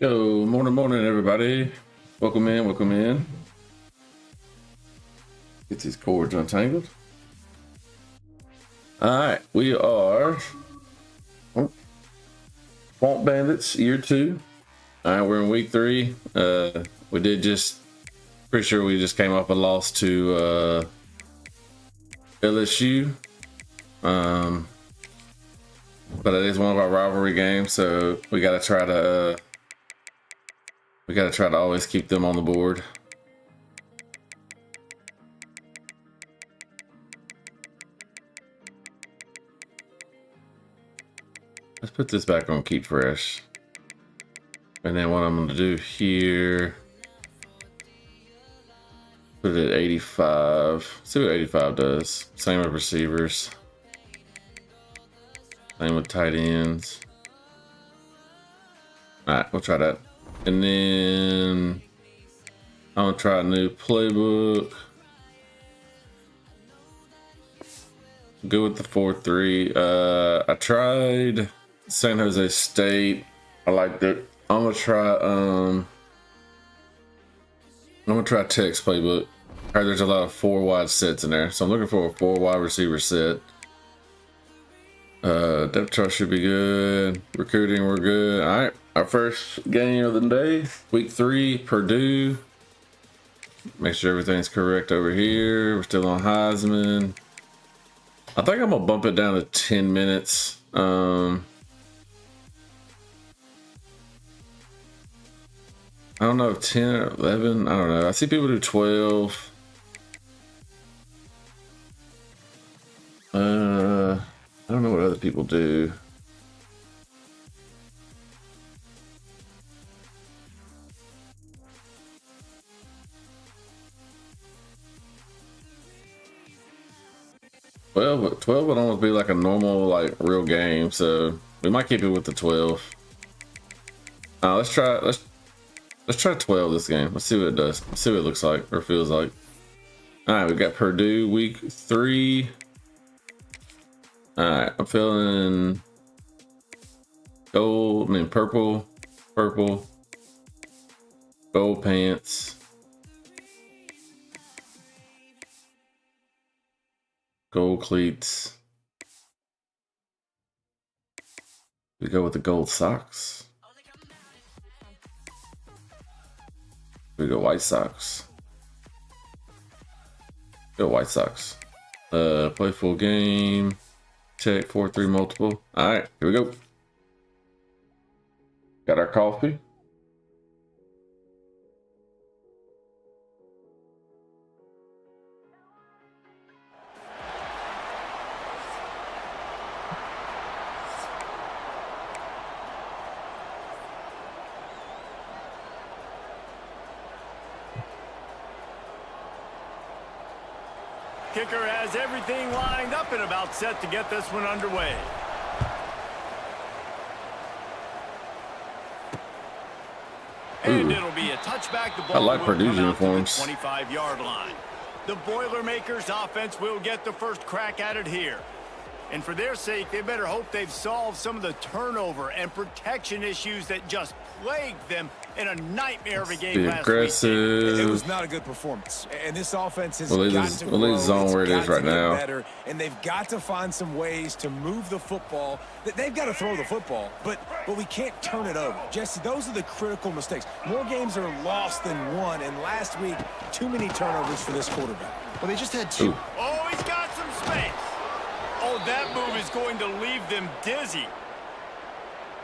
Yo, morning, everybody. Welcome in. Get these cords untangled. All right, we are Bandits year 2. All right, we're in week 3. We did just pretty sure we just came off a loss to LSU. But it is one of our rivalry games, so we gotta try to always keep them on the board. Let's put this back on keep fresh. And then what I'm going to do here, put it at 85. See what 85 does. Same with receivers. Same with tight ends. All right, we'll try that. And then I'm going to try a new playbook. Go with the 4-3. I tried San Jose State. I liked it. I'm gonna try Tech's playbook. I heard there's a lot of 4 wide sets in there, so I'm looking for a 4 wide receiver set. Depth chart should be good. Recruiting, we're good. All right, our first game of the day, week 3, Purdue. Make sure everything's correct over here. We're still on Heisman. I think I'm gonna bump it down to 10 minutes. I don't know if 10 or 11. I don't know. I see people do 12. I don't know what other people do. But 12 would almost be like a normal, like real game. So we might keep it with the 12. Let's try 12 this game. Let's see what it does. Let's see what it looks like or feels like. All right, we got Purdue week 3. All right, I'm feeling gold. I mean purple, gold pants, gold cleats. We go with the gold socks. We go White Sox. Go White Sox. Play full game. Check 4-3 multiple. All right, here we go. Got our coffee. Kicker has everything lined up and about set to get this one underway. And it'll be a touchback. The ball I like Purdue's uniforms. 25-yard line. The Boilermakers offense will get the first crack at it here. And for their sake, they better hope they've solved some of the turnover and protection issues that just plagued them in a nightmare of a game last week. It was not a good performance, and this offense has got to grow. We'll leave the zone where it is right now. Better, and they've got to find some ways to move the football. They've got to throw the football, but we can't turn it over. Jesse, those are the critical mistakes. More games are lost than won, and last week, too many turnovers for this quarterback. Well, they just had 2. Ooh. Oh, he's got some space. Oh, that move is going to leave them dizzy.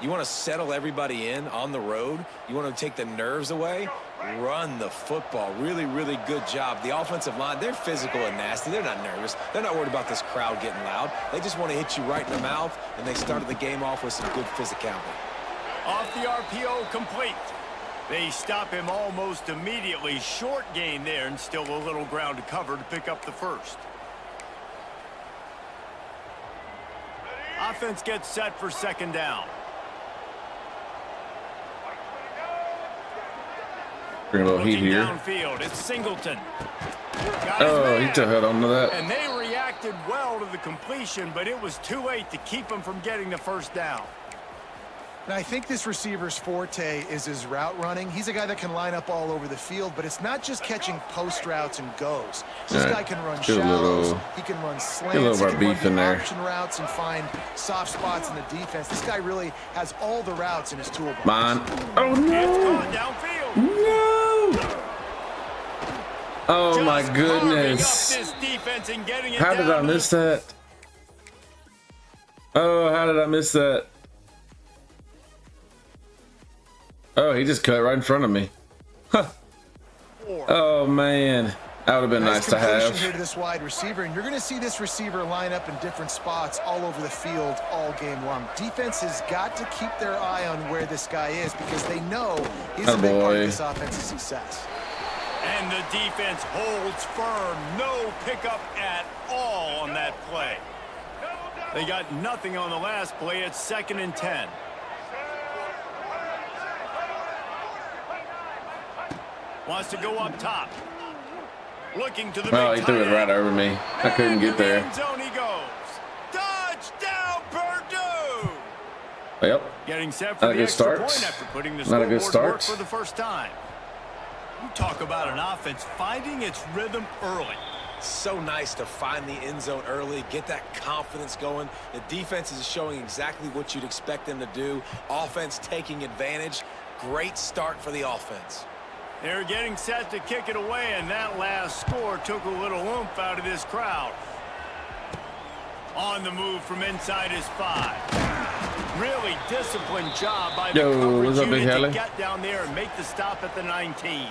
You want to settle everybody in on the road? You want to take the nerves away? Run the football. Really, really good job. The offensive line, they're physical and nasty. They're not nervous. They're not worried about this crowd getting loud. They just want to hit you right in the mouth, and they started the game off with some good physicality. Off the RPO, complete. They stop him almost immediately. Short gain there, and still a little ground to cover to pick up the first. Offense gets set for second down. Bring a little heat here. Downfield, it's Singleton. Oh, he took head onto that. And they reacted well to the completion, but it was too late to keep him from getting the first down. And I think this receiver's forte is his route running. He's a guy that can line up all over the field, but it's not just catching post routes and goes. This guy can run shallows, he can run slants, he can run the option routes and find soft spots in the defense. This guy really has all the routes in his toolbox. Mine. Oh, no. No. Oh, my goodness. How did I miss that? Oh, how did I miss that? Oh, he just cut right in front of me. Huh. Oh, man. That would have been nice to have. Here to this wide receiver, and you're going to see this receiver line up in different spots all over the field all game long. Defense has got to keep their eye on where this guy is because they know he's a big part of this offense's success. And the defense holds firm. No pickup at all on that play. They got nothing on the last play. It's 2nd and 10. Wants to go up top. Looking to the oh, he threw it right over me. I couldn't get there. Zone he goes. Touchdown, Purdue. Yep. Getting set for Not a the good extra start. point after putting the Not a good scoreboard work start. for the first time. You talk about an offense finding its rhythm early. So nice to find the end zone early, get that confidence going. The defense is showing exactly what you'd expect them to do. Offense taking advantage. Great start for the offense. They're getting set to kick it away, and that last score took a little oomph out of this crowd. On the move from inside his 5. Really disciplined job by the coverage unit to get down there and make the stop at the 19.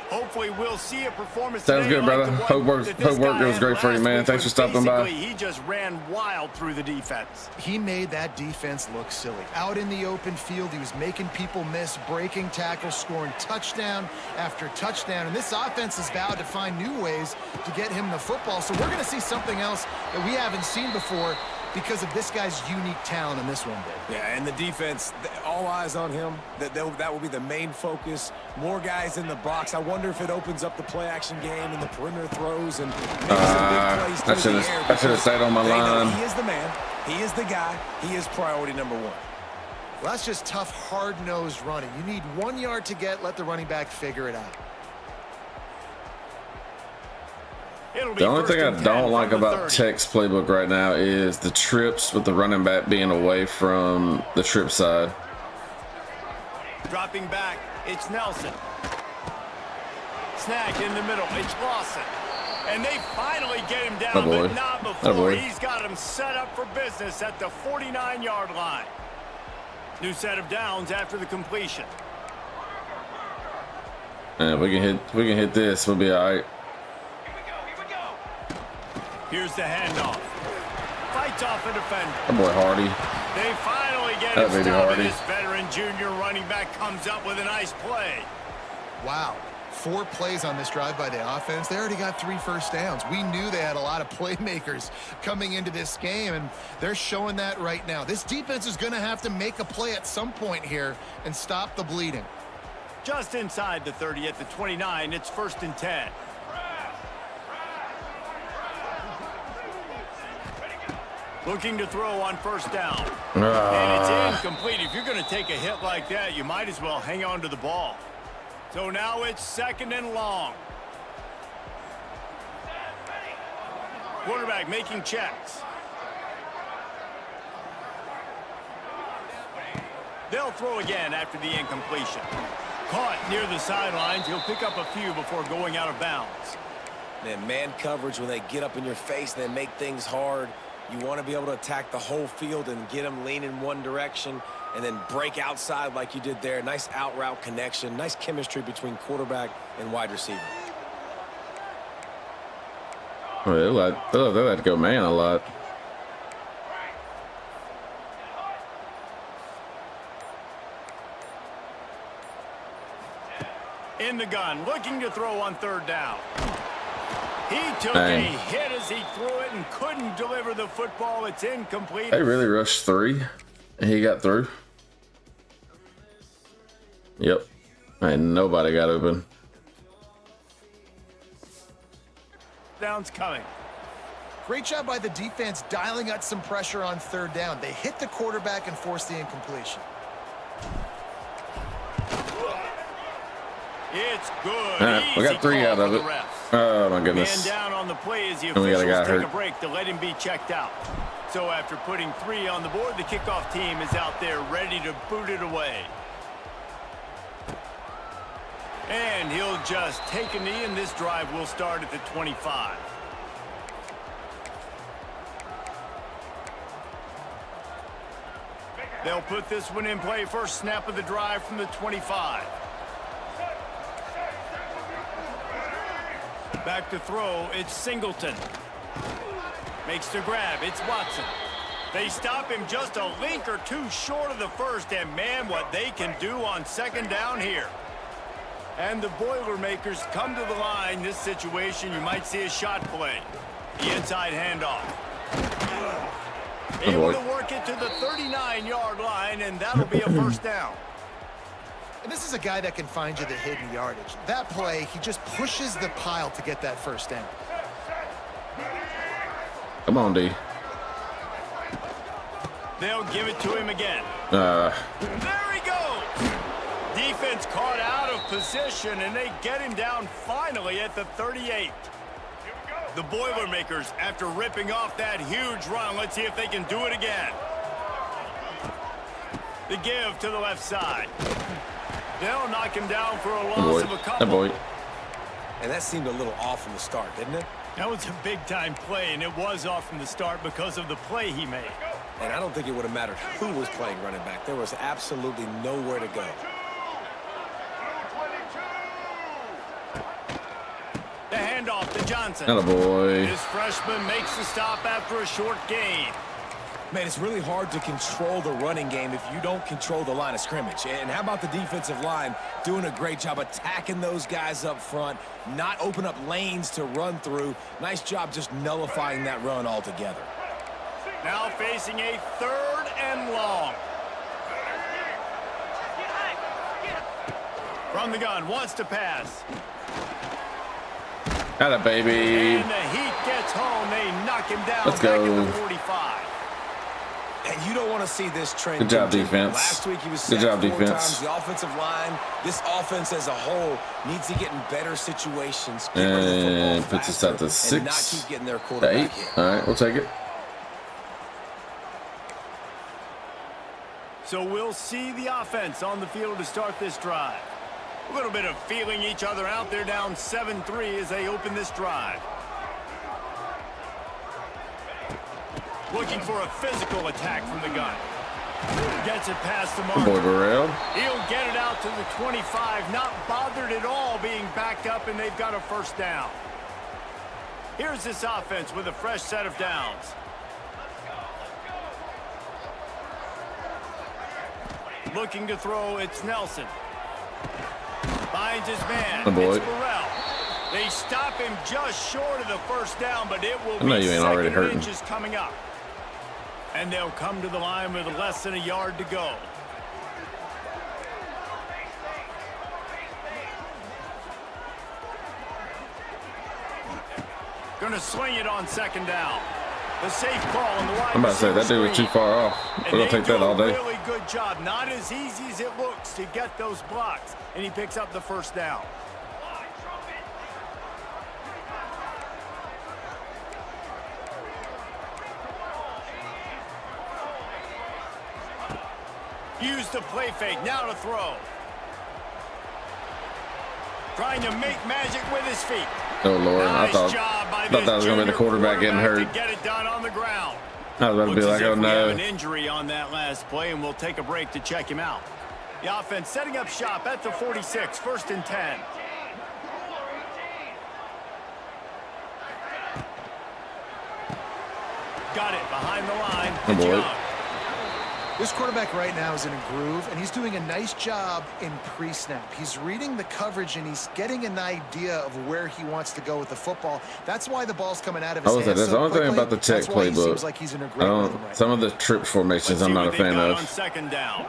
Hopefully we'll see a performance. Sounds good, brother. Hope work was great for you, man. Thanks for stopping by. He just ran wild through the defense. He made that defense look silly. Out in the open field, he was making people miss, breaking tackles, scoring touchdown after touchdown. And this offense is vowed to find new ways to get him the football. So we're going to see something else that we haven't seen before because of this guy's unique talent in this one, Dave. Yeah, and the defense, all eyes on him. That will be the main focus. More guys in the box. I wonder if it opens up the play-action game and the perimeter throws and makes some big plays through the air. I should have stayed on my line. He is the man. He is the guy. He is priority number 1. Well, that's just tough, hard-nosed running. You need 1 yard to get, let the running back figure it out. The only thing I don't like about Tech's playbook right now is the trips with the running back being away from the trip side. Dropping back, it's Nelson. Snag in the middle, it's Lawson. And they finally get him down, but not before. He's got him set up for business at the 49-yard line. New set of downs after the completion. And we can hit this, we'll be all right. Here's the handoff. Fights off a defender. That boy Hardy. They finally get him stopped. This veteran junior running back comes up with a nice play. Wow. 4 plays on this drive by the offense. They already got 3 first downs. We knew they had a lot of playmakers coming into this game, and they're showing that right now. This defense is going to have to make a play at some point here and stop the bleeding. Just inside the 30 at the 29, it's 1st and 10. Looking to throw on 1st down. And it's incomplete. If you're going to take a hit like that, you might as well hang on to the ball. So now it's 2nd and long. Quarterback making checks. They'll throw again after the incompletion. Caught near the sidelines. He'll pick up a few before going out of bounds. Man coverage, when they get up in your face and they make things hard, you want to be able to attack the whole field and get them leaning one direction and then break outside like you did there. Nice out route connection, nice chemistry between quarterback and wide receiver. Well, they like to go man a lot. In the gun, looking to throw on 3rd down. He took a hit as he threw it and couldn't deliver the football. It's incomplete. They really rushed 3, and he got through. Yep. And nobody got open. Down's coming. Great job by the defense dialing up some pressure on third down. They hit the quarterback and forced the incompletion. It's good. All right, we got 3 out of it. Oh my goodness. Man down on the play as the And we got a guy officials take hurt. a break to let him be checked out. So after putting 3 on the board, the kickoff team is out there ready to boot it away. And he'll just take a knee, and this drive will start at the 25. They'll put this one in play. First snap of the drive from the 25. Back to throw, it's Singleton. Makes the grab, it's Watson. They stop him just a link or 2 short of the first, and man, what they can do on second down here. And the Boilermakers come to the line. This situation, you might see a shot play. The inside handoff. Able to work it to the 39-yard line, and that'll be a first down. And this is a guy that can find you the hidden yardage. That play, he just pushes the pile to get that first down. Come on, D. They'll give it to him again. There he goes. Defense caught out of position, and they get him down finally at the 38. The Boilermakers, after ripping off that huge run, let's see if they can do it again. The give to the left side. They'll knock him down for a loss of a couple. And that seemed a little off from the start, didn't it? That was a big-time play, and it was off from the start because of the play he made. And I don't think it would have mattered who was playing running back. There was absolutely nowhere to go. The handoff to Johnson. Attaboy. This freshman makes the stop after a short gain. Man, it's really hard to control the running game if you don't control the line of scrimmage. And how about the defensive line doing a great job attacking those guys up front, not open up lanes to run through. Nice job just nullifying that run altogether. Now facing a 3rd and long. From the gun, wants to pass. Atta baby. And the heat gets home. They knock him down. Let's back go. at the 45. And you don't want to see this trend. Good job, continue. defense. Last week he was Good job, sacked 4 defense. times. The offensive line, this offense as a whole needs to get in better situations. Get rid of the football And puts us at the faster, and not 6. keep getting their The quarterback 8. hit. All right, we'll take it. So we'll see the offense on the field to start this drive. A little bit of feeling each other out. They're down 7-3 as they open this drive. Looking for a physical attack from the gun. Gets it past the mark. Boy, Burrell. He'll get it out to the 25. Not bothered at all being backed up, and they've got a first down. Here's this offense with a fresh set of downs. Looking to throw, it's Nelson. Finds his man. Oh boy. It's Burrell. They stop him just short of the first down, but it will I know be you ain't already 2nd hurting. inches coming up. And they'll come to the line with less than a yard to go. Gonna sling it on 2nd down. The safe call on the wide I'm about to say, that dude was too far off. We're going to take that all day. Really good job. Not as easy as it looks to get those blocks. And he picks up the first down. Use the play fake. Now to throw. Trying to make magic with his feet. Oh, Lord. Nice I thought that was going to be the quarterback getting hurt. To get it done on the ground. I was about to be like, oh, We have an no. injury on that last play, and we'll take a break to check him out. The offense setting up shop at the 46, 1st and 10. Got it behind the line. Oh, boy. Young. This quarterback right now is in a groove, and he's doing a nice job in pre-snap. He's reading the coverage, and he's getting an idea of where he wants to go with the football. That's why the ball's coming out of his hands. That's the only thing about the tech That's why he playbook. seems like he's in a great rhythm right Some of the trip formations Let's I'm see not a what they've fan got of. on 2nd down.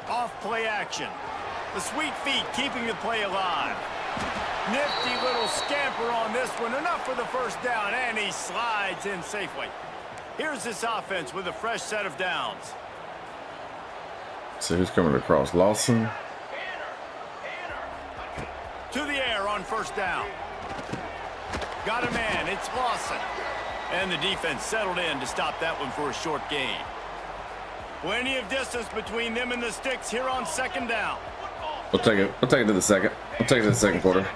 Off play action. The sweet feet keeping the play alive. Nifty little scamper on this one. Enough for the first down, and he slides in safely. Here's this offense with a fresh set of downs. So who's coming across? Lawson? To the air on first down. Got a man. It's Lawson. And the defense settled in to stop that one for a short gain. Plenty of distance between them and the sticks here on second down. We'll take it. We'll take it to the second. We'll take it to the second quarter.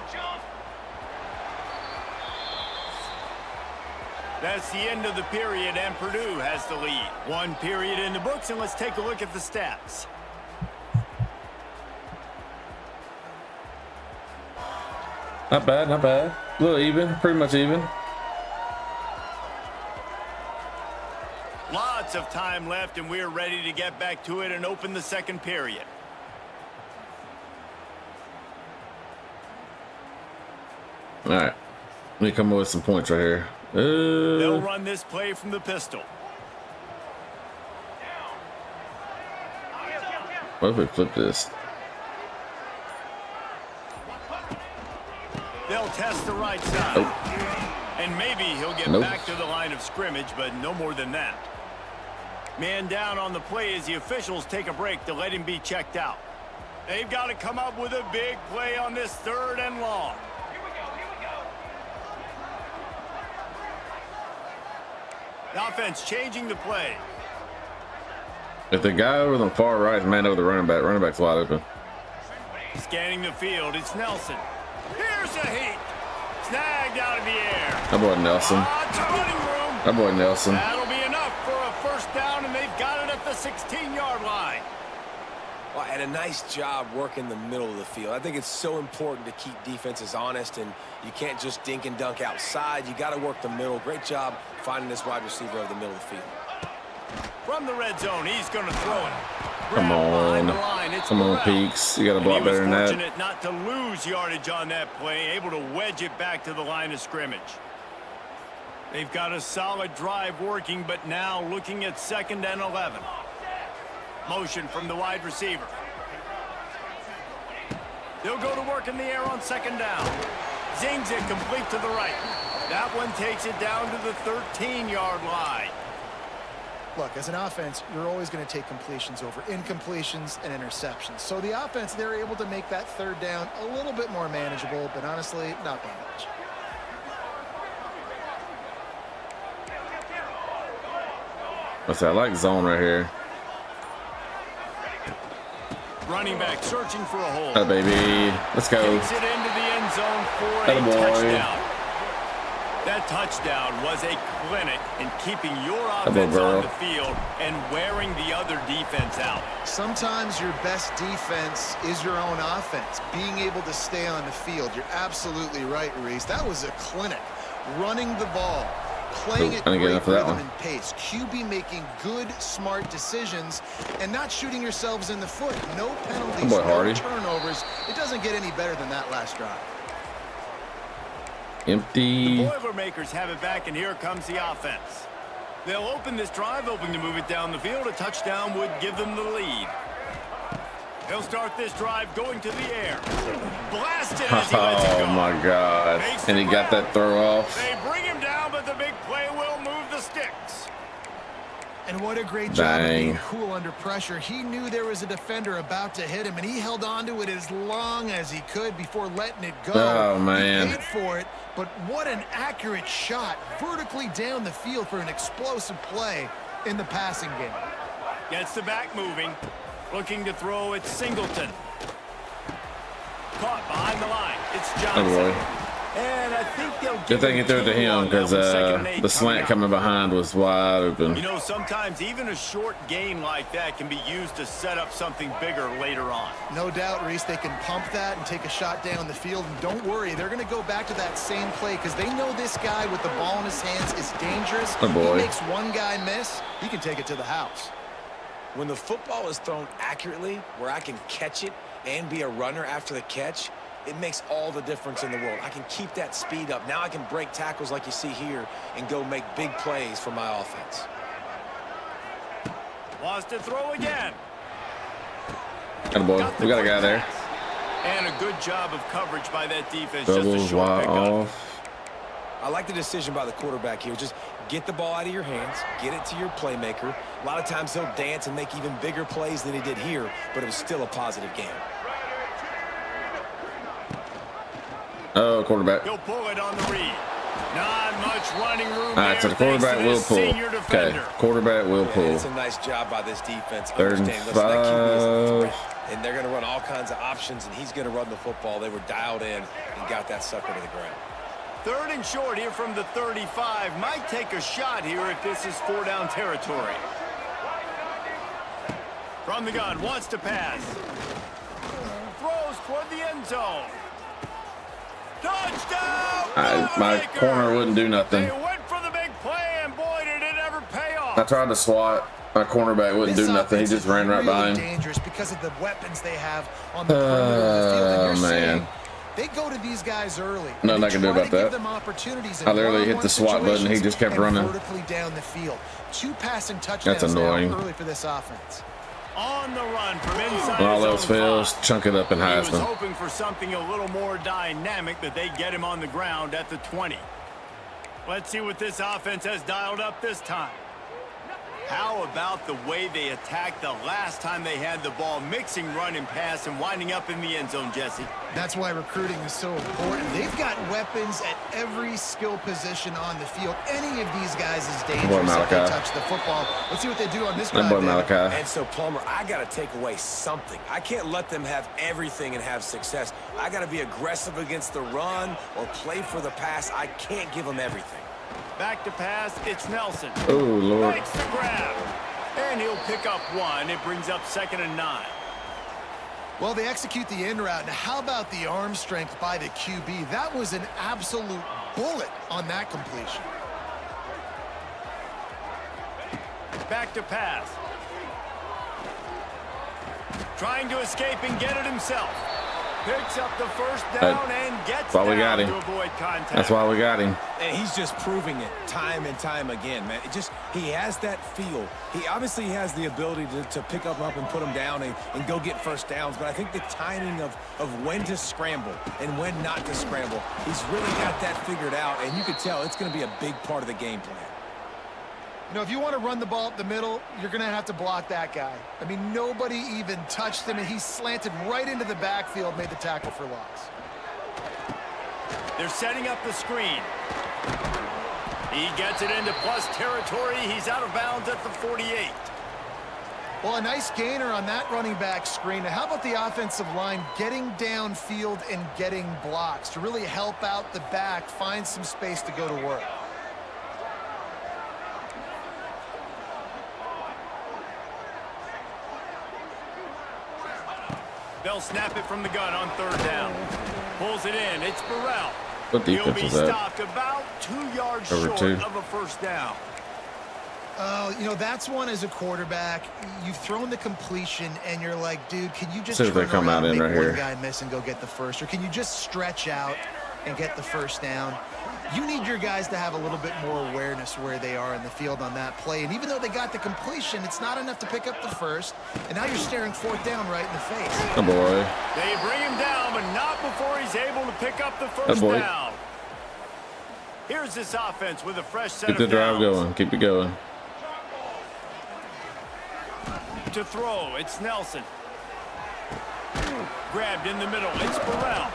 That's the end of the period, and Purdue has the lead. One period in the books, and let's take a look at the stats. Not bad, not bad. A little even, pretty much even. Lots of time left, and we're ready to get back to it and open the second period. All right, let me come up with some points right here. They'll run this play from the pistol. What if we flip this? They'll test the right side. Oh. And maybe he'll get back to the line of scrimmage, but no more than that. Man down on the play as the officials take a break to let him be checked out. They've got to come up with a big play on this 3rd and long. The offense changing the play. If the guy over on the far right is man over the running back's wide open. Scanning the field, it's Nelson. Here's a heat. Snagged out of the air. That boy Nelson. Lots of running room. That boy Nelson. That'll be enough for a first down, and they've got it at the 16-yard line. Well, and a nice job working the middle of the field. I think it's so important to keep defenses honest, and you can't just dink and dunk outside. You got to work the middle. Great job finding this wide receiver over the middle of the field. From the red zone, he's going to throw it. Come on. Come on, Peaks. You got to block better than that. He was fortunate not to lose yardage on that play, able to wedge it back to the line of scrimmage. They've got a solid drive working, but now looking at 2nd and 11. Motion from the wide receiver. They'll go to work in the air on 2nd down. Zings it complete to the right. That one takes it down to the 13-yard line. Look, as an offense, you're always going to take completions over incompletions and interceptions. So the offense, they're able to make that 3rd down a little bit more manageable, but honestly, not by much. I like zone right here. Running back searching for a hole. Oh, baby. Let's go. Takes it into the end zone for a touchdown. That touchdown was a clinic in keeping your offense on the field and wearing the other defense out. Sometimes your best defense is your own offense, being able to stay on the field. You're absolutely right, Reese. That was a clinic. Running the ball, playing it great rhythm and pace. QB making good, smart decisions and not shooting yourselves in the foot. No penalties, no turnovers. It doesn't get any better than that last drive. Empty. The Boilermakers have it back, and here comes the offense. They'll open this drive, hoping to move it down the field. A touchdown would give them the lead. They'll start this drive going to the air. Blasted as he lets it go. Oh, my God. And he got that throw off. They bring him down, but the big play will move the sticks. And what a great job of being cool under pressure. He knew there was a defender about to hit him, and he held on to it as long as he could before letting it go. Oh, man. He paid for it, but what an accurate shot vertically down the field for an explosive play in the passing game. Gets the back moving. Looking to throw it, Singleton. Caught behind the line. It's Johnson. And I think they'll good thing he threw it to him because the slant coming behind was wide open. You know, sometimes even a short gain like that can be used to set up something bigger later on. No doubt, Reese, they can pump that and take a shot down the field. And don't worry, they're going to go back to that same play because they know this guy with the ball in his hands is dangerous. Oh boy. He makes one guy miss, he can take it to the house. When the football is thrown accurately, where I can catch it and be a runner after the catch, it makes all the difference in the world. I can keep that speed up. Now I can break tackles like you see here and go make big plays for my offense. Wants to throw again. Good boy. We got a guy there. And a good job of coverage by that defense. Doubles just a short wide pickup. off. I like the decision by the quarterback here. Just get the ball out of your hands, get it to your playmaker. A lot of times he'll dance and make even bigger plays than he did here, but it was still a positive game. Oh, quarterback. He'll pull it on the read. Not much running room. All right, so the quarterback will pull. Okay, quarterback will pull. It's a nice job by this defense. Third and Understand, listen, that QB is a 5. threat, and they're going to run all kinds of options, and he's going to run the football. They were dialed in and got that sucker to the ground. 3rd and short here from the 35. Might take a shot here if this is 4-down territory. From the gun, wants to pass. Throws toward the end zone. Touchdown! My corner wouldn't do nothing. They went for the big play, and boy, did it ever pay off. I tried to swat. My cornerback wouldn't do nothing. He just ran right by him. Dangerous because of the weapons they have on the perimeter of the field. And you're saying they go to these guys early. Nothing I can do about that. I literally hit the SWAT button. He just kept running. Vertically down the field. 2 passing touchdowns. That's annoying. Early for this offense. On the run from inside. When all else fails, chunk it up in He was Heisman. hoping for something a little more dynamic, but they get him on the ground at the 20. Let's see what this offense has dialed up this time. How about the way they attacked the last time they had the ball, mixing run and pass and winding up in the end zone, Jesse? That's why recruiting is so important. They've got weapons at every skill position on the field. Any of these guys is dangerous if they touch the football. Let's see what they do on this drive. Boy, Malachi. And so, Palmer, I got to take away something. I can't let them have everything and have success. I got to be aggressive against the run or play for the pass. I can't give them everything. Back to pass, it's Nelson. Oh, Lord. Makes the grab. And he'll pick up 1. It brings up 2nd and 9. Well, they execute the in route. Now, how about the arm strength by the QB? That was an absolute bullet on that completion. Back to pass. Trying to escape and get it himself. Picks up the first down and gets down to avoid contact. That's why we got him. And he's just proving it time and time again, man. He has that feel. He obviously has the ability to pick up and put him down and go get first downs. But I think the timing of when to scramble and when not to scramble, he's really got that figured out. And you could tell it's going to be a big part of the game plan. You know, if you want to run the ball up the middle, you're going to have to block that guy. I mean, nobody even touched him, and he slanted right into the backfield, made the tackle for loss. They're setting up the screen. He gets it into plus territory. He's out of bounds at the 48. Well, a nice gainer on that running back screen. Now, how about the offensive line getting downfield and getting blocks to really help out the back, find some space to go to work? They'll snap it from the gun on 3rd down. Pulls it in. It's Burrell. What defense He'll be is that? stopped about 2 yards Over short 2. of a first down. You know, that's one as a quarterback. You've thrown the completion, and you're like, dude, can you just See if they turn come around out and in make right one here. guy miss and go get the first? Or can you just stretch out and get the first down? You need your guys to have a little bit more awareness where they are in the field on that play. And even though they got the completion, it's not enough to pick up the first. And now you're staring 4th down right in the face. Oh, boy. They bring him down, but not before he's able to pick up the first boy. down. Here's this offense with a fresh set Keep the of drive downs. going. Keep it going. To throw, it's Nelson. Grabbed in the middle, it's Burrell.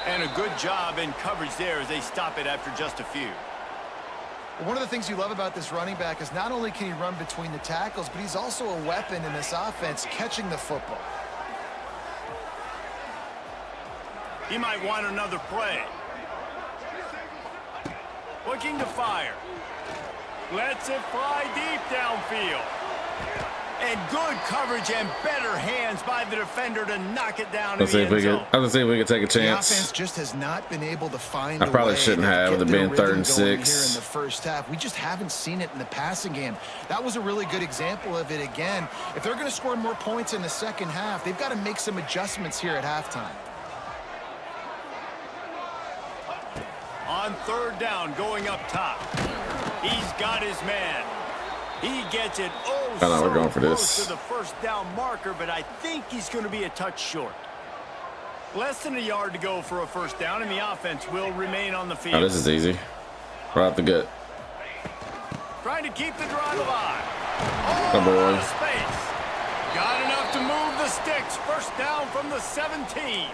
And a good job in coverage there as they stop it after just a few. One of the things you love about this running back is not only can he run between the tackles, but he's also a weapon in this offense catching the football. He might want another play. Looking to fire. Lets it fly deep downfield. And good coverage and better hands by the defender to knock it down in the end zone. I'm gonna see if we can take a The chance. offense just has not been able to find I probably a way shouldn't to have, get with it their being rhythm 3rd and going 6. here in the first half. We just haven't seen it in the passing game. That was a really good example of it again. If they're going to score more points in the second half, they've got to make some adjustments here at halftime. On 3rd down, going up top. He's got his man. He gets it we're going for close this. to the first down marker, but I think he's going to be a touch short. Less than a yard to go for a first down, and the offense will remain on the field. Oh, this is easy. Right out the gut. Trying to keep the drive alive. Good boy. Out of space. Got enough to move the sticks. First down from the 17.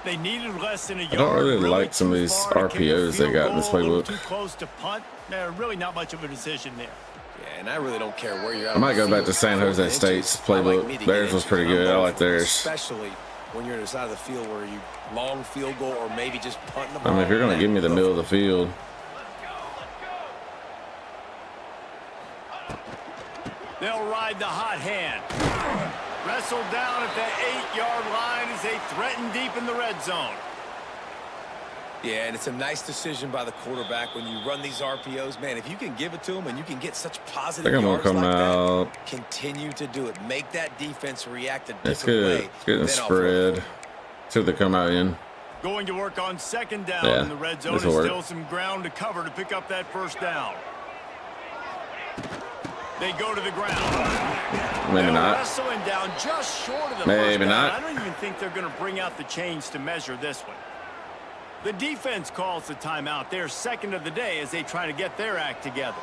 They needed less than a yard. I don't really like some of these RPOs they got in this playbook. Too close to punt. Really not much of a decision there. Yeah, and I really don't care where you're at. I might go back to San Jose State's playbook. Theirs was pretty good. I like theirs. Especially when you're on the side of the field where you long field goal or maybe just punting the ball. I mean, if you're going to give me the middle of the field. They'll ride the hot hand. Wrestled down at the 8-yard line as they threaten deep in the red zone. Yeah, and it's a nice decision by the quarterback when you run these RPOs. Man, if you can give it to them and you can get such positive yards like that, continue to do it. Make that defense react a different way. It's good and spread. See what they come out in. Going to work on second down in the red zone. There's still some ground to cover to pick up that first down. They go to the ground. Maybe not. Wrestling down just short of the Maybe first not. down. I don't even think they're going to bring out the chains to measure this one. The defense calls the timeout. Their second of the day as they try to get their act together.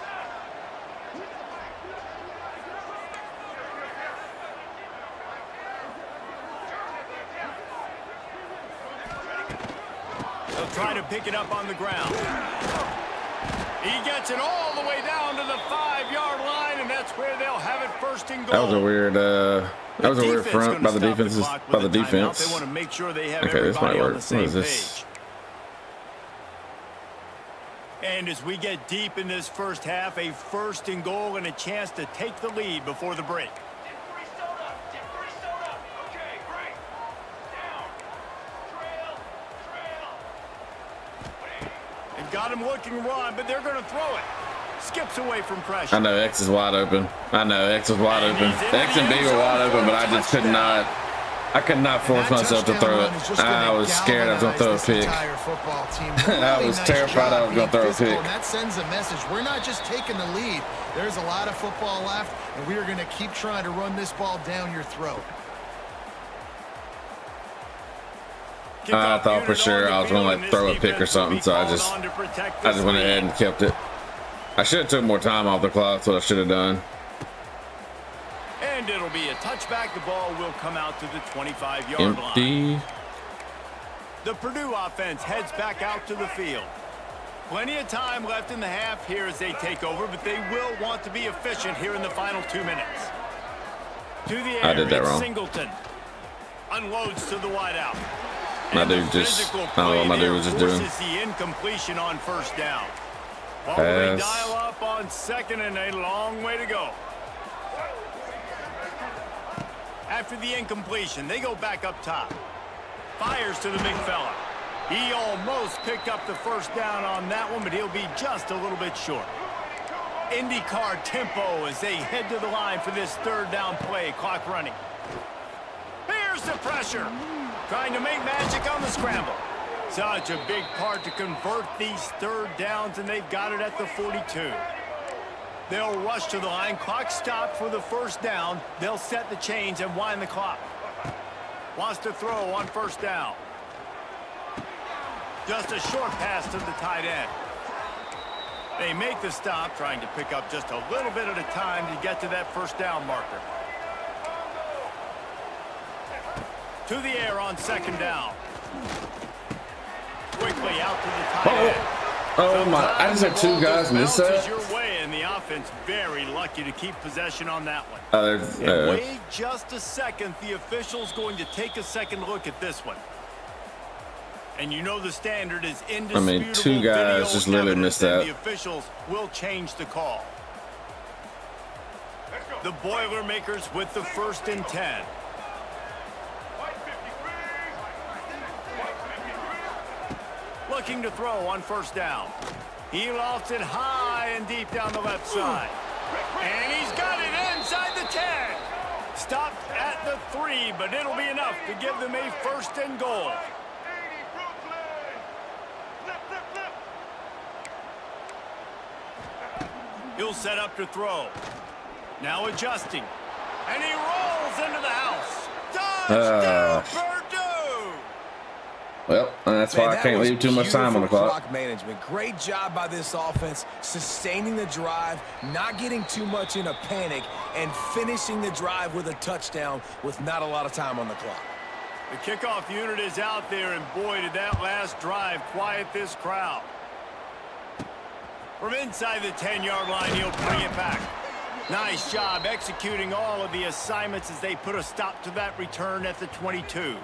They'll try to pick it up on the ground. He gets it all the way down to the 5-yard line, and that's where they'll have it first and goal. That was a weird front by the defense. They want to make sure they have everybody on the same page. And as we get deep in this first half, a first and goal and a chance to take the lead before the break. Got him looking run, but they're going to throw it. Skips away from pressure. I know X is wide open. X and B were wide open, but I just could not. I could not force myself to throw it. I was scared I was going to throw a pick. I was terrified I was going to throw a pick. And that sends a message. We're not just taking the lead. There's a lot of football left, and we are going to keep trying to run this ball down your throat. I thought for sure I was going to throw a pick or something, so I just went ahead and kept it. I should have took more time off the clock. That's what I should have done. And it'll be a touchback. The ball will come out to the 25-yard line. The Purdue offense heads back out to the field. Plenty of time left in the half here as they take over, but they will want to be efficient here in the final 2 minutes. To the air, I did that wrong. Singleton unloads to the wideout. My dude just, I don't know what my dude was just doing. The incompletion on first down. While they dial up on second and a long way to go. After the incompletion, they go back up top. Fires to the big fella. He almost picked up the first down on that one, but he'll be just a little bit short. IndyCar tempo as they head to the line for this third down play. Clock running. Here's the pressure. Trying to make magic on the scramble. Such a big part to convert these third downs, and they've got it at the 42. They'll rush to the line. Clock stopped for the first down. They'll set the chains and wind the clock. Wants to throw on first down. Just a short pass to the tight end. They make the stop, trying to pick up just a little bit at a time to get to that first down marker. To the air on second down. Quickly out to the tight end. Oh my, I just had two guys miss that. Your way, and the offense very lucky to keep possession on that one. Wait just a second. The official's going to take a second look at this one. And you know the standard is indisputable. I mean, two guys just literally missed that. The officials will change the call. The Boilermakers with the 1st and 10. Looking to throw on first down. He lofts it high and deep down the left side. And he's got it inside the 10. Stopped at the 3, but it'll be enough to give them a 1st and goal. He'll set up to throw. Now adjusting. And he rolls into the house. Touchdown, Purdue! Well, and that's why I can't leave too much time on the clock. Management. Great job by this offense, sustaining the drive, not getting too much in a panic, and finishing the drive with a touchdown with not a lot of time on the clock. The kickoff unit is out there, and boy, did that last drive quiet this crowd. From inside the 10-yard line, he'll bring it back. Nice job executing all of the assignments as they put a stop to that return at the 22.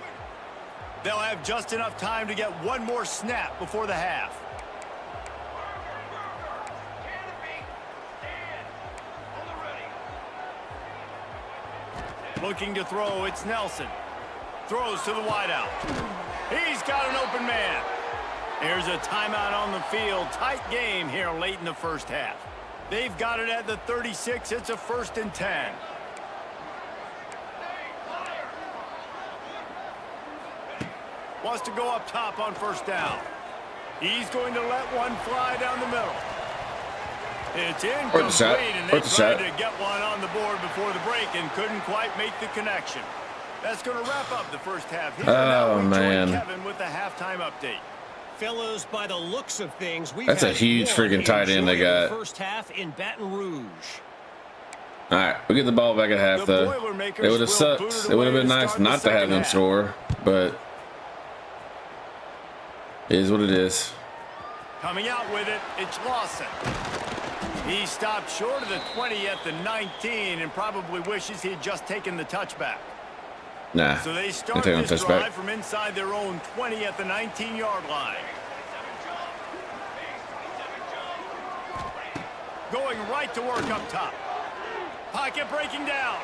They'll have just enough time to get one more snap before the half. Looking to throw, it's Nelson. Throws to the wideout. He's got an open man. Here's a timeout on the field. Tight game here late in the first half. They've got it at the 36. It's a 1st and 10. Wants to go up top on 1st down. He's going to let one fly down the middle. It's incomplete, and they tried to get one on the board before the break and couldn't quite make the connection. That's going to wrap up the first half. Here now we join Kevin with the halftime update. Fellows, by the looks of things, that's a huge freaking tight end they got. First half in Baton Rouge. All right, we get the ball back at half, though. It would have sucked. It would have been nice not to have them score, but it is what it is. Coming out with it, it's Lawson. He stopped short of the 20 at the 19 and probably wishes he had just taken the touchback. Nah, so they start this drive from inside their own 20 at the 19-yard line. Going right to work up top. Pocket breaking down.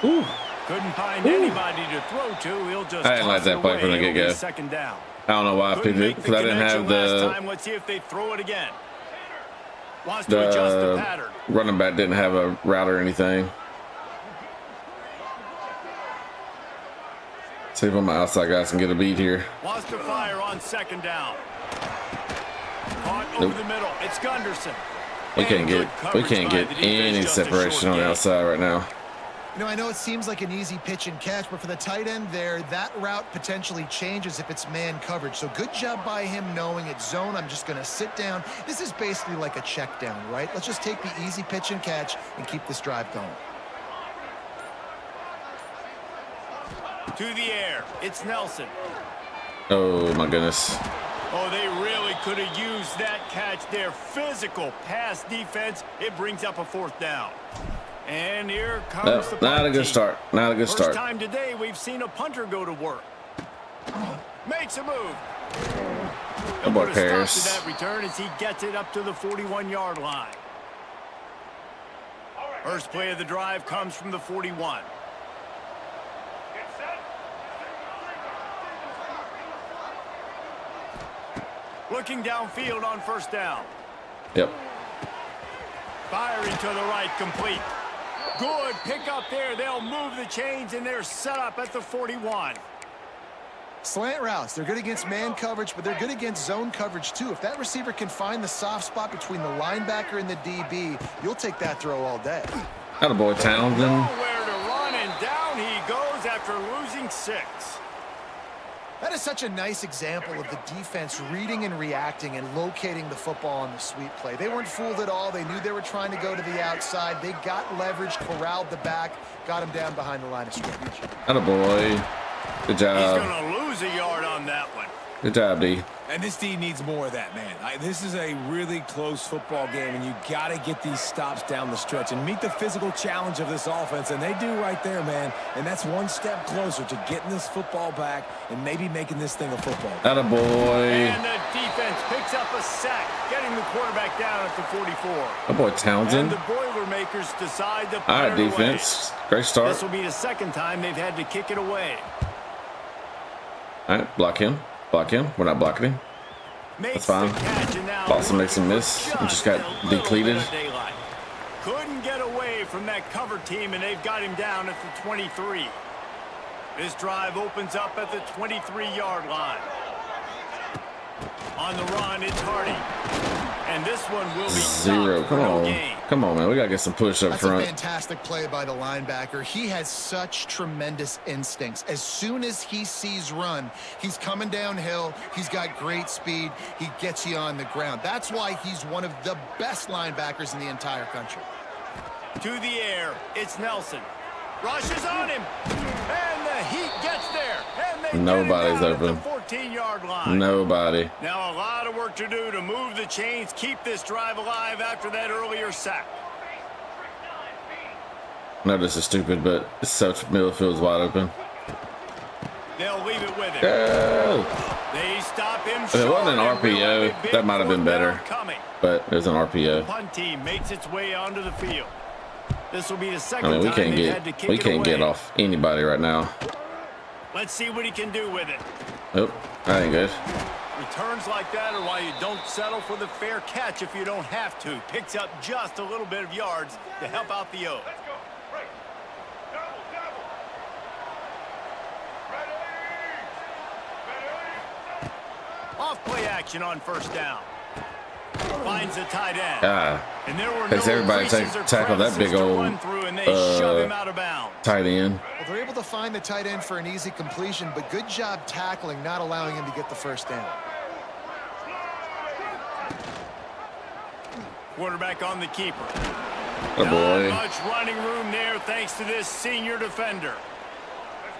Ooh. Couldn't find anybody to throw to. He'll just I didn't like that play from the get-go. 2nd down. I don't know why I picked it because I didn't have the. Let's see if they throw it again. Wants to adjust the pattern. Running back didn't have a route or anything. See if my outside guys can get a beat here. Wants to fire on 2nd down. Caught over the middle. It's Gunderson. We can't get any separation on the outside right now. You know, I know it seems like an easy pitch and catch, but for the tight end there, that route potentially changes if it's man coverage. So good job by him knowing it's zone. I'm just going to sit down. This is basically like a check down, right? Let's just take the easy pitch and catch and keep this drive going. To the air, it's Nelson. Oh my goodness. Oh, they really could have used that catch there. Physical pass defense. It brings up a 4th down. And here comes the punt. Not a good start. Not a good start. First time today we've seen a punter go to work. Makes a move. Good boy, Paris. To that return as he gets it up to the 41-yard line. First play of the drive comes from the 41. Looking downfield on 1st down. Yep. Firing to the right, complete. Good pick up there. They'll move the chains, and they're set up at the 41. Slant routes, they're good against man coverage, but they're good against zone coverage too. If that receiver can find the soft spot between the linebacker and the DB, you'll take that throw all day. Attaboy, Townsend. Nowhere to run, and down he goes after losing 6. That is such a nice example of the defense reading and reacting and locating the football on the sweep play. They weren't fooled at all. They knew they were trying to go to the outside. They got leverage, corralled the back, got him down behind the line of scrimmage. Attaboy. Good job. He's going to lose a yard on that one. Good job, D. And this D needs more of that, man. This is a really close football game, and you got to get these stops down the stretch and meet the physical challenge of this offense, and they do right there, man. And that's one step closer to getting this football back and maybe making this thing a football. Attaboy. And the defense picks up a sack, getting the quarterback down at the 44. Attaboy, Townsend. And the Boilermakers decide to all right, defense. Great start. This will be the 2nd time they've had to kick it away. All right, block him. Block him. We're not blocking him. That's fine. Boston makes him miss. He just got depleted. Couldn't get away from that cover team, and they've got him down at the 23. This drive opens up at the 23-yard line. On the run, it's Hardy. And this one will be 0. Come on. Come on, man. We got to get some push up That's front. a fantastic play by the linebacker. He has such tremendous instincts. As soon as he sees run, he's coming downhill. He's got great speed. He gets you on the ground. That's why he's one of the best linebackers in the entire country. To the air, it's Nelson. Rushes on him. And the Heat gets there. And they Nobody's get him down open. at the 14-yard line. Nobody. Now a lot of work to do to move the chains, keep this drive alive after that earlier sack. No, this is stupid, but it's such middle field's wide open. They'll leave it with him. Go! They stop him If it wasn't an short and we'll have a RPO, big that might have been fourth better. down coming. But there's an RPO. Punt team makes its way onto the field. This will be the second I mean, we time can't they've had to kick we it can't get away. off anybody right now. Let's see what he can do with it. Oh, that ain't good. Returns like that are why you don't settle for the fair catch if you don't have to. Picks up just a little bit of yards to help out the O. Off play action on first down. Finds the tight end. Ah, And there were thanks no everybody creases or tackle that big crevices to old run through, and they shove him out of bounds. tight end. Well, they're able to find the tight end for an easy completion, but good job tackling, not allowing him to get the first down. Quarterback on the keeper. Oh Not boy. much running room there thanks to this senior defender.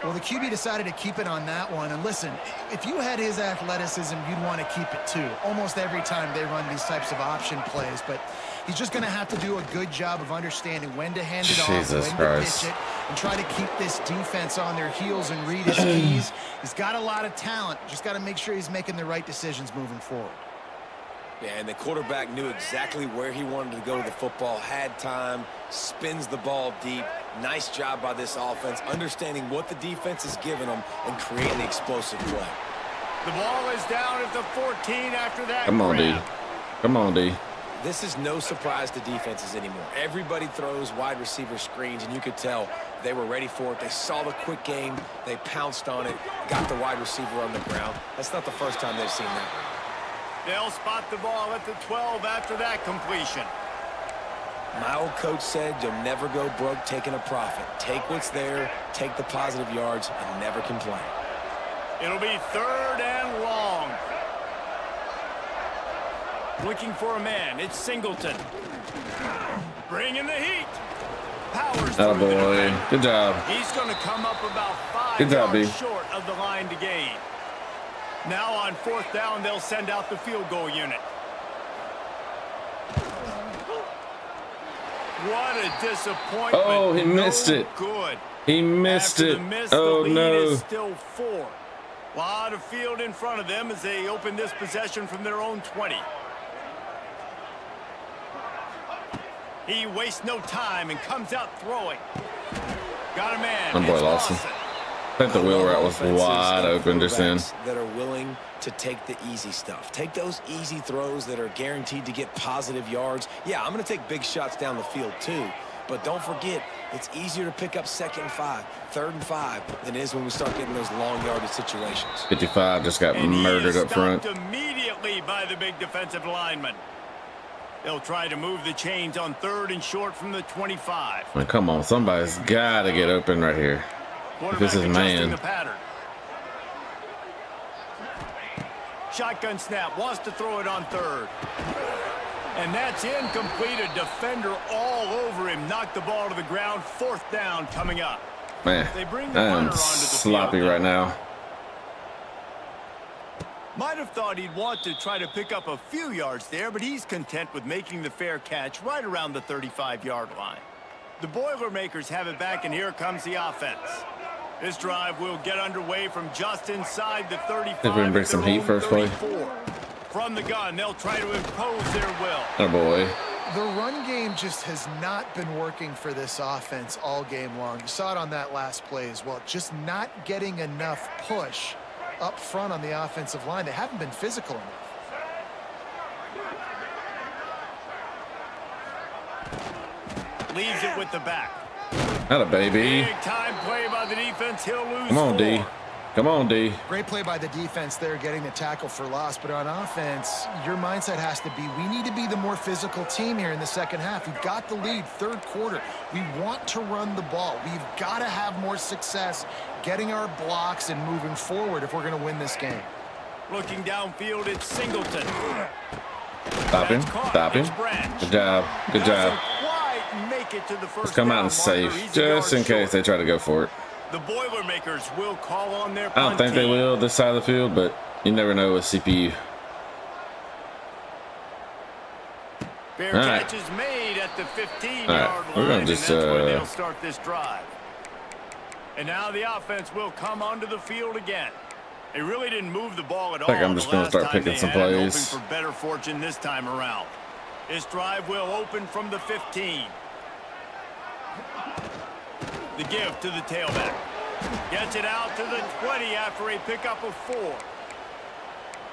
Well, the QB decided to keep it on that one. And listen, if you had his athleticism, you'd want to keep it too. Almost every time they run these types of option plays. But he's just going to have to do a good job of understanding when to hand it off, Jesus when Christ. to pitch it, and try to keep this defense on their heels and read his keys. He's got a lot of talent. Just got to make sure he's making the right decisions moving forward. Yeah, and the quarterback knew exactly where he wanted to go with the football, had time, spins the ball deep. Nice job by this offense, understanding what the defense is giving them and creating the explosive play. The ball is down at the 14 after that. Come on, D. grab. Come on, D. This is no surprise to defenses anymore. Everybody throws wide receiver screens, and you could tell they were ready for it. They saw the quick game. They pounced on it, got the wide receiver on the ground. That's not the first time they've seen that. They'll spot the ball at the 12 after that completion. My old coach said you'll never go broke taking a profit. Take what's there, take the positive yards, and never complain. It'll be 3rd and long. Looking for a man. It's Singleton. Bringing the heat. Powers Oh through the boy. defender. Good job. He's going to come up about 5 Good job, yards B. short of the line to gain. Now on 4th down, they'll send out the field goal unit. What a disappointment. Oh, he missed No it. Good. He missed After it. the miss, Oh the lead no. is still 4. Lot of field in front of them as they open this possession from their own 20. He wastes no time and comes out throwing. Got a man. My boy It's Lawson. I think the wheel route was Offenses wide and open just then. quarterbacks that are willing to take the easy stuff. Take those easy throws that are guaranteed to get positive yards. Yeah, I'm going to take big shots down the field too. But don't forget, it's easier to pick up 2nd and 5, 3rd and 5 than it is when we start getting those long yardage situations. 55 just got And he murdered is up front. stopped immediately by the big defensive lineman. They'll try to move the chains on 3rd and short from the 25. Man, come on, somebody's got to get open right here. This is Quarterback adjusting man. the pattern. Shotgun snap, wants to throw it on 3rd. And that's incomplete. A defender all over him. Knocked the ball to the ground. 4th down coming up. Man, They bring the I runner am onto the sloppy field. right now. Might have thought he'd want to try to pick up a few yards there, but he's content with making the fair catch right around the 35-yard line. The Boilermakers have it back, and here comes the offense. This drive will get underway from just inside the 35. If we can bring some heat first play. 34. From the gun, they'll try to impose their will. Oh boy. The run game just has not been working for this offense all game long. You saw it on that last play as well. Just not getting enough push up front on the offensive line. They haven't been physical enough. Leaves it with the back. Not a baby. Big time play by the defense. He'll lose Come on, 4. D. Come on, D. Great play by the defense there, getting the tackle for loss. But on offense, your mindset has to be, we need to be the more physical team here in the second half. We've got the lead, third quarter. We want to run the ball. We've got to have more success getting our blocks and moving forward if we're going to win this game. Looking downfield, it's Singleton. Stop him. Stop him. Good job. Good job. Let's come out and safe, just in case they try to go for it. The Boilermakers will call on their I don't think they will this side of the field, but you never know with CPU. Fair catch is made at the 15-yard line. We're gonna just and that's where they'll start this drive. And now the offense will come onto the field again. They really didn't move the ball at all. I'm just gonna start picking some plays. Hoping for better fortune this time around. This drive will open from the 15. The give to the tailback. Gets it out to the 20 after a pickup of 4.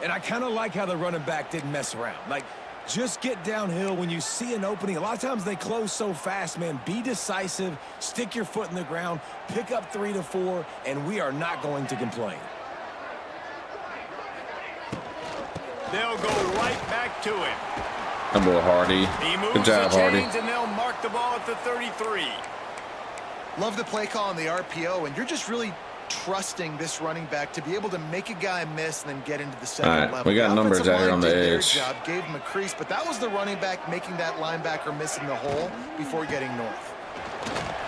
And I kind of like how the running back didn't mess around. Like, just get downhill when you see an opening. A lot of times they close so fast, man. Be decisive, stick your foot in the ground, pick up 3 to 4, and we are not going to complain. They'll go right back to him. That boy Hardy. Good job, Hardy. And they'll mark the ball at the 33. Love the play call on the RPO, and you're just really trusting this running back to be able to make a guy miss and then get into the second level. We got numbers out here on the edge. Job, gave him a crease, but that was the running back making that linebacker miss in the hole before getting north.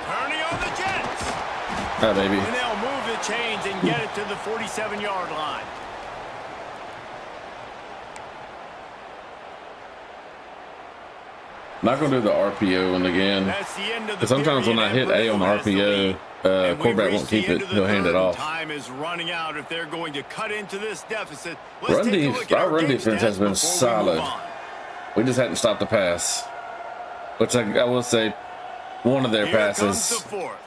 Turning on the Jets. Hi, baby. And they'll move the chains and get it to the 47-yard line. Not gonna do the RPO one again. That's the end of the Because sometimes when I hit A on the RPO, quarterback won't keep it. He'll hand it off. Time is running out if they're going to cut into this deficit. Our run defense has been solid. We just hadn't stopped the pass, which I will say, one of their passes,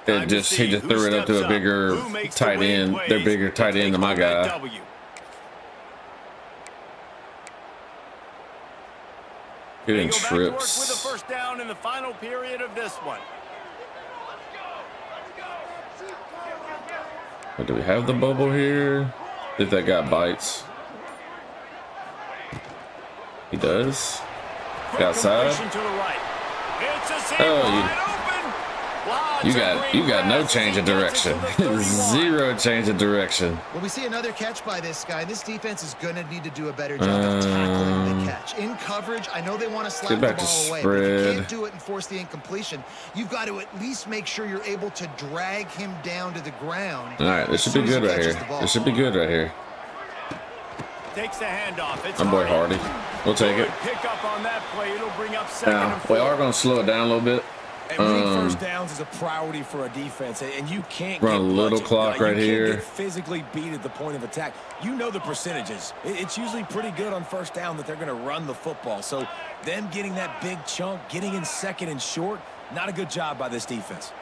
he just threw it up to a bigger tight end. Their bigger tight end than my guy. Getting trips. With a first down in the final period of this one. Do we have the bubble here? If that guy bites. He does. Outside. Oh, you got no change of direction. Zero change of direction. Well, we see another catch by this guy. This defense is going to need to do a better job of tackling the catch. In coverage, I know they want to slap the ball away, but if you can't do it and force the incompletion, you've got to at least make sure you're able to drag him down to the ground. All right, this should be good right here. This should be good right here. Takes the handoff. It's my boy Hardy. We'll take it. Pick up on that play. It'll bring up second and 4. We are going to slow it down a little bit. And winning first downs is a priority for a defense, and you can't run a little clock right here. You can't get physically beat at the point of attack. You know the percentages. It's usually pretty good on first down that they're going to run the football. So them getting that big chunk, getting in second and short, not a good job by this defense.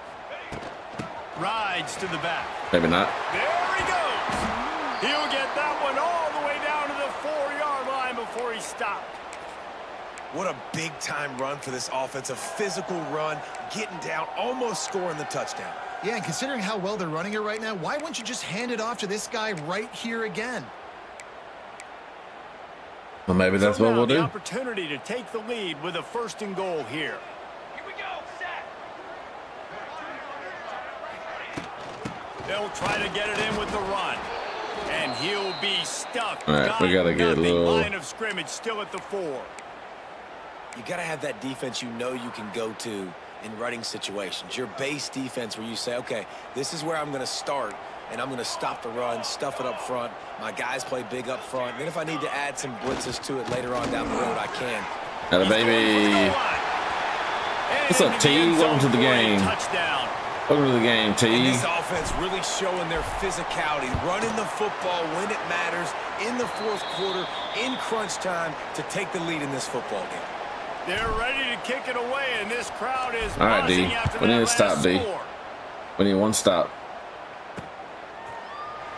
Rides to the back. Maybe not. There he goes. He'll get that one all the way down to the 4-yard line before he stopped. What a big-time run for this offense. A physical run, getting down, almost scoring the touchdown. Yeah, and considering how well they're running it right now, why wouldn't you just hand it off to this guy right here again? Well, maybe that's what we'll do. The opportunity to take the lead with a 1st and goal here. Here we go, set. They'll try to get it in with the run. And he'll be stuck. All right, we got to get a little line of scrimmage still at the 4. You got to have that defense you know you can go to in running situations. Your base defense where you say, okay, this is where I'm going to start, and I'm going to stop the run, stuff it up front. My guys play big up front. Then if I need to add some blitzes to it later on down the road, I can. Got a baby. What's up, T? Welcome to the game. Touchdown. Welcome to the game, T. And this offense really showing their physicality, running the football when it matters, in the 4th quarter, in crunch time, to take the lead in this football game. They're ready to kick it away, and this crowd is all right, D. We need to stop, D. We need one stop.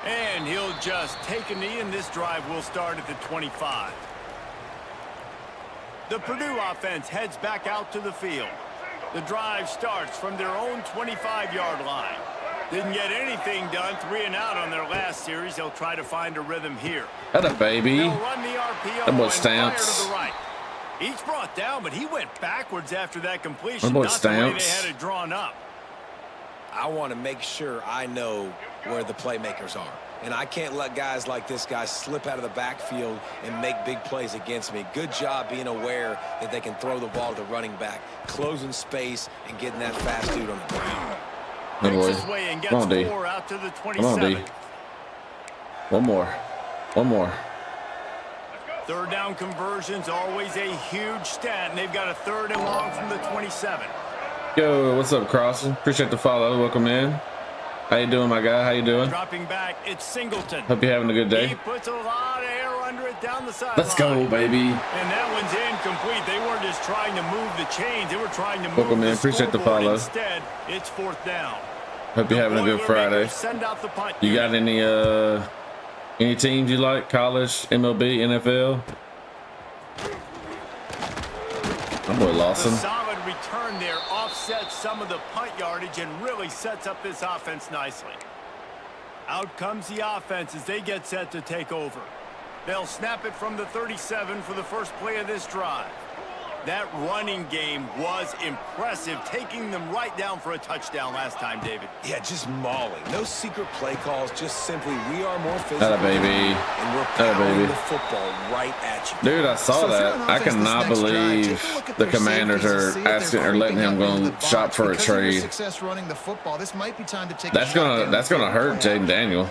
And he'll just take a knee, and this drive will start at the 25. The Purdue offense heads back out to the field. The drive starts from their own 25-yard line. Didn't get anything done. 3 and out on their last series. They'll try to find a rhythm here. That a baby. They'll run the RPO That boy and stamps. fire to the right. Each brought down, but he went backwards after that completion. That boy Not the way they stamps. had it drawn up. I want to make sure I know where the playmakers are. And I can't let guys like this guy slip out of the backfield and make big plays against me. Good job being aware that they can throw the ball to the running back, closing space, and getting that fast dude on the ground. Good boy. Makes his way and Come on, gets D. 4 out to the Come on, 27. D. One more. One more. Third down conversions, always a huge stat, and they've got a 3rd and long from the 27. Yo, what's up, Crosson? Appreciate the follow. Welcome in. How you doing, my guy? How you doing? Dropping back, it's Singleton. Hope you're having a good He day. puts a lot of air under it down the sideline. Let's go, baby. And that one's incomplete. They weren't just trying to move the chains. They were trying to move Welcome the in. Appreciate the scoreboard. follow. Instead, it's 4th down. Hope you're having a good Friday. Send out the punt. You got any teams you like? College, MLB, NFL? My boy The Lawson. solid return there offsets some of the punt yardage and really sets up this offense nicely. Out comes the offense as they get set to take over. They'll snap it from the 37 for the first play of this drive. That running game was impressive, taking them right down for a touchdown last time, David. Yeah, just mauling. No secret play calls, just simply we are more physical. Atta baby. And we're Atta pounding baby. the football right at you. Dude, I saw So if you're that. on I offense cannot this next drive, believe take a look at the their Commanders safeties and are see if they're asking or letting him creeping up into go the shop box. for a Because of their trade. success running the football, this might be time to take That's a shot gonna down hurt the field. Jaden Daniel.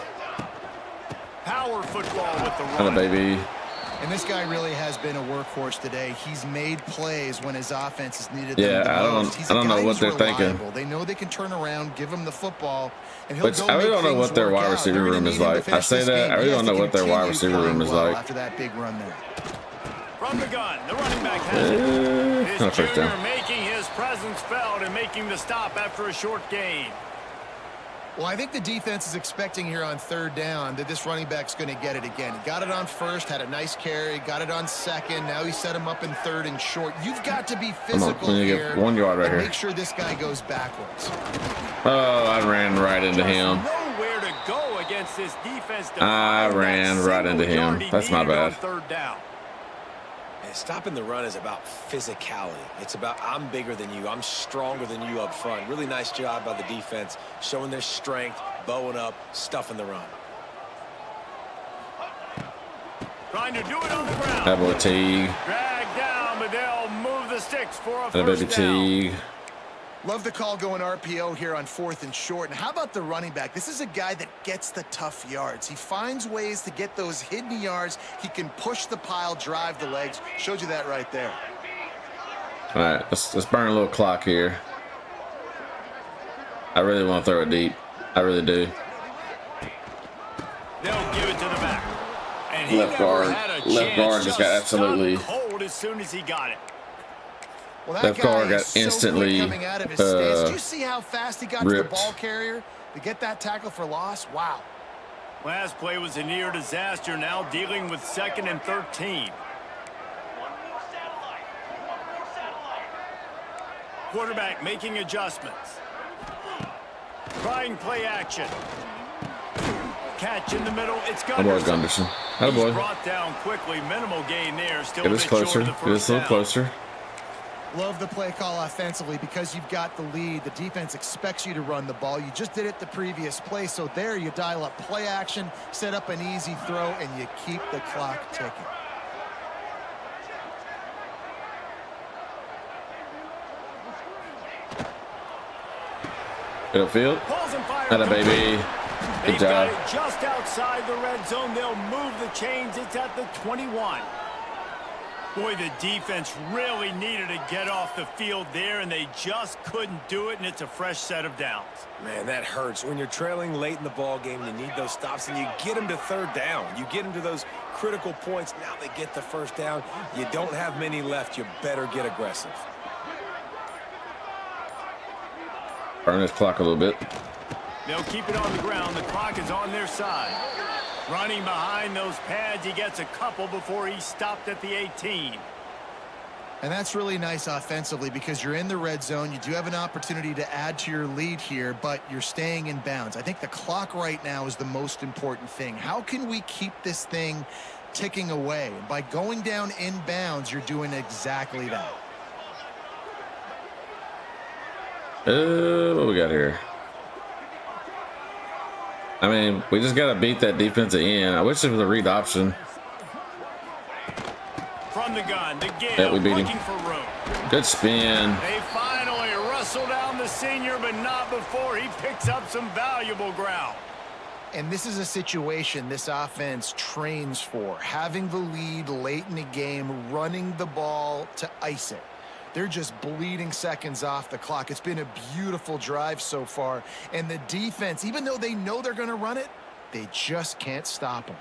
Power football with the Atta run. baby. And this guy really has been a workhorse today. He's made plays when his offense has needed Yeah, them the I don't- most. He's I a don't know guy what who's they're thinking. reliable. They know they can turn around, give him the football, and he'll Which go I really make don't know things what their work wide out. receiver They're gonna room need is him to like. I finish say this that, game. I really He don't has know to what their wide continue receiver playing room is well like. after that big run there. From the gun, the running back has it. Not This first junior down. making his presence felt and making the stop after a short gain. Well, I think the defense is expecting here on 3rd down that this running back's going to get it again. He got it on 1st, had a nice carry, got it on 2nd. Now he set him up in 3rd and short. You've got to be Come on, physical we need to here. get 1 yard right and here. make sure this guy goes backwards. Oh, I ran right into him. Nowhere to go against this defense. I ran right into him. That's my bad. 3rd down. And stopping the run is about physicality. It's about I'm bigger than you. I'm stronger than you up front. Really nice job by the defense, showing their strength, bowing up, stuffing the run. Trying to do it on the ground. That boy Teague. Drag down, but they'll move the sticks for a That baby first down. Teague. Love the call going RPO here on 4th and short. And how about the running back? This is a guy that gets the tough yards. He finds ways to get those hidden yards. He can push the pile, drive the legs. Showed you that right there. All right, let's burn a little clock here. I really want to throw it deep. I really do. They'll give it to the back. And he Left never guard. had a Left chance, guard just got absolutely- stunned cold as soon as he got it. Well, that Left guy guard is got so quick instantly, coming out of his stance. Did you uh, see how fast he got to the ripped. ball carrier to get that tackle for loss? Wow. Last play was a near disaster. Now dealing with 2nd and 13. Quarterback making adjustments. Trying play action. Catch in the middle. It's That boy Gunderson. Gunderson. That He's boy. brought down quickly. Minimal gain there. Still Get a us bit short closer. of the Get first us a little down. closer. Love the play call offensively because you've got the lead. The defense expects you to run the ball. You just did it the previous play, so there you dial up play action, set up an easy throw, and you keep the clock ticking. Good field. Pulls and fires. Atta baby. Good They've got job. it just outside the red zone. They'll move the chains. It's at the 21. Boy, the defense really needed to get off the field there, and they just couldn't do it, and it's a fresh set of downs. Man, that hurts. When you're trailing late in the ball game, you need those stops, and you get them to 3rd down. You get them to those critical points. Now they get the first down. You don't have many left. You better get aggressive. Burn this clock a little bit. They'll keep it on the ground. The clock is on their side. Running behind those pads, he gets a couple before he's stopped at the 18. And that's really nice offensively because you're in the red zone. You do have an opportunity to add to your lead here, but you're staying in bounds. I think the clock right now is the most important thing. How can we keep this thing ticking away? And by going down in bounds, you're doing exactly that. What we got here? I mean, we just got to beat that defensive end. I wish it was a read option. From the gun, the give, Yeah, we beat him. looking for room. Good spin. They finally wrestle down the senior, but not before he picks up some valuable ground. And this is a situation this offense trains for. Having the lead late in the game, running the ball to ice it. They're just bleeding seconds off the clock. It's been a beautiful drive so far. And the defense, even though they know they're going to run it, they just can't stop them.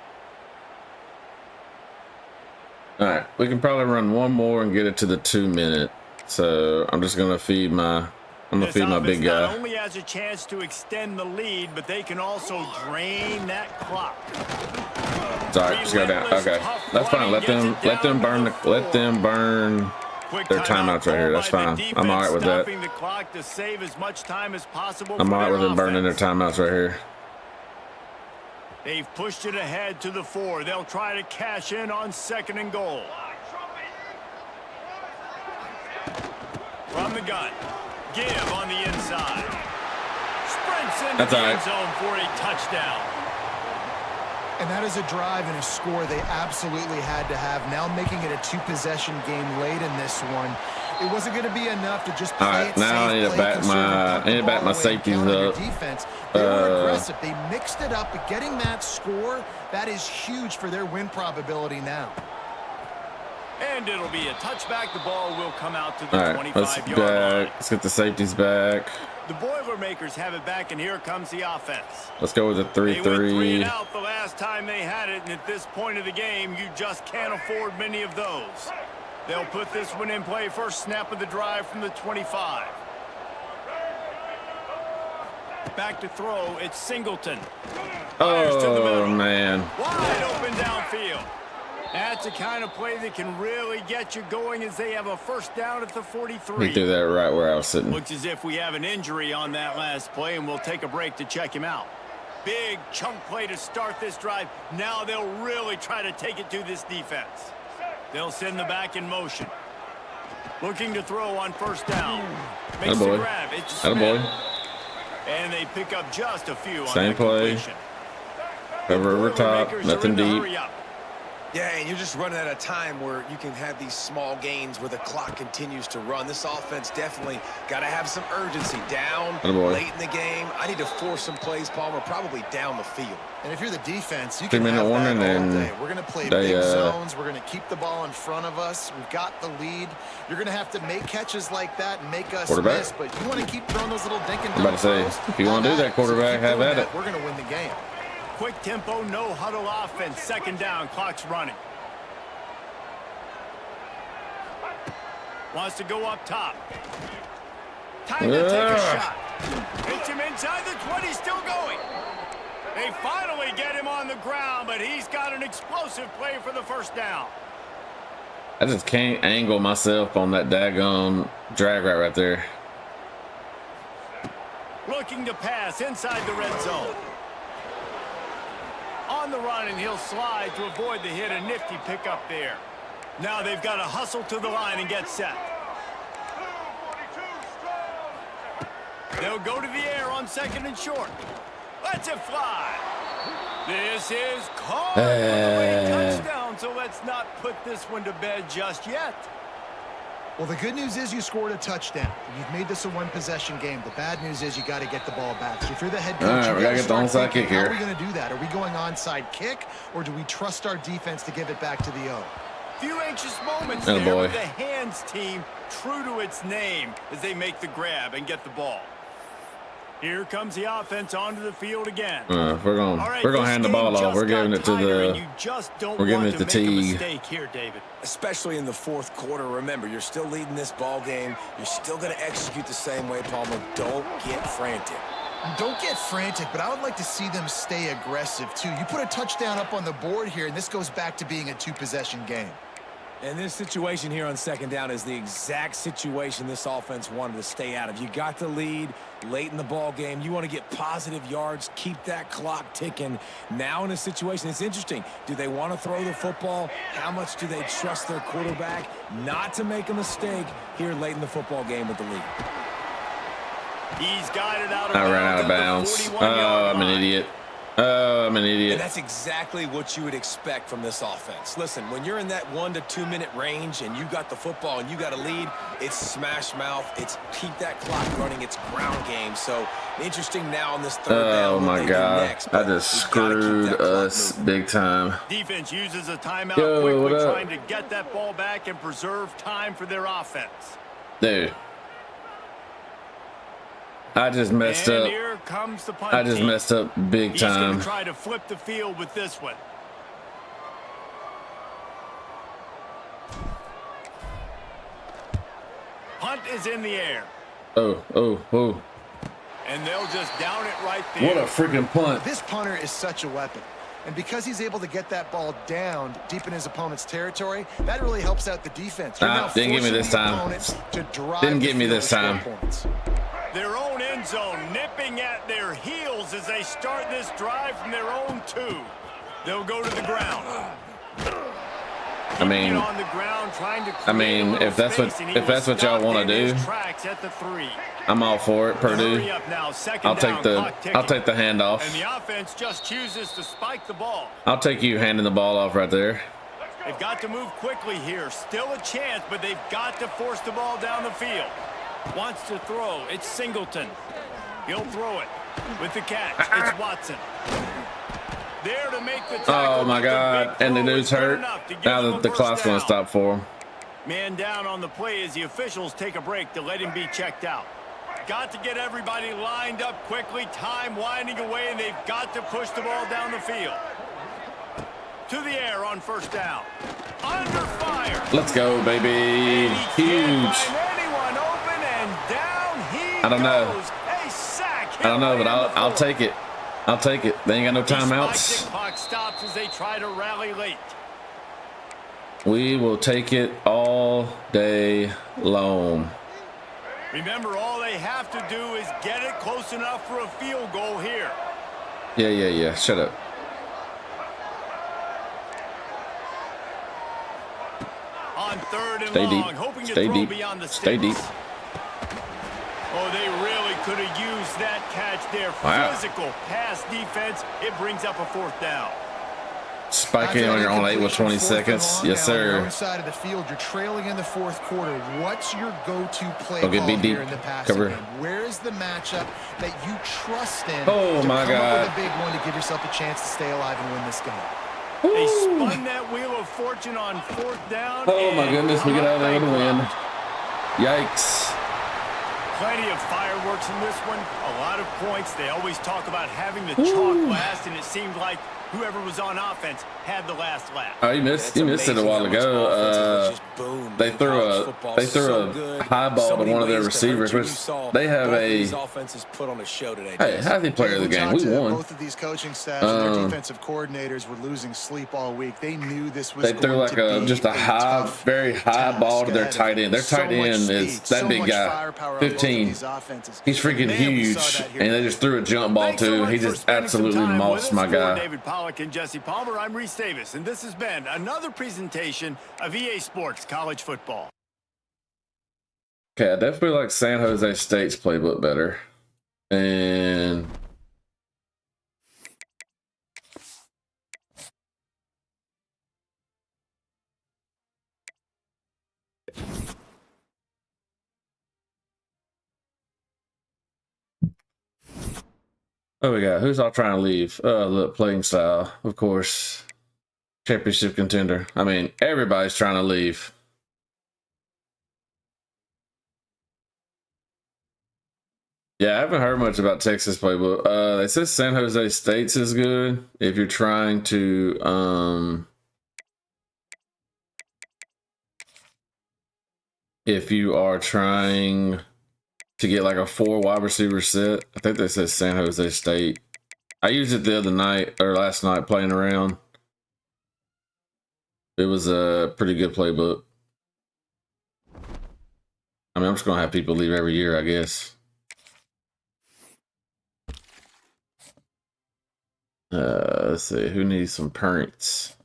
All right, we can probably run one more and get it to the 2 minute. So I'm just gonna feed my big guy. Not only has a chance to extend the lead, but they can also drain that clock. Sorry, just go down. Okay, that's fine. Let them burn their timeouts right here. That's fine. I'm all right with that. I'm all right with them burning their timeouts right here. They've pushed it ahead to the 4. They'll try to cash in on 2nd and goal. From the gun. Give on the inside. Sprints into the end zone for a touchdown. And that is a drive and a score they absolutely had to have. Now making it a 2-possession game late in this one. It wasn't going to be enough to just play it safe. Now I need to back my safeties up. Defense. They were aggressive. They mixed it up, but getting that score, that is huge for their win probability now. And it'll be a touchback. The ball will come out to the 25-yard line. Let's get the safeties back. The Boilermakers have it back, and here comes the offense. Let's go with the 3-3. They went 3 and out the last time they had it, and at this point of the game, you just can't afford many of those. They'll put this one in play. First snap of the drive from the 25. Back to throw. It's Singleton. Fires to the middle. Man. Wide open downfield. That's the kind of play that can really get you going as they have a first down at the 43. He threw that right where I was sitting. Looks as if we have an injury on that last play, and we'll take a break to check him out. Big chunk play to start this drive. Now they'll really try to take it to this defense. They'll send the back in motion. Looking to throw on first down. Makes the grab. It's Smith. And they pick up just a few on Same play. Cover over top. Nothing deep. Yeah, and you're just running at a time where you can have these small gains where the clock continues to run. This offense definitely got to have some urgency down late in the game. I need to force some plays, Palmer, probably down the field. And if you're the defense, you can have that all day. We're going to play big zones. We're going to keep the ball in front of us. We've got the lead. You're going to have to make catches like that and make us miss, but you want to keep throwing those little dink and dunk throws. If you want to do that, quarterback, have at it. We're going to win the game. Quick tempo, no huddle offense. 2nd down, clock's running. Wants to go up top. Time to take a shot. Hits him inside the 20, still going. They finally get him on the ground, but he's got an explosive play for the first down. I just can't angle myself on that daggone drag right there. Looking to pass inside the red zone. On the run, and he'll slide to avoid the hit. A nifty pickup there. Now they've got to hustle to the line and get set. They'll go to the air on 2nd and short. Lets it fly. This is caught for the late touchdown, so let's not put this one to bed just yet. Well, the good news is you scored a touchdown. You've made this a 1-possession game. The bad news is you got to get the ball back. So if you're the head coach, all right, we got to get the onside kick here. How are we going to do that? Are we going onside kick, or do we trust our defense to give it back to the O? Few anxious moments there with the hands team true to its name as they make the grab and get the ball. Here comes the offense onto the field again. We're gonna hand the ball off. We're giving it to the Teague. Here, David. Especially in the 4th quarter. Remember, you're still leading this ball game. You're still going to execute the same way, Palmer. Don't get frantic. Don't get frantic, but I would like to see them stay aggressive, too. You put a touchdown up on the board here, and this goes back to being a 2-possession game. And this situation here on second down is the exact situation this offense wanted to stay out of. You got the lead late in the ball game. You want to get positive yards, keep that clock ticking. Now in a situation, it's interesting. Do they want to throw the football? How much do they trust their quarterback not to make a mistake here late in the football game with the lead? He's got it out of I bounds. ran out of bounds. Oh, I'm an idiot. I'm an idiot. And that's exactly what you would expect from this offense. Listen, when you're in that 1 to 2 minute range and you got the football and you got a lead, it's smash mouth. It's keep that clock running. It's ground game. So interesting now on this third down. Oh my God. I just screwed us big time. Defense uses a timeout Yo, quickly, trying to get that ball back and preserve time for their offense. Dude. I just messed and up. Here comes the punt I just team. messed up big He's going time. to try to flip the field with this one. Punt is in the air. Oh. And they'll just down it right there. What a freaking punt. This punter is such a weapon. And because he's able to get that ball down deep in his opponent's territory, that really helps out the defense. You're now Didn't get me forcing this the time. opponents to drive Didn't the get me field this to score time. points. Their own end zone nipping at their heels as they start this drive from their own 2. They'll go to the ground. I mean, on the ground, trying to I mean, if that's what y'all want to do, at the 3. I'm all for it. Purdue. Hurry up now, second I'll take down, clock ticking. I'll take the handoff. And the offense just chooses to spike the ball. I'll take you handing the ball off right there. They've got to move quickly here. Still a chance, but they've got to force the ball down the field. Wants to throw. It's Singleton. He'll throw it with the catch. It's Watson. There to make the tackle. Oh my God. And the dude's hurt. Now the clock's going to stop for him. Man down on the play as the officials take a break to let him be checked out. Got to get everybody lined up quickly. Time winding away, and they've got to push the ball down the field. To the air on first down. Under fire. Let's go, baby. Huge. I don't know. I don't know, but I'll take it. I'll take it. They ain't got no timeouts. Clock stops as they try to rally late. We will take it all day long. Remember, all they have to do is get it close enough for a field goal here. Yeah. Shut up. On third and Stay long, deep. hoping to Stay throw deep. beyond the Stay deep. sticks. Oh, they really could have used that catch there. Wow. Physical pass defense. It brings up a fourth down. Spiking on your own 8 with 20 seconds. Yes, On your sir. own side of the field, you're trailing in the fourth quarter. What's your go-to play Okay, call be deep. here in the passing Cover. game? Where is the matchup that you trust in Oh, to my come God. up with a big one to give yourself a chance to stay alive and win this game? They spun that wheel of fortune on fourth down. Oh my and goodness, we get out of there with a win. bankrupt. Yikes. Plenty of fireworks in this one. A lot of points. They always talk about having the chalk last, and it seemed like whoever was on offense had the last laugh. Oh, you missed it a while ago. They threw a high ball to one of their receivers, which they have a healthy player of the game. We won. Both of these coaching staffs and their defensive coordinators were losing sleep all week. They knew this was They threw like just a high, very high ball to their tight end. Their tight end is that big guy, 15. He's freaking huge, and they just threw a jump ball Thanks so to him. much He for just spending some absolutely time with mossed us. my For guy. David Pollack and Jesse Palmer, I'm Reese Davis, and this has been another presentation of EA Sports College Football. Okay, I definitely like San Jose State's playbook better. And oh, we got who's all trying to leave? Look, playing style, of course. Championship contender. I mean, everybody's trying to leave. Yeah, I haven't heard much about Texas playbook. They said San Jose State's is good if you're trying to if you are trying to get like a 4 wide receiver set. I think they said San Jose State. I used it the other night or last night playing around. It was a pretty good playbook. I mean, I'm just gonna have people leave every year, I guess. Let's see, who needs some points?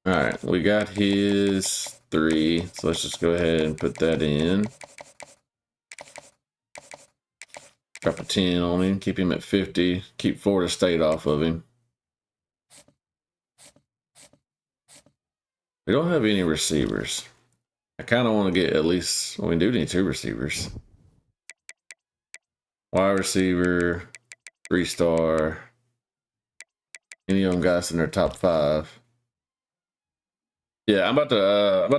All right, we got his 3, so let's just go ahead and put that in. Drop a 10 on him, keep him at 50, keep Florida State off of him. We don't have any receivers. I kind of want to get at least, well, we do need 2 receivers. Wide receiver, 3-star. Any of them guys in their top 5. Yeah, I'm about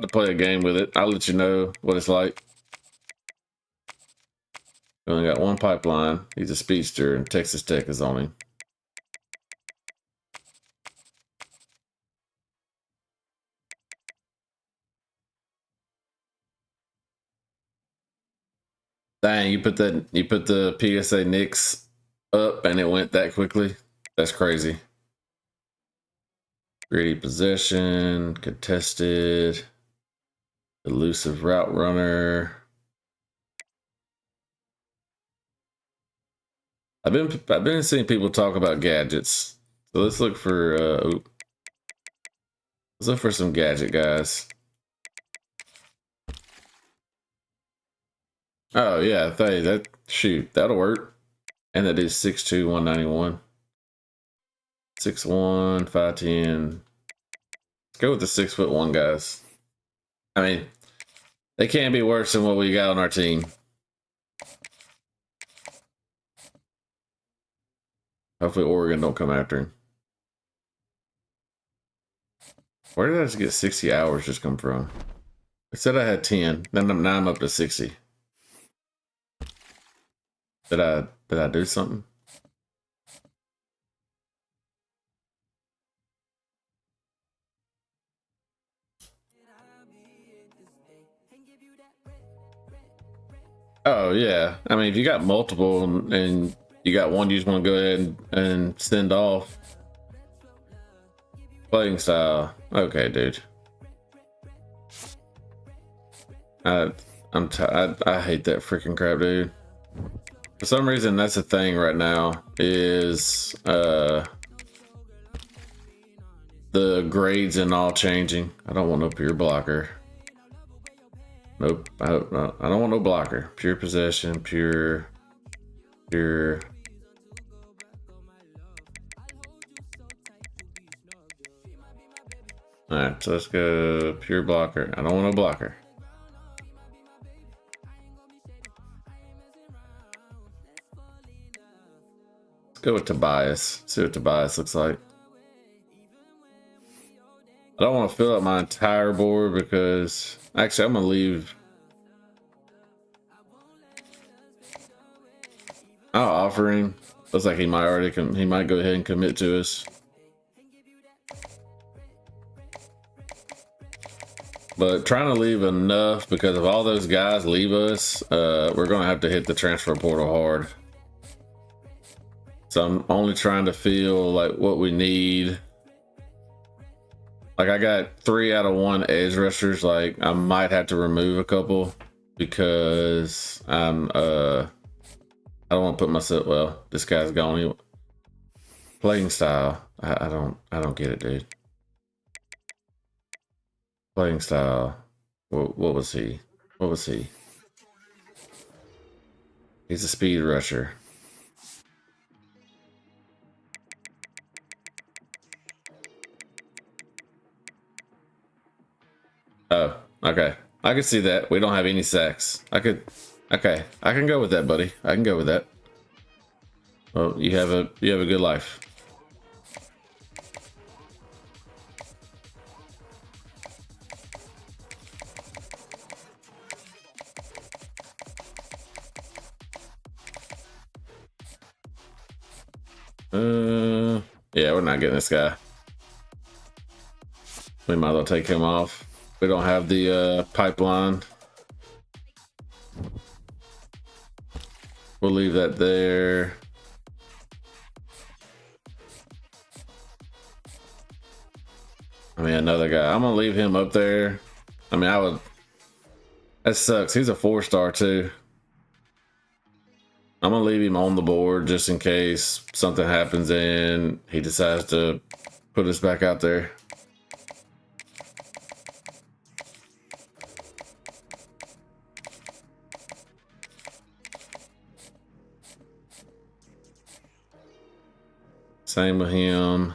to play a game with it. I'll let you know what it's like. We only got 1 pipeline. He's a speedster, and Texas Tech is on him. Dang, you put the PSA Knicks up and it went that quickly. That's crazy. Gritty possession, contested, elusive route runner. I've been seeing people talk about gadgets. So let's look for let's look for some gadget guys. Oh yeah, that'll work. And that is 6'2", 191. 6'1", 5'10". Let's go with the 6'1" guys. I mean, they can't be worse than what we got on our team. Hopefully Oregon don't come after him. Where did I just get 60 hours just come from? I said I had 10, then now I'm up to 60. Did I do something? Oh yeah, I mean if you got multiple and you got one you just want to go ahead and send off. Playing style, okay, dude. I hate that freaking crap, dude. For some reason, that's a thing right now. Is the grades and all changing? I don't want no pure blocker. Nope, I don't want no blocker. Pure possession, pure. All right, so let's go pure blocker. I don't want no blocker. Let's go with Tobias. See what Tobias looks like. I don't want to fill up my entire board because actually I'm gonna leave. I'll offer him. Looks like he might he might go ahead and commit to us. But trying to leave enough, because if all those guys leave us, we're gonna have to hit the transfer portal hard. So I'm only trying to feel like what we need. Like I got 3 out of 1 edge rushers. Like I might have to remove a couple because I don't want to put myself. Well, this guy's gone. Playing style. I don't get it, dude. Playing style. What was he? What was he? He's a speed rusher. Oh, okay. I can see that. We don't have any sacks. Okay, I can go with that, buddy. I can go with that. Well, you have a good life. Yeah, we're not getting this guy. We might as well take him off. We don't have the pipeline. We'll leave that there. I mean, another guy. I'm gonna leave him up there. I mean, I would. That sucks. He's a 4-star too. I'm gonna leave him on the board just in case something happens and he decides to put us back out there. Same with him.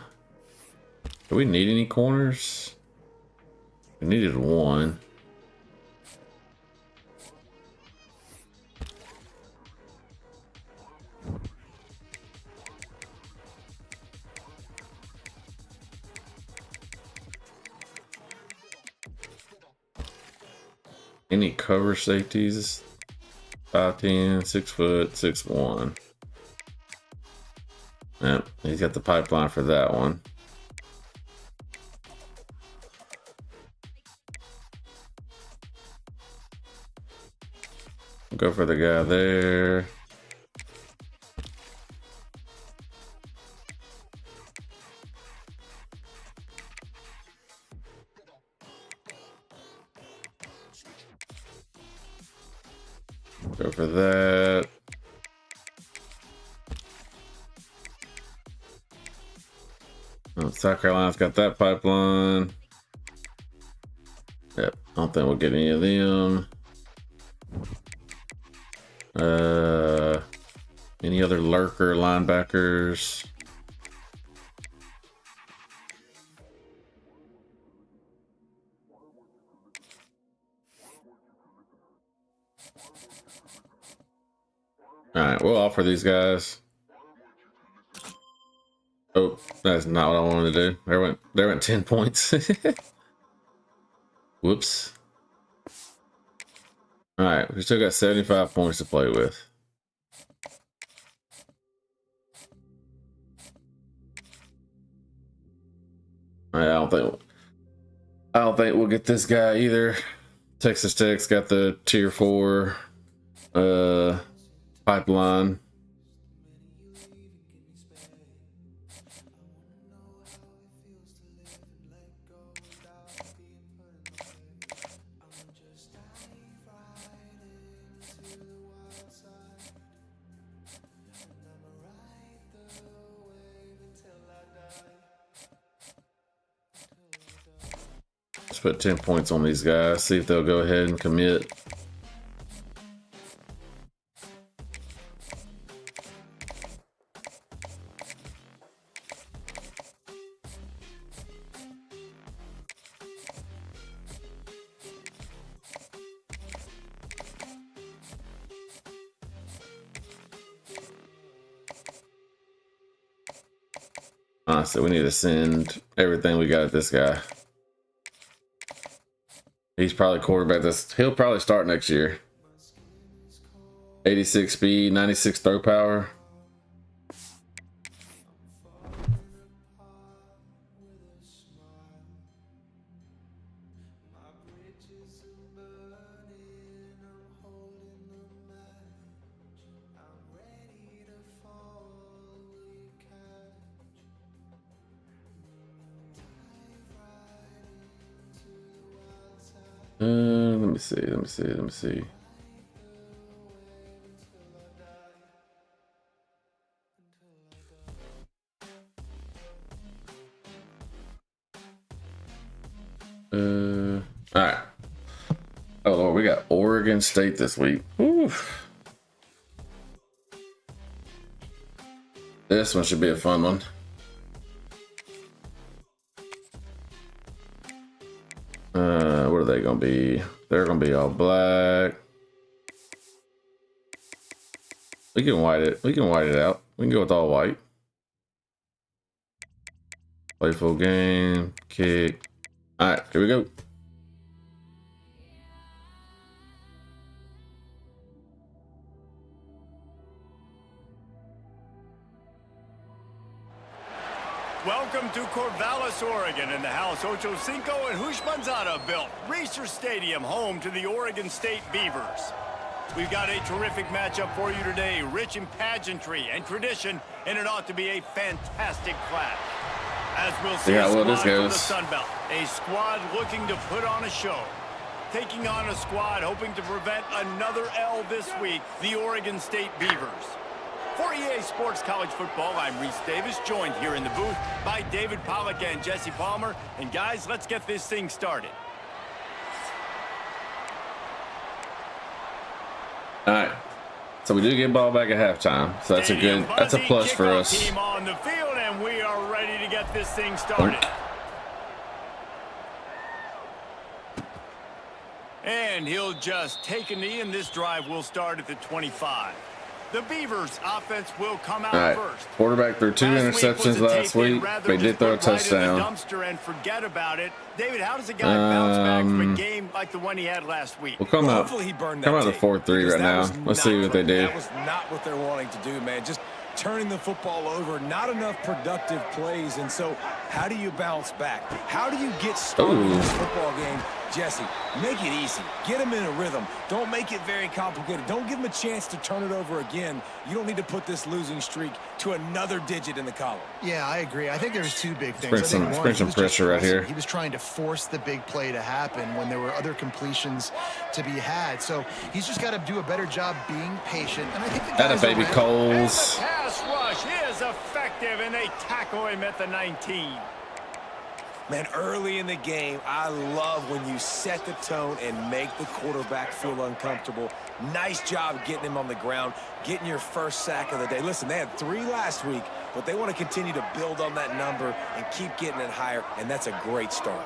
Do we need any corners? We needed one. Any cover safeties? 5'10", 6 foot, 6'1". Yep, he's got the pipeline for that one. Go for the guy there. Go for that. Oh, South Carolina's got that pipeline. Yep, I don't think we'll get any of them. Any other lurker linebackers? All right, we'll offer these guys. Oh, that's not what I wanted to do. There went 10 points. Whoops. All right, we still got 75 points to play with. All right, I don't think we'll get this guy either. Texas Tech's got the tier 4 pipeline. Let's put 10 points on these guys, see if they'll go ahead and commit. Honestly, we need to send everything we got at this guy. He's probably quarterback. He'll probably start next year. 86 speed, 96 throw power. Let me see. All right. Oh Lord, we got Oregon State this week. Oof. This one should be a fun one. What are they gonna be? They're gonna be all black. We can white it. We can white it out. We can go with all white. Playful game. Kick. All right, here we go. Welcome to Corvallis, Oregon, in the house Ocho Cinco and Hushmanzada built. Reser Stadium, home to the Oregon State Beavers. We've got a terrific matchup for you today, rich in pageantry and tradition, and it ought to be a fantastic clash. As we'll see Yeah, a well, squad this from the goes. Sun Belt. A squad looking to put on a show. Taking on a squad hoping to prevent another L this week, the Oregon State Beavers. For EA Sports College Football, I'm Reese Davis, joined here in the booth by David Pollack and Jesse Palmer. And guys, let's get this thing started. All right. So we do get ball back at halftime. So that's a plus for us. Team on the field, and we are ready to get this thing started. And he'll just take a knee, and this drive will start at the 25. The Beavers offense will come out All right. first. Quarterback threw 2 interceptions last week. They did throw a touchdown. Dumpster and forget about it. David, how does a guy bounce back from a game like the one he had last week? We'll come out. Hopefully he burned Come that out to tape, 4-3 because right that now. was Let's see not what they do. That was not what they're wanting to do, man. Just turning the football over, not enough productive plays. And so how do you bounce back? How do you get started in this football game? Jesse, make it easy. Get him in a rhythm. Don't make it very complicated. Don't give him a chance to turn it over again. You don't need to put this losing streak to another digit in the column. Yeah, I agree. I think there's 2 big things. Bring some pressure right here. He was trying to force the big play to happen when there were other completions to be had. So he's just got to do a better job being patient. And I think the guys Baby around- Coles. And the pass rush is effective, and they tackle him at the 19. Man, early in the game, I love when you set the tone and make the quarterback feel uncomfortable. Nice job getting him on the ground, getting your first sack of the day. Listen, they had 3 last week, but they want to continue to build on that number and keep getting it higher, and that's a great start.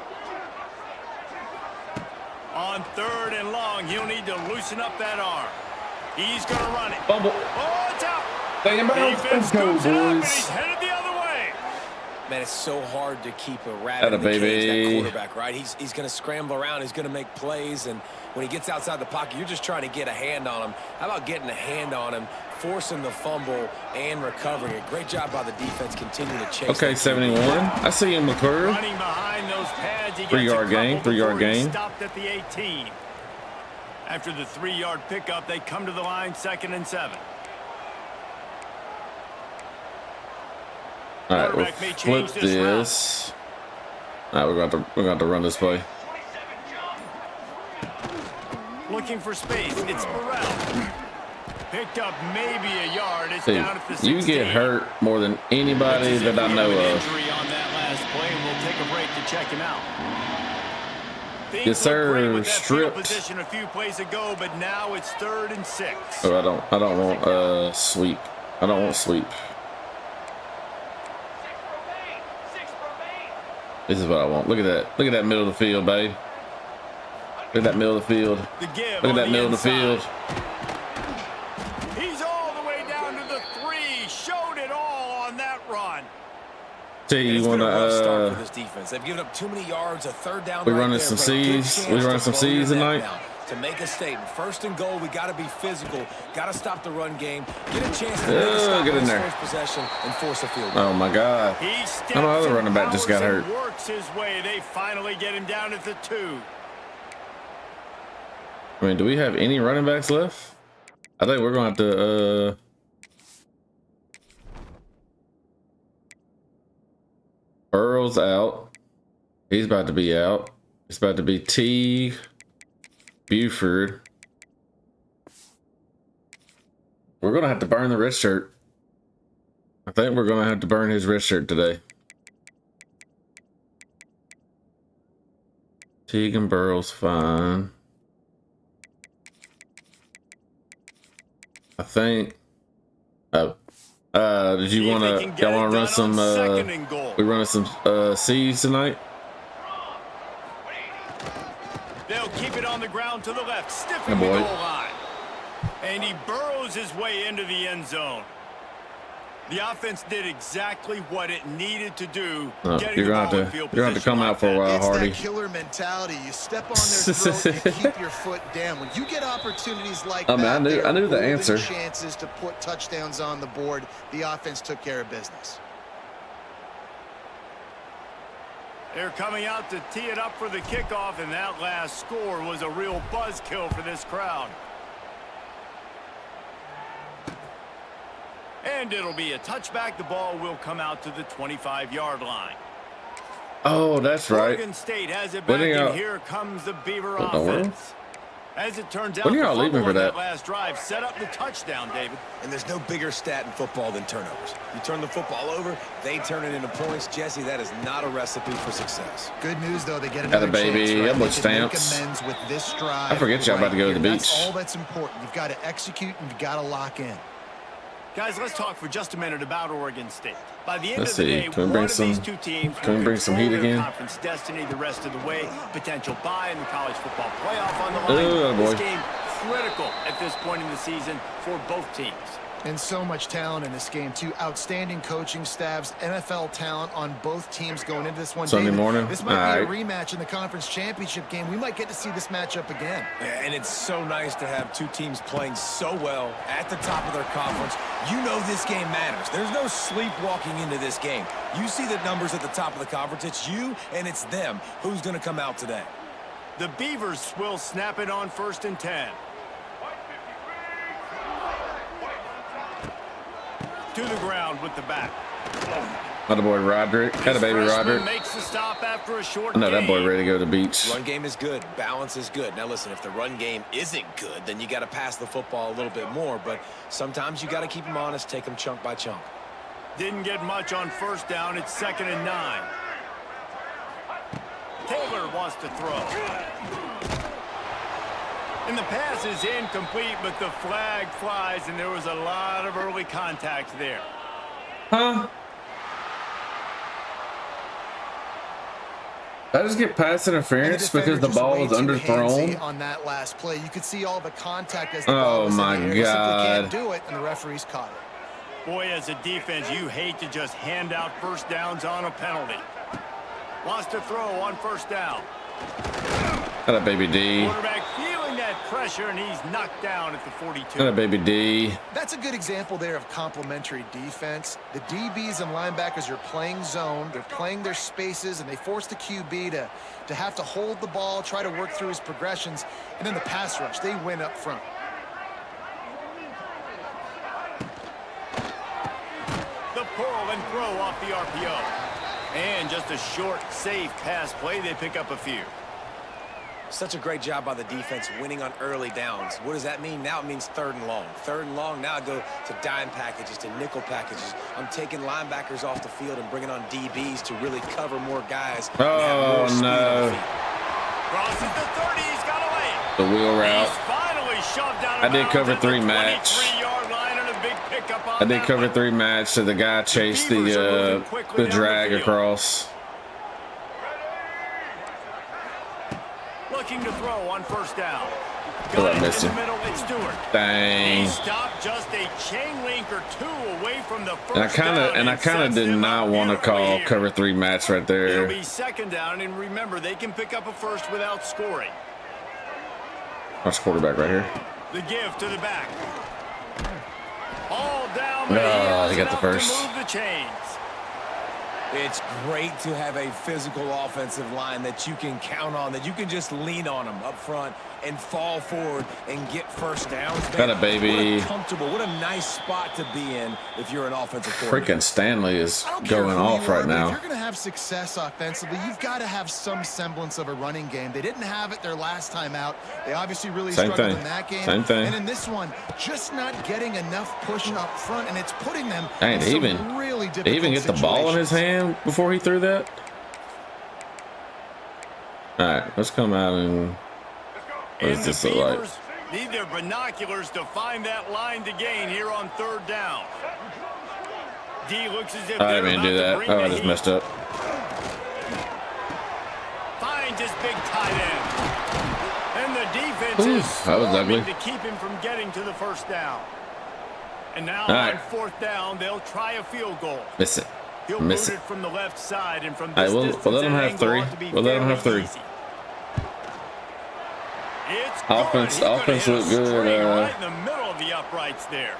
On 3rd and long, he'll need to loosen up that arm. He's going to run it. Fumble. Oh, it's out. Stay in bounds. Defense Let's go, scoops it up, and boys. he's headed the other way. Man, it's so hard to keep a rabbit in the cage, that quarterback, right? He's going to scramble around. He's going to make plays, and when he gets outside the pocket, you're just trying to get a hand on him. How about getting a hand on him, forcing the fumble, and recovering it? Great job by the defense continuing to chase. Okay, 71. I see him, McClure. Running behind those pads, he 3-yard gain, 3-yard gain. Stopped at the 18. After the 3-yard pickup, they come to the line, 2nd and 7. All right, we'll flip this. All right, we're going to run this play. Looking for space. It's Burrell. Picked up maybe a yard. It's Dude, down at the 16. you get hurt more than anybody that I know of. Injury on that last play, and we'll take a break to check him out. Things Yes, sir. looked great with that field Stripped. position a few plays ago, but now it's 3rd and 6. Oh, I don't want sweep. I don't want sweep. 6 remain. This is what I want. Look at that. Look at that middle of the field, babe. Look at that middle of the field. The give Look at on that middle of the inside. field. He's all the way down to the 3. Showed it all on that run. Tell you, It's you been want a rough start for to this defense. They've given up too many yards, a 3rd down. we right running there, some but a good C's? chance We running to some blow your C's net tonight? now. To make a statement, 1st and goal, we got to be physical, got to stop the run game, get a chance to make a stop get on in this there. first possession and force a field goal. Oh my God. He steps How my other and running back just got powers hurt? and works his way. They finally get him down at the 2. I mean, do we have any running backs left? I think we're going to have to Burrow's out. He's about to be out. It's about to be Teague, Buford. We're going to have to burn the red shirt. I think we're going to have to burn his red shirt today. Teague and Burrow's fine. I think. Did you want to? Y'all want to run some? We running some C's tonight. They'll keep it on the ground to the left, stiffing Good the boy. goal line, and he burrows his way into the end zone. The offense did exactly what it needed to do. Oh, you're gonna have to come out for a while, It's Hardy. that killer mentality. You step on their throat, you keep your foot down. When you get opportunities like I mean, that, I knew they are the golden answer. chances to put touchdowns on the board. The offense took care of business. They're coming out to tee it up for the kickoff, and that last score was a real buzzkill for this crowd. And it'll be a touchback. The ball will come out to the 25-yard line. Oh, that's right. Oregon State has it When back, are y'all- and here comes the Beaver What in the world? offense. As it turns out, When are the y'all leaving fumble for on that? last drive set up the touchdown, David. And there's no bigger stat in football than turnovers. You turn the football over, they turn it into points. Jesse, that is not a recipe for success. Good news, though, they get another baby. chance, right? Elbow They can make stamps. amends with this drive. I forget y'all about to go to the That's beach. all that's important. You've got to execute and you've got to lock in. Guys, let's talk for just a minute about Oregon State. By the end Let's of the see. day, Can we one bring of some- these two teams can we will bring some control heat their again? conference destiny the rest of the way. Potential bye in the college football playoff on the line. Ooh, This boy. game critical at this point in the season for both teams. And so much talent in this game, too. Outstanding coaching staffs, NFL talent on both teams going into this one. Sunday David, morning? This might be a All right. rematch in the conference championship game. We might get to see this matchup again. Yeah, and it's so nice to have two teams playing so well at the top of their conference. You know this game matters. There's no sleepwalking into this game. You see the numbers at the top of the conference. It's you and it's them. Who's going to come out today? The Beavers will snap it on 1st and 10. To the ground with the back. Had a boy Roderick. Had a baby Freshman Roderick. makes the stop after a short I know that gain. boy ready to go to the beach. Run game is good. Balance is good. Now, listen, if the run game isn't good, then you got to pass the football a little bit more. But sometimes you got to keep them honest, take them chunk by chunk. Didn't get much on 1st down. It's 2nd and 9. Taylor wants to throw. And the pass is incomplete, but the flag flies, and there was a lot of early contact there. Huh? Did I just get pass interference because the ball was underthrown? On that last play, you could see all the contact as the Oh, ball was my in the air. They simply God. can't do it, and the referees caught it. Boy, as a defense, you hate to just hand out 1st downs on a penalty. Wants to throw on 1st down. Had a baby D. Quarterback feeling that pressure, and he's knocked down at the 42. Had a baby D. That's a good example there of complementary defense. The DBs and linebackers are playing zone, they're playing their spaces, and they force the QB to have to hold the ball, try to work through his progressions, and then the pass rush, they win up front. The pull and throw off the RPO. And just a short, safe pass play. They pick up a few. Such a great job by the defense winning on early downs. What does that mean? Now it means 3rd and long. 3rd and long, now I go to dime packages, to nickel packages. I'm taking linebackers off the field and bringing on DBs to really cover more guys. and have more speed on the field. Crosses the 30. He's got to lay it. The wheel route. He's finally shoved out of I did bounds cover at the 3 match. 23-yard line and a big pickup on I did that cover one. 3 match, so the guy chased Beavers are moving the quickly down the drag field. across. Looking to throw on 1st down. Oh, I Got it missed in the him. middle. It's Stewart. Dang. He stopped just a chain link or two away from the first And I kind of sets did them not up want to beautifully call here. cover 3 match right It'll there. be 2nd down, and remember, they can pick up a first without scoring. That's quarterback right here. The give to the back. All down, No, but he has he got the enough first. to move the chains. It's great to have a physical offensive line that you can count on, that you can just lean on them up front and fall forward and get 1st downs. Got a baby. What a comfortable, what a nice spot to be in if you're an offensive coordinator. Freaking Stanley is I don't care going who off you are, right but If now. you're going to have success offensively, you've got to have some semblance of a running game. They didn't have it their last time out. They obviously really Same struggled thing. in that game. Same thing. And in this one, just not getting enough push up front, and it's putting them Dang, in they some even- really difficult Did he even get the ball in his situations. hand before he threw that? All right, let's come out and what And does the this look like? Beavers need their binoculars to find that line to gain here on 3rd down. D looks as if I they're didn't mean about to do to that. bring Oh, the I just heat. messed up. Finds his big tight end. And the defense Ooh, is that was swarming ugly. to keep him from getting to the 1st down. And now All right. on 4th down, they'll try a field goal. Miss it. He'll Miss boot it. it from the left side, and from All right, this we'll distance, let him that have angle 3. ought to be We'll let him have 3. fairly easy. It's Offense- good. He's offense gonna looked hit a good, straight right in the middle of the uprights there.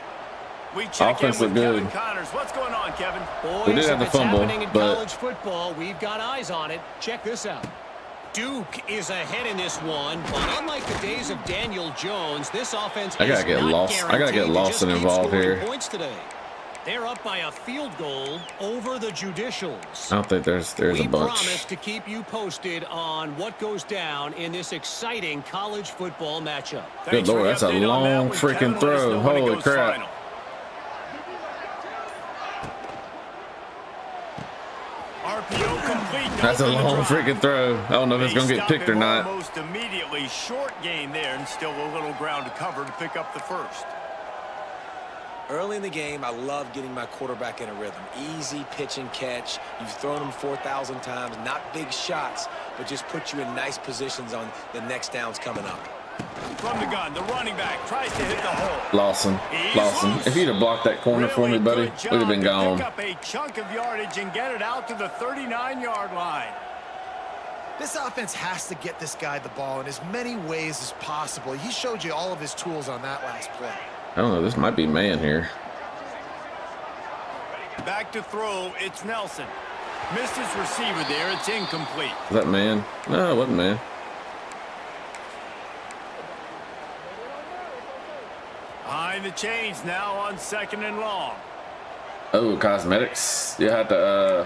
We check Offense in with looked Kevin good. Connors. What's going on, Kevin? Boys, We did have if the it's fumble, happening in but- college football, we've got eyes on it. Check this out. Duke is ahead in this one, but unlike the days of Daniel Jones, this offense I gotta is get not lost. I gotta get guaranteed to lost just and keep involved scoring here. points today. They're up by a field goal over the Judicials. I don't think there's a We bunch. promise to keep you posted on what goes down in this exciting college football matchup. Good Lord, that's a long freaking throw. Holy crap. Final. RPO complete. That's a long freaking throw. I don't know if it's going to get picked or not. Almost immediately, short gain there, and still a little ground to cover to pick up the first. Early in the game, I love getting my quarterback in a rhythm. Easy pitch and catch. You've thrown them 4,000 times. Not big shots, but just put you in nice positions on the next downs coming up. From the gun, the running back tries to hit the hole. Lawson. If you'd have blocked that corner for me, buddy, we'd have been gone. Pick up a chunk of yardage and get it out to the 39-yard line. This offense has to get this guy the ball in as many ways as possible. He showed you all of his tools on that last play. I don't know. This might be man here. Back to throw, it's Nelson. Missed his receiver there, it's incomplete. Is that man? No, it wasn't man. Behind the chains now on 2nd and long. Oh, cosmetics. You have to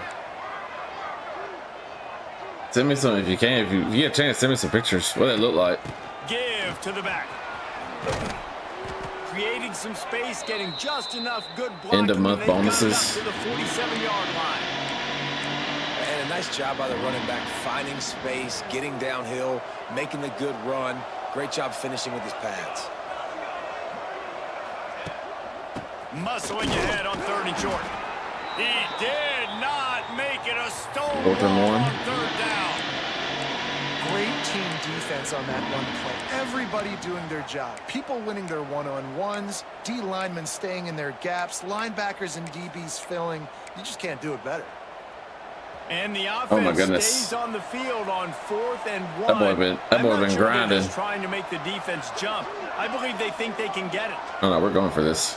send me some if you can. If you get a chance, send me some pictures. What they look like. Give to the back. Creating some space, getting just enough good blocking. End of month bonuses. To the 47-yard line. And a nice job by the running back, finding space, getting downhill, making the good run. Great job finishing with his pads. Muscling ahead on 3rd and short. He did not make it a stone 4th and 1. on 3rd down. Great team defense on that one play. Everybody doing their job. People winning their one-on-ones, D linemen staying in their gaps, linebackers and DBs filling. You just can't do it better. And the Oh my offense goodness. stays on the field on 4th and 1. That boy been They're grinding. just trying to make the defense jump. I believe they think they can get it. Oh no, we're going for this.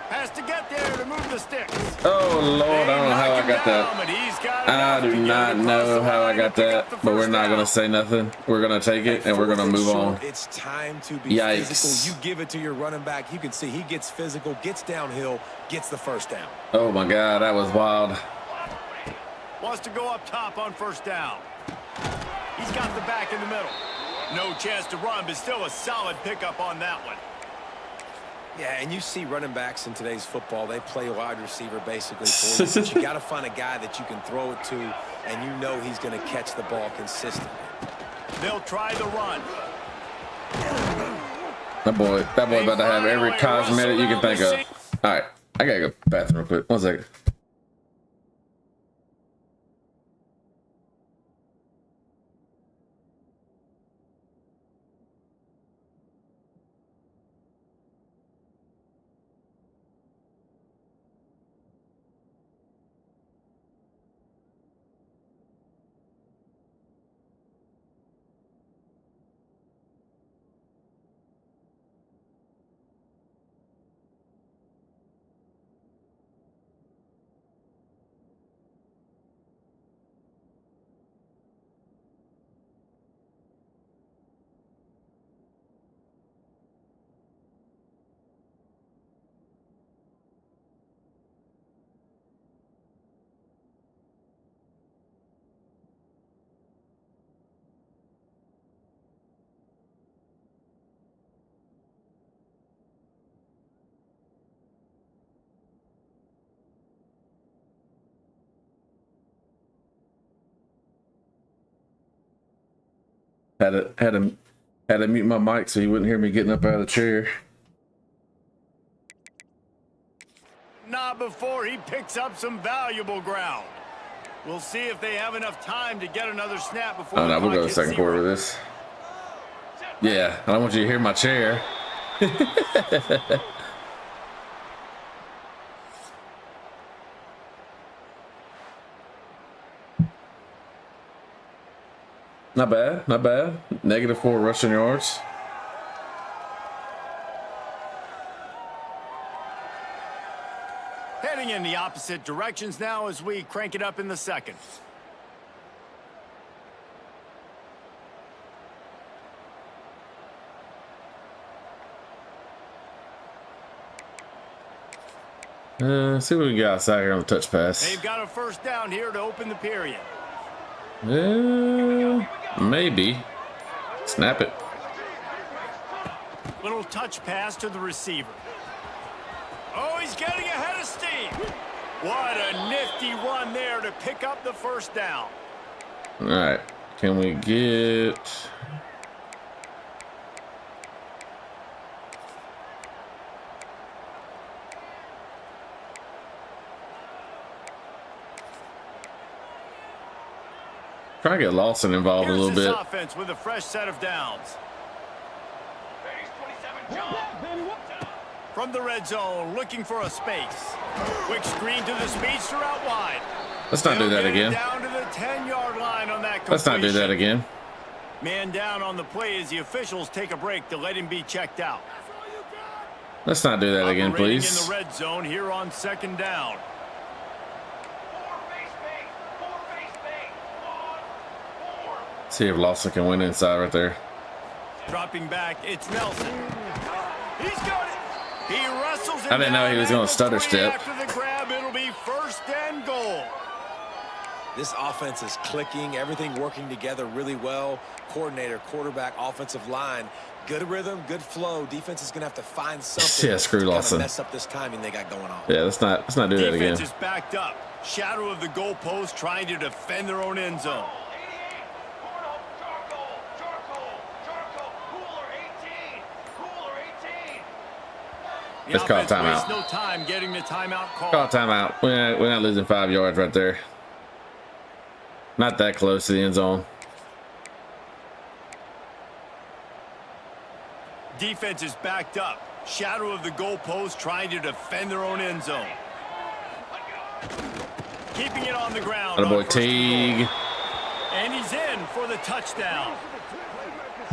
Has to get there to move the sticks. Oh Lord, I don't know how I got that. I do not know how I got that, but we're not going to say nothing. We're going to take it and we're going to move on. It's time to be Yikes. physical. You give it to your running back. You can see he gets physical, gets downhill, gets the first down. Oh my God, that was wild. Wants to go up top on 1st down. He's got the back in the middle. No chance to run, but still a solid pickup on that one. Yeah, and you see running backs in today's football, they play wide receiver basically for you. But you got to find a guy that you can throw it to, and you know he's going to catch the ball consistently. They'll try the run. That boy about to have every cosmetic you can think of. All right, I gotta go to the bathroom real quick. 1 second. Had to mute my mic so you wouldn't hear me getting up out of the chair. Not before he picks up some valuable ground. We'll see if they have enough time to get another snap before. Oh no, we'll go to hits 2nd quarter zero. with this. Yeah, I don't want you to hear my chair. Not bad, not bad. -4 rushing yards. Heading in the opposite directions now as we crank it up in the 2nd. See what we got outside here on the touch pass. They've got a first down here to open the period. Maybe. Snap it. Little touch pass to the receiver. Oh, he's getting ahead of steam. What a nifty run there to pick up the first down. All right. Can we get... Try to get Lawson involved a little bit. Offense with a fresh set of downs. From the red zone, looking for a space. Quick screen to the speedster out wide. Let's not do that again. Down to the 10-yard line on that completion. Let's not do that again. Man down on the play as the officials take a break to let him be checked out. Let's not do that again, please. In the red zone here on second down. See if Lawson can win inside right there. Dropping back, it's Nelson. He's got it. He wrestles it. I didn't know he was going to stutter step. After the grab, it'll be first and goal. This offense is clicking, everything working together really well. Coordinator, quarterback, offensive line, good rhythm, good flow. Defense is going to have to find something. Yeah, screw Lawson. To mess up this timing they got going on. Yeah, let's not do that again. Defense is backed up. Shadow of the goalpost, trying to defend their own end zone. Let's call timeout. No time getting the timeout call. Call timeout. We're not losing 5 yards right there. Not that close to the end zone. Defense is backed up. Shadow of the goalpost, trying to defend their own end zone. Keeping it on the ground. Attaboy Teague. And he's in for the touchdown.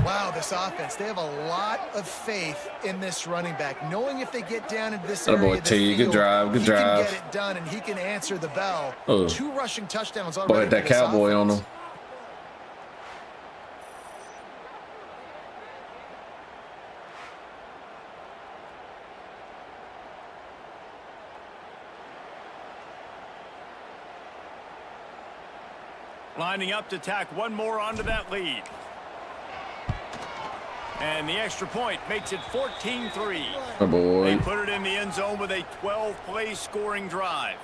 Wow, this offense, they have a lot of faith in this running back, knowing if they get down into this area of the field, good drive, he can get it done and he can answer the bell. Oh. 2 rushing touchdowns already. Boy, had that cowboy on him. Lining up to tack one more onto that lead. And the extra point makes it 14-3. Oh boy. They put it in the end zone with a 12-play scoring drive.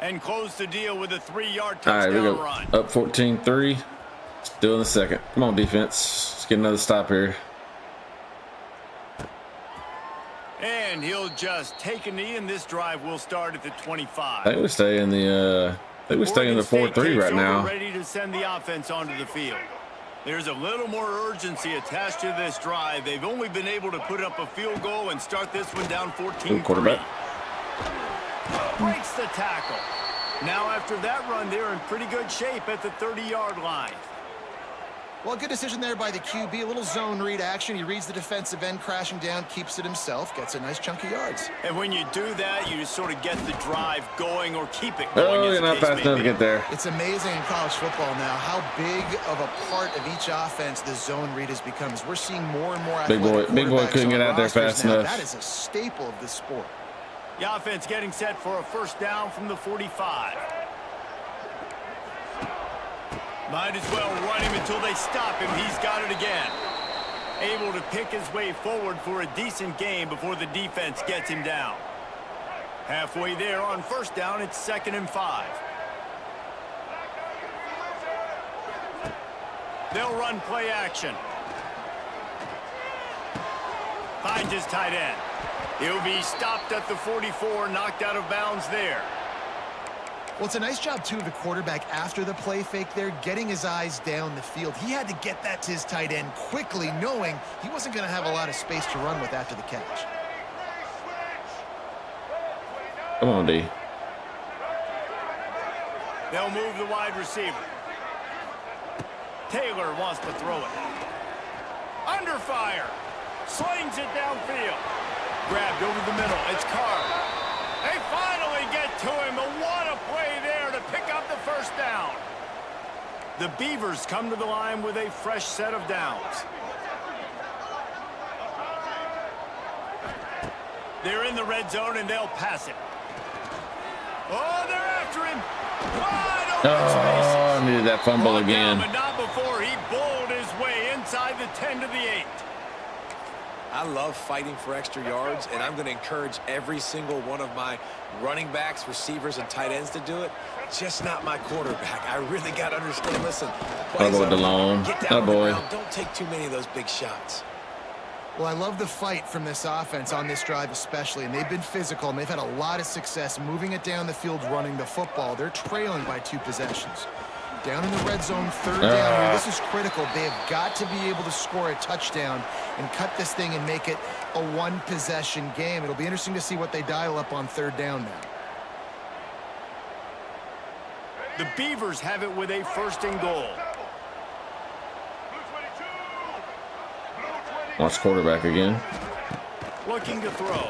And close the deal with a 3-yard touchdown run. Up 14-3. Still in the second. Come on, defense. Let's get another stop here. And he'll just take a knee, and this drive will start at the 25. I think we stay in the 4-3 right now. Ready to send the offense onto the field. There's a little more urgency attached to this drive. They've only been able to put up a field goal and start this one down 14-3. Quarterback. Breaks the tackle. Now after that run, they're in pretty good shape at the 30-yard line. Well, good decision there by the QB. A little zone read action. He reads the defensive end crashing down, keeps it himself, gets a nice chunk of yards. And when you do that, you just sort of get the drive going or keep it going. Oh, you're not fast enough to get there. It's amazing in college football now how big of a part of each offense the zone read has become. As we're seeing more and more athletic Big boy couldn't get out there fast enough. That is a staple of this sport. The offense getting set for a first down from the 45. Might as well run him until they stop him. He's got it again. Able to pick his way forward for a decent gain before the defense gets him down. Halfway there on first down, it's 2nd and 5. They'll run play action. Finds his tight end. He'll be stopped at the 44, knocked out of bounds there. Well, it's a nice job, too, of the quarterback after the play fake there, getting his eyes down the field. He had to get that to his tight end quickly, knowing he wasn't going to have a lot of space to run with after the catch. Come on, D. They'll move the wide receiver. Taylor wants to throw it. Under fire. Slings it downfield. Grabbed over the middle. It's Carr. They finally get to him. But what a play there to pick up the first down. The Beavers come to the line with a fresh set of downs. They're in the red zone, and they'll pass it. Oh, they're after him. Wide Oh, open spaces. I needed that fumble Brought down, again. but not before he bowled his way inside the 10 to the 8. I love fighting for extra yards, and I'm going to encourage every single one of my running backs, receivers, and tight ends to do it. Just not my quarterback. I really got to understand. Listen, plays boy, over. DeLone. Get down on Oh, the boy. ground. Don't take too many of those big shots. Well, I love the fight from this offense on this drive especially, and they've been physical, and they've had a lot of success moving it down the field, running the football. They're trailing by 2 possessions. Down in the red zone, 3rd down here. This is critical. They have got to be able to score a touchdown and cut this thing and make it a 1-possession game. It'll be interesting to see what they dial up on 3rd down now. The Beavers have it with a 1st and goal. Watch quarterback again. Looking to throw.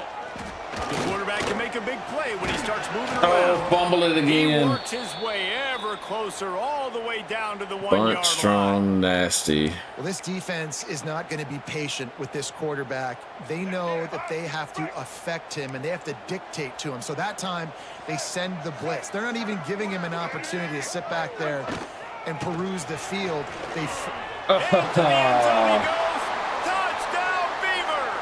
The quarterback can make a big play when he starts moving Oh, around. fumble it He again. works his way ever closer, all the way down to the 1 Bunt yard strong, nasty. Well, this defense is not going to be patient with this quarterback. They know that they have to affect him, and they have to dictate to him. So that time, they send the blitz. They're not even giving him an opportunity to sit back there and peruse the field. They Touchdown, Beavers!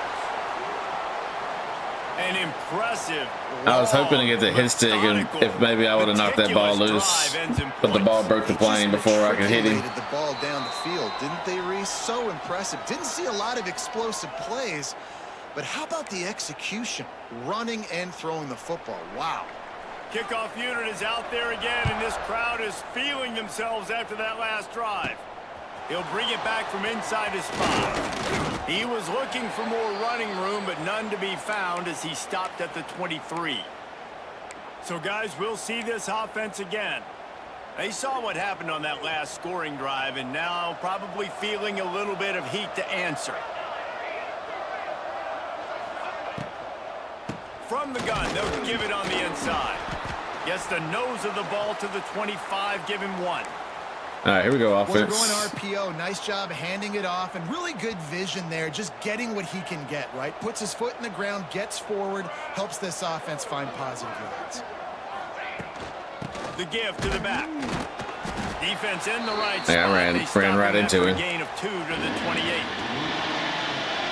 An impressive. I was hoping to get the hit stick, and if maybe I would have knocked that ball loose, but the ball broke the plane before I could hit him. the ball down the field, didn't they, Reese? So impressive. Didn't see a lot of explosive plays, but how about the execution? Running and throwing the football. Wow. Kickoff unit is out there again, and this crowd is feeling themselves after that last drive. He'll bring it back from inside his spot. He was looking for more running room, but none to be found as he stopped at the 23. So, guys, we'll see this offense again. They saw what happened on that last scoring drive, and now probably feeling a little bit of heat to answer. From the gun, they'll give it on the inside. Gets the nose of the ball to the 25, give him 1. All right, here we go, Well, they're offense. going RPO. Nice job handing it off, and really good vision there, just getting what he can get, right? Puts his foot in the ground, gets forward, helps this offense find positive yards. The give to the back. Defense in the right Yeah, I spot. ran They stop right him into after a him. gain of 2 to the 28.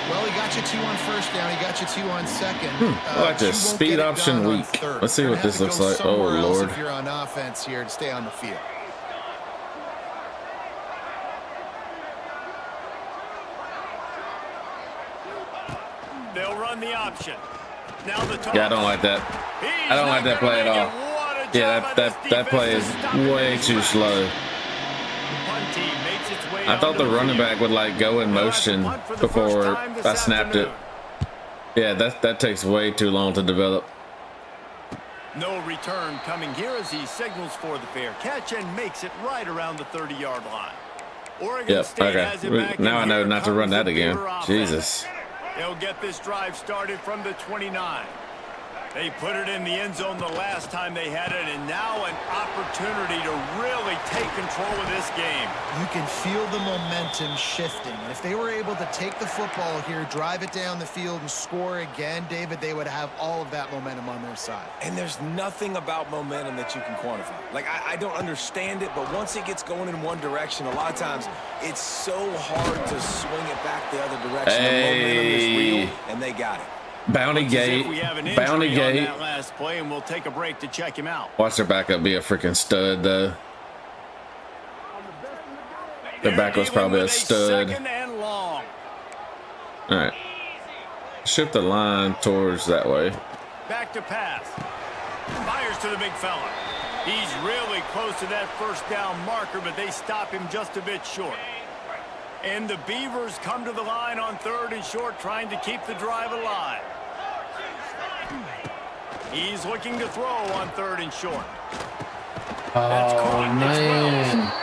Well, he got you 2 on 1st down. He got you 2 on 2nd. I like you this won't speed get it option done on weak. 3rd. Let's see You're what gonna this have looks to go like. Oh, somewhere else Lord. if you're on offense here to stay on the field. They'll run the option. Now the toss. Yeah, I don't like that. I don't like that play at all. Yeah, that play is way too slow. I thought the running back would like go in motion before I snapped it. Yeah, that takes way too long to develop. No return coming here as he signals for the fair catch and makes it right around the 30-yard line. Oregon Yep, State has it back okay. Now I in know here. not to run Comes that the again. Beaver offense. Jesus. They'll get this drive started from the 29. They put it in the end zone the last time they had it, and now an opportunity to really take control of this game. You can feel the momentum shifting. And if they were able to take the football here, drive it down the field, and score again, David, they would have all of that momentum on their side. And there's nothing about momentum that you can quantify. Like, I don't understand it, but once it gets going in one direction, a lot of times it's so hard to swing it back the other direction. The momentum is real, and they got it. Bounty gate. Bounty gate. That last play, and we'll take a break to check him out. Watch their backup be a freaking stud, though. Their backup was probably a stud. Second and long. All right. Shift the line towards that way. Back to pass. Fires to the big fella. He's really close to that first down marker, but they stop him just a bit short. And the Beavers come to the line on 3rd and short, trying to keep the drive alive. He's looking to throw on 3rd and short. That's caught. It's Wells.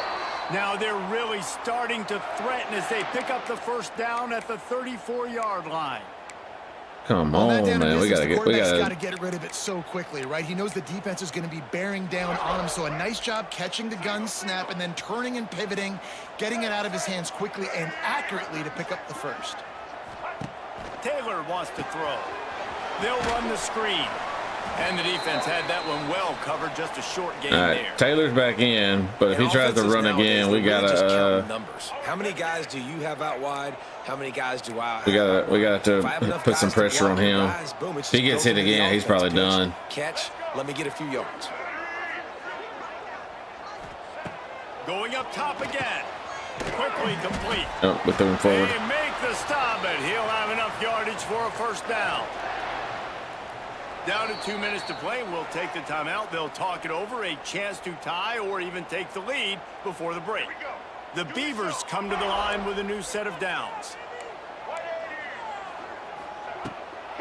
Now they're really starting to threaten as they pick up the first down at the 34-yard line. Come On that on, down and man. We distance, gotta the get. We quarterback's got gotta. to get rid of it so quickly, right? He knows the defense is going to be bearing down on him, so a nice job catching the gun snap and then turning and pivoting, getting it out of his hands quickly and accurately to pick up the first. Taylor wants to throw. They'll run the screen. And the defense had that one well covered, just a short game All right, there. Taylor's back in, but if he tries to run again, we gotta numbers. How many guys do you have out wide? How many guys do I have? we got to put some pressure on him. If he gets hit again, he's probably done. Catch. Let me get a few yards. Going up top again. Quickly complete. Oh, we're throwing forward. They make the stop, but he'll have enough yardage for a first down. Down to 2 minutes to play, we'll take the timeout. They'll talk it over, a chance to tie or even take the lead before the break. The Beavers come to the line with a new set of downs.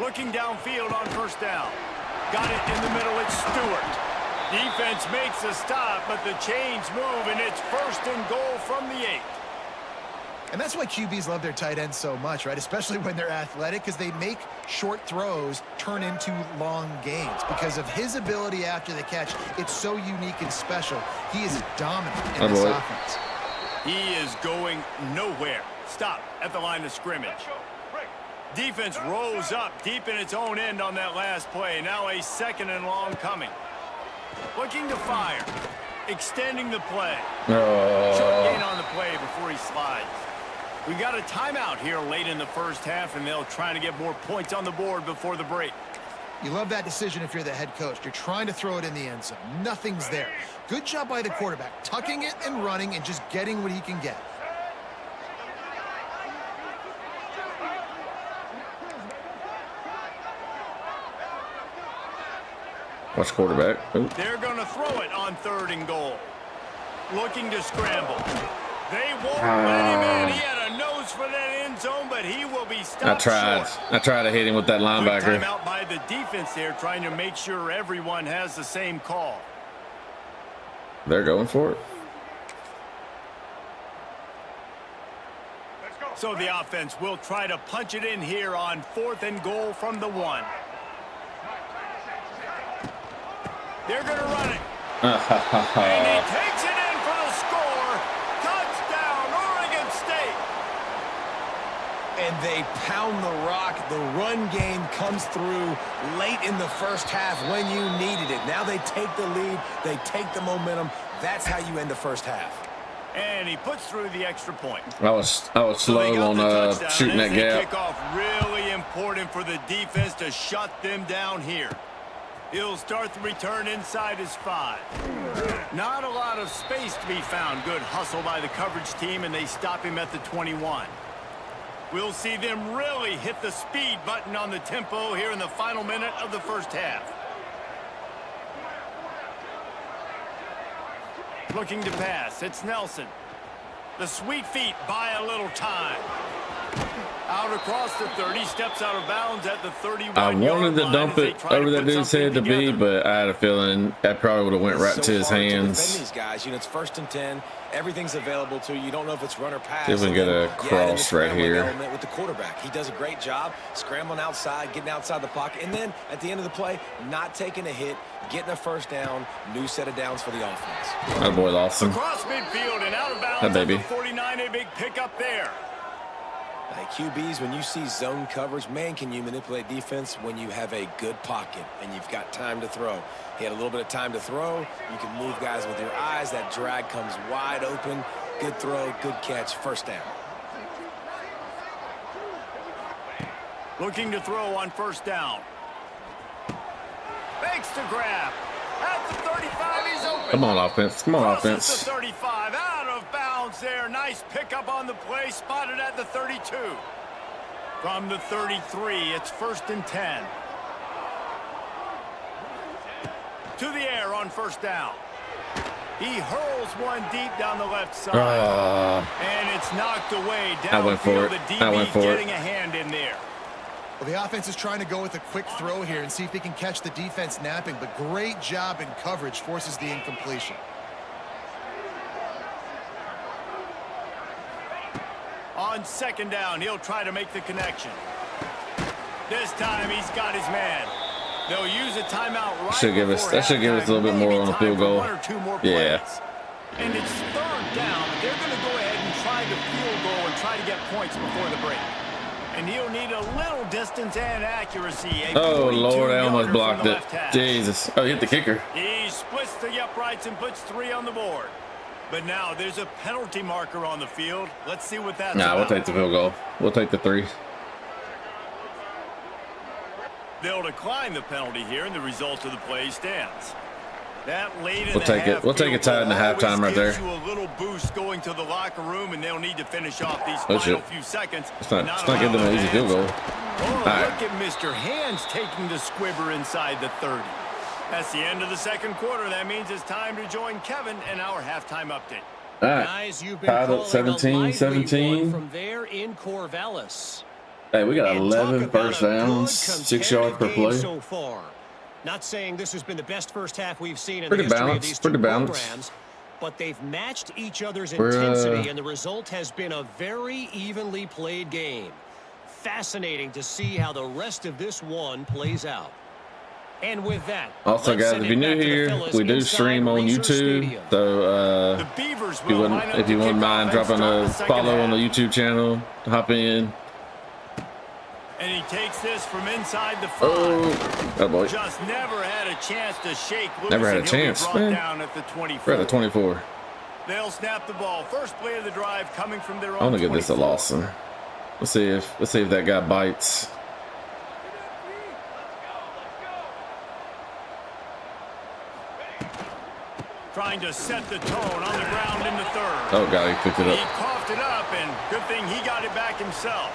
Looking downfield on first down. Got it in the middle, it's Stewart. Defense makes a stop, but the chains move, and it's first and goal from the 8. And that's why QBs love their tight ends so much, right? Especially when they're athletic, because they make short throws turn into long gains. Because of his ability after the catch, it's so unique and special. He is dominant in this offense. He is going nowhere. Stop at the line of scrimmage. Defense rose up deep in its own end on that last play. Now a second and long coming. Looking to fire. Extending the play. Short gain on the play before he slides. We got a timeout here late in the first half, and they'll try to get more points on the board before the break. You love that decision if you're the head coach. You're trying to throw it in the end zone. Nothing's there. Good job by the quarterback, tucking it and running and just getting what he can get. Watch quarterback. Ooh. They're going to throw it on 3rd and goal. Looking to scramble. They won't let him in. He had a nose for that end zone, but he will be stopped short. I tried to hit him with that linebacker. Good timeout by the defense there, trying to make sure everyone has the same call. They're going for it. So the offense will try to punch it in here on 4th and goal from the 1. They're going to run it. And he takes it in for the score. Touchdown, Oregon State. And they pound the rock. The run game comes through late in the first half when you needed it. Now they take the lead. They take the momentum. That's how you end the first half. And he puts through the extra point. I was slow on shooting that gap. Kickoff really important for the defense to shut them down here. He'll start the return inside his 5. Not a lot of space to be found. Good hustle by the coverage team, and they stop him at the 21. We'll see them really hit the speed button on the tempo here in the final minute of the first half. Looking to pass. It's Nelson. The sweet feet buy a little time. Out across the 30, steps out of bounds at the 31. I wanted to dump it over that dude's head to be, but I had a feeling that probably would have went right to his hands. These guys, you know, it's 1st and 10. Everything's available to you. You don't know if it's run or pass. See if we can get a cross right here. With the quarterback, he does a great job scrambling outside, getting outside the pocket, and then at the end of the play, not taking a hit, getting a first down. New set of downs for the offense. That boy Lawson. Across midfield and out of bounds at the 49. A big pickup there. QBs, when you see zone coverage, man, can you manipulate defense when you have a good pocket and you've got time to throw. He had a little bit of time to throw. You can move guys with your eyes. That drag comes wide open. Good throw, good catch, first down. Looking to throw on first down. Fakes to grab. At the 35, he's open. Come on, offense. Come on, offense. The 35, out of bounds there. Nice pickup on the play, spotted at the 32. From the 33, it's 1st and 10. To the air on first down. He hurls one deep down the left side. And it's knocked away downfield. I went for it. The DB getting a hand in there. Well, the offense is trying to go with a quick throw here and see if they can catch the defense napping, but great job in coverage forces the incompletion. On 2nd down, he'll try to make the connection. This time he's got his man. They'll use a timeout right should give us that should give us a little bit more on a field goal. Yeah. And it's 3rd down. They're going to go ahead and try the field goal and try to get points before the break. And he'll need a little distance and accuracy. Oh, Lord, I almost 42-yarder blocked from the it. left hash. Jesus. Oh, he hit the kicker. He splits the uprights and puts 3 on the board. But now there's a penalty marker on the field. Let's see what that's Nah, we'll about. take the field goal. We'll take the 3. They'll decline the penalty here, and the result of the play stands. That late in We'll the take it. half We'll take it tied in the field goal halftime right always there. gives you a little boost going to the locker room, and they'll need to finish off these Oh, final shit. few seconds. It's not allow giving them an an easy field goal. answer. Oh, All right. look at Mr. Hands taking the squibber inside the 30. That's the end of the second quarter. That means it's time to join Kevin in our halftime update. All right. Guys, you've been Tied up calling a 17-17. lively one from there in Corvallis. Hey, we got And 11 talk about first a good, downs, 6 yards per competitive game play. so far. Not saying this has been the best first half we've seen in Pretty the history balanced, of these pretty two balanced. programs, but they've matched each other's We're, intensity, and the result has been a very evenly played game. Fascinating to see how the rest of this one plays out. And with that, Also, let's guys, send if it you're new back to the here, fellas we do inside stream on Reser YouTube. Stadium. So, The Beavers if will you line wouldn't, up if you the wouldn't kickoff mind and dropping start a the second follow on the half. YouTube channel, hop in. And he takes this from inside the 5. Oh boy. Just never had a chance to shake loose. Never had a and he'll be chance, brought man. down at the 24. We're at the 24. They'll snap the ball. First play of the drive coming from their own I want to get this to 24. Lawson. Let's see if that guy bites. Trying to set the tone on the ground in the 3rd. Oh god, he picked it He up. coughed it up, and good thing he got it back himself.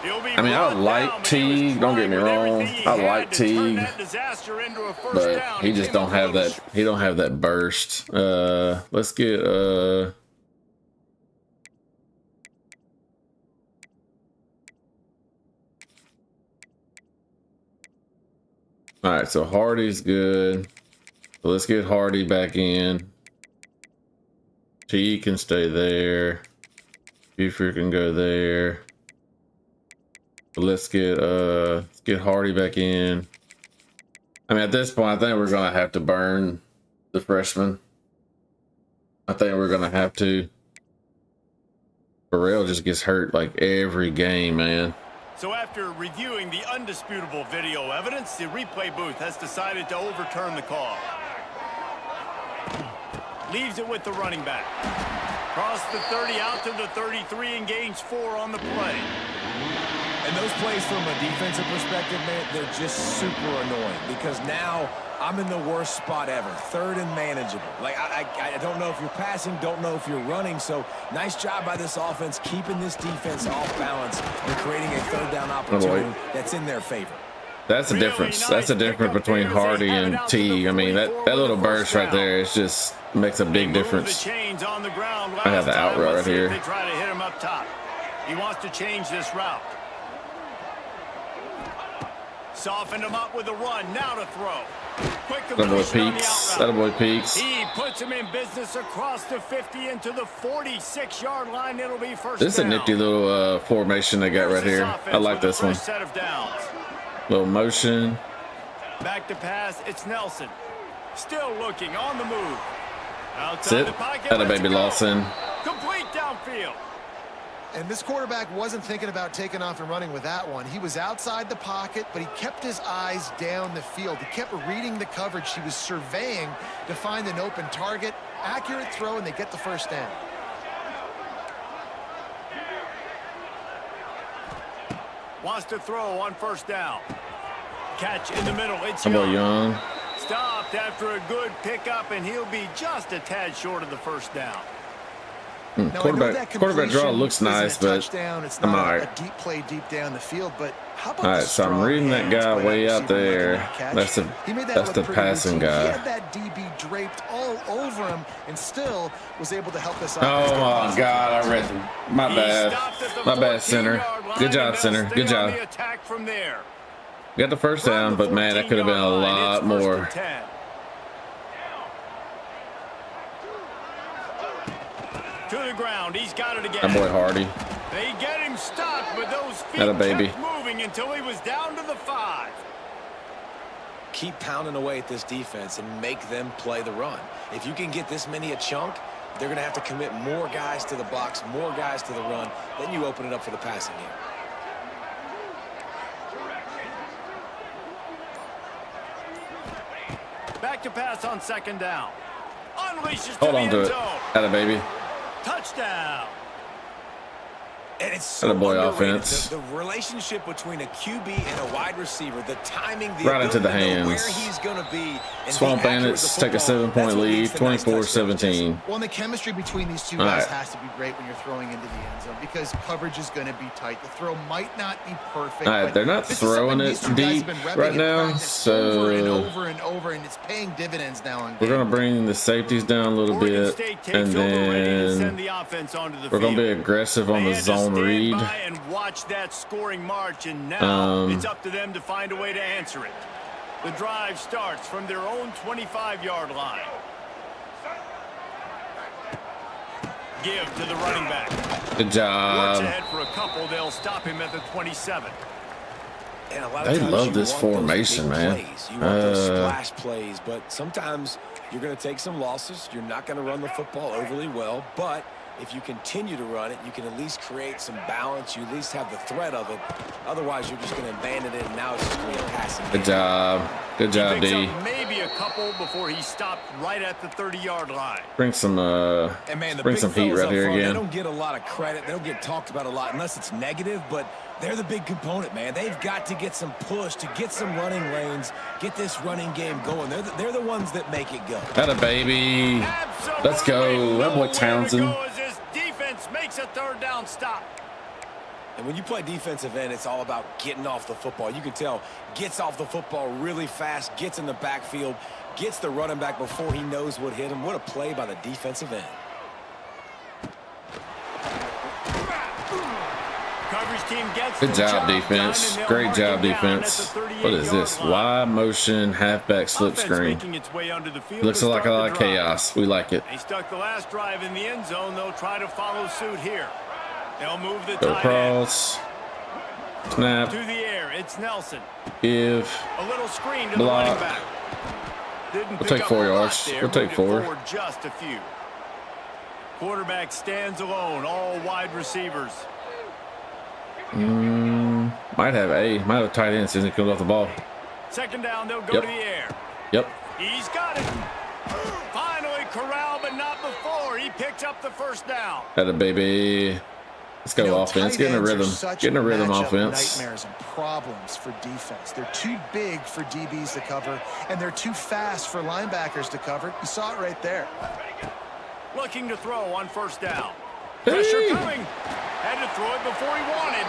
He'll be I mean, I brought like down, but he was Teague. Don't get me trying with wrong. everything he I had like to turn Teague, that disaster into a first but down. he just came don't up have a little that. He don't have that burst. Let's get All right, so Hardy's good. So let's get Hardy back in. T can stay there. Buford can go there. But let's get Hardy back in. I mean, at this point, I think we're gonna have to burn the freshman. I think we're gonna have to. Burrell just gets hurt like every game, man. So after reviewing the undisputable video evidence, the replay booth has decided to overturn the call. Leaves it with the running back. Cross the 30 out to the 33 and gains 4 on the play. And those plays from a defensive perspective, man, they're just super annoying because now I'm in the worst spot ever, 3rd and manageable. Like, I don't know if you're passing, don't know if you're running. So nice job by this offense keeping this defense off balance and creating a 3rd down opportunity that's in their favor. That's the difference. That's the difference between Hardy and T. I mean, that little burst right there, it just makes a big difference. The chains on the ground I have the out route right here. They try to hit him up top. He wants to change this route. Softened him up with a run. Now to throw. Quick That boy completion on the peaks. out That route. boy peaks. He puts him in business across the 50 into the 46-yard line. It'll be first This is a down. nifty little formation they got Here's right this here. offense I like with a this one. fresh set of downs. Little motion. Back to pass. It's Nelson. Still looking on the move. Outside Sit. the pocket. Atta lets it baby go. Lawson. Complete downfield. And this quarterback wasn't thinking about taking off and running with that one. He was outside the pocket, but he kept his eyes down the field. He kept reading the coverage. He was surveying to find an open target. Accurate throw, and they get the first down. Wants to throw on first down. Catch in the middle. It's How about Young. Young? Stopped after a good pickup, and he'll be just a tad short of the first down. Now, I know that Quarterback draw completion looks isn't a nice, but touchdown. It's I'm not all a right. deep play deep down the field, but how about All the right, so I'm strong reading that hands guy by way that out receiver making there. that catch? That's the He made that that's look the pretty passing routine. He guy. had that DB draped all over him and still was able to help this Oh offense get my positive. God, I read my He bad. stopped at the My bad, center. 14-yard line, Good job, and they'll center. stay Good on job. the attack from there. Got the first down, but man, that could have been a 14-yard line. lot It's first more. and 10. To the ground. He's got it again. That boy Hardy. They get him stopped, but those feet Atta baby. kept moving until he was down to the 5. Keep pounding away at this defense and make them play the run. If you can get this many a chunk, they're going to have to commit more guys to the box, more guys to the run. Then you open it up for the passing game. Back to pass on second down. Unleashes Hold to on the to end it. zone. Atta baby. Touchdown. And it's so Atta boy underrated. offense. The relationship between a QB and a wide receiver, the timing, the Right into ability the to know where hands. he's going to be. And Swamp be accurate with Bandits the take a football. 7-point That's what lead, leads to nice touchdowns, 24-17. Well, and the chemistry between these two All guys right. has to be great when you're throwing into the end zone because coverage is going to be tight. The throw might not be perfect. All right, but they're not this is throwing something it these two guys deep have been repping right in now, practice over and so over and over, and it's paying dividends now on we're game. gonna bring the safeties down a little Oregon bit, State takes and over, ready to then send the offense onto the we're gonna field. be aggressive on They the had to zone stand read. by and watch that scoring march, and now it's up to them to find a way to answer it. The drive starts from their own 25-yard line. Give to the running back. Good Works job. ahead for a couple. They'll stop him at the 27. And a lot of They times love you this want those formation, big man. plays. You want those splash plays, but sometimes you're going to take some losses. You're not going to run the football overly well, but if you continue to run it, you can at least create some balance. You at least have the threat of it. Otherwise, you're just going to abandon it, and now it's just going to be a passing Good game. job. Good job, Picks D. up maybe a couple before he stopped right at the 30-yard line. Bring some And man, the bring big some heat fellas right up here front, They again. don't get a lot of credit. They don't get talked about a lot unless it's negative, but they're the big component, man. They've got to get some push, to get some running lanes, get this running game going. They're the ones that make it go. Atta baby. Absolutely Let's go. That boy nowhere to Townsend. go as this defense makes a third down stop. And when you play defensive end, it's all about getting off the football. You can tell, gets off the football really fast, gets in the backfield, gets the running back before he knows what hit him. What a play by the defensive end. Coverage team gets Good the job, done, defense. and they'll Great mark job, him down at the defense. 38 What is this? line. Y motion halfback slip Offense screen. making its way onto the field Looks to like a start lot the of drive. chaos. We like it. They stuck the last drive in the end zone. They'll try to follow suit here. They'll move the Go tight end across. Snap. to the air. It's Nelson. Give. A little screen to Block. the running back. Didn't We'll pick take up 4 a lot yards. there, We'll take moving 4. forward just a few. Quarterback stands alone. All wide receivers. Might have a tight end since he comes off the ball. Second down, they'll go Yep. to the air. Yep. He's got it. Finally corralled, but not before. He picks up the first down. Atta baby. Let's go You know, offense. tight Get in a ends are rhythm. such Get in a rhythm matchup offense. Nightmares and problems for defense. They're too big for DBs to cover, and they're too fast for linebackers to cover. You saw it right there. Looking to throw on first down. Hey. Pressure coming. Had to throw it before he wanted.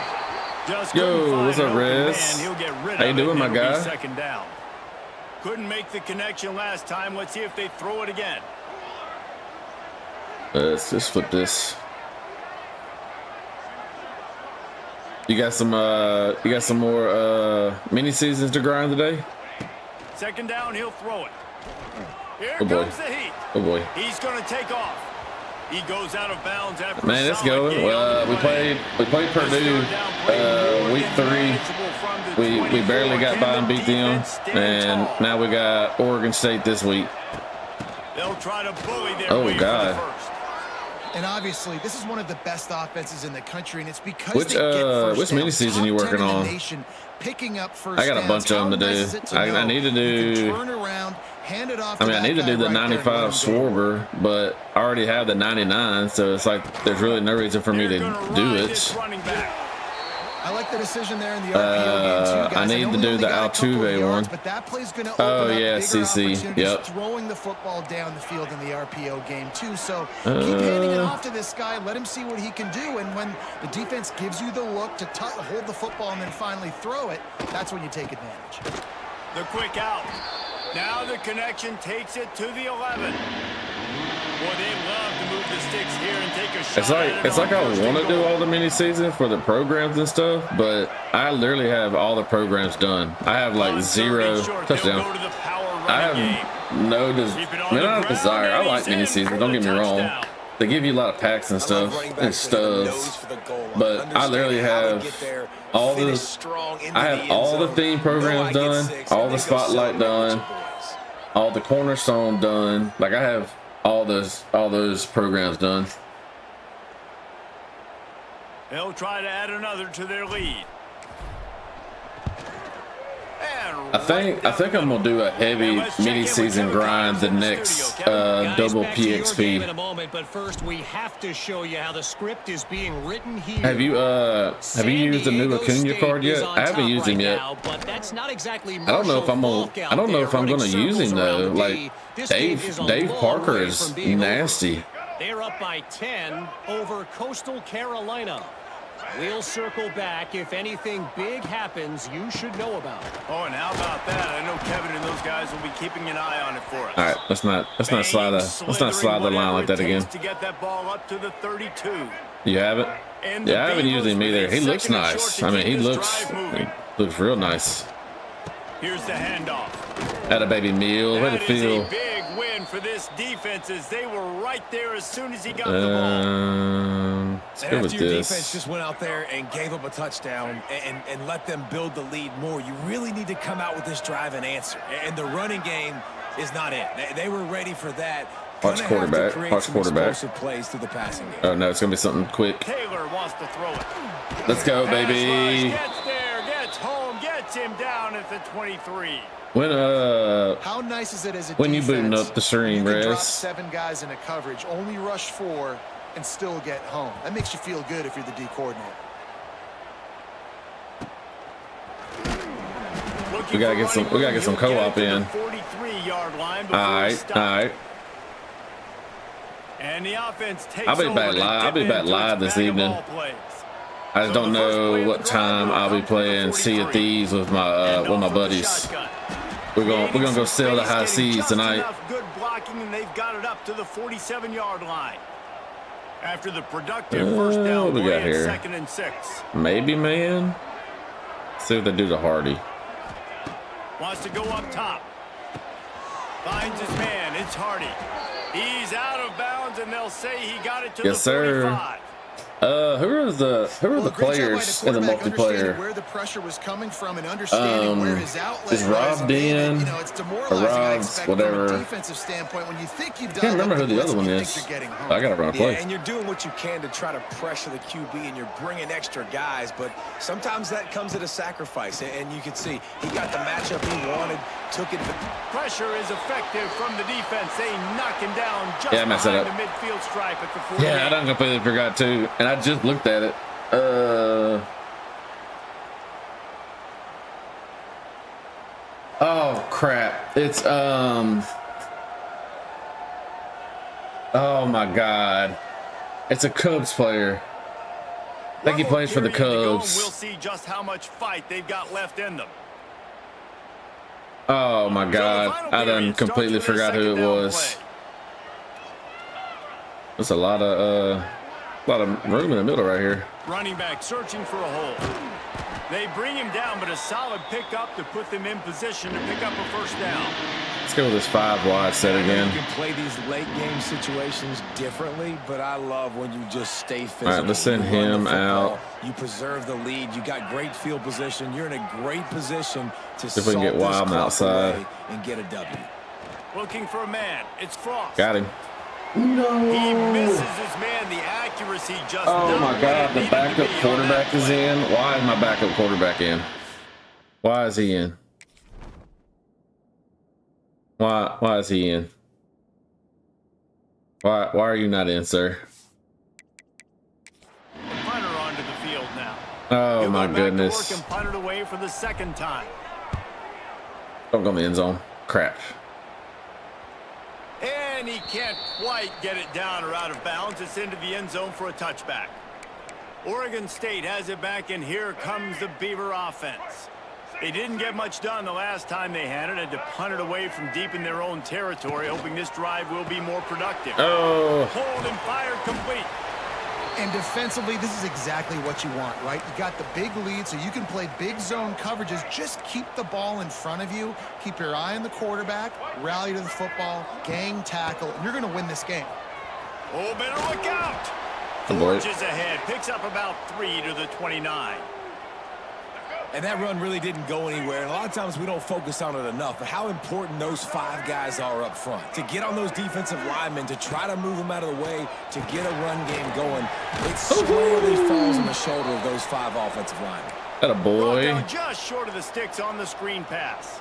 Just Yo, couldn't find what's up, an open Riz? man. He'll get rid How you of it, doing, and my it'll be guy? second down. Couldn't make the connection last time. Let's see if they throw it again. Let's just flip this. You got some more mini seasons to grind today? Second down, he'll throw it. Here Oh, boy. comes the heat. Oh boy. He's going to take off. He goes out of bounds after Man, a let's solid go. gain on the We play. played This Purdue third down play more week than 3. manageable from the We 24. barely got Can by the and beat them, defense stand and tall? now we got Oregon State this week. They'll try to bully their Oh, way God. for the first. And obviously, this is one of the best offenses in the country, and it's because Which, they get first which downs. mini-season you Top 10 working in the on? nation, picking up first I got a downs. bunch of them to How do. nice is it to I know need to you do- can turn around, hand it off I to mean, I that need to guy do the right there and let 95 him go. Schwarber, but I already have the 99, so it's like there's really no reason for me They're to gonna do ride it. this running back. I like the decision there in the RPO game too, guys. I need know to we do only the got a couple of Altuve yards, one. but that play's going to Oh, open up yeah, bigger CC. opportunities Yep. throwing the football down the field in the RPO game too. So keep handing it off to this guy. Let him see what he can do. And when the defense gives you the look to hold the football and then finally throw it, that's when you take advantage. The quick out. Now the connection takes it to the 11. Boy, they love to move the sticks here and take a shot. It's like I want to do all the mini season for the programs and stuff, but I literally have all the programs done. I have like 0 touchdown. I have no not a desire. I like mini seasons. Don't get me wrong. They give you a lot of packs and stuff and stuff, but I literally have all the theme programs done, all the spotlight done, all the cornerstone done. Like I have all those programs done. They'll try to add another to their lead. And I think I'm gonna do a heavy mini-season grind the next double PXP. In a moment, but first we have to show you how the script is being written here. Have you used the new Acuna card yet? I haven't used him yet. But that's not exactly I don't know if I'm gonna use him though. Like Dave Parker is nasty. They're up by 10 over Coastal Carolina. We'll circle back. If anything big happens, you should know about it. Oh, and how about that? I know Kevin and those guys will be keeping an eye on it for us. All right, let's not slide the line like that again. To get that ball up to the 32. You have it? Yeah, I haven't used him either. He looks nice. I mean, he looks real nice. Here's the handoff. Atta baby meal. Way to feel. That is a big win for this defense as they were right there as soon as he got the ball. Let's go with Your this. defense just went out there and gave up a touchdown and let them build the lead more. You really need to come out with this drive and answer. And the running game is not it. They were ready for that. Watch quarterback. Watch quarterback. Plays through the passing game. Oh no, it's gonna be something quick. Taylor wants to throw it. Let's go, baby. Gets there, gets home, gets him down at the 23. When How nice is it as a when you booting defense, up the stream, you can drop Rez? 7 guys in a coverage, only rush 4, and still get home. That makes you feel good if you're the D coordinator. We gotta get some co-op in. 43-yard line. All right. And the offense takes I'll be back live this evening. I just don't know what time I'll be playing Sea of Thieves with my buddies. We're gonna go sail the high seas tonight. Good blocking, and they've got it up to the 47-yard line. After the productive first down, what we got here? 2nd and 6. Maybe, man. See what they do to Hardy. Wants to go up top. Finds his man. It's Hardy. He's out of bounds, and they'll say he got it to the 45. Who are the players in the multiplayer? Where the pressure was coming from and understanding where his outlet is Rob Ben it's or demoralizing, Rob's whatever? From a defensive standpoint, when you think you've I can't remember who the other one is. I gotta run a play. Yeah, and you're doing what you can to try to pressure the QB, and you're bringing extra guys, but sometimes that comes at a sacrifice. And you can see he got the matchup he wanted, took it. Pressure is effective from the defense. They knock him down just I messed that behind up. the midfield stripe at the 48. Yeah, I done completely forgot too, and I just looked at it. Oh crap! It's oh my god! It's a Cubs player. I think he plays for the Cubs. We'll see just how much fight they've got left in them. Oh my god! I done completely forgot who it was. There's a lot of room in the middle right here. Running back searching for a hole. They bring him down, but a solid pickup to put them in position to pick up a first down. Let's go with this 5 wide set again. You can play these late game situations differently, but I love when you just stay physical. All right, let's send him out. You preserve the lead. You got great field position. You're in a great position to if we can get Wild outside and get a W. Looking for a man. It's Frost. Got him. No. He misses his man. The accuracy just. Oh my god, the backup quarterback is in. Why is my backup quarterback in? Why is he in? Why is he in? Why are you not in, sir? Punter onto the field now. Oh my goodness. And punted away for the 2nd time. Don't go in the end zone. Crap. And he can't quite get it down or out of bounds. It's into the end zone for a touchback. Oregon State has it back, and here comes the Beaver offense. They didn't get much done the last time they had it, and to punt it away from deep in their own territory, hoping this drive will be more productive. Oh. Hold and fired complete. And defensively, this is exactly what you want, right? You got the big lead, so you can play big zone coverages. Just keep the ball in front of you. Keep your eye on the quarterback. Rally to the football. Gang tackle. And you're going to win this game. Oh, better look out. Forges ahead. Picks up about 3 to the 29. And that run really didn't go anywhere. And a lot of times we don't focus on it enough, but how important those 5 guys are up front. To get on those defensive linemen, to try to move them out of the way, to get a run game going, it squarely falls on the shoulder of those 5 offensive linemen. That a boy. Just short of the sticks on the screen pass.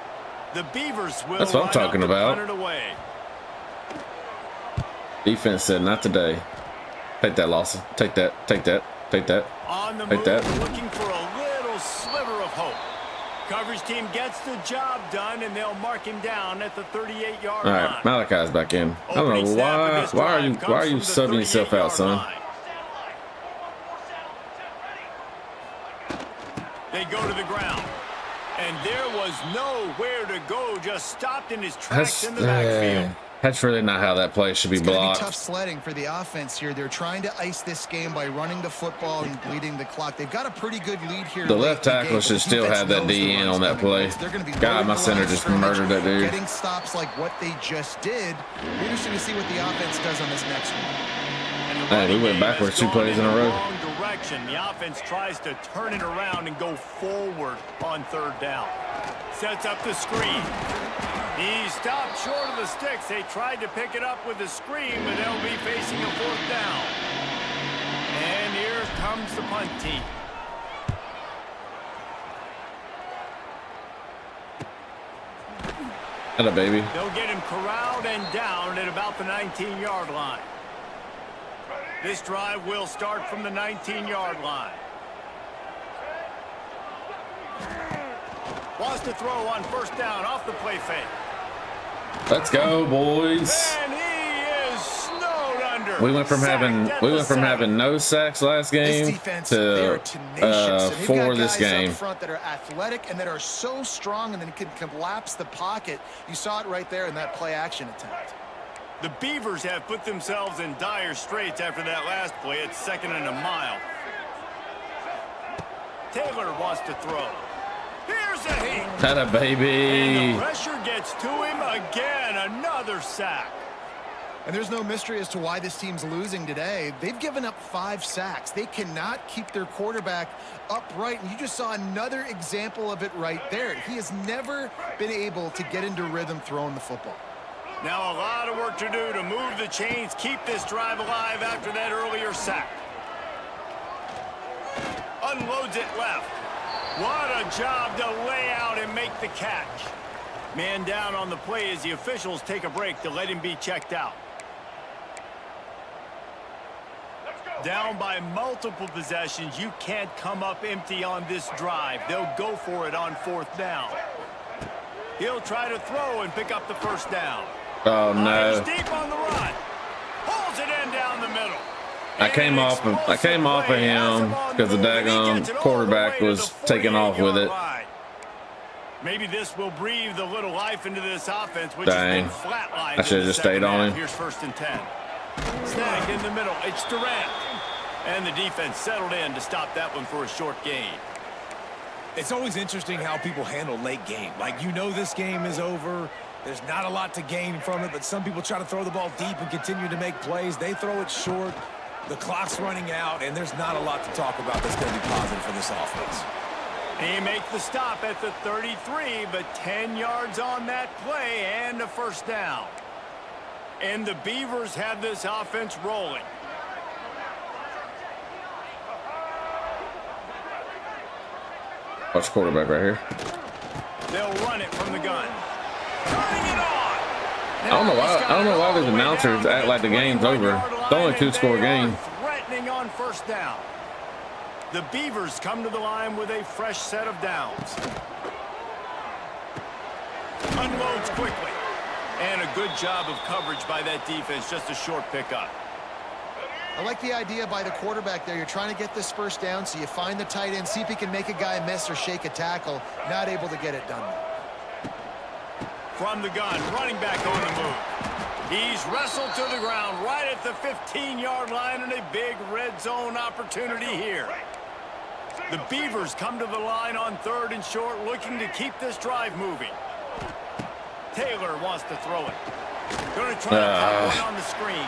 The Beavers will That's what I'm talking about. punt it away. Defense said not today. Take that, Lawson. Take that. Take that. Take that. On the Take move, that. looking for a little sliver of hope. Coverage team gets the job done, and they'll mark him down at the 38-yard All line. right, Malachi's back in. I don't Opening know snap of why. this Why are drive you? comes Why are you from the subbing yourself out, 38-yard son? line. They go to the ground, and there was nowhere to go. Just stopped in his tracks in the backfield. That's really not how that play should be It's going to be blocked. tough sledding for the offense here. They're trying to ice this game by running the football and bleeding the clock. They've got a pretty good lead here. The left tackle should still have that D in on that play. God, my center just murdered that dude. Getting stops like what they just did. Be interesting to see what the offense does on this next one. Hey, we went backwards 2 plays in a row. Wrong direction. The offense tries to turn it around and go forward on 3rd down. Sets up the screen. He stopped short of the sticks. They tried to pick it up with the screen, but they'll be facing a 4th down. And here comes the punt team. Hello, baby. They'll get him corralled and down at about the 19-yard line. This drive will start from the 19-yard line. Wants to throw on 1st down off the play fake. Let's go, boys. And he is snowed under. We went from having no sacks last This game defense, they are to tenacious. And they've 4 got this guys game. up front that are athletic and that are so strong and then can collapse the pocket. You saw it right there in that play action attempt. The Beavers have put themselves in dire straits after that last play. It's 2nd and a mile. Taylor wants to throw. Here's a heat. Atta And baby. the pressure gets to him again. Another sack. And there's no mystery as to why this team's losing today. They've given up 5 sacks. They cannot keep their quarterback upright. And you just saw another example of it right there. He has never been able to get into rhythm throwing the football. Now a lot of work to do to move the chains, keep this drive alive after that earlier sack. Unloads it left. What a job to lay out and make the catch. Man down on the play as the officials take a break to let him be checked out. Down by multiple possessions, you can't come up empty on this drive. They'll go for it on 4th down. He'll try to throw and pick up the 1st down. Oh no. He's deep on the run. Pulls it in down the middle. I came off of him because the daggone quarterback was taking off with it. Maybe this will breathe a little life into this offense, which Dang. has been flatlined. I should have just stayed on him. Here's 1st and 10. Snagged in the middle. It's Durant. And the defense settled in to stop that one for a short gain. It's always interesting how people handle late game. Like, you know this game is over. There's not a lot to gain from it, but some people try to throw the ball deep and continue to make plays. They throw it short. The clock's running out, and there's not a lot to talk about that's going to be positive for this offense. He makes the stop at the 33, but 10 yards on that play and a 1st down. And the Beavers have this offense rolling. Watch quarterback right here. They'll run it from the gun. Turning it on. I don't know why these announcers act like the game's over. It's only a 2-score game. Threatening on 1st down. The Beavers come to the line with a fresh set of downs. Unloads quickly. And a good job of coverage by that defense. Just a short pickup. I like the idea by the quarterback there. You're trying to get this 1st down, so you find the tight end, see if he can make a guy miss or shake a tackle. Not able to get it done. From the gun, running back on the move. He's wrestled to the ground right at the 15-yard line, and a big red zone opportunity here. The Beavers come to the line on 3rd and short, looking to keep this drive moving. Taylor wants to throw it. Going to try to pop one on the screen.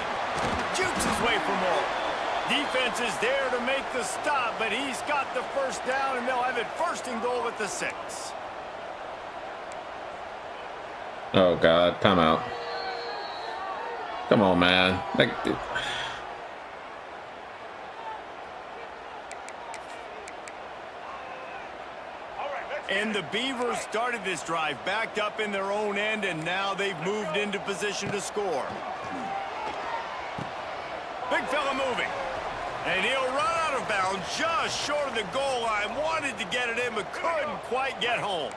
Jukes his way for more. Defense is there to make the stop, but he's got the 1st down, and they'll have it 1st and goal at the 6. Oh God, timeout. Come on, man. And the Beavers started this drive backed up in their own end, and now they've moved into position to score. Big fella moving. And he'll run out of bounds just short of the goal line. Wanted to get it in, but couldn't quite get home.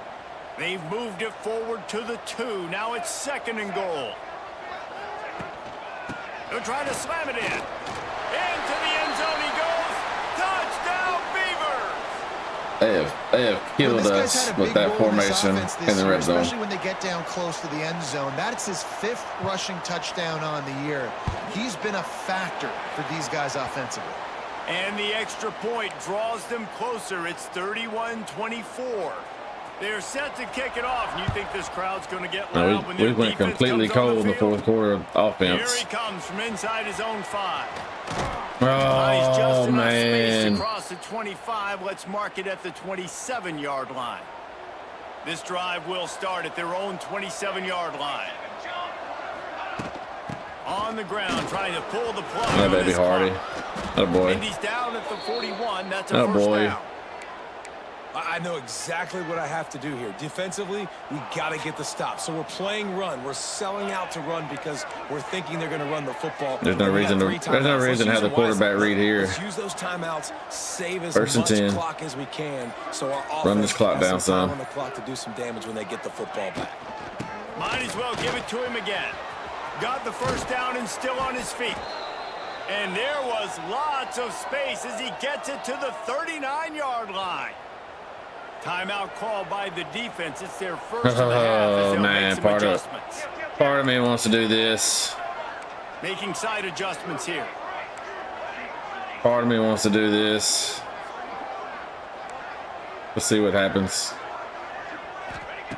They've moved it forward to the 2. Now it's 2nd and goal. They'll try to slam it in. Into the end zone he goes. Touchdown, Beavers! They have killed us with that formation in the red zone. Especially when they get down close to the end zone. That's his 5th rushing touchdown on the year. He's been a factor for these guys offensively. And the extra point draws them closer. It's 31-24. They're set to kick it off. And you think this crowd's going to get loud when we went completely cold in the 4th quarter offense. Here he comes from inside his own 5. Oh, just enough man. space across the 25. Let's mark it at the 27-yard line. This drive will start at their own 27-yard line. On the ground, trying to pull the plug. Oh, baby Hardy. Oh, boy. And he's down at the 41. That's a Oh, first boy. down. I know exactly what I have to do here. Defensively, we got to get the stop. So we're playing run. We're selling out to run because we're thinking they're going to run the football. There's no reason to have the quarterback read here. Let's use those timeouts, save as First and much 10. clock as we can, so our offense Run this clock has down, some time son. on the clock to do some damage when they get the football back. Might as well give it to him again. Got the first down and still on his feet. And there was lots of space as he gets it to the 39-yard line. Timeout called by the defense. It's their first of the half as they'll make some adjustments. Part of me wants to do this. Making side adjustments here. Part of me wants to do this. Let's see what happens.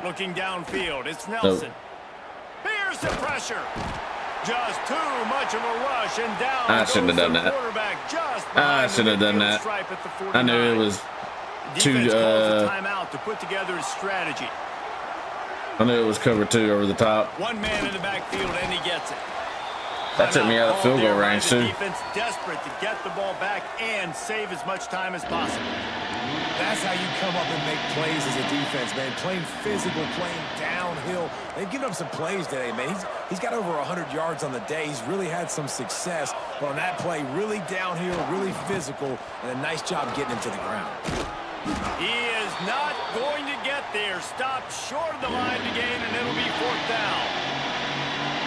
Looking downfield, it's Nelson. Nope. Here's the pressure. Just too much of a rush, and down I shouldn't have done goes the that. quarterback just I behind should have the done midfield that. stripe at the I knew it 49. was too. Defense calls a timeout to put together his strategy. I knew it was cover 2 over the top. One man in the backfield, and he gets it. That took me out of field goal range too. Defense desperate to get the ball back and save as much time as possible. That's how you come up and make plays as a defense, man. Playing physical, playing downhill. They've given up some plays today, man. He's got over 100 yards on the day. He's really had some success. But on that play, really downhill, really physical, and a nice job getting him to the ground. He is not going to get there. Stopped short of the line to gain, and it'll be 4th down.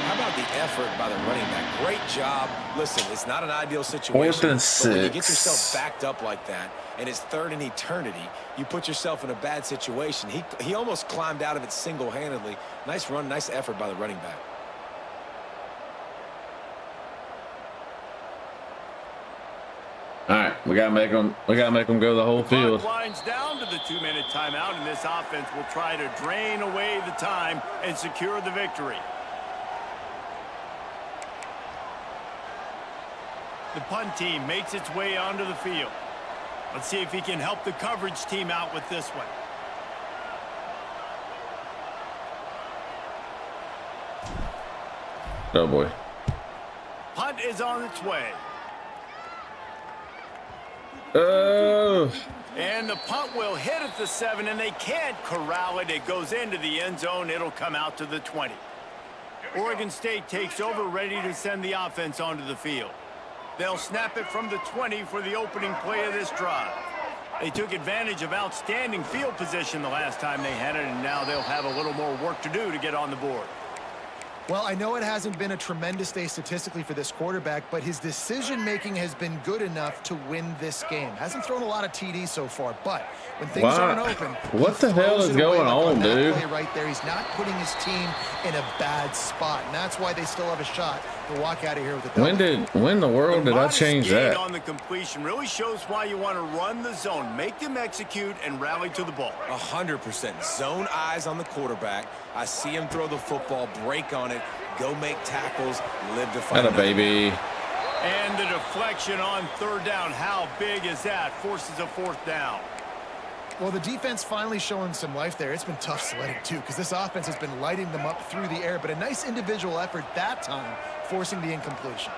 How about the effort by the running back? Great job. Listen, it's not an ideal situation. 4th and but when you get 6. yourself backed up like that, and it's 3rd and eternity, you put yourself in a bad situation. He almost climbed out of it single-handedly. Nice run, nice effort by the running back. All right, we gotta make them go the whole field. Clock winds down to the 2-minute timeout, and this offense will try to drain away the time and secure the victory. The punt team makes its way onto the field. Let's see if he can help the coverage team out with this one. Oh boy. Punt is on its way. Oh. And the punt will hit at the 7, and they can't corral it. It goes into the end zone. It'll come out to the 20. Oregon State takes over, ready to send the offense onto the field. They'll snap it from the 20 for the opening play of this drive. They took advantage of outstanding field position the last time they had it, and now they'll have a little more work to do to get on the board. Well, I know it hasn't been a tremendous day statistically for this quarterback, but his decision-making has been good enough to win this game. Hasn't thrown a lot of TDs so far, but when things aren't open, what the hell is going on, dude? Right there, he's not putting his team in a bad spot, and that's why they still have a shot to walk out of here with a double. When in the world did I change that? On the completion really shows why you want to run the zone, make them execute, and rally to the ball. 100%. Zone eyes on the quarterback. I see him throw the football, break on it, go make tackles, live to fight. Atta baby. And the deflection on 3rd down. How big is that? Forces a 4th down. Well, the defense finally showing some life there. It's been tough sledding, too, because this offense has been lighting them up through the air, but a nice individual effort that time, forcing the incompletion.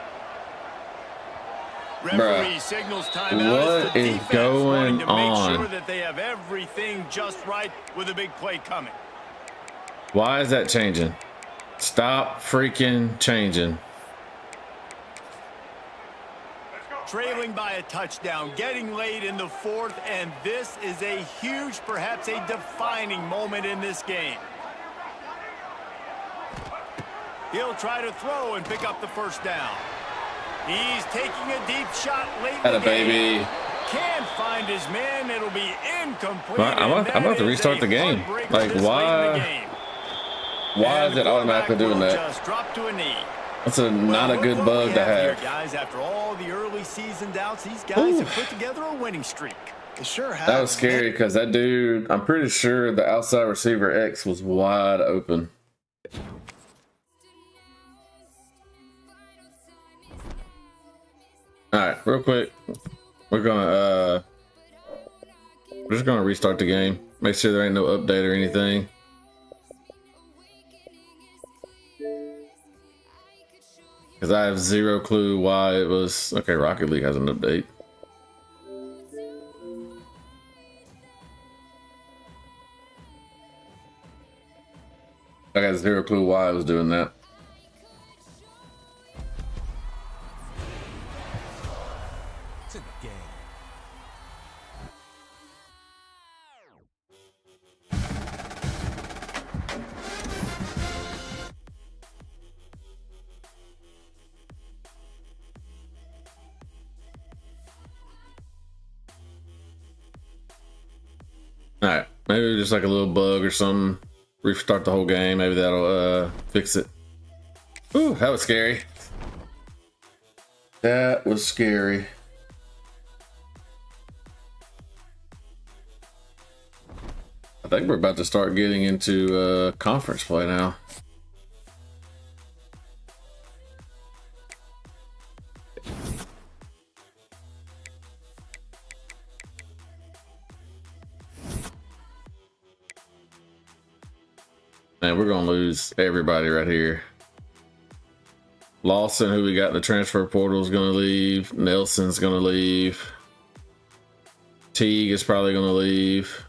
Referee signals timeout. What is going on? Make sure that that they have everything just right with a big play coming. Why is that changing? Stop freaking changing. Trailing by a touchdown, getting late in the fourth, and this is a huge, perhaps a defining moment in this game. He'll try to throw and pick up the first down. He's taking a deep shot late in the game. Baby. Can't find his man. It'll be incomplete. I'm about to restart the game. Like, why? Why is it automatically doing that? Just drop to a knee. That's not a good bug to have. Guys, after all the early season doubts, these guys have put together a winning streak. They sure have. That was scary because that dude, I'm pretty sure the outside receiver X was wide open. All right, real quick, we're just gonna restart the game. Make sure there ain't no update or anything. Because I have zero clue why it was... Okay, Rocket League has an update. I got zero clue why I was doing that. It's a game. All right, maybe just like a little bug or something. Restart the whole game. Maybe that'll fix it. Ooh, that was scary. That was scary. I think we're about to start getting into conference play now. Man, we're gonna lose everybody right here. Lawson, who we got in the transfer portal, is gonna leave. Nelson's gonna leave. Teague is probably gonna leave.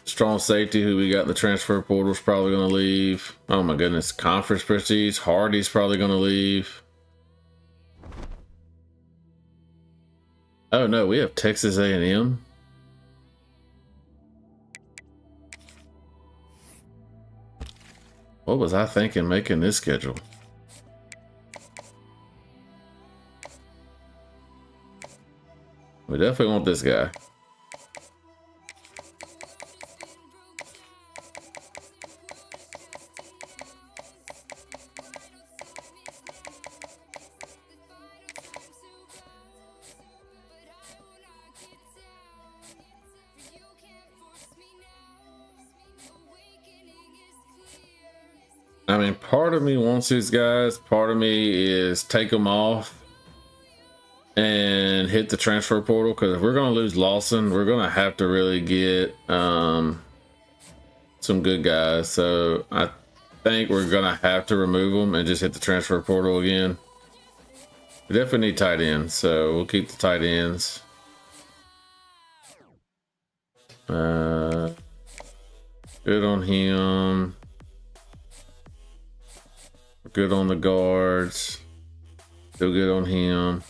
Strong safety, who we got in the transfer portal, is probably gonna leave. Oh my goodness, conference prestige. Hardy's probably gonna leave. Oh no, we have Texas A&M. What was I thinking making this schedule? We definitely want this guy. I mean, part of me wants these guys. Part of me is take them off and hit the transfer portal, because if we're going to lose Lawson, we're going to have to really get some good guys. So I think we're going to have to remove them and just hit the transfer portal again. We definitely need tight ends, so we'll keep the tight ends. Good on him. Good on the guards. Still good on him.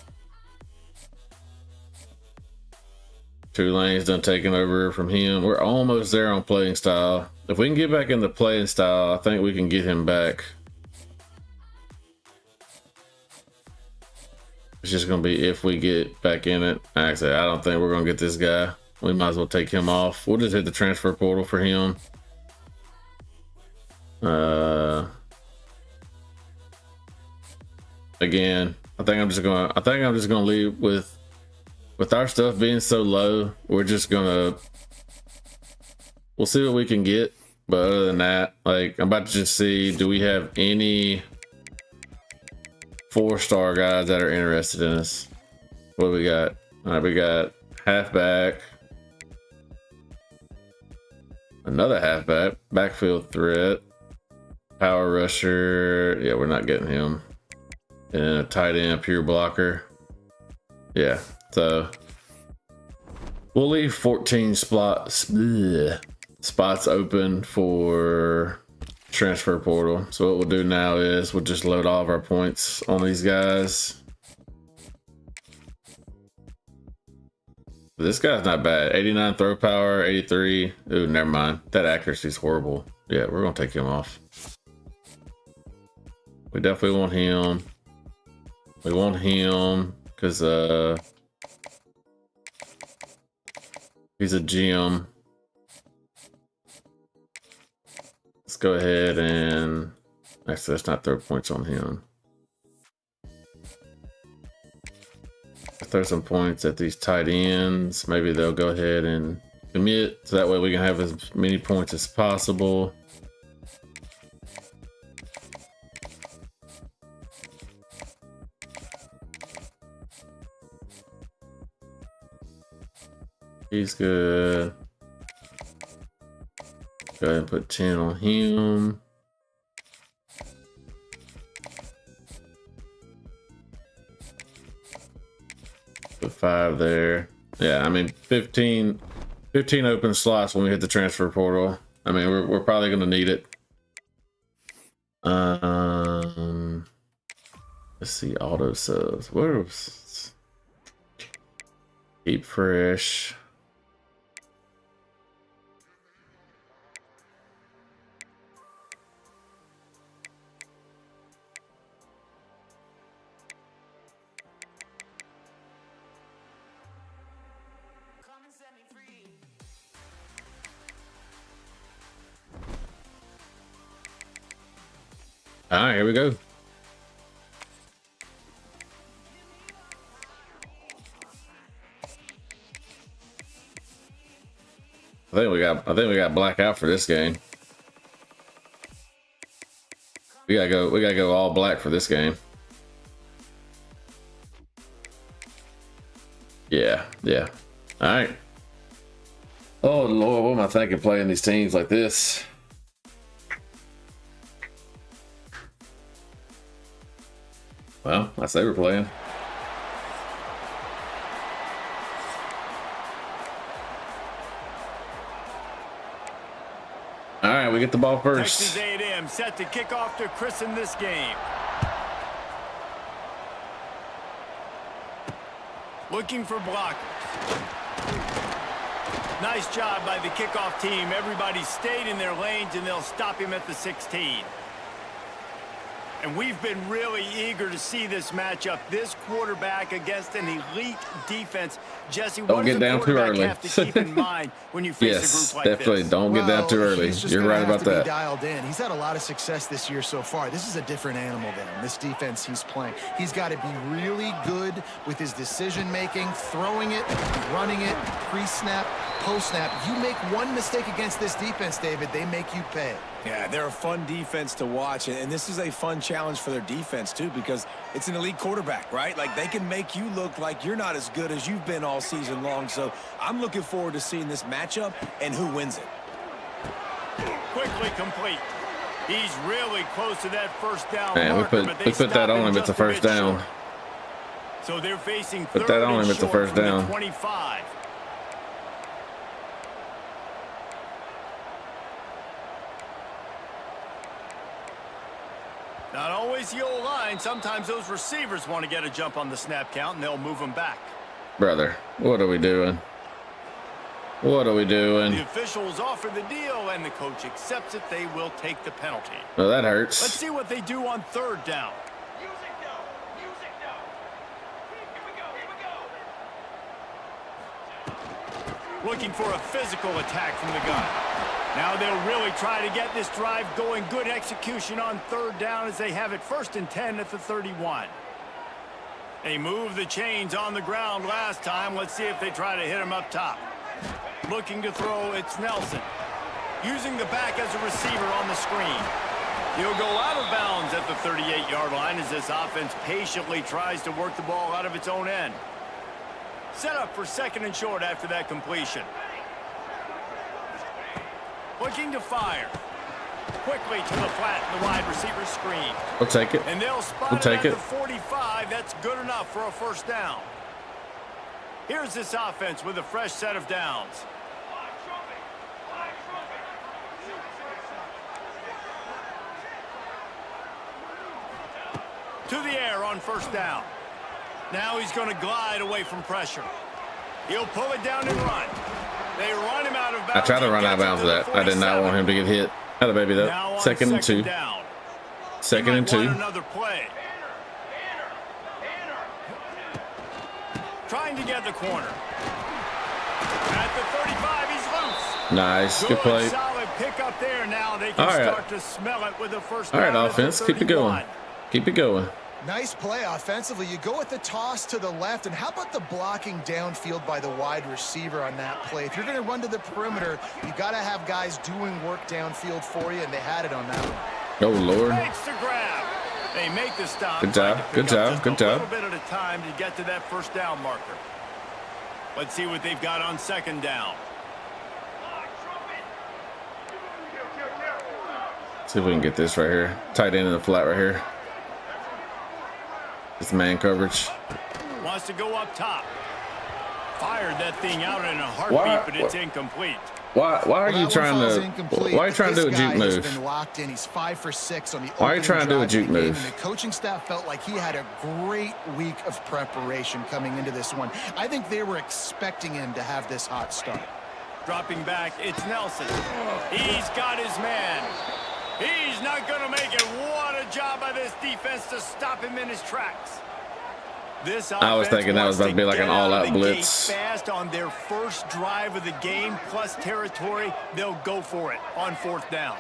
Tulane's done taking over from him. We're almost there on playing style. If we can get back into playing style, I think we can get him back. It's just going to be if we get back in it. Actually, I don't think we're going to get this guy. We might as well take him off. We'll just hit the transfer portal for him. Again, I think I'm just gonna leave with our stuff being so low. We'll see what we can get. But other than that, like, I'm about to just see, do we have any 4-star guys that are interested in us? What do we got? All right, we got halfback, another halfback, backfield threat, power rusher. Yeah, we're not getting him. And a tight end, pure blocker. Yeah, so We'll leave 14 spots open for transfer portal. So what we'll do now is we'll just load all of our points on these guys. This guy's not bad. 89 throw power, 83. Ooh, never mind. That accuracy is horrible. Yeah, we're gonna take him off. We definitely want him. We want him because he's a GM. Let's go ahead and actually let's not throw points on him. Throw some points at these tight ends. Maybe they'll go ahead and commit, so that way we can have as many points as possible. He's good. Go ahead and put 10 on him. Put 5 there. Yeah, I mean 15 open slots when we hit the transfer portal. I mean we're probably gonna need it. Let's see, auto subs. Where's keep fresh? All right, here we go. I think we got blackout for this game. We gotta go all black for this game. Yeah. All right. Oh Lord, what am I thinking playing these teams like this? Well, I say we're playing. All right, we get the ball first. Texas A&M set to kick off to christen this game. Looking for blockers. Nice job by the kickoff team. Everybody stayed in their lanes, and they'll stop him at the 16. And we've been really eager to see this matchup. This quarterback against an elite defense. Jesse, what does a quarterback have to keep in mind when you face a group like this? Definitely don't get down too early. You're right about that. Dialed in. He's had a lot of success this year so far. This is a different animal than him. This defense he's playing. He's got to be really good with his decision making, throwing it, running it, pre-snap, post-snap. You make one mistake against this defense, David, they make you pay. Yeah, they're a fun defense to watch, and this is a fun challenge for their defense, too, because it's an elite quarterback, right? Like, they can make you look like you're not as good as you've been all season long, so I'm looking forward to seeing this matchup and who wins it. Quickly complete. He's really close to that first down. Man, we put that on him. It's a first down. So they're facing put that on him. It's a first down. 25. Not always the old line. Sometimes those receivers want to get a jump on the snap count, and they'll move them back. Brother, what are we doing? What are we doing? The officials offer the deal, and the coach accepts it. They will take the penalty. Well, that hurts. Let's see what they do on third down. Music no. Music no. Here we go. Looking for a physical attack from the gun. Now they'll really try to get this drive going. Good execution on third down as they have it 1st and 10 at the 31. They moved the chains on the ground last time. Let's see if they try to hit him up top. Looking to throw, it's Nelson. Using the back as a receiver on the screen. He'll go out of bounds at the 38-yard line as this offense patiently tries to work the ball out of its own end. Set up for 2nd and short after that completion. Looking to fire. Quickly to the flat, the wide receiver screen. We'll take it. And they'll spot We'll take it at it. the 45. That's good enough for a first down. Here's this offense with a fresh set of downs. To the air on first down. Now he's going to glide away from pressure. He'll pull it down and run. They run him out of bounds. I tried to run out of bounds of that. I did not want him to get hit. Had a baby though. Second and 2. Down. Second and 2. Another play. Trying to get the corner. At the 35, he's loose. Nice. Good play. Solid pick up there. Now they can start to smell it with the first down. All right, offense. Keep it going. Keep it going. Nice play offensively. You go with the toss to the left, and how about the blocking downfield by the wide receiver on that play? If you're going to run to the perimeter, you got to have guys doing work downfield for you, and they had it on that one. Oh, Lord. Makes the grab. They make the stop. Good job. Good job. Good job. A little bit at a time to get to that first down marker. Let's see what they've got on second down. See if we can get this right here. Tight end in the flat right here. It's man coverage. Wants to go up top. Fired that thing out in a heartbeat, but it's incomplete. Why are you trying to? Why are you trying to do a juke move? Been locked in. He's 5 for 6 on the. Why are you trying to do a juke move? The coaching staff felt like he had a great week of preparation coming into this one. I think they were expecting him to have this hot start. Dropping back, it's Nelson. He's got his man. He's not going to make it. What a job by this defense to stop him in his tracks. This I was thinking that was about to be like an all-out blitz. Fast on their first drive of the game, plus territory, they'll go for it on fourth down.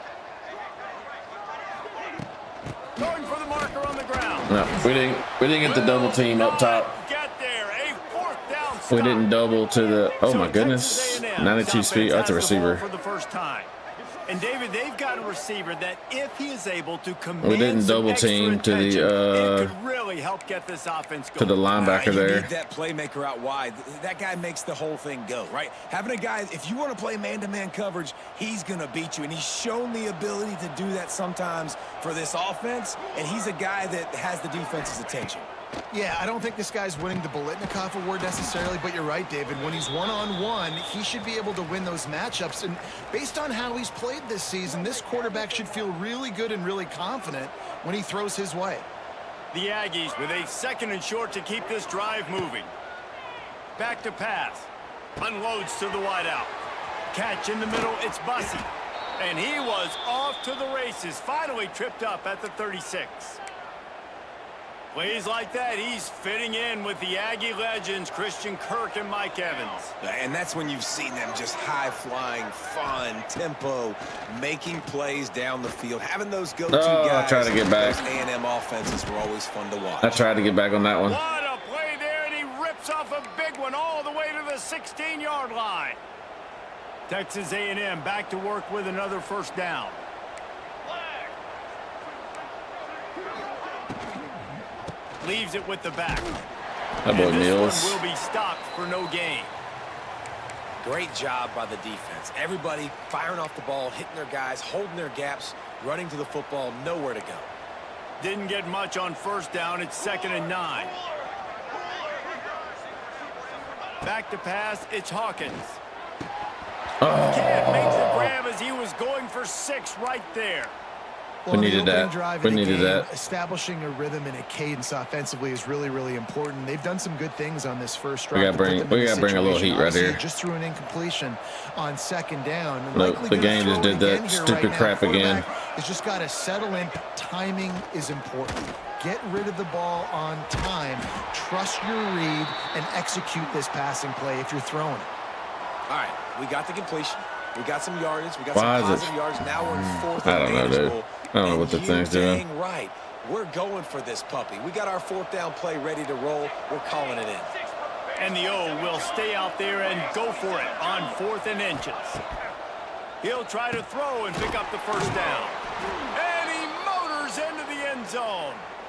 Going for the marker on the ground. No, we didn't get the double team up top. Get there, a fourth down stop. We didn't double to the. Oh my goodness, 92 speed. That's a receiver. For the first time. And David, they've got a receiver that if he is able to command we didn't double team to the it could really help get this offense going. to the linebacker there. You need that playmaker out wide. That guy makes the whole thing go, right? Having a guy, if you want to play man-to-man coverage, he's going to beat you. And he's shown the ability to do that sometimes for this offense. And he's a guy that has the defense's attention. Yeah, I don't think this guy's winning the Biletnikoff award necessarily, but you're right, David. When he's one-on-one, he should be able to win those matchups. And based on how he's played this season, this quarterback should feel really good and really confident when he throws his way. The Aggies with a second and short to keep this drive moving. Back to pass. Unloads to the wideout. Catch in the middle, it's Bussey. And he was off to the races, finally tripped up at the 36. Plays like that, he's fitting in with the Aggie legends, Christian Kirk and Mike Evans. And that's when you've seen them just high-flying, fun, tempo, making plays down the field, having those go-to guys. I tried to get back. Those A&M offenses were always fun to watch. I tried to get back on that one. What a play there, and he rips off a big one all the way to the 16-yard line. Texas A&M back to work with another first down. Leaves it with the back. That boy Mills. Will be stopped for no gain. Great job by the defense. Everybody firing off the ball, hitting their guys, holding their gaps, running to the football, nowhere to go. Didn't get much on first down. It's 2nd and 9. Back to pass. It's Hawkins. Can't make the grab as he was going for 6 right there. Well, we needed that. We needed that. Establishing a rhythm and a cadence offensively is really, really important. They've done some good things on this first drive. We gotta bring a little heat right here. Just threw an incompletion on 2nd down. Nope, the game just did that stupid crap again. It's just got to settle in. Timing is important. Get rid of the ball on time. Trust your read and execute this passing play if you're throwing it. All right, we got the completion. We got some yardage. We got some positive yards. Now we're in 4th I don't know, dude. I don't know what the thing's doing. Dang right. We're going for this puppy. We got our 4th down play ready to roll. We're calling it in. And the O will stay out there and go for it on 4th and inches. He'll try to throw and pick up the first down. And he motors into the end zone.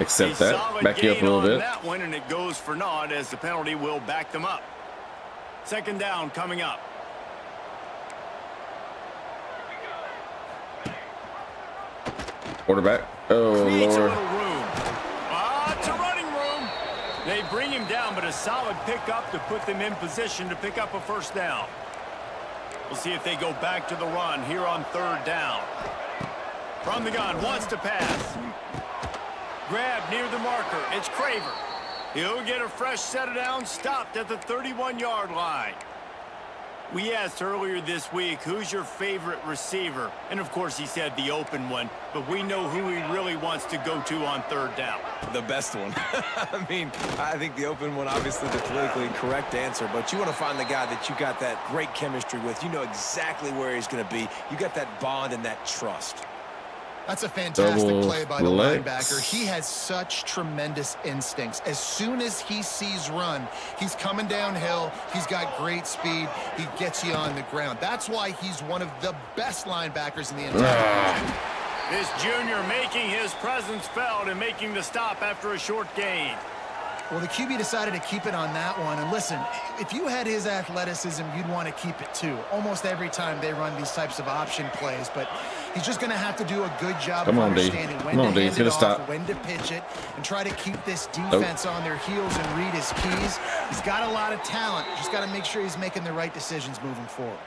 Accept that. Back you up a little bit. That one, and it goes for naught as the penalty will back them up. Second down coming up. Quarterback. Oh, Creates a Lord. little room. It's a running room. They bring him down, but a solid pickup to put them in position to pick up a first down. We'll see if they go back to the run here on third down. From the gun, wants to pass. Grab near the marker. It's Craver. He'll get a fresh set of downs, stopped at the 31-yard line. We asked earlier this week, who's your favorite receiver? And, of course, he said the open one, but we know who he really wants to go to on third down. The best one. I mean, I think the open one, obviously the politically correct answer, but you want to find the guy that you got that great chemistry with. You know exactly where he's going to be. You got that bond and that trust. That's a fantastic play by the legs. linebacker. He has such tremendous instincts. As soon as he sees run, he's coming downhill. He's got great speed. He gets you on the ground. That's why he's one of the best linebackers in the entire league. This junior making his presence felt and making the stop after a short gain. Well, the QB decided to keep it on that one. And listen, if you had his athleticism, you'd want to keep it too. Almost every time they run these types of option plays. But he's just going to have to do a good job of understanding when to hand it off, when to pitch it, and try to keep this defense on their heels and read his keys. He's got a lot of talent. Just got to make sure he's making the right decisions moving forward.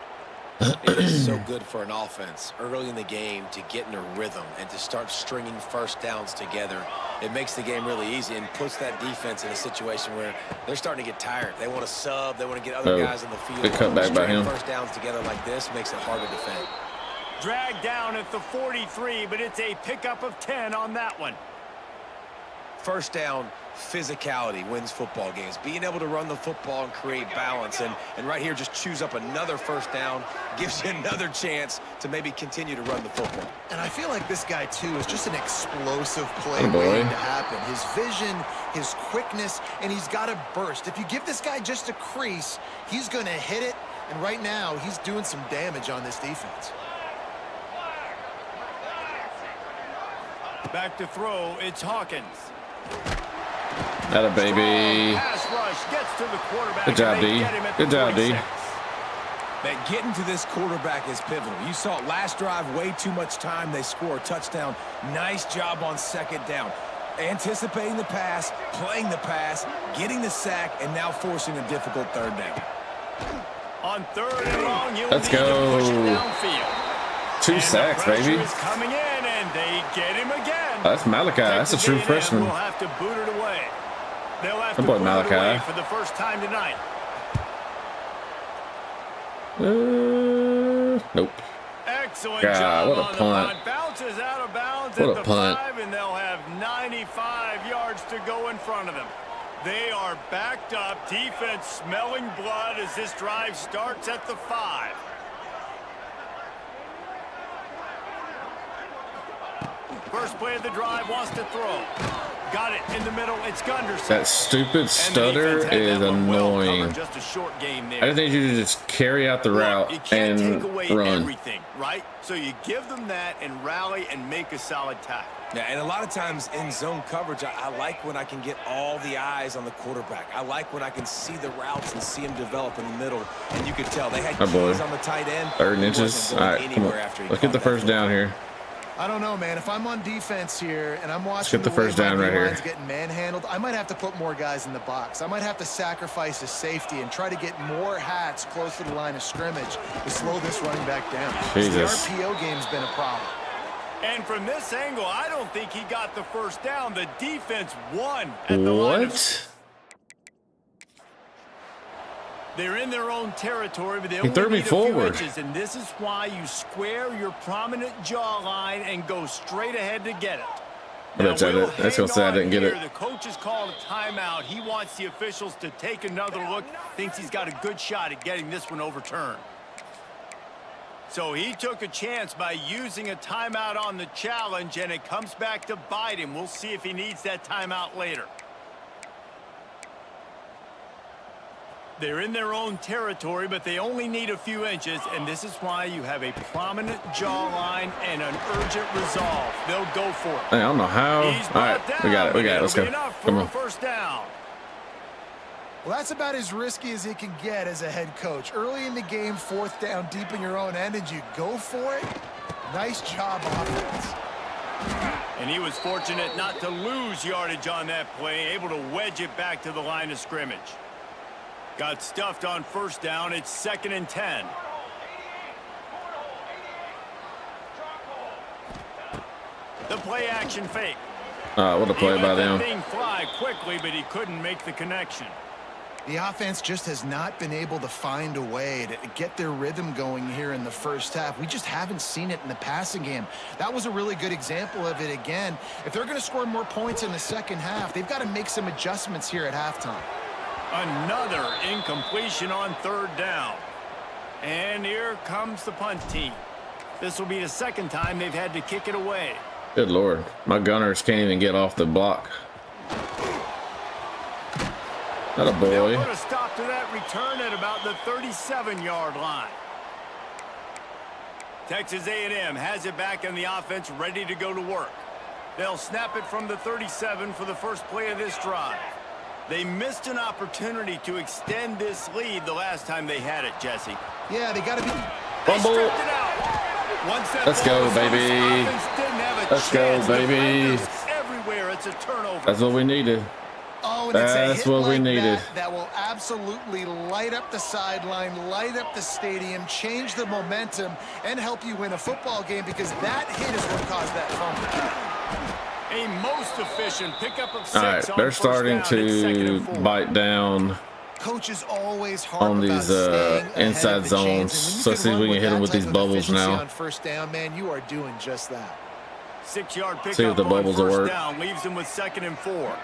It is so good for an offense early in the game to get in a rhythm and to start stringing first downs together. It makes the game really easy and puts that defense in a situation where they're starting to get tired. They want to sub. They want to get other guys on the field. Good cutback by him. First downs together like this makes it hard to defend. Dragged down at the 43, but it's a pickup of 10 on that one. First down, physicality wins football games. Being able to run the football and create balance. And right here, just choose up another first down, gives you another chance to maybe continue to run the football. And I feel like this guy, too, is just an explosive play waiting to happen. His vision, his quickness, and he's got a burst. If you give this guy just a crease, he's going to hit it. And right now, he's doing some damage on this defense. Back to throw, it's Hawkins. Atta baby. Pass rush gets to the quarterback. Good job, D. Good job, D. That getting to this quarterback is pivotal. You saw it last drive, way too much time. They score a touchdown. Nice job on second down. Anticipating the pass, playing the pass, getting the sack, and now forcing a difficult third down. On third and long, Let's go. Push it downfield. 2 sacks, baby. Is coming in, and they get him again. That's Malachi. That's a true freshman. We'll have to boot it away. They'll have Good to boy, boot Malachi. it away for the first time tonight. Nope. Excellent God, job what a on the punt. punt. Bounces out of bounds What at a the punt. 5, and they'll have 95 yards to go in front of them. They are backed up. Defense smelling blood as this drive starts at the 5. First play of the drive, wants to throw. Got it in the middle. It's Gunderson. That stupid stutter is annoying. Just a short game there. I just think you should just carry out the route You can't and take away run. everything, right? So you give them that and rally and make a solid tackle. Yeah, and a lot of times in zone coverage, I like when I can get all the eyes on the quarterback. I like when I can see the routes and see him develop in the middle. And you could tell they had keys on the tight end. 3rd and inches. All right, come on. Let's get the first down here. I don't know, man. If I'm on defense here and I'm watching get the first down right here. Getting manhandled, I might have to put more guys in the box. I might have to sacrifice his safety and try to get more hats close to the line of scrimmage to slow this running back down. Jesus. The RPO game's been a problem. And from this angle, I don't think he got the first down. The defense won at the line of... What? They're in their own territory, but they He threw me only need a few forward. inches, and this is why you square your prominent jawline and go straight ahead to get it. I bet you that's gonna say I didn't get it. The coach has called a timeout. He wants the officials to take another look. Thinks he's got a good shot at getting this one overturned. So he took a chance by using a timeout on the challenge, and it comes back to bite him. We'll see if he needs that timeout later. They're in their own territory, but they only need a few inches, and this is why you have a prominent jawline and an urgent resolve. They'll go for it. Hey, I don't know how. He's All right, brought we got it. We got it. down, Let's but go. it'll be enough Come for a on. first down. Well, that's about as risky as he can get as a head coach. Early in the game, 4th down, deep in your own end, and you go for it. Nice job, offense. And he was fortunate not to lose yardage on that play, able to wedge it back to the line of scrimmage. Got stuffed on first down. It's 2nd and 10. The play action fake. What a play He by let that them. thing fly quickly, but he couldn't make the connection. The offense just has not been able to find a way to get their rhythm going here in the first half. We just haven't seen it in the passing game. That was a really good example of it again. If they're going to score more points in the second half, they've got to make some adjustments here at halftime. Another incompletion on 3rd down. And here comes the punt team. This will be the second time they've had to kick it away. Good Lord. My gunners can't even get off the block. Not a They'll boy. put a stop to that return at about the 37-yard line. Texas A&M has it back in the offense, ready to go to work. They'll snap it from the 37 for the first play of this drive. They missed an opportunity to extend this lead the last time they had it, Jesse. Yeah, they got to be... They Fumble. stripped it out. Once that Let's ball go, was loose, baby. offense didn't have a Let's go, chance. baby. Defenders everywhere, it's a turnover. That's what we needed. Oh, and it's a That's hit what we like needed. that will absolutely light up the sideline, light up the stadium, change the momentum, and help you win a football game, because that hit is what caused that fumble. A most efficient pickup of 6 All right, on they're first starting down. It's 2nd to and 4. bite down Coach is always hard on about these staying ahead inside of the chains, zones. and when you So can see if run we can hit that them with type these of bubbles efficiency now. on first down, man, you are doing just that. 6-yard pickup See if the bubbles on will first work. down leaves them with 2nd and 4.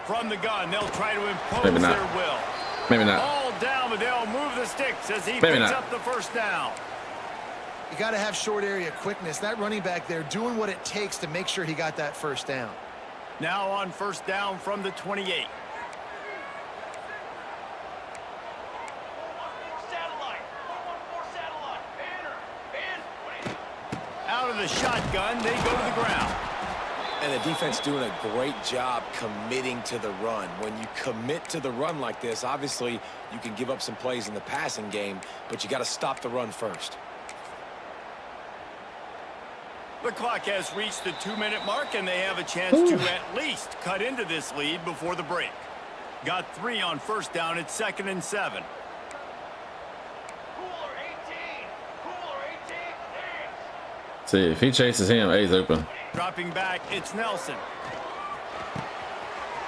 From the gun, they'll try to impose Maybe not. their will. Maybe not. Ball down, but they'll move the sticks as he Maybe picks not. up the first down. You got to have short area quickness. That running back there doing what it takes to make sure he got that first down. Now on first down from the 28. Out of the shotgun, they go to the ground. And the defense doing a great job committing to the run. When you commit to the run like this, obviously you can give up some plays in the passing game, but you got to stop the run first. The clock has reached the 2-minute mark, and they have a chance to at least cut into this lead before the break. Got 3 on first down. It's 2nd and 7. See, if he chases him, A's open. Dropping back, it's Nelson.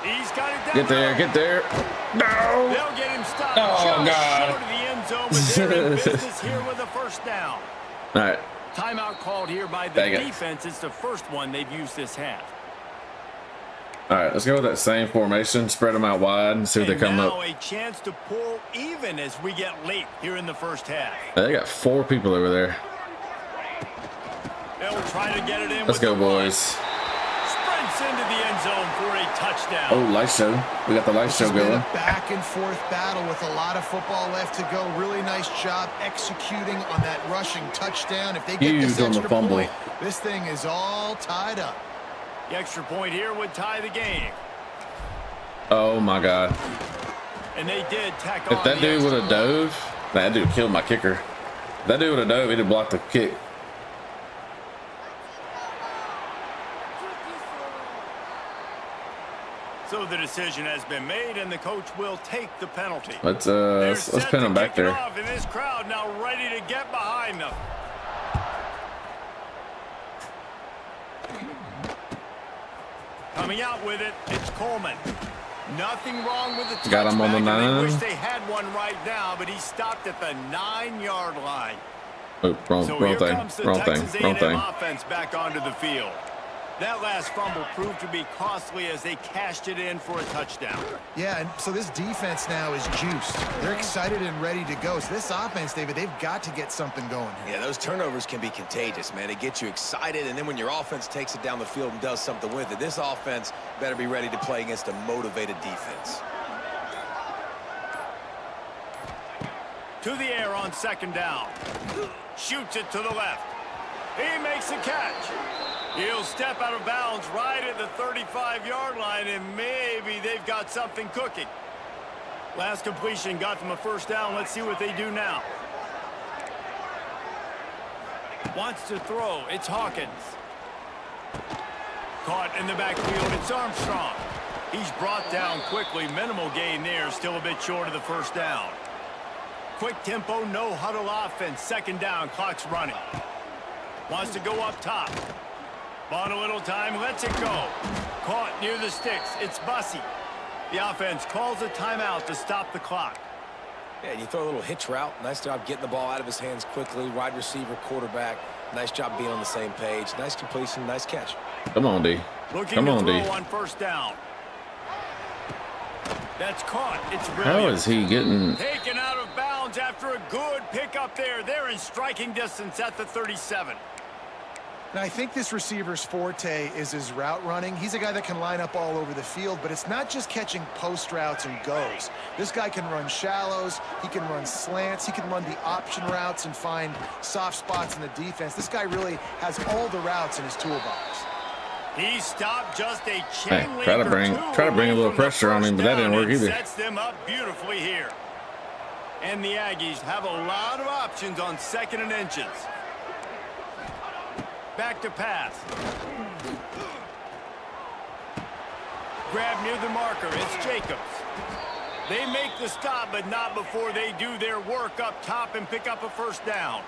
He's got it down. Get there, get there. No! They'll get him stopped Oh, just God. short of the end zone, but they're in business here with a first down. All right. Timeout called here by the Dang it. defense. It's the first one they've used this half. All right, let's go with that same formation. Spread them out wide and see if they And come now up. a chance to pull even as we get late here in the first half. They got 4 people over there. They'll try to get it in. Let's with go, the run. boys. Sprints into the end zone for a touchdown. Oh, light show. We got the light show It's been going. a back and forth battle with a lot of football left to go. Really nice job executing on that rushing touchdown. If they get Huge this on the extra fumble. point, this thing is all tied up. The extra point here would tie the game. Oh, my God. And they did tack If on that the dude would extra have point. dove, that dude killed my kicker. If that dude would have dove, he'd have blocked the kick. So the decision has been made, and the coach will take the penalty. Let's They're let's set pin to him back kick it there. off, and this crowd now ready to get behind them. Coming out with it, it's Coleman. Nothing wrong with the Got him on the touchback, and 9. they wish they had one right now, but he stopped at the 9-yard line. Oh, wrong So thing. here comes the Wrong Texas thing. Wrong A&M thing. offense back onto the field. That last fumble proved to be costly as they cashed it in for a touchdown. Yeah, and so this defense now is juiced. They're excited and ready to go. So this offense, David, they've got to get something going here. Yeah, those turnovers can be contagious, man. It gets you excited, and then when your offense takes it down the field and does something with it, this offense better be ready to play against a motivated defense. To the air on second down. Shoots it to the left. He makes a catch. He'll step out of bounds right at the 35-yard line, and maybe they've got something cooking. Last completion got them a first down. Let's see what they do now. Wants to throw. It's Hawkins. Caught in the backfield. It's Armstrong. He's brought down quickly. Minimal gain there. Still a bit short of the first down. Quick tempo, no huddle offense. Second down. Clock's running. Wants to go up top. Bought a little time. Lets it go. Caught near the sticks. It's Bussey. The offense calls a timeout to stop the clock. Yeah, and you throw a little hitch route. Nice job getting the ball out of his hands quickly. Wide receiver, quarterback. Nice job being on the same page. Nice completion, nice catch. Come on, D. Looking to throw on first down. That's caught. It's brilliant. How is he getting taken out of bounds after a good pickup there? They're in striking distance at the 37. And I think this receiver's forte is his route running. He's a guy that can line up all over the field, but it's not just catching post routes and goes. This guy can run shallows, he can run slants, he can run the option routes and find soft spots in the defense. This guy really has all the routes in his toolbox. He stopped just a chain link try to bring a little pressure on him, but that didn't work either. Sets them up beautifully here. And the Aggies have a lot of options on second and inches. Back to pass. Grab near the marker. It's Jacobs. They make the stop, but not before they do their work up top and pick up a first down.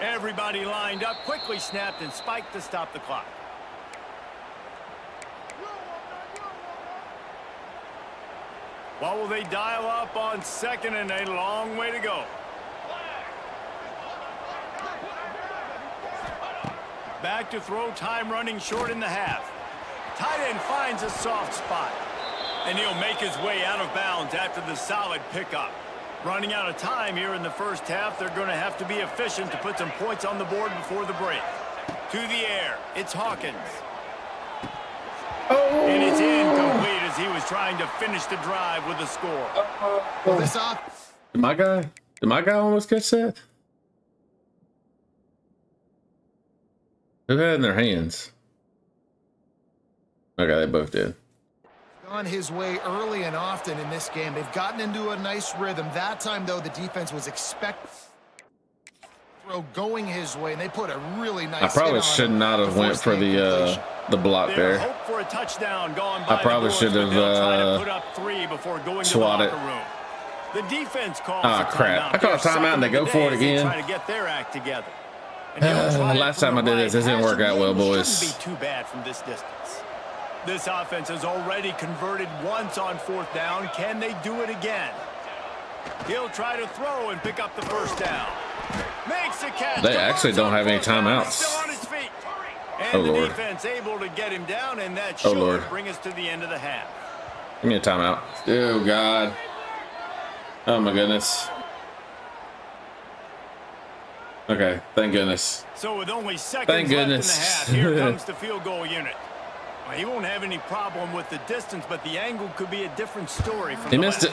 Everybody lined up, quickly snapped and spiked to stop the clock. What will they dial up on second and a long way to go? Back to throw, time running short in the half. Tight end finds a soft spot. And he'll make his way out of bounds after the solid pickup. Running out of time here in the first half. They're going to have to be efficient to put some points on the board before the break. To the air. It's Hawkins. Oh. And it's incomplete as he was trying to finish the drive with a score. Well, this off. Did my guy almost catch that? Who had it in their hands? Okay, they both did. On his way early and often in this game. They've gotten into a nice rhythm. That time, though, the defense was expecting throw going his way, and they put a really nice. I probably should not have went for the block there. Hope for a touchdown gone by I probably should have put up 3 before going swatted. to the locker room. The defense calls. Ah, crap! I call a timeout and they go for it again. Trying to get their act together. Last time I did this, it didn't work out well, boys. Shouldn't be too bad from this distance. This offense has already converted once on fourth down. Can they do it again? He'll try to throw and pick up the first down. Makes a catch. They actually don't have any timeouts. Still on his feet. And the defense able to get him down, and that should bring us to the end of the half. Give me a timeout. Oh, God. Oh, my goodness. Okay, thank goodness. So with only seconds left in the half, here comes the field goal unit. Well, he won't have any problem with the distance, but the angle could be a different story. He missed it.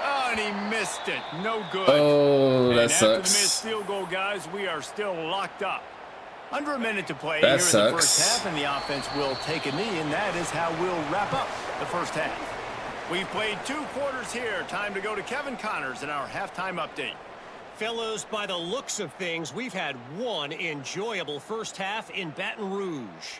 Oh, and he missed it. No good. Oh, that sucks. After the missed field goal, guys, we are still locked up. Under a minute to play here in the first half, and the offense will take a knee, and that is how we'll wrap up the first half. We've played 2 quarters here. Time to go to Kevin Connors in our halftime update. Fellows, by the looks of things, we've had one enjoyable first half in Baton Rouge.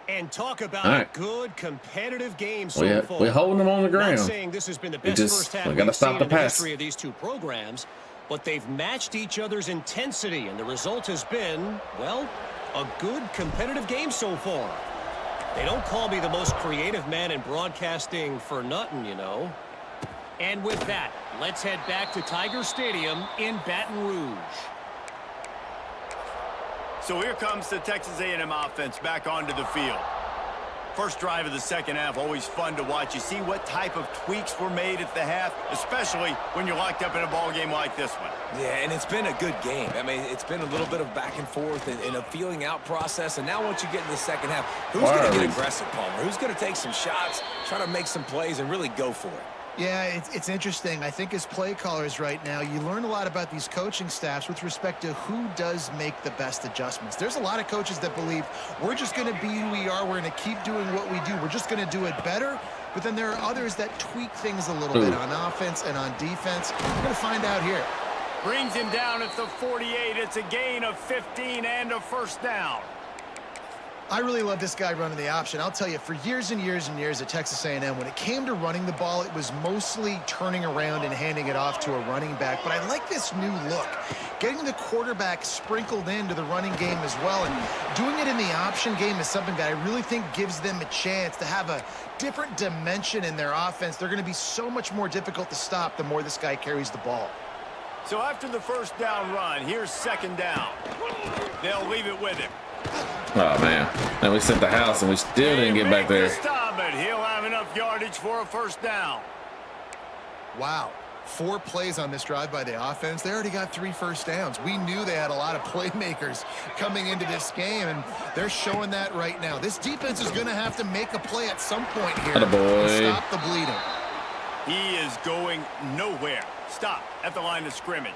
And talk about a good competitive game so far. We're holding them on the ground. Not saying this has been the best first half we've seen in the history of these 2 programs, but they've matched each other's intensity, and the result has been, well, a good competitive game so far. They don't call me the most creative man in broadcasting for nothing, you know. And with that, let's head back to Tiger Stadium in Baton Rouge. So here comes the Texas A&M offense back onto the field. First drive of the second half, always fun to watch. You see what type of tweaks were made at the half, especially when you're locked up in a ball game like this one. Yeah, and it's been a good game. I mean, it's been a little bit of back and forth and a feeling out process. And now once you get in the second half, who's going to get aggressive, Palmer? Who's going to take some shots, try to make some plays, and really go for it? Yeah, it's interesting. I think as play callers right now, you learn a lot about these coaching staffs with respect to who does make the best adjustments. There's a lot of coaches that believe we're just going to be who we are. We're going to keep doing what we do. We're just going to do it better. But then there are others that tweak things a little bit on offense and on defense. We're going to find out here. Brings him down at the 48. It's a gain of 15 and a first down. I really love this guy running the option. I'll tell you, for years and years and years at Texas A&M, when it came to running the ball, it was mostly turning around and handing it off to a running back. But I like this new look, getting the quarterback sprinkled into the running game as well. And doing it in the option game is something that I really think gives them a chance to have a different dimension in their offense. They're going to be so much more difficult to stop the more this guy carries the ball. So after the first down run, here's second down. They'll leave it with him. Oh man, and we sent the house and we still didn't get back there. Stop it. He'll have enough yardage for a first down. Wow, 4 plays on this drive by the offense. They already got 3 first downs. We knew they had a lot of playmakers coming into this game, and they're showing that right now. This defense is going to have to make a play at some point here to stop the bleeding. He is going nowhere. Stop at the line of scrimmage.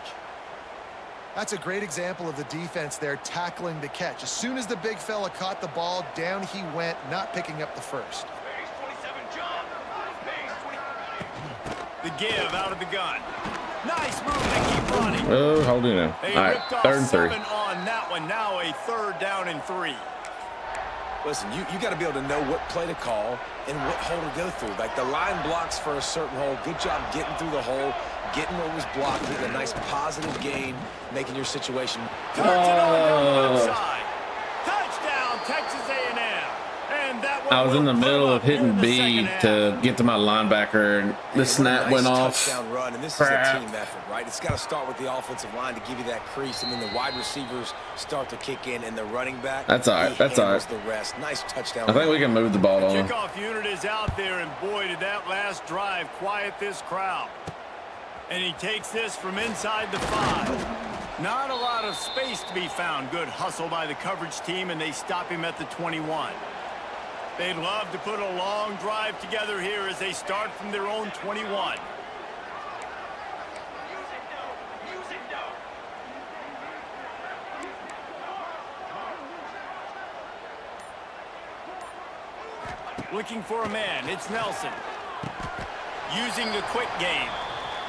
That's a great example of the defense there tackling the catch. As soon as the big fella caught the ball, down he went, not picking up the first. The give out of the gun. Nice move. They keep running. Oh, hold it now. All right, 3rd and 3. On that one. Now a 3rd down and 3. Listen, you got to be able to know what play to call and what hole to go through. Like the line blocks for a certain hole. Good job getting through the hole, getting what was blocked, getting a nice positive gain, making your situation. Touchdown, Texas A&M. And that one I was in the middle of hitting B to get to my linebacker, and the snap went off. Touchdown run, and this is a team effort, right? It's got to start with the offensive line to give you that crease, and then the wide receivers start to kick in, and the running back. That's all right. That's all right. The rest. Nice touchdown. I think we can move the ball on. Kickoff unit is out there, and boy, did that last drive quiet this crowd. And he takes this from inside the 5. Not a lot of space to be found. Good hustle by the coverage team, and they stop him at the 21. They'd love to put a long drive together here as they start from their own 21. Looking for a man. It's Nelson. Using the quick game.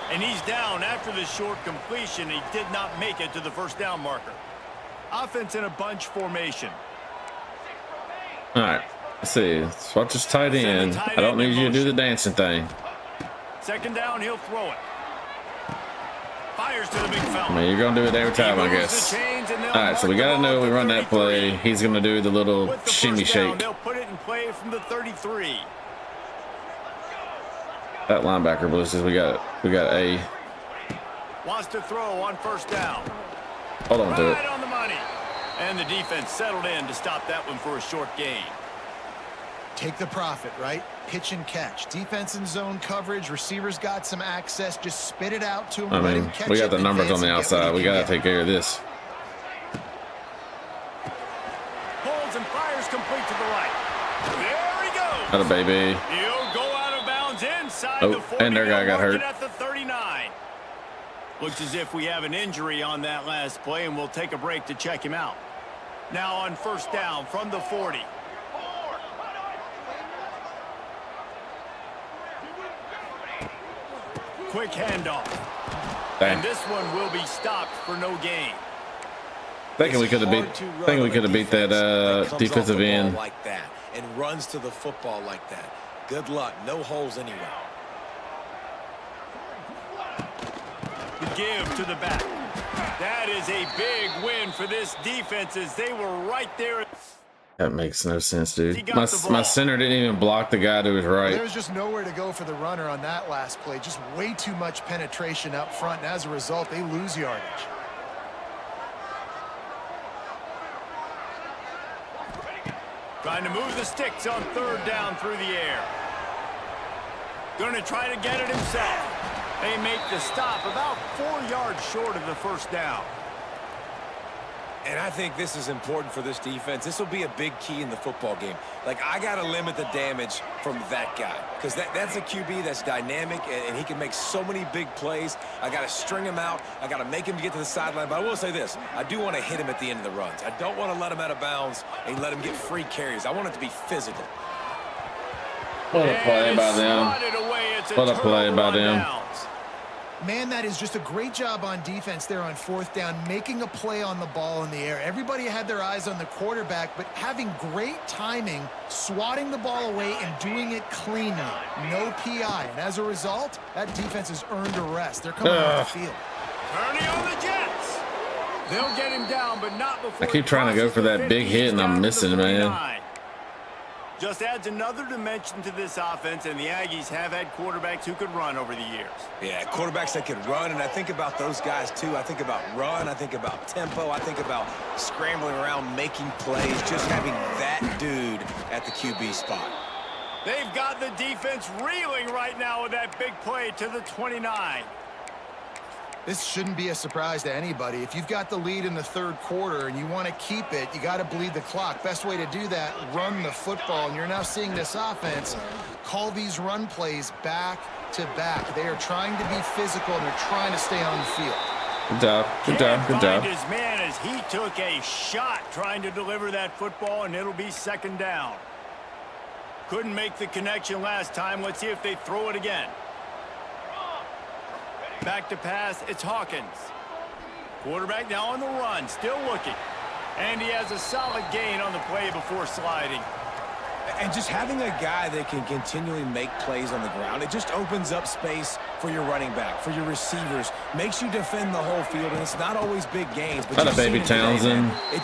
And he's down after the short completion. He did not make it to the first down marker. Offense in a bunch formation. All right. Let's see. Swatch this tight end. I don't need you to do the dancing thing. Second down, he'll throw it. Fires to the big fella. I mean, you're going to do it every time, I guess. All right, so we got to know we run that play. He's going to do the little shimmy shake. They'll put it in play from the 33. That linebacker blue says we got A. Wants to throw on first down. Hold on to it. Right on the money. And the defense settled in to stop that one for a short gain. Take the profit, right? Pitch and catch. Defense in zone coverage. Receivers got some access. Just spit it out to him. I mean, we got the numbers on the outside. We got to take care of this. Pulls and fires complete to the right. There he goes. Got a baby. He'll go out of bounds inside the 40. And their guy got hurt. At the 39. Looks as if we have an injury on that last play, and we'll take a break to check him out. Now on first down from the 40. Quick handoff. Dang. And this one will be stopped for no gain. Thinking we could have beat that defensive end. Like that and runs to the football like that. Good luck. No holes anywhere. The give to the back. That is a big win for this defense as they were right there. That makes no sense, dude. My center didn't even block the guy to his right. There was just nowhere to go for the runner on that last play. Just way too much penetration up front, and as a result, they lose yardage. Trying to move the sticks on third down through the air. Going to try to get it himself. They make the stop about 4 yards short of the first down. And I think this is important for this defense. This will be a big key in the football game. Like, I got to limit the damage from that guy because that's a QB that's dynamic, and he can make so many big plays. I got to string him out. I got to make him get to the sideline. But I will say this. I do want to hit him at the end of the runs. I don't want to let him out of bounds and let him get free carries. I want it to be physical. What a play by them. What a play by them. Man, that is just a great job on defense there on 4th down, making a play on the ball in the air. Everybody had their eyes on the quarterback, but having great timing, swatting the ball away and doing it cleanly. No PI. And as a result, that defense has earned a rest. They're coming off the field. Turning on the Jets. They'll get him down, but not before. I keep trying to go for that big hit, and I'm missing, man. Just adds another dimension to this offense, and the Aggies have had quarterbacks who could run over the years. Yeah, quarterbacks that could run, and I think about those guys too. I think about run, I think about tempo, I think about scrambling around, making plays, just having that dude at the QB spot. They've got the defense reeling right now with that big play to the 29. This shouldn't be a surprise to anybody. If you've got the lead in the 3rd quarter and you want to keep it, you got to bleed the clock. Best way to do that, run the football. And you're now seeing this offense call these run plays back to back. They are trying to be physical, and they're trying to stay on the field. Good job. Good job. Good job. His man as he took a shot trying to deliver that football, and it'll be 2nd down. Couldn't make the connection last time. Let's see if they throw it again. Back to pass, it's Hawkins. Quarterback now on the run, still looking. And he has a solid gain on the play before sliding. And just having a guy that can continually make plays on the ground, it just opens up space for your running back, for your receivers, makes you defend the whole field, and it's not always big gains. But a baby Townsend. It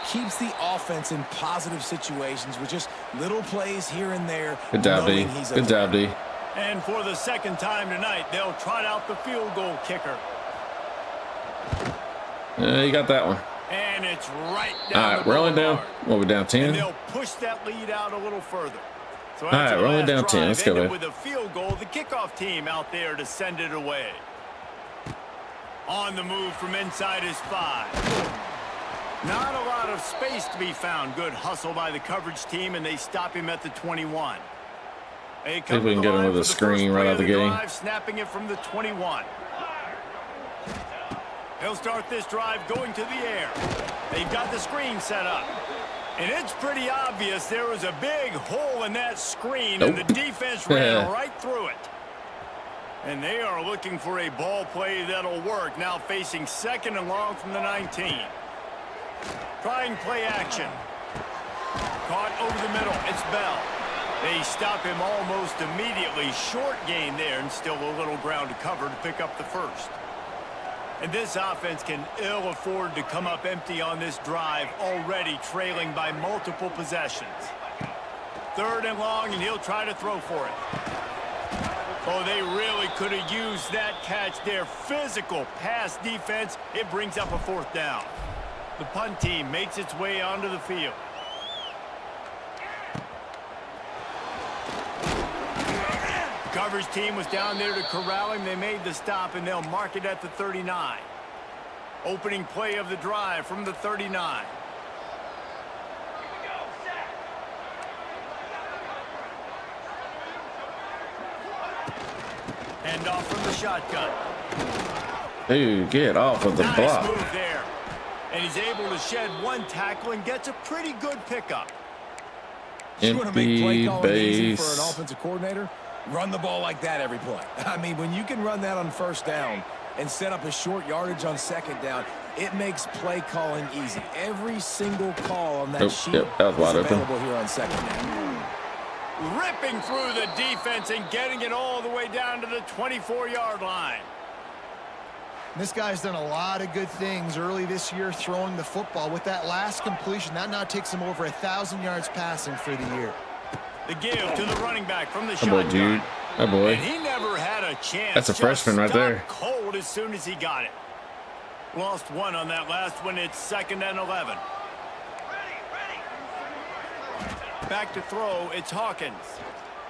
keeps the offense in positive situations with just little plays here and there. Good job, D. Good job, D. And for the 2nd time tonight, they'll trot out the field goal kicker. You got that one. And it's right down. All right, we're only down. Well, we're down 10. And they'll push that lead out a little further. So all right, we're only down 10. Let's go. With a field goal, the kickoff team out there to send it away. On the move from inside his 5. Not a lot of space to be found. Good hustle by the coverage team, and they stop him at the 21. See if we can get him with a screen right out the game. Snapping it from the 21. He'll start this drive going to the air. They've got the screen set up. And it's pretty obvious there was a big hole in that screen, and the defense ran right through it. And they are looking for a ball play that'll work. Now facing 2nd and long from the 19. Trying play action. Caught over the middle. It's Bell. They stop him almost immediately. Short gain there, and still a little ground to cover to pick up the 1st. And this offense can ill afford to come up empty on this drive, already trailing by multiple possessions. 3rd and long, and he'll try to throw for it. Oh, they really could have used that catch there. Physical pass defense. It brings up a 4th down. The punt team makes its way onto the field. Coverage team was down there to corral him. They made the stop, and they'll mark it at the 39. Opening play of the drive from the 39. Hand off from the shotgun. Dude, get off of the nice block. Move there. And he's able to shed one tackle and gets a pretty good pickup. You want to make play calling easy for base. an offensive coordinator? Run the ball like that every play. I mean, when you can run that on 1st down and set up a short yardage on 2nd down, it makes play calling easy. Every single call on that sheet that was wide is open. available here on 2nd down. Ripping through the defense and getting it all the way down to the 24-yard line. This guy's done a lot of good things early this year throwing the football. With that last completion, that now takes him over 1,000 yards passing for the year. The give to the running back from the That boy, shotgun. dude. That boy. And he never had a chance. That's a freshman right there. Cold as soon as he got it. Lost one on that last one. It's 2nd and 11. Back to throw. It's Hawkins.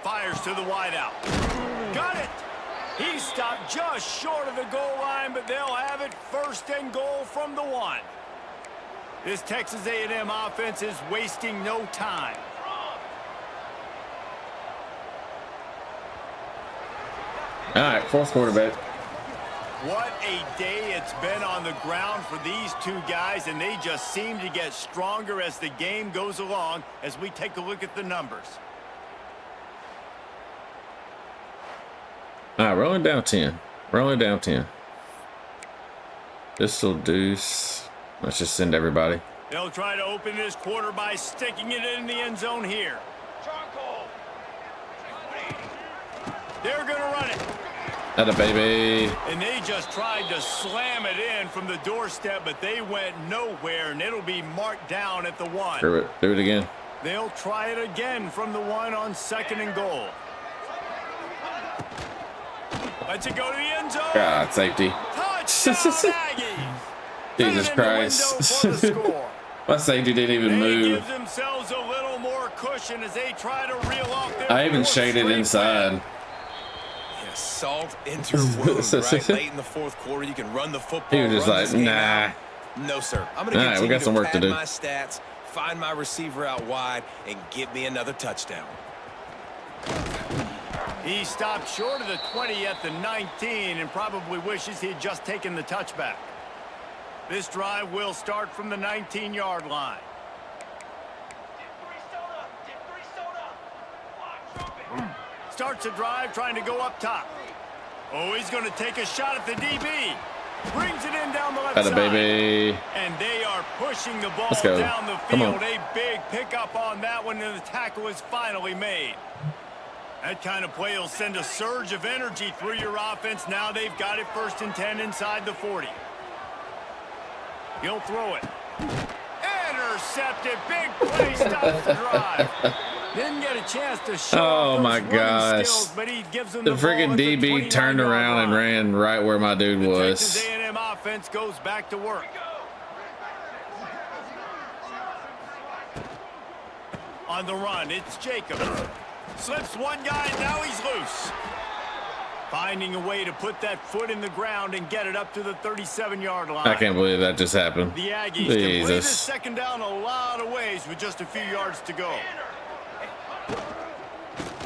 Fires to the wideout. Got it. He stopped just short of the goal line, but they'll have it 1st and goal from the 1. This Texas A&M offense is wasting no time. All right, fourth quarterback. What a day it's been on the ground for these two guys, and they just seem to get stronger as the game goes along as we take a look at the numbers. All right, we're only down 10. We're only down 10. This'll deuce. Let's just send everybody. They'll try to open this quarter by sticking it in the end zone here. They're going to run it. Atta baby. And they just tried to slam it in from the doorstep, but they went nowhere, and it'll be marked down at the 1. Screw it. Do it again. They'll try it again from the 1 on 2nd and goal. Lets it go to the end zone. God, safety. Touchdown, Aggies. Jesus Christ. My safety didn't even They move. give themselves a little more cushion as they try to reel off their I even fourth shaded straight inside. win. Yeah, salt into your wounds, right? Late in the fourth quarter, you can run the football. He was just run like, this game nah. out. No, sir. I'm going All to right, we continue got some work to pad do. my stats, find my receiver out wide, and get me another touchdown. He stopped short of the 20 at the 19 and probably wishes he had just taken the touchback. This drive will start from the 19-yard line. Starts a drive trying to go up top. Oh, he's going to take a shot at the DB. Brings it in down the left Atta side. baby. And they are pushing the ball Let's go. down the Come on. field. A big pickup on that one, and the tackle is finally made. That kind of play will send a surge of energy through your offense. Now they've got it 1st and 10 inside the 40. He'll throw it. Intercepted. Big play stops the drive. Didn't get a chance to show off those my running gosh. skills, but he gives them The the ball freaking at the DB turned 29-yard around and line. ran right where my dude The was. Texas A&M offense goes back to work. On the run, it's Jacobs. Slips one guy, and now he's loose. Finding a way to put that foot in the ground and get it up to the 37-yard line. I can't believe that just happened. The Aggies can play this Jesus. second down a lot of ways with just a few yards to go.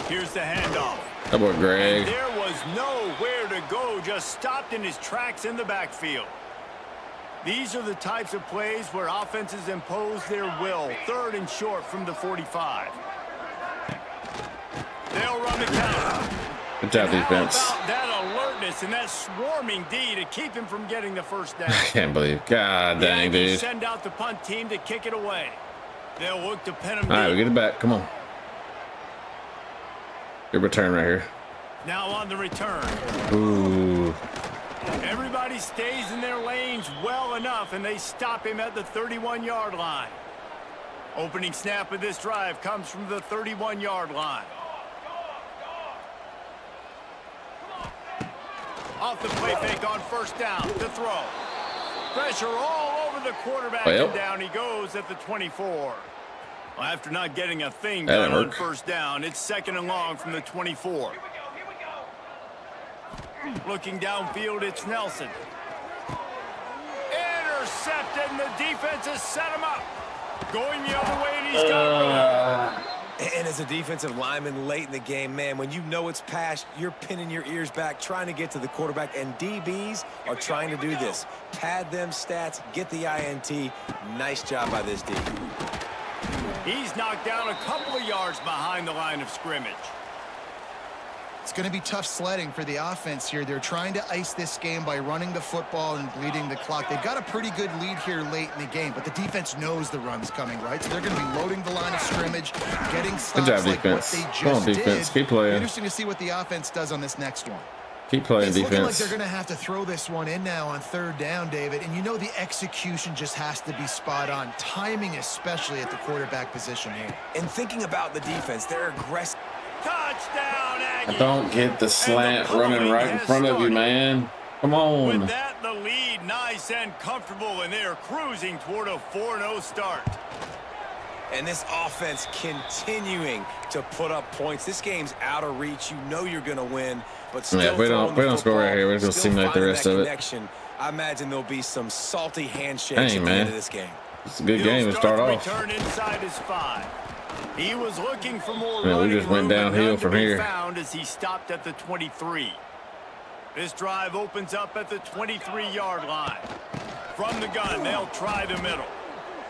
Here's the handoff. That boy Greg. And there was nowhere to go, just stopped in his tracks in the backfield. These are the types of plays where offenses impose their will. 3rd and short from the 45. They'll run the counter. Good job, How defense. about that alertness and that swarming D to keep him from getting the first down? I can't believe. God The dang, Aggies dude. send out the punt team to kick it away. They'll look to pin him All right, we deep. get it back. Come on. Good return right here. Now on the return. Ooh. Everybody stays in their lanes well enough, and they stop him at the 31-yard line. Opening snap of this drive comes from the 31-yard line. Off the play fake on 1st down to throw. Pressure all over the quarterback, Well. and down he goes at the 24. Well, after not getting a thing That done didn't on work. 1st down, it's 2nd and long from the 24. Looking downfield, it's Nelson. Intercepted, and the defense has set him up. Going the other way, and he's got room. And as a defensive lineman late in the game, man, when you know it's past, you're pinning your ears back, trying to get to the quarterback, and DBs are trying to do this. Pad them stats, get the INT. Nice job by this D. He's knocked down a couple of yards behind the line of scrimmage. It's going to be tough sledding for the offense here. They're trying to ice this game by running the football and bleeding the clock. They've got a pretty good lead here late in the game, but the defense knows the run's coming, right? So they're going to be loading the line of scrimmage, getting stops job, like defense. what they just Come on, defense. did. Keep playing. Interesting to see what the offense does on this next one. Keep playing It's looking like defense. they're going to have to throw this one in now on 3rd down, David. And you know the execution just has to be spot on. Timing, especially at the quarterback position here. And thinking about the defense, they're aggressive. Touchdown, Aggies. Don't get the slant running right in front of you, man. Come on. With that, the lead nice and comfortable, and they are cruising toward a 4-0 start. And this offense continuing to put up points. This game's out of reach. You know you're going to win, but still Yeah, if we don't throwing the score right football, here, we're gonna still simulate the finding rest that of it. connection. I imagine there'll be some salty handshakes Dang, at the man. end of this game. It's a good game to start off. Return inside his 5. He was looking for more Man, we running just went room, but downhill none to from be here. found as he stopped at the 23. This drive opens up at the 23-yard line. From the gun, they'll try the middle.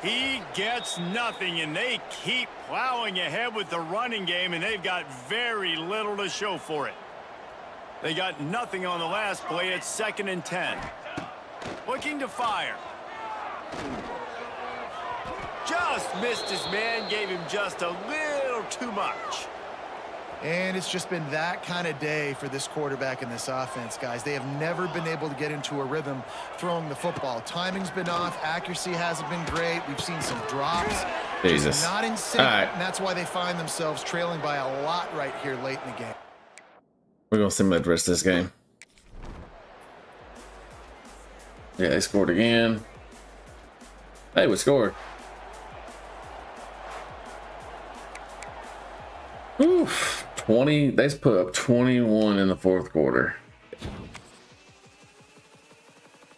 He gets nothing, and they keep plowing ahead with the running game, and they've got very little to show for it. They got nothing on the last play. It's 2nd and 10. Looking to fire. Just missed his man, gave him just a little too much. And it's just been that kind of day for this quarterback and this offense, guys. They have never been able to get into a rhythm throwing the football. Timing's been off. Accuracy hasn't been great. We've seen some drops. Jesus. Just not in sync. All right. And that's why they find themselves trailing by a lot right here late in the game. We're going to simulate the rest of this game. Yeah, they scored again. Hey, we scored. Oof. 20. They put up 21 in the 4th quarter.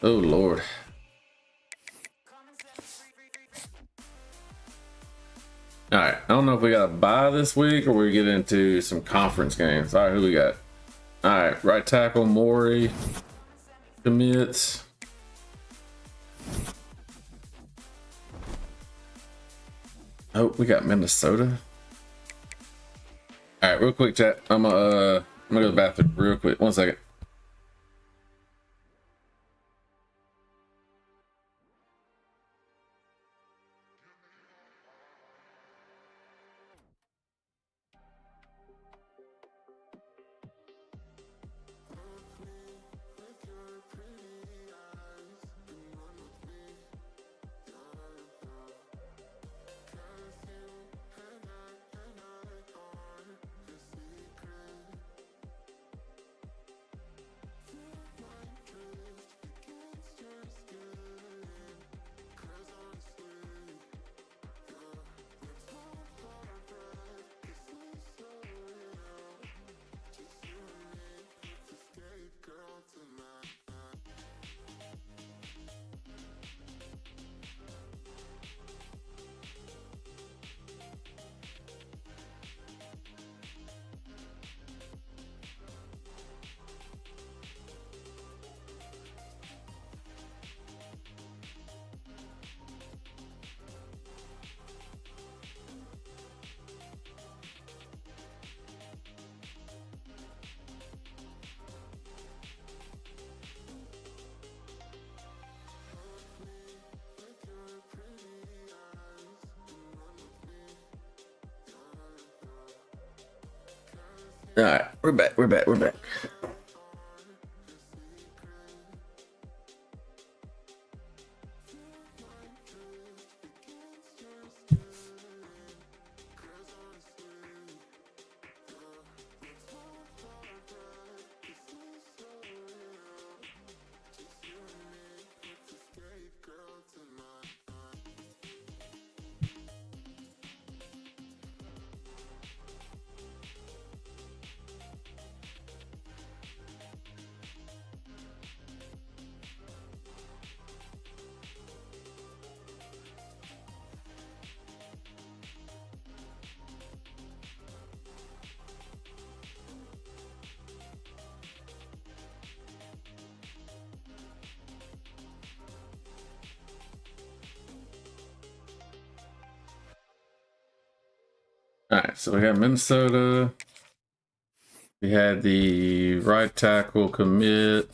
Oh, Lord. All right. I don't know if we got a bye this week or we get into some conference games. All right, who we got? All right, right tackle, Maury commits. Oh, we got Minnesota. All right, real quick, chat. I'm gonna go to the bathroom real quick. 1 second. All right, we're back. We're back. We're back. All right, so we got Minnesota. We had the right tackle commit.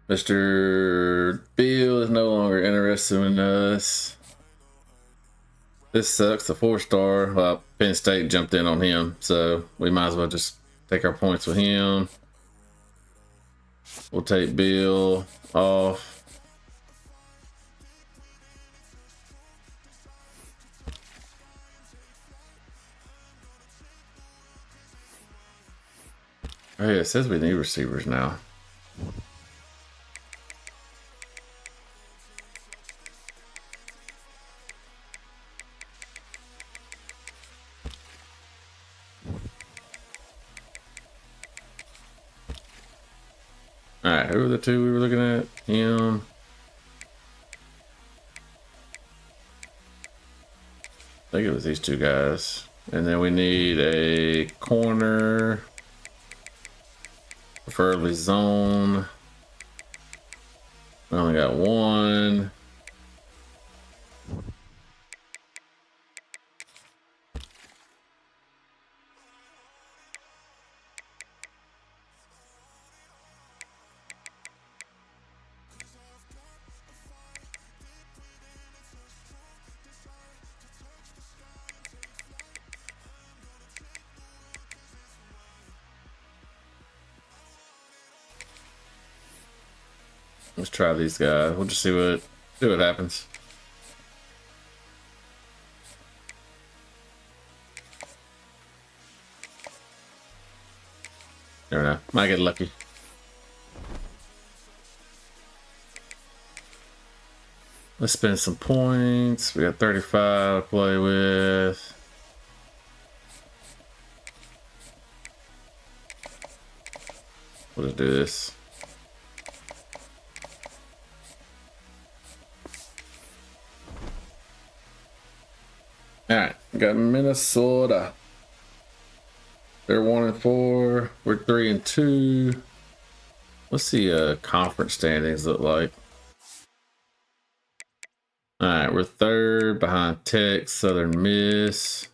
Mr. Beal is no longer interested in us. This sucks. The 4-star. Well, Penn State jumped in on him, so we might as well just take our points with him. We'll take Beal off. Oh yeah, it says we need receivers now. All right, who are the two we were looking at? Him. I think it was these two guys. And then we need a corner, preferably zone. We only got one. Let's try these guys. We'll just see what happens. Never know. Might get lucky. Let's spend some points. We got 35 to play with. We'll just do this. All right, got Minnesota. They're 1-4. We're 3-2. What's the conference standings look like? All right, we're third behind Tech, Southern Miss.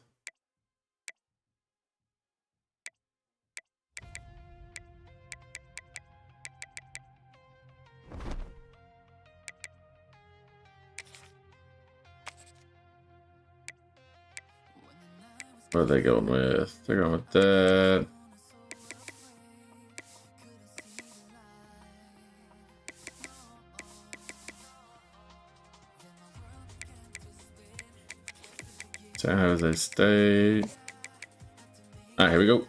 What are they going with? They're going with that. San Jose State. All right, here we go.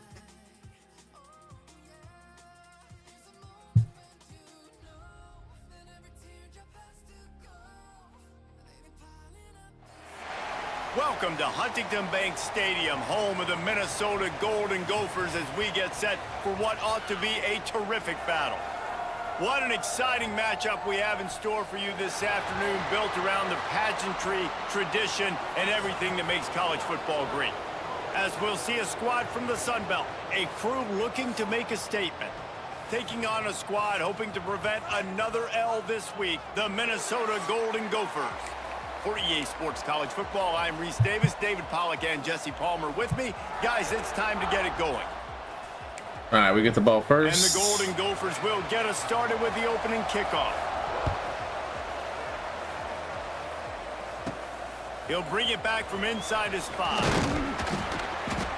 Welcome to Huntington Bank Stadium, home of the Minnesota Golden Gophers, as we get set for what ought to be a terrific battle. What an exciting matchup we have in store for you this afternoon, built around the pageantry, tradition, and everything that makes college football great. As we'll see a squad from the Sun Belt, a crew looking to make a statement. Taking on a squad hoping to prevent another L this week, the Minnesota Golden Gophers. For EA Sports College Football, I'm Reese Davis, David Pollack, and Jesse Palmer with me. Guys, it's time to get it going. All right, we get the ball first. And the Golden Gophers will get us started with the opening kickoff. He'll bring it back from inside his 5.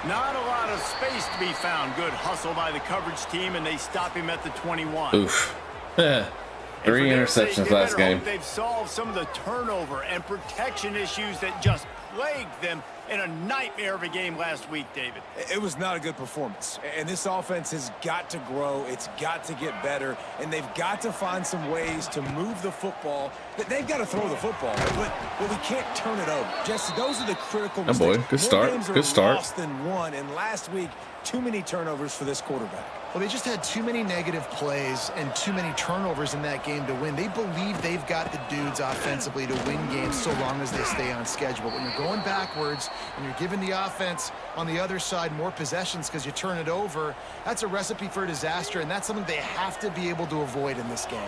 Not a lot of space to be found. Good hustle by the coverage team, and they stop him at the 21. Oof. 3 interceptions last game. They've solved some of the turnover and protection issues that just plagued them in a nightmare of a game last week, David. It was not a good performance, and this offense has got to grow. It's got to get better, and they've got to find some ways to move the football. They've got to throw the football, but we can't turn it over. Jesse, those are the critical mistakes. Oh boy, good start. Good start. Lost than won, and last week, too many turnovers for this quarterback. Well, they just had too many negative plays and too many turnovers in that game to win. They believe they've got the dudes offensively to win games so long as they stay on schedule. But when you're going backwards and you're giving the offense on the other side more possessions because you turn it over, that's a recipe for disaster, and that's something they have to be able to avoid in this game.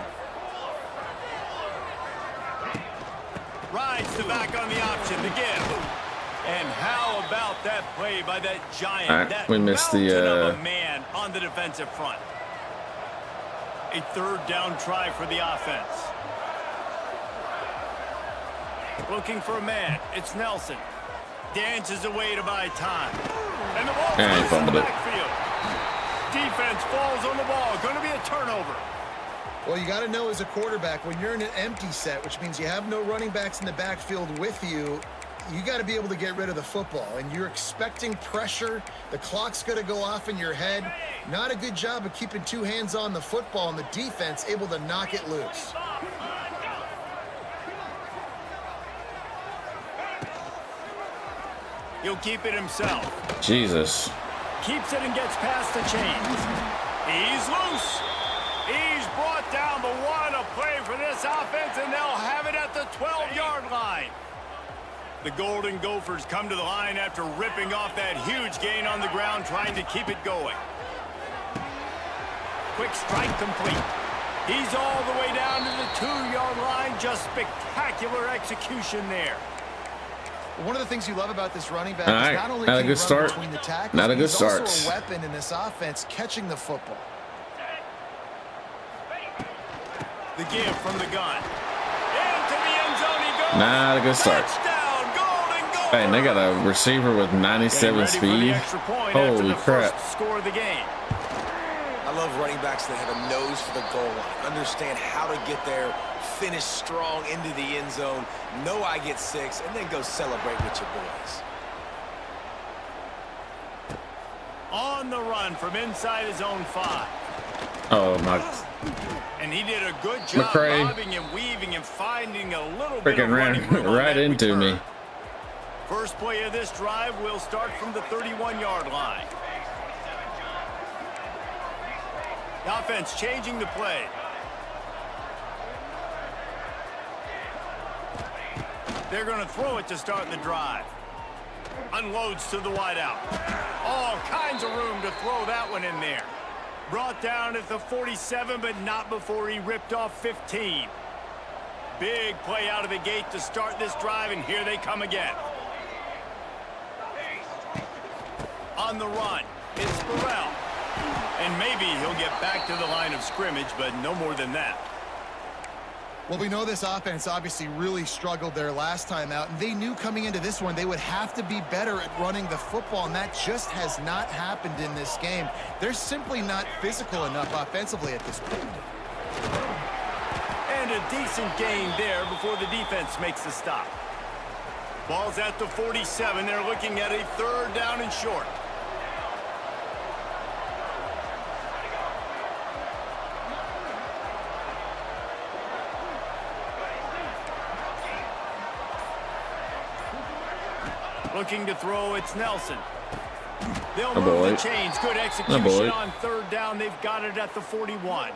Rides the back on the option to give. And how about that play by that giant, right, that we missed the of a man on the defensive front. A third down try for the offense. Looking for a man. It's Nelson. Dances away to buy time. And the ball goes in the backfield. Defense falls on the ball. Going to be a turnover. Well, you got to know as a quarterback, when you're in an empty set, which means you have no running backs in the backfield with you, you got to be able to get rid of the football, and you're expecting pressure. The clock's going to go off in your head. Not a good job of keeping two hands on the football, and the defense able to knock it loose. He'll keep it himself. Jesus. Keeps it and gets past the chains. He's loose. He's brought down, but what a play for this offense, and they'll have it at the 12-yard line. The Golden Gophers come to the line after ripping off that huge gain on the ground, trying to keep it going. Quick strike complete. He's all the way down to the 2-yard line. Just spectacular execution there. One of the things you love about this running back is not only not a can he good run start. between the tackles, Not a good he's start. also a weapon in this offense, catching the football. The give from the gun. Into the end zone he goes. Not a good start. Touchdown, Golden Gophers. Hey, and they got a receiver with 97 speed. Holy crap. Score of the game. I love running backs that have a nose for the goal line, understand how to get there, finish strong into the end zone, know I get 6, and then go celebrate with your boys. On the run from inside his own 5. Oh my. And he did a good job McCray. bobbing and weaving and finding a little bit of Freaking running room ran on right that into return. me. First play of this drive will start from the 31-yard line. The offense changing the play. They're going to throw it to start the drive. Unloads to the wideout. All kinds of room to throw that one in there. Brought down at the 47, but not before he ripped off 15. Big play out of the gate to start this drive, and here they come again. On the run, it's Burrell. And maybe he'll get back to the line of scrimmage, but no more than that. Well, we know this offense obviously really struggled their last time out, and they knew coming into this one they would have to be better at running the football, and that just has not happened in this game. They're simply not physical enough offensively at this point. And a decent gain there before the defense makes the stop. Ball's at the 47. They're looking at a 3rd down and short. Looking to throw, it's Nelson. They'll move the chains. Good execution on 3rd down. They've got it at the 41.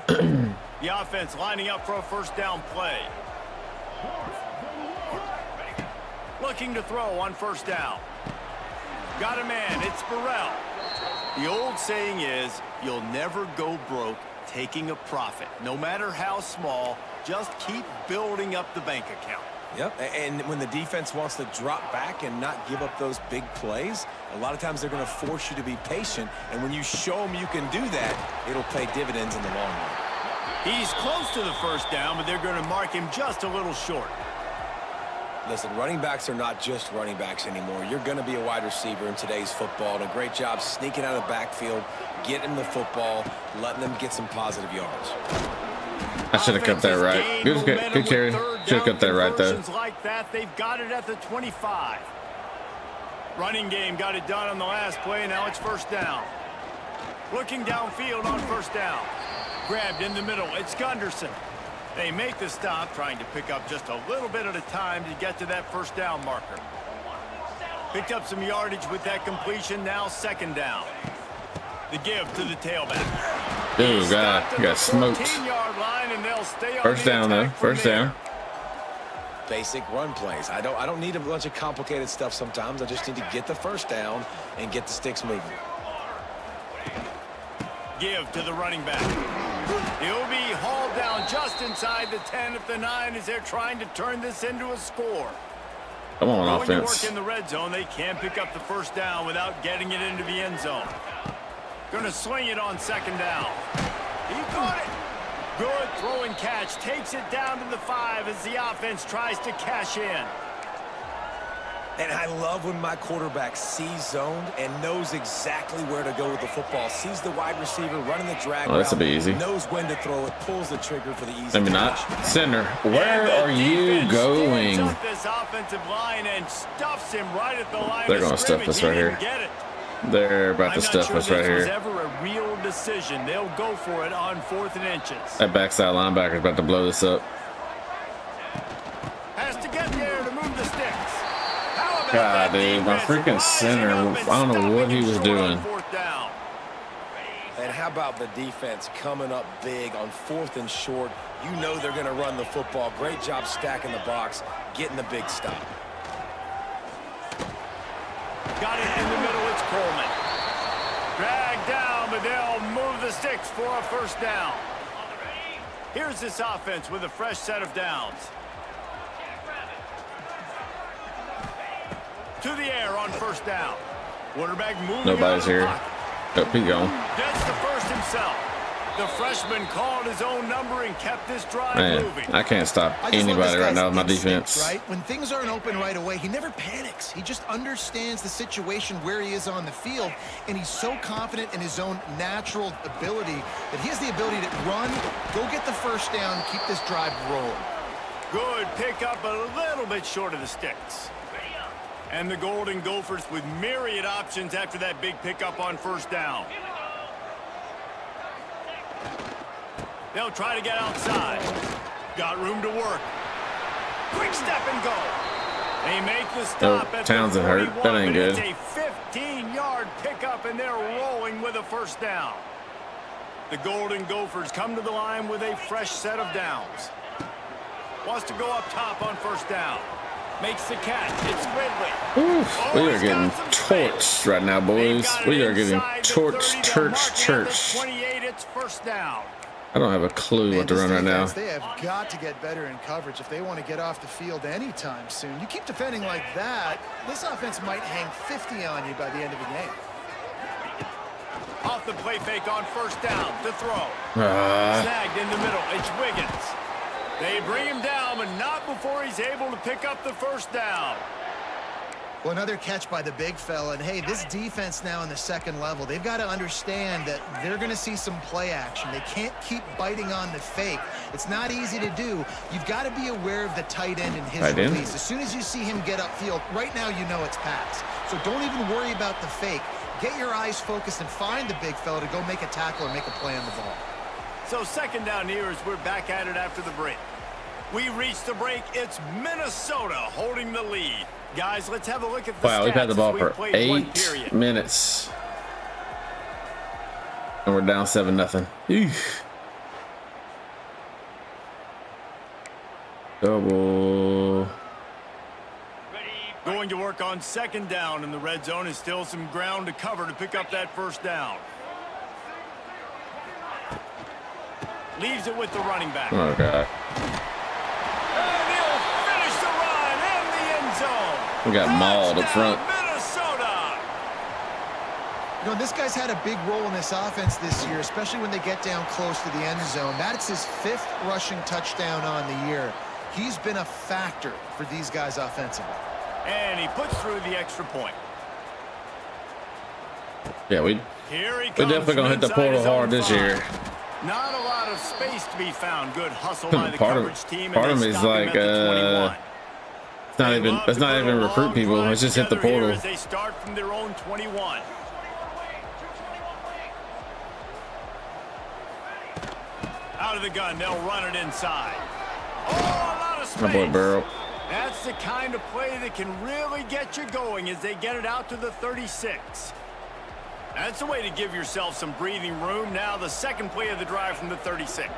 The offense lining up for a 1st down play. Looking to throw on 1st down. Got a man. It's Burrell. The old saying is, you'll never go broke taking a profit. No matter how small, just keep building up the bank account. Yep, and when the defense wants to drop back and not give up those big plays, a lot of times they're going to force you to be patient, and when you show them you can do that, it'll pay dividends in the long run. He's close to the 1st down, but they're going to mark him just a little short. Listen, running backs are not just running backs anymore. You're going to be a wide receiver in today's football, and a great job sneaking out of the backfield, getting the football, letting them get some positive yards. I should have cut that right. Good carry. Should have cut that right though. Like that, they've got it at the 25. Running game got it done on the last play. Now it's 1st down. Looking downfield on 1st down. Grabbed in the middle. It's Gunderson. They make the stop, trying to pick up just a little bit at a time to get to that 1st down marker. Picked up some yardage with that completion. Now 2nd down. The give to the tailback. Dude, God, you got smoked. 1st down though. 1st down. Basic run plays. I don't need a bunch of complicated stuff sometimes. I just need to get the 1st down and get the sticks moving. Give to the running back. He'll be hauled down just inside the 10 at the 9 as they're trying to turn this into a score. Come on, When you offense. work in the red zone, they can't pick up the 1st down without getting it into the end zone. Gonna swing it on 2nd down. He caught it. Good throw and catch. Takes it down to the 5 as the offense tries to cash in. And I love when my quarterback sees zoned and knows exactly where to go with the football. Sees the wide receiver running the drag Oh, that's a route, bit easy. knows when to throw it, pulls the trigger for the easy Maybe not. catch. Center. Where are you going? Stands up this offensive line and stuffs him right at the line. They're gonna stuff us right here. They're about to stuff us right This was here. ever a real decision. They'll go for it on 4th and inches. That backside linebacker's about to blow this up. Has to get there to move the sticks. How about God, that dude, my defense freaking rising center. up and I don't know what stopping he him was short on doing. 4th down. And how about the defense coming up big on 4th and short? You know they're going to run the football. Great job stacking the box, getting the big stop. Got it in the middle. It's Coleman. Dragged down, but they'll move the sticks for a first down. Here's this offense with a fresh set of downs. To the air on first down. Quarterback moving. Nobody's here. Oh, keep going. Gets the first himself. The freshman called his own number and kept this drive moving. I can't stop anybody right now with my defense. Right? When things aren't open right away, he never panics. He just understands the situation where he is on the field, and he's so confident in his own natural ability that he has the ability to run, go get the first down, keep this drive rolling. Good pickup, a little bit short of the sticks. And the Golden Gophers with myriad options after that big pickup on first down. They'll try to get outside. Got room to work. Quick step and go. They make the stop at Townsend the 41, hurt. That ain't good. It's a 15-yard pickup, and they're rolling with a first down. The Golden Gophers come to the line with a fresh set of downs. Wants to go up top on first down. Makes the catch. It's Ridley. Oof, we are getting torched right now, boys. We are getting torched, church. 28, it's first down. I don't have a clue what to run right now. They have got to get better in coverage if they want to get off the field anytime soon. You keep defending like that, this offense might hang 50 on you by the end of the game. Off the play fake on first down to throw. Snagged in the middle. It's Wiggins. They bring him down, but not before he's able to pick up the first down. Well, another catch by the big fella. And, hey, this defense now in the second level, they've got to understand that they're going to see some play action. They can't keep biting on the fake. It's not easy to do. You've got to be aware of the tight end and his release. As soon as you see him get upfield, right now you know it's pass. So don't even worry about the fake. Get your eyes focused and find the big fella to go make a tackle or make a play on the ball. So second down here as we're back at it after the break. We reach the break. It's Minnesota holding the lead. Guys, let's have a look at the stats. Wow, we've had the ball for 8 minutes. And we're down 7-0. Double. Going to work on second down in the red zone. Is still some ground to cover to pick up that first down. Leaves it with the running back. Oh, God. And he'll finish the run in the end zone. We got mauled up front. Minnesota. You know, this guy's had a big role in this offense this year, especially when they get down close to the end zone. That's his 5th rushing touchdown on the year. He's been a factor for these guys offensively. And he puts through the extra point. Yeah, we definitely going to hit the portal hard this year. Not a lot of space to be found. Good hustle by the coverage team. Part of me is like, it's not even recruit people. Let's just hit the portal. As they start from their own 21. Out of the gun, they'll run it inside. Oh, a lot of space. My boy Burrow. That's the kind of play that can really get you going as they get it out to the 36. That's a way to give yourself some breathing room. Now the second play of the drive from the 36.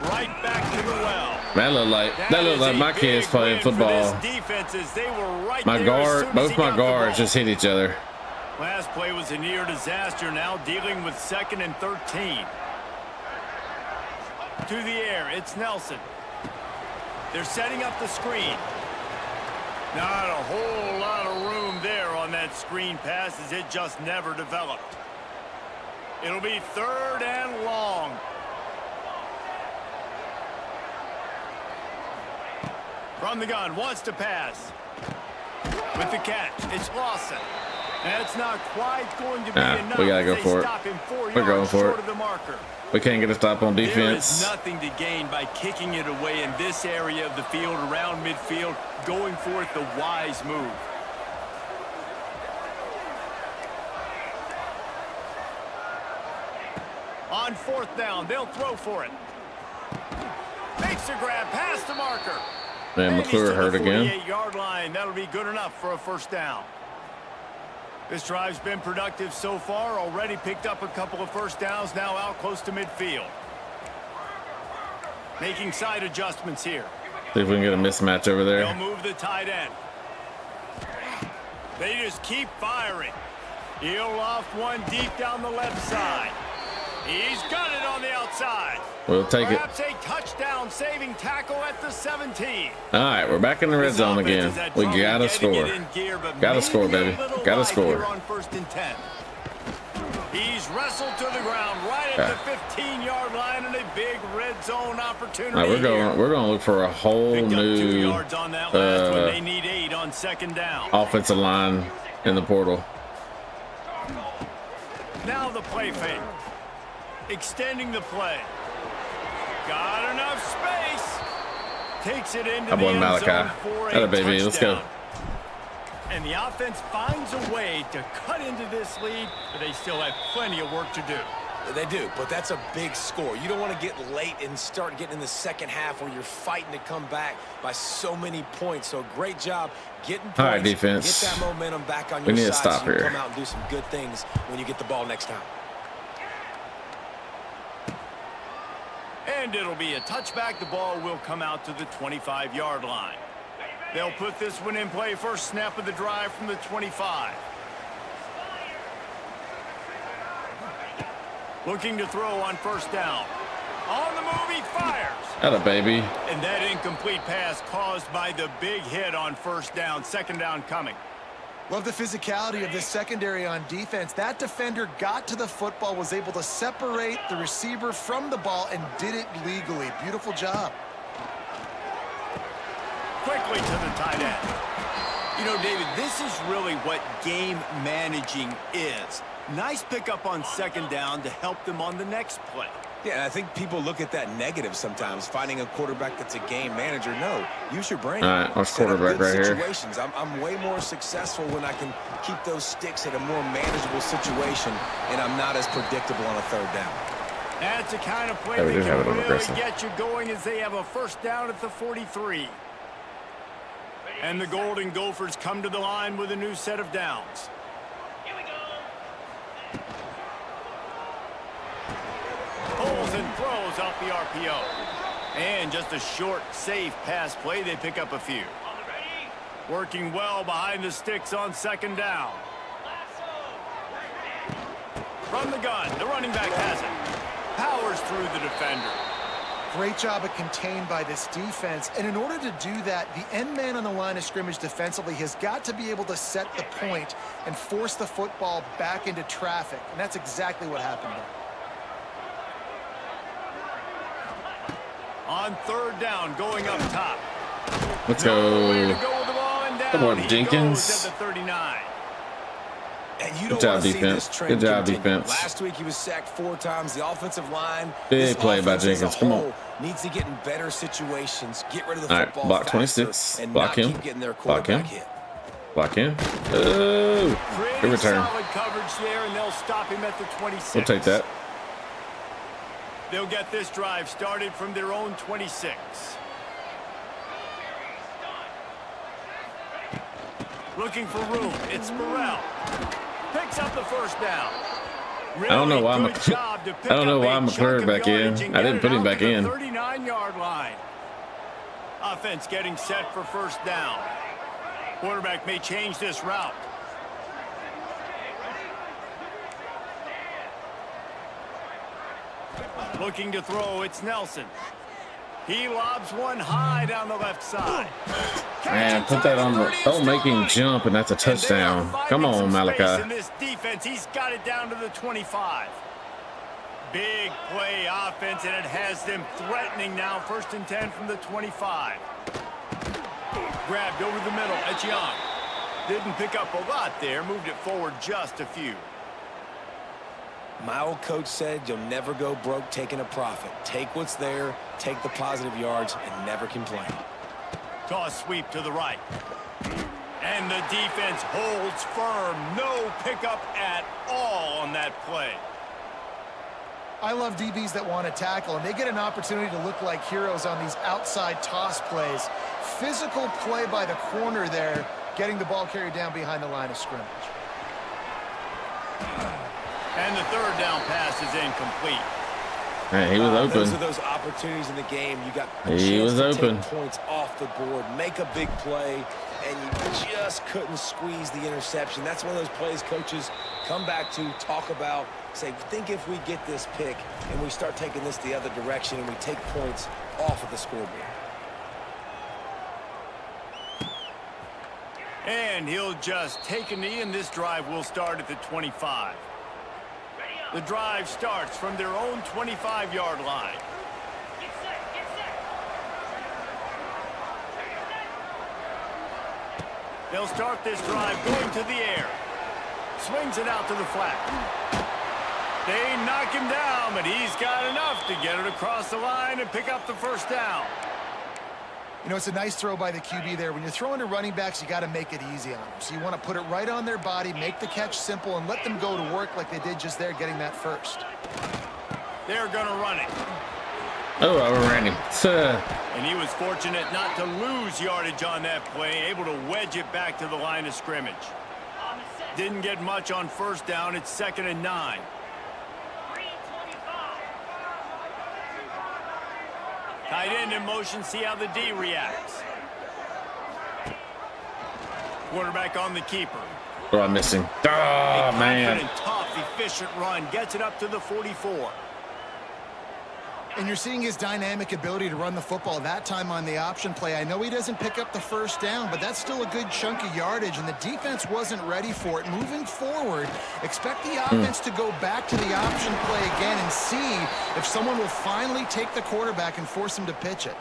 Right back to the well. That looked like my kids playing football. Both my guards just hit each other. Last play was a near disaster. Now dealing with 2nd and 13. To the air, it's Nelson. They're setting up the screen. Not a whole lot of room there on that screen pass as it just never developed. It'll be 3rd and long. From the gun, wants to pass. With the catch, it's Lawson. That's not quite going to be enough. We gotta go for it. We're going for it. We can't get a stop on defense. There is nothing to gain by kicking it away in this area of the field, around midfield, going for it the wise move. On 4th down, they'll throw for it. Makes a grab past the marker. Man, McClure hurt again. 48-yard line. That'll be good enough for a first down. This drive's been productive so far. Already picked up a couple of first downs, now out close to midfield. Making side adjustments here. See if we can get a mismatch over there. They'll move the tight end. They just keep firing. He'll loft one deep down the left side. He's got it on the outside. We'll take it. Perhaps a touchdown saving tackle at the 17. All right, we're back in the red zone again. We gotta score. Gotta score, baby. Gotta score. On 1st and 10. He's wrestled to the ground right at the 15-yard line and a big red zone opportunity. Right, we're going to look for a whole Picked up 2 new yards on that last one. They need 8 on 2nd down. offensive line in the portal. Now the play fake. Extending the play. Got enough space. Takes it into the end zone for a baby. Let's go. And the offense finds a way to cut into this lead, but they still have plenty of work to do. They do, but that's a big score. You don't want to get late and start getting in the second half where you're fighting to come back by so many points. So great job getting points. All right, defense. Get that momentum back on We your need to side stop so you here. can come out and do some good things when you get the ball next time. And it'll be a touchback. The ball will come out to the 25-yard line. They'll put this one in play. First snap of the drive from the 25. Looking to throw on 1st down. On the move, he fires. Atta baby. And that incomplete pass caused by the big hit on 1st down. 2nd down coming. Love the physicality of this secondary on defense. That defender got to the football, was able to separate the receiver from the ball, and did it legally. Beautiful job. Quickly to the tight end. You know, David, this is really what game managing is. Nice pickup on 2nd down to help them on the next play. Yeah, I think people look at that negative sometimes, finding a quarterback that's a game manager. No, use your brain. All right, our Set up quarterback good right here. situations. I'm way more successful when I can keep those sticks at a more manageable situation, and I'm not as predictable on a 3rd down. That's the kind of play Yeah, we that do have can it on really aggressive. get you going as they have a 1st down at the 43. And the Golden Gophers come to the line with a new set of downs. Here we go. Pulls and throws off the RPO. And just a short, safe pass play. They pick up a few. Working well behind the sticks on 2nd down. From the gun, the running back has it. Powers through the defender. Great job of contained by this defense. And in order to do that, the end man on the line of scrimmage defensively has got to be able to set the point and force the football back into traffic. And that's exactly what happened there. On 3rd down, going up top. Let's Nowhere to go. go with the ball and down. Come on, He Jenkins. goes at the 39. And you Good don't job, want to see defense. this trend Good job, continue. defense. Last week he was sacked 4 times. The offensive line, Big this play by offense as a Jenkins. Come on. whole needs to get in better situations, get rid of the All right, football block faster, 26. and Block not him. keep getting their Block him. quarterback hit. Block in. Oh, good Pretty return. solid coverage there, and they'll stop him at the 26. We'll take that. They'll get this drive started from their own 26. Looking for room. It's Burrell. Picks up the 1st down. Really I don't know why I'm a- good job to pick I don't know up why a I'm a chunk clear of back in. yardage and I get didn't it put him out back to the in. 39-yard line. Offense getting set for 1st down. Quarterback may change this route. Looking to throw, it's Nelson. He lobs one high down the left side. Man, put that on the. Don't make him jump, and that's a touchdown. Come on, In Malachi. this defense, he's got it down to the 25. Big play offense, and it has them threatening now. 1st and 10 from the 25. Grabbed over the middle. It's Young. Didn't pick up a lot there. Moved it forward just a few. My old coach said you'll never go broke taking a profit. Take what's there, take the positive yards, and never complain. Toss sweep to the right. And the defense holds firm. No pickup at all on that play. I love DBs that want to tackle, and they get an opportunity to look like heroes on these outside toss plays. Physical play by the corner there, getting the ball carried down behind the line of scrimmage. And the third down pass is incomplete. Man, he was open. Those are those opportunities in the game. You got a He chance was to open. take points off the board, make a big play, and you just couldn't squeeze the interception. That's one of those plays coaches come back to, talk about, say, think if we get this pick and we start taking this the other direction and we take points off of the scoreboard. And he'll just take a knee, and this drive will start at the 25. The drive starts from their own 25-yard line. Get set, get set. They'll start this drive going to the air. Swings it out to the flat. They knock him down, but he's got enough to get it across the line and pick up the first down. You know, it's a nice throw by the QB there. When you're throwing to running backs, you got to make it easy on them. So you want to put it right on their body, make the catch simple, and let them go to work like they did just there, getting that first. They're going to run it. Oh, I ran him. And he was fortunate not to lose yardage on that play, able to wedge it back to the line of scrimmage. On the set. Didn't get much on first down. It's 2nd and 9. 325. Tight end in motion, see how the D reacts. Quarterback on the keeper. Oh, I'm missing. Oh, A man. confident, tough, efficient run. Gets it up to the 44. And you're seeing his dynamic ability to run the football that time on the option play. I know he doesn't pick up the first down, but that's still a good chunk of yardage, and the defense wasn't ready for it. Moving forward, expect the offense to go back to the option play again and see if someone will finally take the quarterback and force him to pitch it.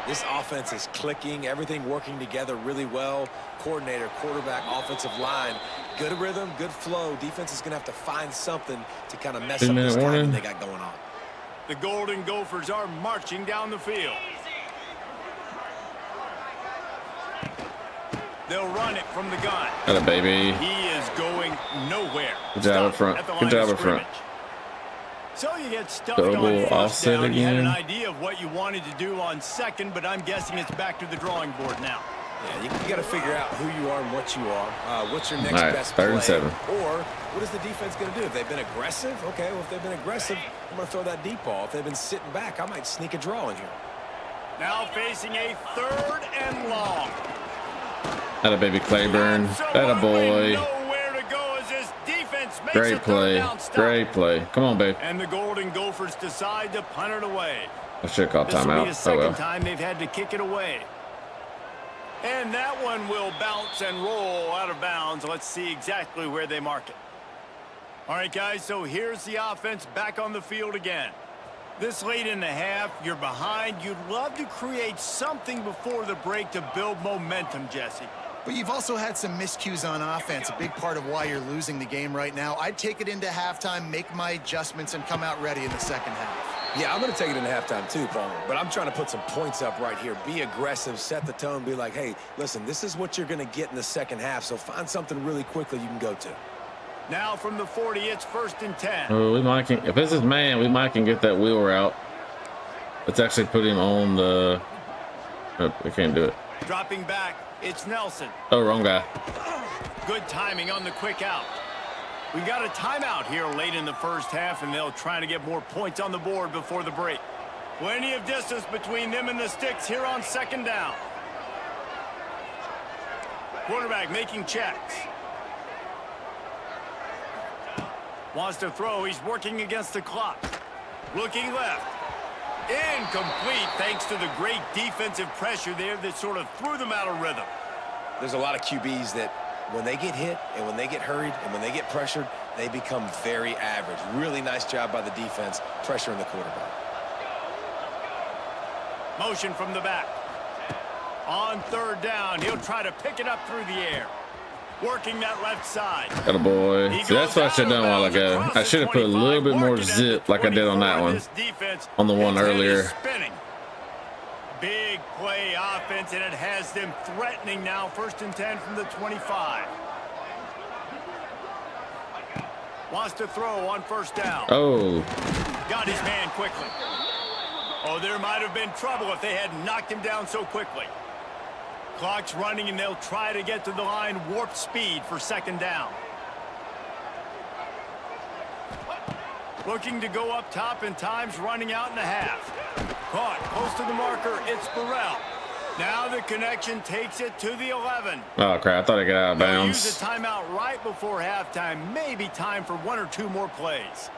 This offense is clicking, everything working together really well. Coordinator, quarterback, offensive line, good rhythm, good flow. Defense is going to have to find something to kind of mess up this timing they got going on. The Golden Gophers are marching down the field. They'll run it from the gun. Got it, baby. He is going nowhere. Good job up front. At the Good line job of up front. scrimmage. So you get stuffed Double on first offset down. You had an again. idea of what you wanted to do on second, but I'm guessing it's back to the drawing board now. Yeah, you got to figure out who you are and what you are. What's your next All right, best 3rd play? and 7. Or what is the defense going to do? If they've been aggressive, okay, well, if they've been aggressive, I'm going to throw that deep ball. If they've been sitting back, I might sneak a draw in here. Now facing a 3rd and long. That a baby Claiborne. That a boy. Nowhere to go as this defense makes Great a third play. down stop. Great play. Come on, babe. And the Golden Gophers decide to punt it away. I should have called This will be the timeout. Oh, second well. time they've had to kick it away. And that one will bounce and roll out of bounds. Let's see exactly where they mark it. All right, guys, so here's the offense back on the field again. This late in the half, you're behind. You'd love to create something before the break to build momentum, Jesse. But you've also had some miscues on offense, a big part of why you're losing the game right now. I'd take it into halftime, make my adjustments, and come out ready in the second half. Yeah, I'm going to take it into halftime too, Palmer. But I'm trying to put some points up right here. Be aggressive, set the tone, be like, hey, listen, this is what you're going to get in the second half, so find something really quickly you can go to. Now from the 40, it's 1st and 10. Oh, we might can. If this is man, we might can get that wheel route. Let's actually put him on the. Oh, we can't do it. Dropping back, it's Nelson. Oh, wrong guy. Good timing on the quick out. We got a timeout here late in the first half, and they'll try to get more points on the board before the break. Plenty of distance between them and the sticks here on 2nd down. Quarterback making checks. Wants to throw. He's working against the clock. Looking left. Incomplete thanks to the great defensive pressure there that sort of threw them out of rhythm. There's a lot of QBs that when they get hit and when they get hurried and when they get pressured, they become very average. Really nice job by the defense pressuring the quarterback. Motion from the back. On 3rd down, he'll try to pick it up through the air. Working that left side. Got a boy. See, that's what I should have done a while ago. I should have put a little bit more zip like I did on that one. On the one earlier. Big play offense, and it has them threatening now. 1st and 10 from the 25. Wants to throw on 1st down. Oh. Got his man quickly. Oh, there might have been trouble if they had knocked him down so quickly. Clock's running, and they'll try to get to the line warp speed for 2nd down. Looking to go up top, and time's running out in a half. Caught close to the marker. It's Burrell. Now the connection takes it to the 11. Oh, crap. I thought I got out of They'll use bounds. a timeout right before halftime. Maybe time for 1 or 2 more plays.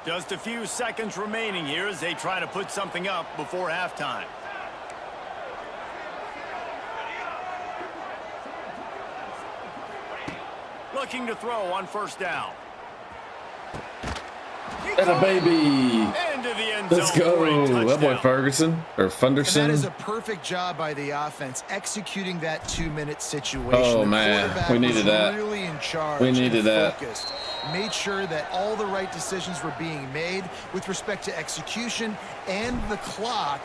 Just a few seconds remaining here as they try to put something up before halftime. Looking to throw on first down. And a baby. Into the end Let's zone for a go. That boy touchdown. Ferguson or And that Funderson. is a perfect job by the offense executing that 2-minute situation. Oh, The man. quarterback We needed was that. really in charge. We needed and that. focused. Made sure that all the right decisions were being made with respect to execution and the clock.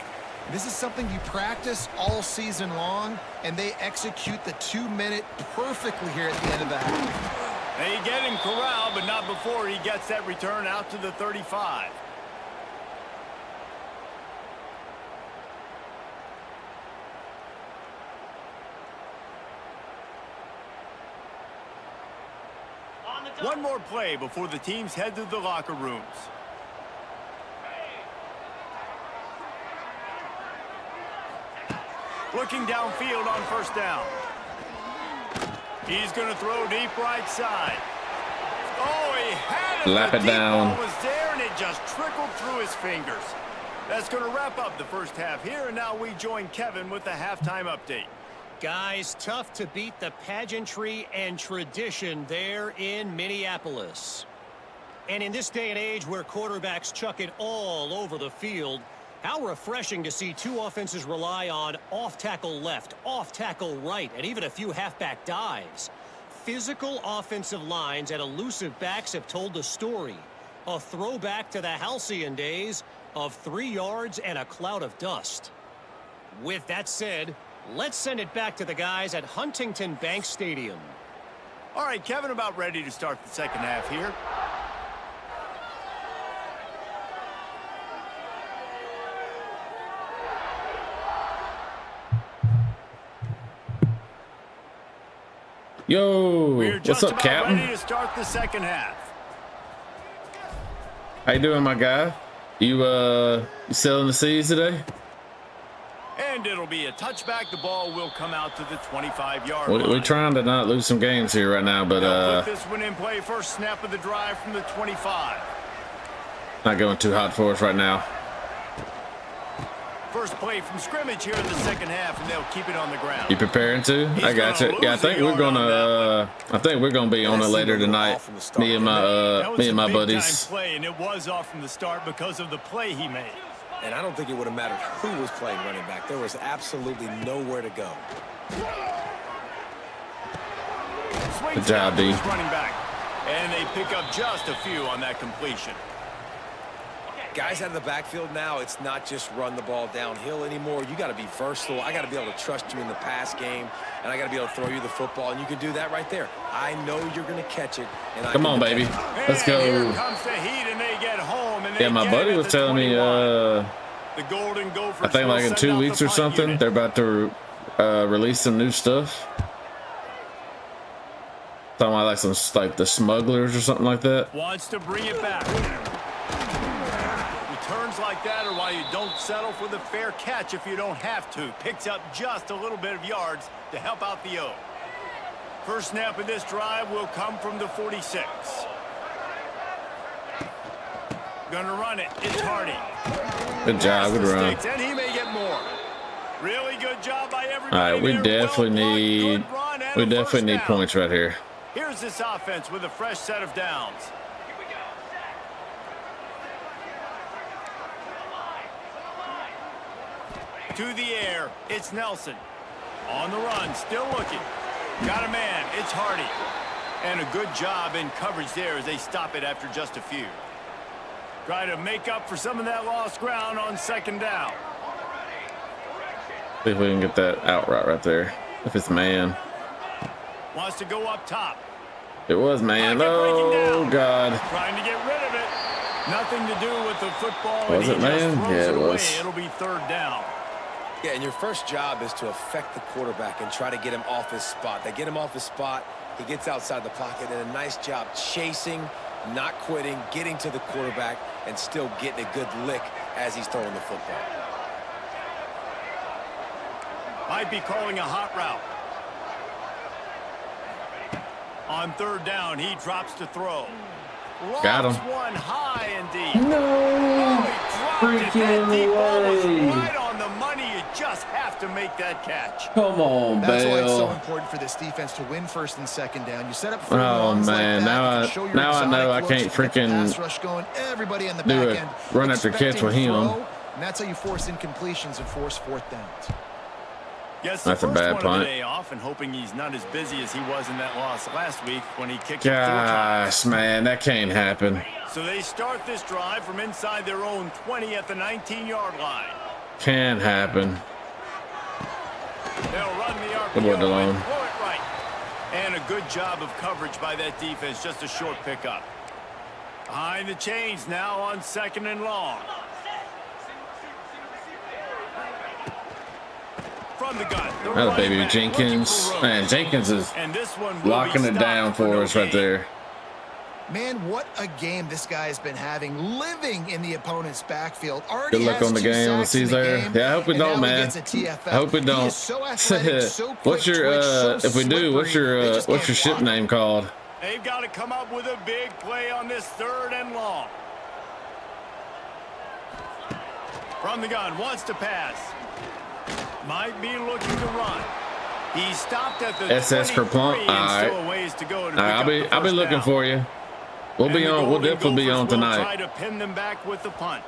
This is something you practice all season long, and they execute the 2-minute perfectly here at the end of the half. They get him corralled, but not before he gets that return out to the 35. One more play before the teams head to the locker rooms. Looking downfield on first down. He's going to throw deep right side. Oh, he had it. Lap The it deep down. ball was there, and it just trickled through his fingers. That's going to wrap up the first half here, and now we join Kevin with the halftime update. Guys, tough to beat the pageantry and tradition there in Minneapolis. And in this day and age where quarterbacks chuck it all over the field, how refreshing to see 2 offenses rely on off-tackle left, off-tackle right, and even a few halfback dives. Physical offensive lines and elusive backs have told the story. A throwback to the halcyon days of 3 yards and a cloud of dust. With that said, let's send it back to the guys at Huntington Bank Stadium. All right, Kevin, about ready to start the second half here. Yo, We're what's just up, about Captain? ready to start the second half. How you doing, my guy? You selling the seeds today? And it'll be a touchback. The ball will come out to the 25-yard line. We're trying to not lose some games here right now, but They'll put this one in play. First snap of the drive from the 25. not going too hot for us right now. First play from scrimmage here in the second half, and they'll keep it on the ground. You preparing to? He's I got you. gonna Yeah, I lose think a we're yard on gonna. I think we're gonna be on it later tonight. Me and That was my a big-time buddies. play, and it was off from the start because of the play he made. And I don't think it would have mattered who was playing running back. There was absolutely nowhere to go. Swings Good job, down to D. his running back, and they pick up just a few on that completion. Guys out of the backfield now, it's not just run the ball downhill anymore. You got to be versatile. I got to be able to trust you in the pass game, and I got to be able to throw you the football, and you can do that right there. I know you're going to catch it. And Come on, baby. Let's And here go. comes the heat, and they get home. And they Yeah, my get buddy it was at the telling me. 21. The Golden Gophers I think will like in send 2 out the weeks or punt something, unit. they're about to release some new stuff. Talking about like some like the smugglers or something like that. Wants to bring it back. Returns like that are why you don't settle for the fair catch if you don't have to. Picks up just a little bit of yards to help out the O. First snap of this drive will come from the 46. Gonna run it. It's Hardy. Good job, good run. Mistakes, and he may get more. Really good job by everybody. All right, we there. definitely Well blocked, need good run, and we a definitely first need down. points right here. Here's this offense with a fresh set of downs. To the air, it's Nelson. On the run, still looking. Got a man, it's Hardy. And a good job in coverage there as they stop it after just a few. Try to make up for some of that lost ground on second down. See if we can get that out right there. If it's man. Wants to go up top. It was man. Pocket breaking Oh down. God. Trying to get rid of it. Nothing to do with the football. Was and it he just man? throws Yeah, it away. was. It'll be third down. Yeah, and your first job is to affect the quarterback and try to get him off his spot. They get him off his spot. He gets outside the pocket, and a nice job chasing not quitting, getting to the quarterback, and still getting a good lick as he's throwing the football. Might be calling a hot route. On third down, he drops to throw. Got him. One high and deep. No freaking way. Right on the money. You just have to make that catch. Come on, That's why it's so Bale. important for this defense to win first and second down. You set up Oh man, now I know I can't freaking rush going. Everybody in the do back a end run after catch with him. and that's how you force incompletions and force fourth downs. Yes, That's a bad one punt. of the day off, and hoping he's not as busy as he was in that loss last week when he kicked it 4 Gosh, man, that can't happen. times. So they start this drive from inside their own 20 at the 19-yard line. Can't happen. They'll run the RPO Good boy, and DeLone. throw it right. And a good job of coverage by that defense, just a short pickup. Behind the chains now on second and long. From the gun. The That running baby back Jenkins. looking for Man, room. Jenkins is And this one will locking be it stopped down for no us right gain. there. Man, what a game this guy has been having, living in the opponent's backfield. Already Good luck has on the 2 game. sacks He's in the there. game, Yeah, I hope we and don't, now he man. gets a TFL. I hope we He don't. is so athletic, so quick What's your twitch, so if we do, what's slippery, they your just what's your can't ship block. name called? They've got to come up with a big play on this third and long. From the gun, wants to pass. Might be looking to run. He stopped at the SS 23 Kerplunk. and All right. still a ways to go to All right, pick up the I'll be first looking down. for you. We'll And be the on. We'll Golden definitely be Gophers on will tonight. try to pin them back with the punt.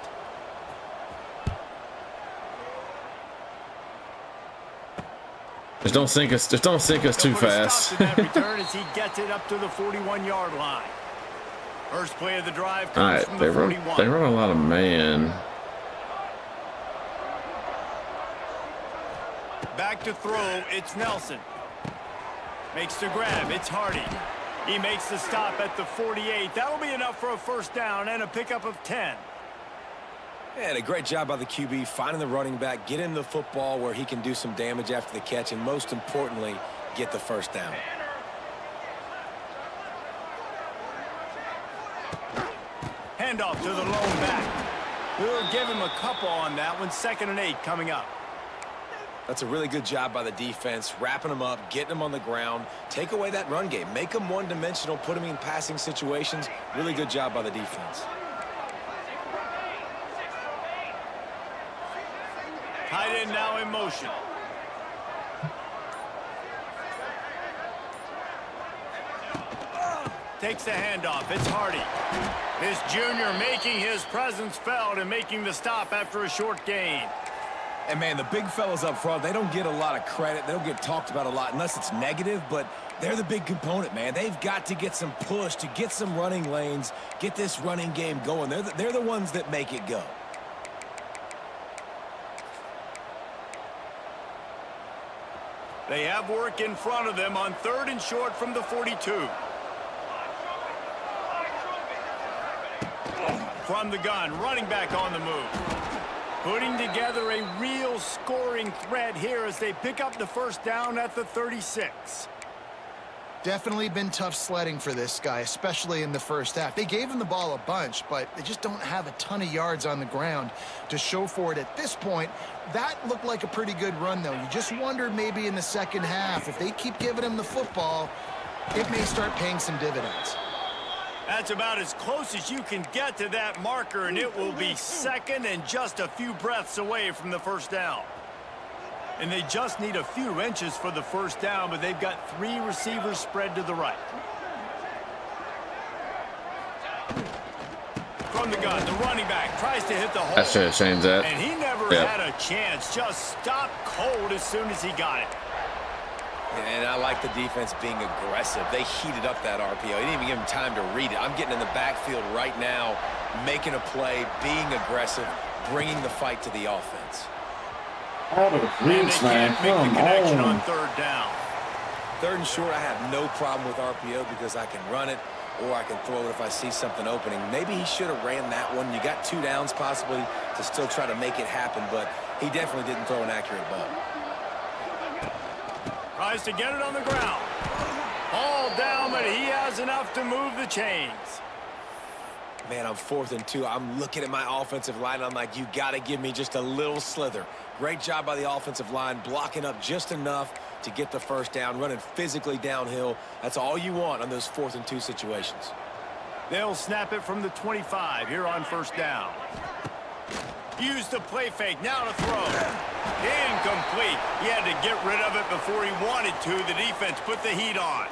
Just don't sink us. Just don't sink us too They'll put a stop fast. to that return as he gets it up to the 41-yard line. First play of the drive All comes right, from they the run. 41. They run a lot of man. Back to throw, it's Nelson. Makes the grab, it's Hardy. He makes the stop at the 48. That'll be enough for a first down and a pickup of 10. And a great job by the QB finding the running back, get him the football where he can do some damage after the catch, and most importantly, get the first down. Handoff to the lone back. We'll give him a couple on that one. 2nd and 8 coming up. That's a really good job by the defense, wrapping them up, getting them on the ground, take away that run game, make them one-dimensional, put them in passing situations. Really good job by the defense. Tight end now in motion. Takes the handoff. It's Hardy. This junior making his presence felt and making the stop after a short gain. And, man, the big fellas up front, they don't get a lot of credit. They don't get talked about a lot unless it's negative, but they're the big component, man. They've got to get some push, to get some running lanes, get this running game going. They're the ones that make it go. They have work in front of them on 3rd and short from the 42. From the gun, running back on the move. Putting together a real scoring threat here as they pick up the first down at the 36. Definitely been tough sledding for this guy, especially in the first half. They gave him the ball a bunch, but they just don't have a ton of yards on the ground to show for it at this point. That looked like a pretty good run, though. You just wondered maybe in the second half, if they keep giving him the football, it may start paying some dividends. That's about as close as you can get to that marker, and it will be second and just a few breaths away from the first down. And they just need a few inches for the first down, but they've got 3 receivers spread to the right. From the gun, the running back tries to hit the hole. I should have changed that. And he never had a chance. Just stopped cold as soon as he got it. And I like the defense being aggressive. They heated up that RPO. He didn't even give him time to read it. I'm getting in the backfield right now, making a play, being aggressive, bringing the fight to the offense. Out of reach, man. Make the connection Come on on. 3rd down. 3rd and short, I have no problem with RPO because I can run it or I can throw it if I see something opening. Maybe he should have ran that one. You got 2 downs possibly to still try to make it happen, but he definitely didn't throw an accurate ball. Tries to get it on the ground. All down, but he has enough to move the chains. Man, I'm 4th and 2. I'm looking at my offensive line. I'm like, you got to give me just a little slither. Great job by the offensive line, blocking up just enough to get the first down, running physically downhill. That's all you want on those 4th and 2 situations. They'll snap it from the 25 here on first down. Use the play fake, now to throw. Incomplete. He had to get rid of it before he wanted to. The defense put the heat on.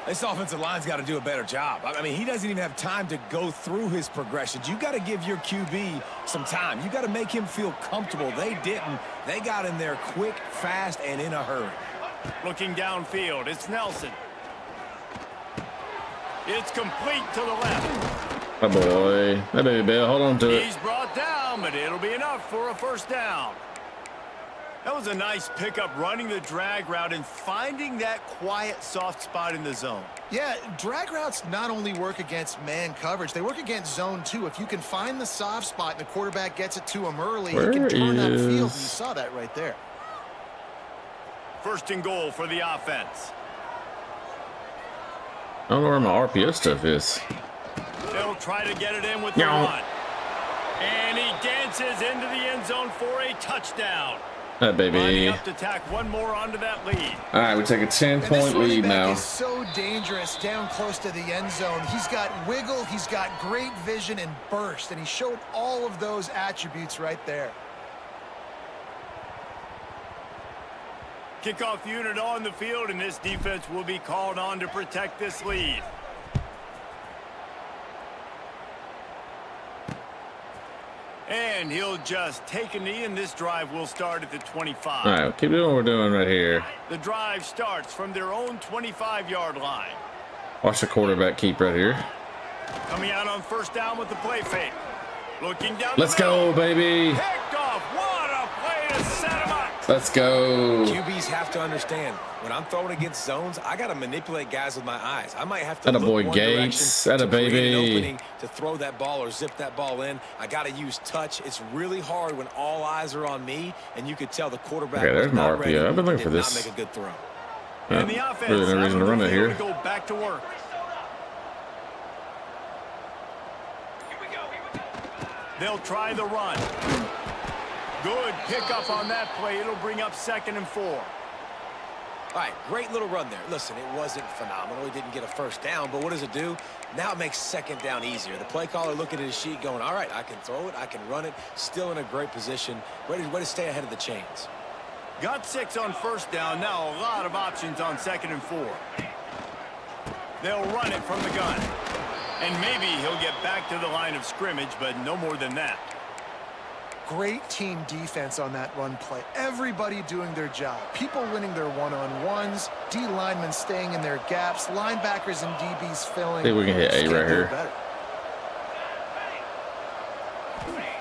This offensive line's got to do a better job. I mean, he doesn't even have time to go through his progressions. You got to give your QB some time. You got to make him feel comfortable. They didn't. They got in there quick, fast, and in a hurry. Looking downfield, it's Nelson. It's complete to the left. Oh boy. Hey, baby Bill, hold on to it. He's brought down, but it'll be enough for a first down. That was a nice pickup, running the drag route and finding that quiet, soft spot in the zone. Yeah, drag routes not only work against man coverage, they work against zone too. If you can find the soft spot and the quarterback gets it to him early, he can turn that field. And you saw that right there. First and goal for the offense. I don't know where my RPO stuff is. They'll try to get it in with the run. And he dances into the end zone for a touchdown. That baby. Lining up to tack one more onto that lead. All right, we take a 10-point lead now. Is so dangerous down close to the end zone. He's got wiggle, he's got great vision and burst, and he showed all of those attributes right there. Kickoff unit on the field, and this defense will be called on to protect this lead. And he'll just take a knee, and this drive will start at the 25. All right, keep doing what we're doing right here. The drive starts from their own 25-yard line. Watch the quarterback keep right here. Coming out on first down with the play fake. Looking down. Let's go, baby. Picked off. What a play to set him up. Let's go. QBs have to understand, when I'm throwing against zones, I got to manipulate guys with my eyes. I might have to Atta boy look one Gates. direction Atta to create an baby. opening to throw that ball or zip that ball in. I got to use touch. It's really hard when all eyes are on me, and you could tell the quarterback Okay, there's was my not ready. RPO. I've been looking Did for this. not make a good throw. Yeah, And the offense really no reason to run it here. Go back to work. They'll try the run. Good pickup on that play. It'll bring up 2nd and 4. All right, great little run there. Listen, it wasn't phenomenal. He didn't get a first down, but what does it do? Now it makes 2nd down easier. The play caller looking at his sheet going, all right, I can throw it, I can run it, still in a great position, ready to stay ahead of the chains. Got 6 on first down. Now a lot of options on 2nd and 4. They'll run it from the gun. And maybe he'll get back to the line of scrimmage, but no more than that. Great team defense on that run play. Everybody doing their job. People winning their one-on-ones, D linemen staying in their gaps, linebackers and DBs filling. I think we can hit A right here. Better.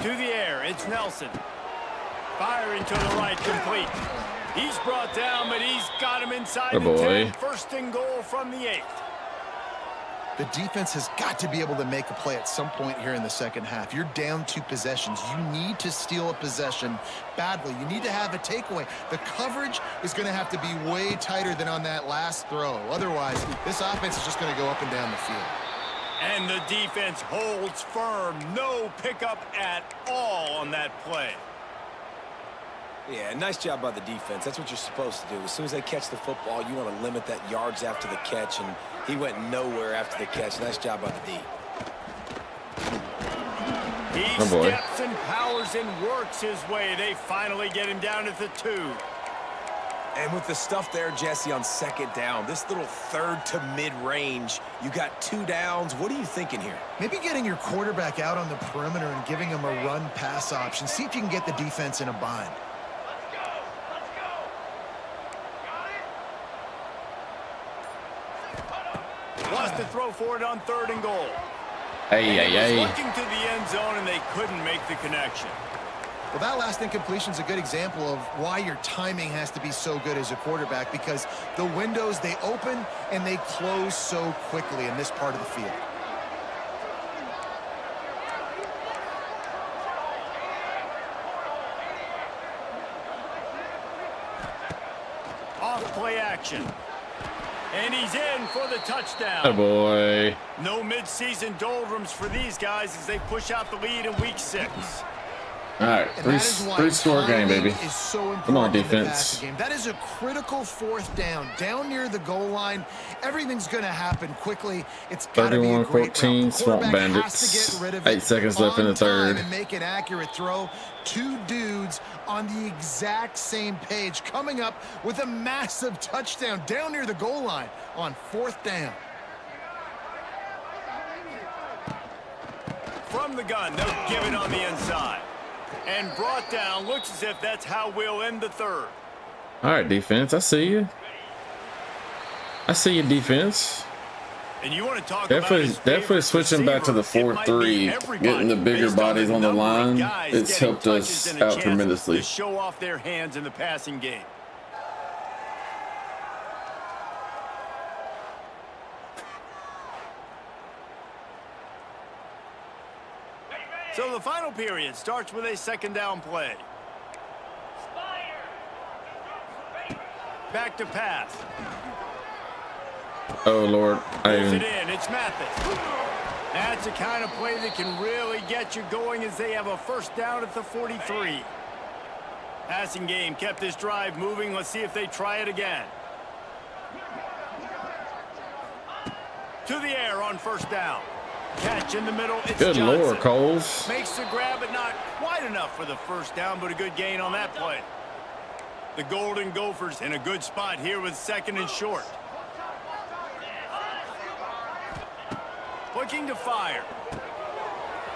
To the air, it's Nelson. Firing to the right, complete. He's brought down, but he's got him inside the 10. First and goal from the 8. The defense has got to be able to make a play at some point here in the second half. You're down 2 possessions. You need to steal a possession badly. You need to have a takeaway. The coverage is going to have to be way tighter than on that last throw. Otherwise, this offense is just going to go up and down the field. And the defense holds firm. No pickup at all on that play. Yeah, nice job by the defense. That's what you're supposed to do. As soon as they catch the football, you want to limit that yards after the catch, and he went nowhere after the catch. Nice job by the D. He steps and powers and works his way. They finally get him down at the 2. And with the stuff there, Jesse, on 2nd down, this little 3rd to mid-range, you got 2 downs. What are you thinking here? Maybe getting your quarterback out on the perimeter and giving him a run-pass option. See if you can get the defense in a bind. Wants to throw for it on 3rd and goal. Hey. Looking to the end zone, and they couldn't make the connection. Well, that last incompletion is a good example of why your timing has to be so good as a quarterback, because the windows, they open and they close so quickly in this part of the field. Off play action. And he's in for the touchdown. Oh boy. No midseason doldrums for these guys as they push out the lead in week 6. All right, three-score game, baby. Is so Come on, important in the defense. passing game. That is a critical 4th down near the goal line. Everything's going to happen quickly. It's got to be a great 31-14, route. Swamp Quarterback has Bandits. to get rid of 8 it seconds left in the on time third. and make an accurate throw. 2 dudes on the exact same page, coming up with a massive touchdown down near the goal line on 4th down. From the gun, they'll give it on the inside. And brought down. Looks as if that's how we'll end the 3rd. All right, defense. I see you. I see you, defense. And you want to talk Definitely switching back to the 4-3, getting the bigger bodies on the line. It's helped us out tremendously. To show off their hands in the passing game. So the final period starts with a 2nd down play. Back to pass. Oh Lord, Pulls it in. It's Mathis. That's the kind of play that can really get you going as they have a 1st down at the 43. Passing game kept this drive moving. Let's see if they try it again. To the air on 1st down. Catch in the middle. It's good Johnson. Lord, Coles. Makes the grab, but not quite enough for the 1st down, but a good gain on that play. The Golden Gophers in a good spot here with 2nd and short. Looking to fire.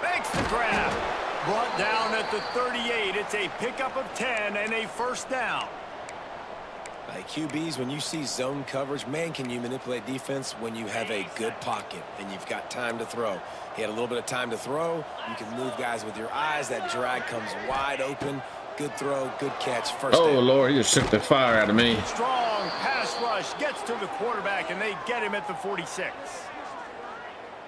Makes the grab. Brought down at the 38. It's a pickup of 10 and a 1st down. Like QBs, when you see zone coverage, man, can you manipulate defense when you have a good pocket and you've got time to throw. He had a little bit of time to throw. You can move guys with your eyes. That drag comes wide open. Good throw, good catch. 1st down. Oh Lord, you just shook the fire out of me. Strong pass rush gets to the quarterback, and they get him at the 46.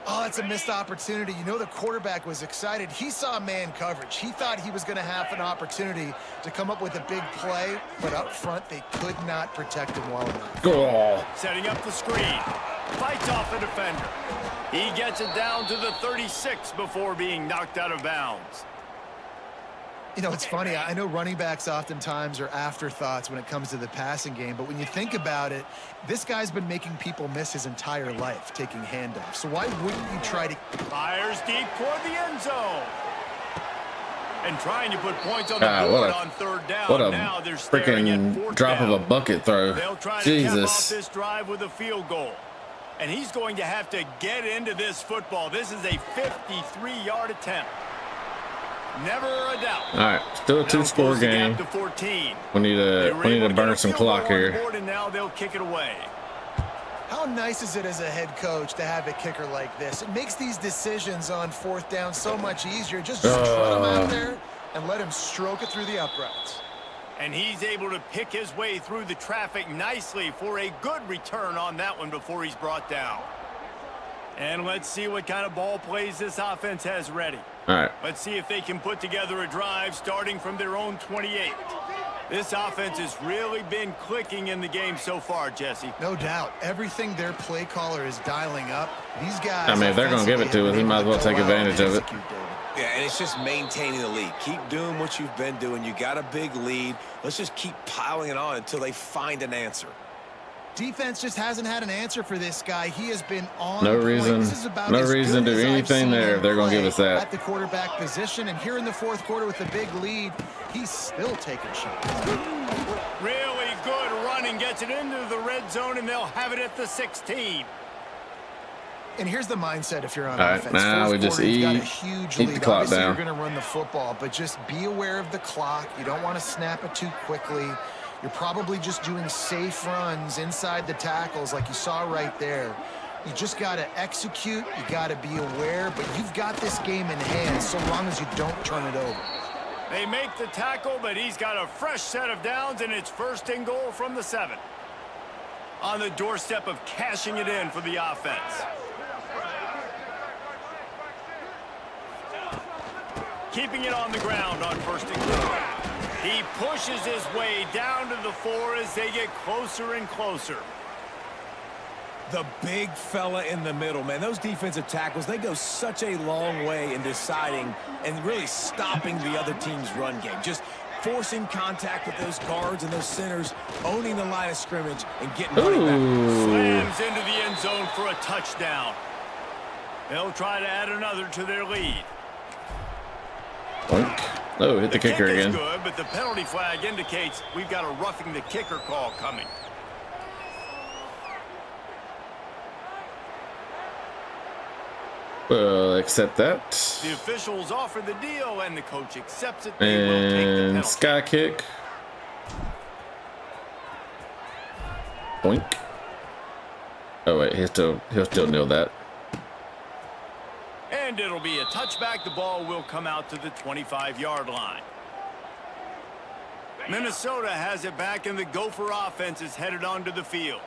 Oh, that's a missed opportunity. You know the quarterback was excited. He saw man coverage. He thought he was going to have an opportunity to come up with a big play, but up front they could not protect him well enough. Oh. Setting up the screen. Fights off the defender. He gets it down to the 36 before being knocked out of bounds. You know, it's funny. I know running backs oftentimes are afterthoughts when it comes to the passing game, but when you think about it, this guy's been making people miss his entire life taking handoffs. So why wouldn't you try to... Fires deep toward the end zone. And trying to put points on the board on 3rd down. What a now they're staring at 4th drop down. of a bucket throw. They'll try to Jesus. cap off this drive with a field goal. And he's going to have to get into this football. This is a 53-yard attempt. Never a doubt. All right, still a 2-score game. To 14. We need to burn some clock here. And now they'll kick it away. How nice is it as a head coach to have a kicker like this? It makes these decisions on 4th down so much easier. Just trot him out there and let him stroke it through the uprights. And he's able to pick his way through the traffic nicely for a good return on that one before he's brought down. And let's see what kind of ball plays this offense has ready. All right. Let's see if they can put together a drive starting from their own 28. This offense has really been clicking in the game so far, Jesse. No doubt. Everything their play caller is dialing up. These guys... I mean, if they're going to give it to us, he might as well take advantage of it. Yeah, and it's just maintaining the lead. Keep doing what you've been doing. You got a big lead. Let's just keep piling it on until they find an answer. Defense just hasn't had an answer for this guy. He has been on No point. reason. This is about No as reason good to do as I've anything seen there him if they're going to play give us that. at the quarterback position. And here in the 4th quarter with the big lead, he's still taking shots. Really good running, gets it into the red zone, and they'll have it at the 16. And here's the mindset if you're on All right, offense. now we just You've got a huge eat lead. the clock Obviously, down. you're going to run the football, but just be aware of the clock. You don't want to snap it too quickly. You're probably just doing safe runs inside the tackles like you saw right there. You just got to execute. You got to be aware, but you've got this game in hand so long as you don't turn it over. They make the tackle, but he's got a fresh set of downs, and it's 1st and goal from the 7. On the doorstep of cashing it in for the offense. Keeping it on the ground on 1st and goal. He pushes his way down to the 4 as they get closer and closer. The big fella in the middle, man. Those defensive tackles, they go such a long way in deciding and really stopping the other team's run game. Just forcing contact with those guards and those centers, owning the line of scrimmage, and getting money back. Slams into the end zone for a touchdown. They'll try to add another to their lead. Boink. Oh, hit the kicker kick again. Is good, but the penalty flag indicates we've got a roughing the kicker call coming. Accept that. The officials offer the deal, and the coach accepts it. They will take the And penalty. sky kick. Boink. Oh wait, he'll still nail that. And it'll be a touchback. The ball will come out to the 25-yard line. Minnesota has it back, and the Gopher offense is headed onto the field.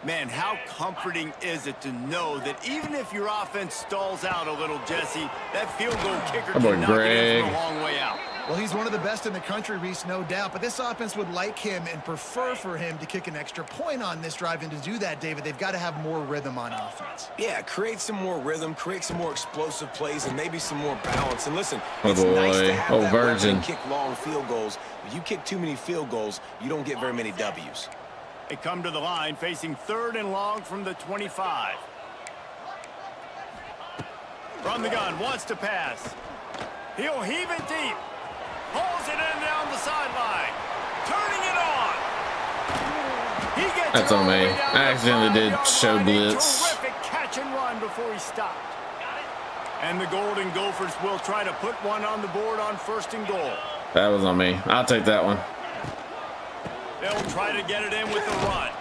Man, how comforting is it to know that even if your offense stalls out a little, Jesse, that field goal kicker How about can knock it in Greg? from a long way out. Well, he's one of the best in the country, Reese, no doubt. But this offense would like him and prefer for him to kick an extra point on this drive. And to do that, David, they've got to have more rhythm on offense. Yeah, create some more rhythm, create some more explosive plays, and maybe some more balance. And listen, Oh, it's nice boy. to have Oh, that virgin. weapon kick long field goals. When you kick too many field goals, you don't get very many W's. They come to the line facing 3rd and long from the 25. From the gun, wants to pass. He'll heave it deep. Pulls it in down the sideline. Turning it on. He gets That's it all on the me. way down I the accidentally did 5-yard show line. A blitz. Terrific catch and run before he stopped. And the Golden Gophers will try to put one on the board on 1st and goal. That was on me. I'll take that one. They'll try to get it in with the run.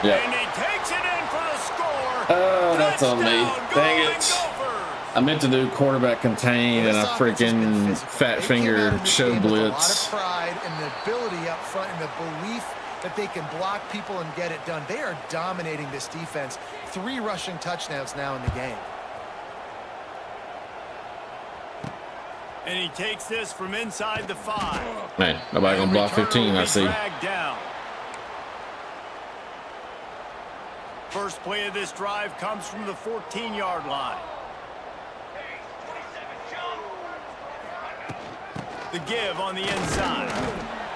Yep. And he takes it in for the score. Oh, that's on me. Touchdown, Dang Golden it. Gophers. I meant to do quarterback contain and I This offense has been freaking physical. fat They came out finger of this show game with blitz. A lot of pride and the ability up front and the belief that they can block people and get it done. They are dominating this defense. 3 rushing touchdowns now in the game. And he takes this from inside the 5. Man, nobody gonna block 15, I see. Dragged down. First play of this drive comes from the 14-yard line. The give on the inside.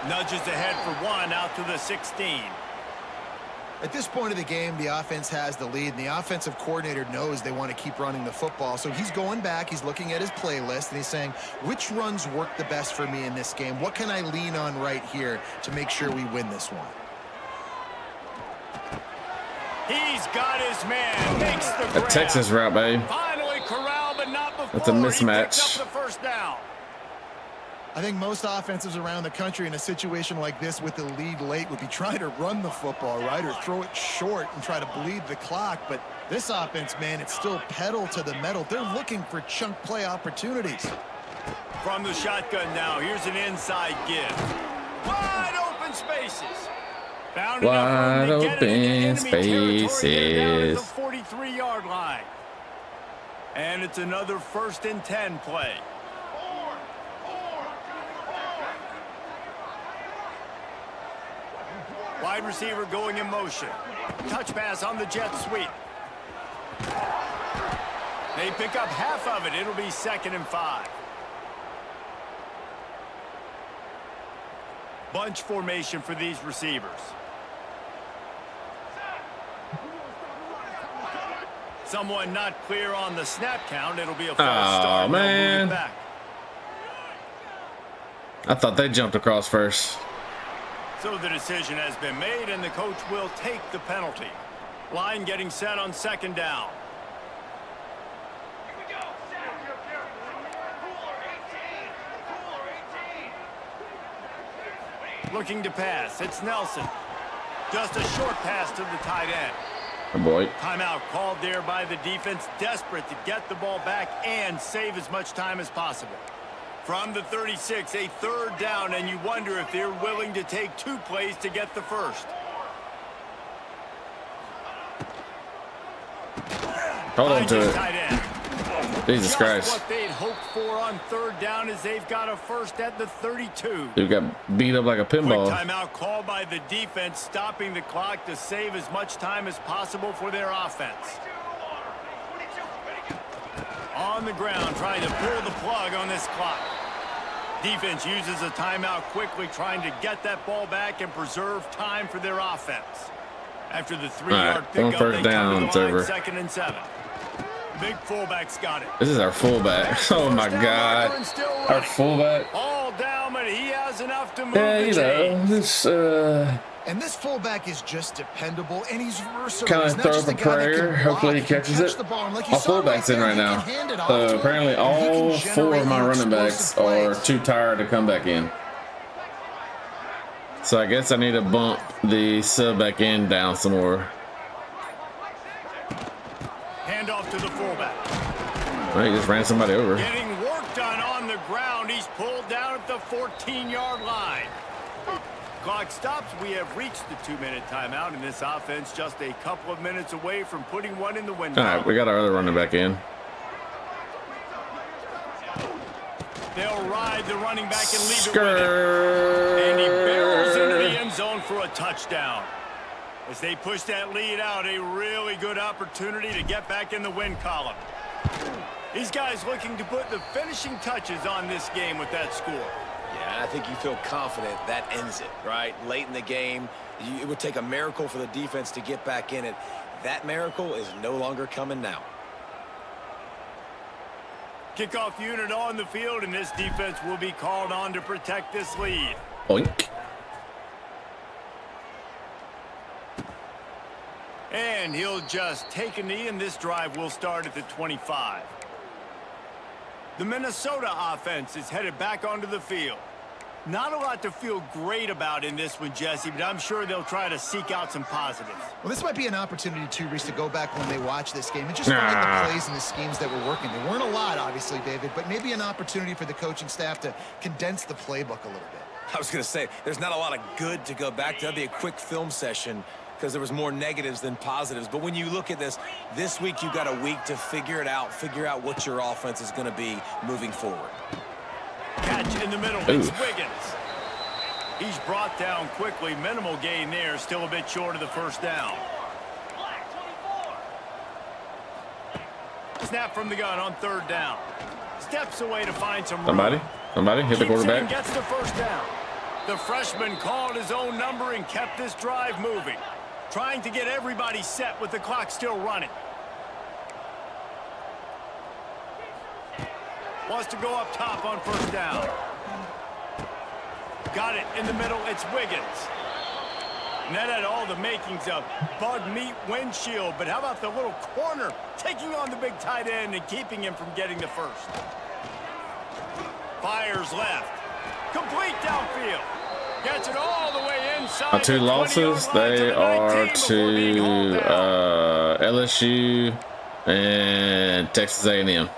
Nudges ahead for 1 out to the 16. At this point of the game, the offense has the lead, and the offensive coordinator knows they want to keep running the football. So he's going back, he's looking at his playlist, and he's saying, which runs work the best for me in this game? What can I lean on right here to make sure we win this one? He's got his man. Makes the grab. A Texas route, babe. Finally corralled, but not before. That's a He mismatch. picks up the 1st down. I think most offenses around the country in a situation like this with the lead late would be trying to run the football, right, or throw it short and try to bleed the clock. But this offense, man, it's still pedal to the metal. They're looking for chunk play opportunities. From the shotgun now, here's an inside give. Wide open spaces. Found Wide enough room to get it into enemy open territory down at the spaces. 43-yard line. And it's another 1st and 10 play. Wide receiver going in motion. Touch pass on the jet sweep. They pick up half of it. It'll be 2nd and 5. Bunch formation for these receivers. Someone not clear on the snap count. It'll be a false start. and they'll move it man. back. I thought they jumped across first. So the decision has been made, and the coach will take the penalty. Line getting set on 2nd down. Here we go. Cooler 18. Looking to pass. It's Nelson. Just a short pass to the tight end. Oh boy. Timeout called there by the defense, desperate to get the ball back and save as much time as possible. From the 36, a 3rd down, and you wonder if they're willing to take 2 plays to get the 1st. Hold on Finds to his it. tight end. Jesus Just Christ. what they'd hoped for on third down as they've got a first at the 32. Dude got beat up like a Quick pinball. timeout called by the defense, stopping the clock to save as much time as possible for their offense. On the ground, trying to pull the plug on this clock. Defense uses a timeout quickly, trying to get that ball back and preserve time for their offense. After the 3-yard pickup, first they down, come it's to the line, over. 2nd and 7. Big fullback's got it. This is our fullback. Oh my God. Our fullback. All down, but he has enough to move Yeah, the you know, chains. this And this fullback is just dependable, and he's versatile. kind He's of not throw just up a a guy that can prayer. block, Hopefully he can catches catch it. the ball. And like you My saw fullback's right in there, right he now. can hand it off to him, Apparently and he can all four of my generate running backs explosive are plays. too tired to come back in. So I guess I need to bump the sub back in down some more. Hand off to the fullback. Well, he just ran somebody over. Getting work done on the ground. He's pulled down at the 14-yard line. Clock stops. We have reached the 2-minute timeout, and this offense just a couple of minutes away from putting one in the win All right, column. we got our other running back in. They'll ride the running back and leave it with him. And he barrels into the end zone for a touchdown. As they push that lead out, a really good opportunity to get back in the win column. These guys looking to put the finishing touches on this game with that score. Yeah, I think you feel confident that ends it, right? Late in the game, it would take a miracle for the defense to get back in it. That miracle is no longer coming now. Kickoff unit on the field, and this defense will be called on to protect this lead. Oink. And he'll just take a knee, and this drive will start at the 25. The Minnesota offense is headed back onto the field. Not a lot to feel great about in this one, Jesse, but I'm sure they'll try to seek out some positives. Well, this might be an opportunity, too, Reese, to go back when they watch this game and just find the plays and the schemes that were working. There weren't a lot, obviously, David, but maybe an opportunity for the coaching staff to condense the playbook a little bit. I was going to say, there's not a lot of good to go back to. That'd be a quick film session because there was more negatives than positives. But when you look at this week you got a week to figure it out, figure out what your offense is going to be moving forward. Catch in the middle. Ooh. It's Wiggins. He's brought down quickly. Minimal gain there. Still a bit short of the first down. Snap from the gun on third down. Steps away to find some room. Somebody hit the Keeps it and quarterback. gets the first down. The freshman called his own number and kept this drive moving. Trying to get everybody set with the clock still running. Wants to go up top on first down. Got it in the middle. It's Wiggins. And that had all the makings of bug meat windshield. But how about the little corner taking on the big tight end and keeping him from getting the first? Fires left. Complete downfield. Gets it all the way inside. Our two the 20-yard losses, line they the are 19 before being hauled to down. LSU and Texas A&M.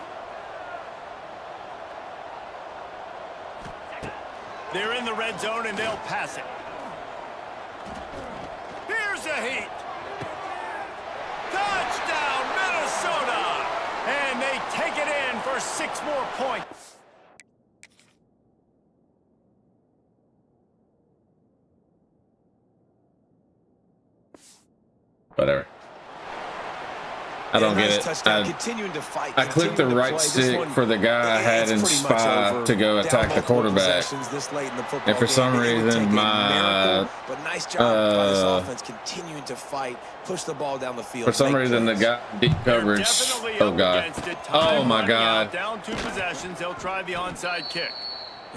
They're in the red zone, and they'll pass it. Here's a heat. Touchdown, Minnesota! And they take it in for 6 more points. Whatever. I don't Yeah, get nice it. touchdown. Continuing to fight. I clicked the continuing to right play. This stick one, for the guy I had in it's pretty much spy over. to go Down attack the multiple quarterback. possessions this late in the football And for game. some It would reason, take a my miracle, but nice job by this offense continuing to fight, push the ball down the field. For some make reason, the plays. guy deep coverage. Definitely Oh up god. against it. Oh Time my running out. god. Down 2 possessions. They'll try the onside kick.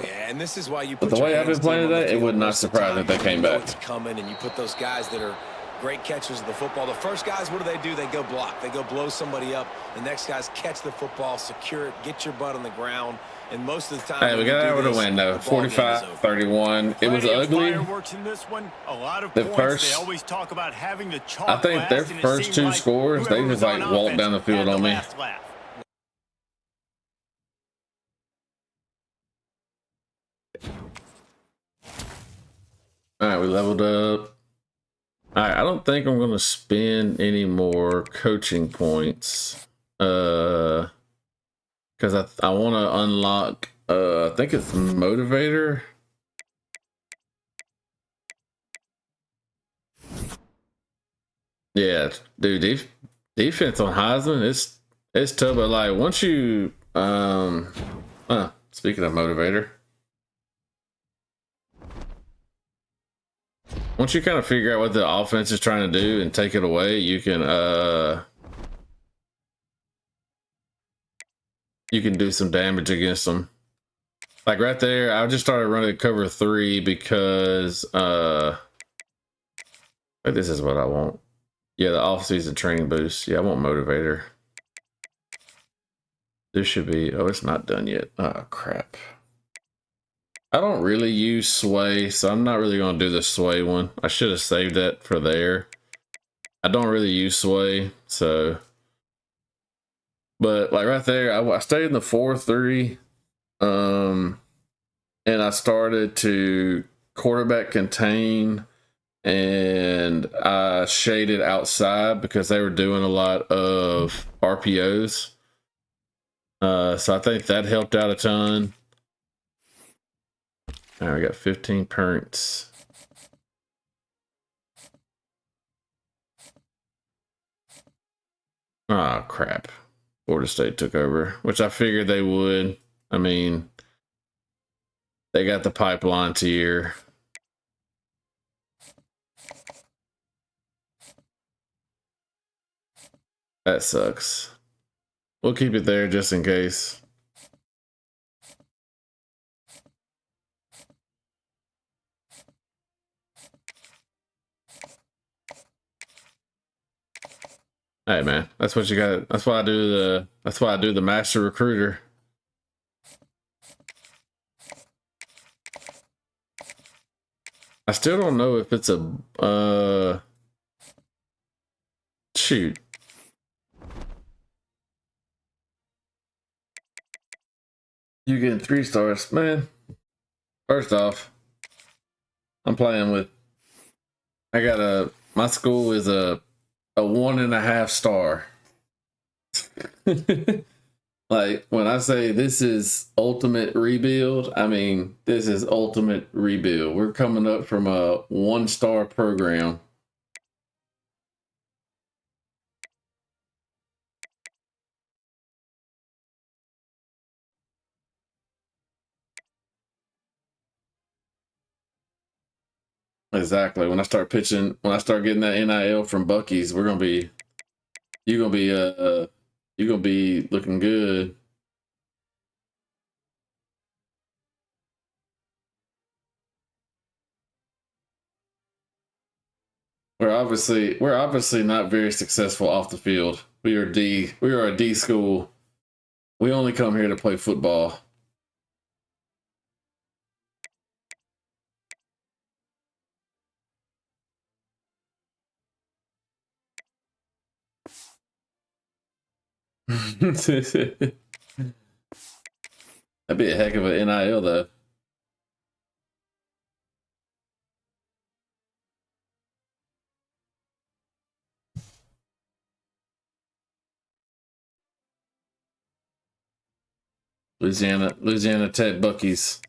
Yeah, and this is why you But put the your way I've hands been playing team on the today, it field would not most of the surprise time. if they came You know back. it's coming, and you put those guys that are great catchers of the football. The first guys, what do? They go block. They go blow somebody up. The next guys catch the football, secure it, get your butt on the ground. And most of the time, Hey, when we you got do over the this, win though. the ball game is over. 45-31. It was Plenty of ugly. fireworks in this one. A lot of The points. first- They always talk about having the chalk I think their last, and it first seemed 2 like scores, they whoever just was on like walked offense down the field had on me. last laugh. All right, we leveled up. All right, I don't think I'm gonna spend any more coaching points. because I want to unlock. I think it's motivator. Yeah, dude, defense on Heisman, it's tough, but like once you speaking of motivator, once you kind of figure out what the offense is trying to do and take it away, you can do some damage against them. Like right there, I just started running cover 3 because this is what I want. Yeah, the off-season training boost. Yeah, I want motivator. This should be, oh, it's not done yet. Oh, crap. I don't really use sway, so I'm not really going to do the sway one. I should have saved that for there. I don't really use sway, so. But like right there, I stayed in the 4-3. And I started to quarterback contain, and I shaded outside because they were doing a lot of RPOs. So I think that helped out a ton. All right, we got 15 points. Oh, crap. Florida State took over, which I figured they would. I mean, they got the pipeline tier. That sucks. We'll keep it there just in case. Hey man, that's what you got. That's why I do the master recruiter. I still don't know if it's a shoot. You getting 3 stars, man. First off, I'm playing with. My school is a 1.5 star. Like when I say this is ultimate rebuild, I mean this is ultimate rebuild. We're coming up from a 1-star program. Exactly. When I start getting that NIL from Bucky's, you're gonna be looking good. We're obviously not very successful off the field. We are a D school. We only come here to play football. That'd be a heck of an NIL though. Louisiana Tech Bucky's.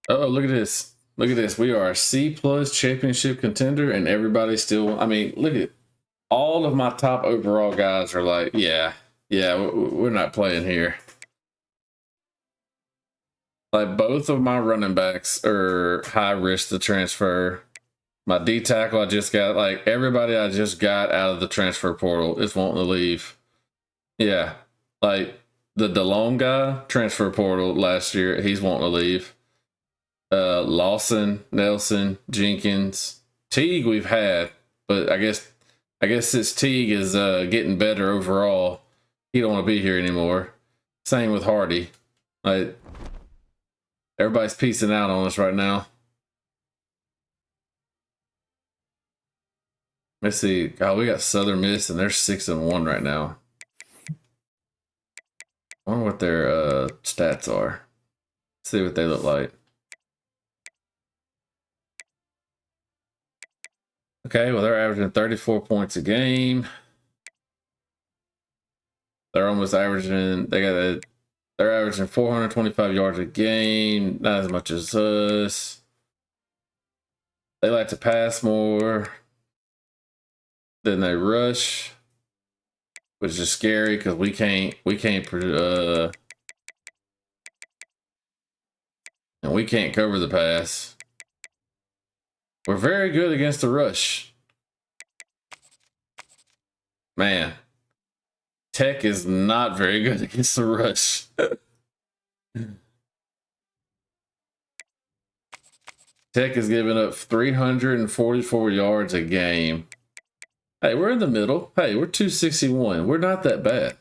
Oh, look at this. Look at this. We are a C+ championship contender, and everybody's still. I mean, look at all of my top overall guys are like, yeah, we're not playing here. Like both of my running backs are high risk to transfer. My D tackle, I just got like everybody I just got out of the transfer portal is wanting to leave. Yeah, like the DeLone guy, transfer portal last year, he's wanting to leave. Lawson, Nelson, Jenkins, Teague we've had, but I guess since Teague is getting better overall, he don't want to be here anymore. Same with Hardy. Like everybody's piecing out on us right now. Let's see. God, we got Southern Miss, and they're 6-1 right now. I wonder what their stats are. See what they look like. Okay, well, they're averaging 34 points a game. They're almost averaging, they're averaging 425 yards a game, not as much as us. They like to pass more than they rush, which is scary because we can't and we can't cover the pass. We're very good against the rush. Man, Tech is not very good against the rush. Tech is giving up 344 yards a game. Hey, we're in the middle. Hey, we're 261. We're not that bad.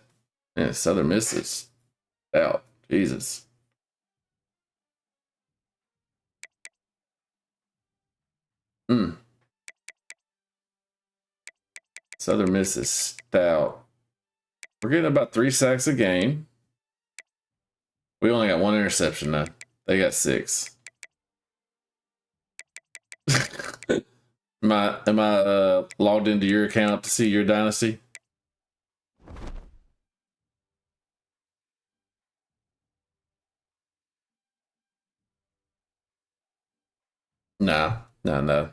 Man, Southern Miss is out. Jesus. Southern Miss is stout. We're getting about 3 sacks a game. We only got 1 interception though. They got 6. Am I logged into your account to see your dynasty? Nah, no.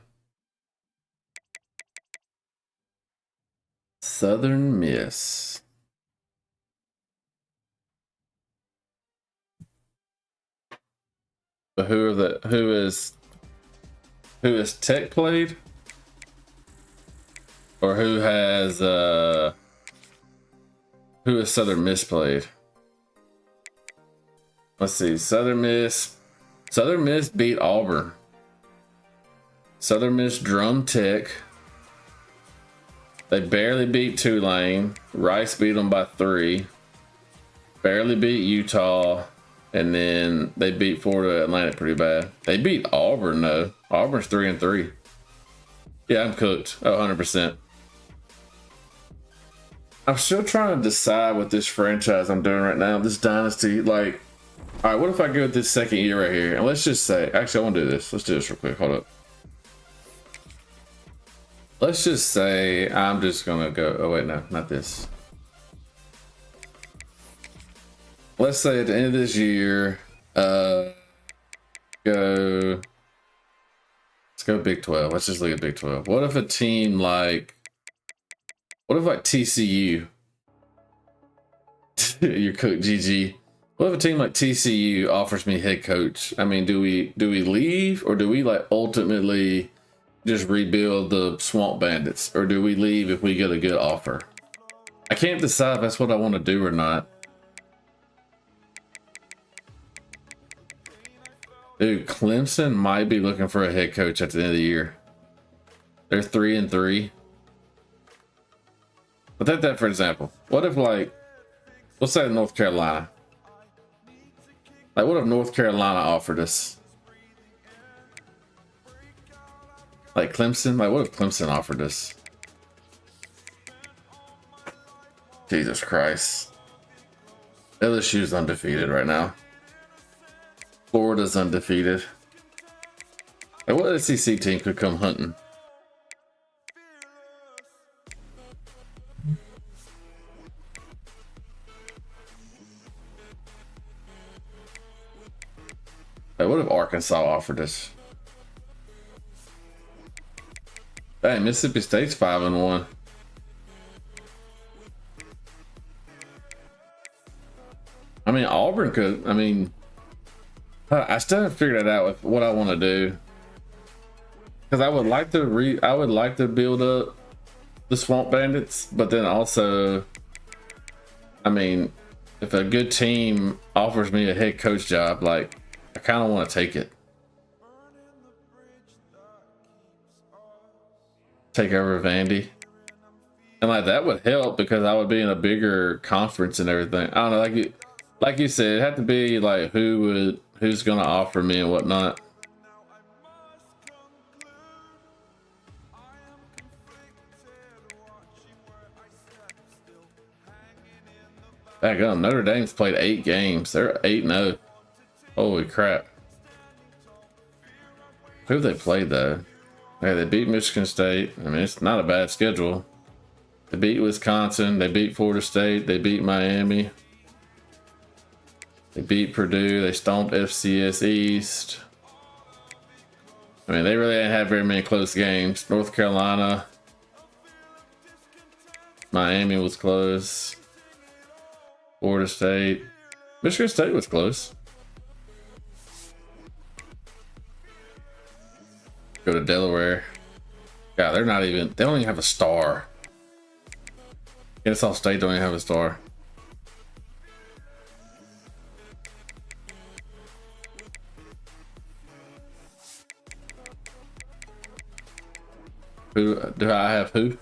Southern Miss. But who is Tech played? Or who has Southern Miss played? Let's see. Southern Miss beat Auburn. Southern Miss drum Tech. They barely beat Tulane. Rice beat them by 3. Barely beat Utah. And then they beat Florida Atlantic pretty bad. They beat Auburn though. Auburn's 3-3. Yeah, I'm cooked. 100%. I'm still trying to decide what this franchise I'm doing right now, this dynasty. Like, all right, what if I go with this second year right here? And let's just say, actually, I want to do this. Let's do this real quick. Hold up. Let's just say I'm just going to go. Oh, wait, no, not this. Let's say at the end of this year, let's go Big 12. Let's just look at Big 12. What if a team like TCU? You're cooked, GG. What if a team like TCU offers me head coach? I mean, do we leave, or do we like ultimately just rebuild the Swamp Bandits, or do we leave if we get a good offer? I can't decide if that's what I want to do or not. Dude, Clemson might be looking for a head coach at the end of the year. They're 3-3. But take that for example. What if, like, let's say North Carolina. Like, what if North Carolina offered us? Like Clemson? Like, what if Clemson offered us? Jesus Christ. LSU's undefeated right now. Florida's undefeated. Like, what SEC team could come hunting? Like, what if Arkansas offered us? Hey, Mississippi State's 5-1. I mean, Auburn could. I mean, I still haven't figured it out with what I want to do, because I would like to build up the Swamp Bandits, but then also, I mean, if a good team offers me a head coach job, like, I kind of want to take it. Take over Vandy. And like, that would help because I would be in a bigger conference and everything. I don't know, like you said, it had to be like who's gonna offer me and whatnot. Back up. Notre Dame's played 8 games. They're 8-0. Holy crap. Who have they played though? Yeah, they beat Michigan State. I mean, it's not a bad schedule. They beat Wisconsin. They beat Florida State. They beat Miami. They beat Purdue. They stomped FCS East. I mean, they really didn't have very many close games. North Carolina. Miami was close. Florida State. Michigan State was close. Go to Delaware. God, they're not even, they don't even have a star. Kennesaw State don't even have a star. Who do I have? Who?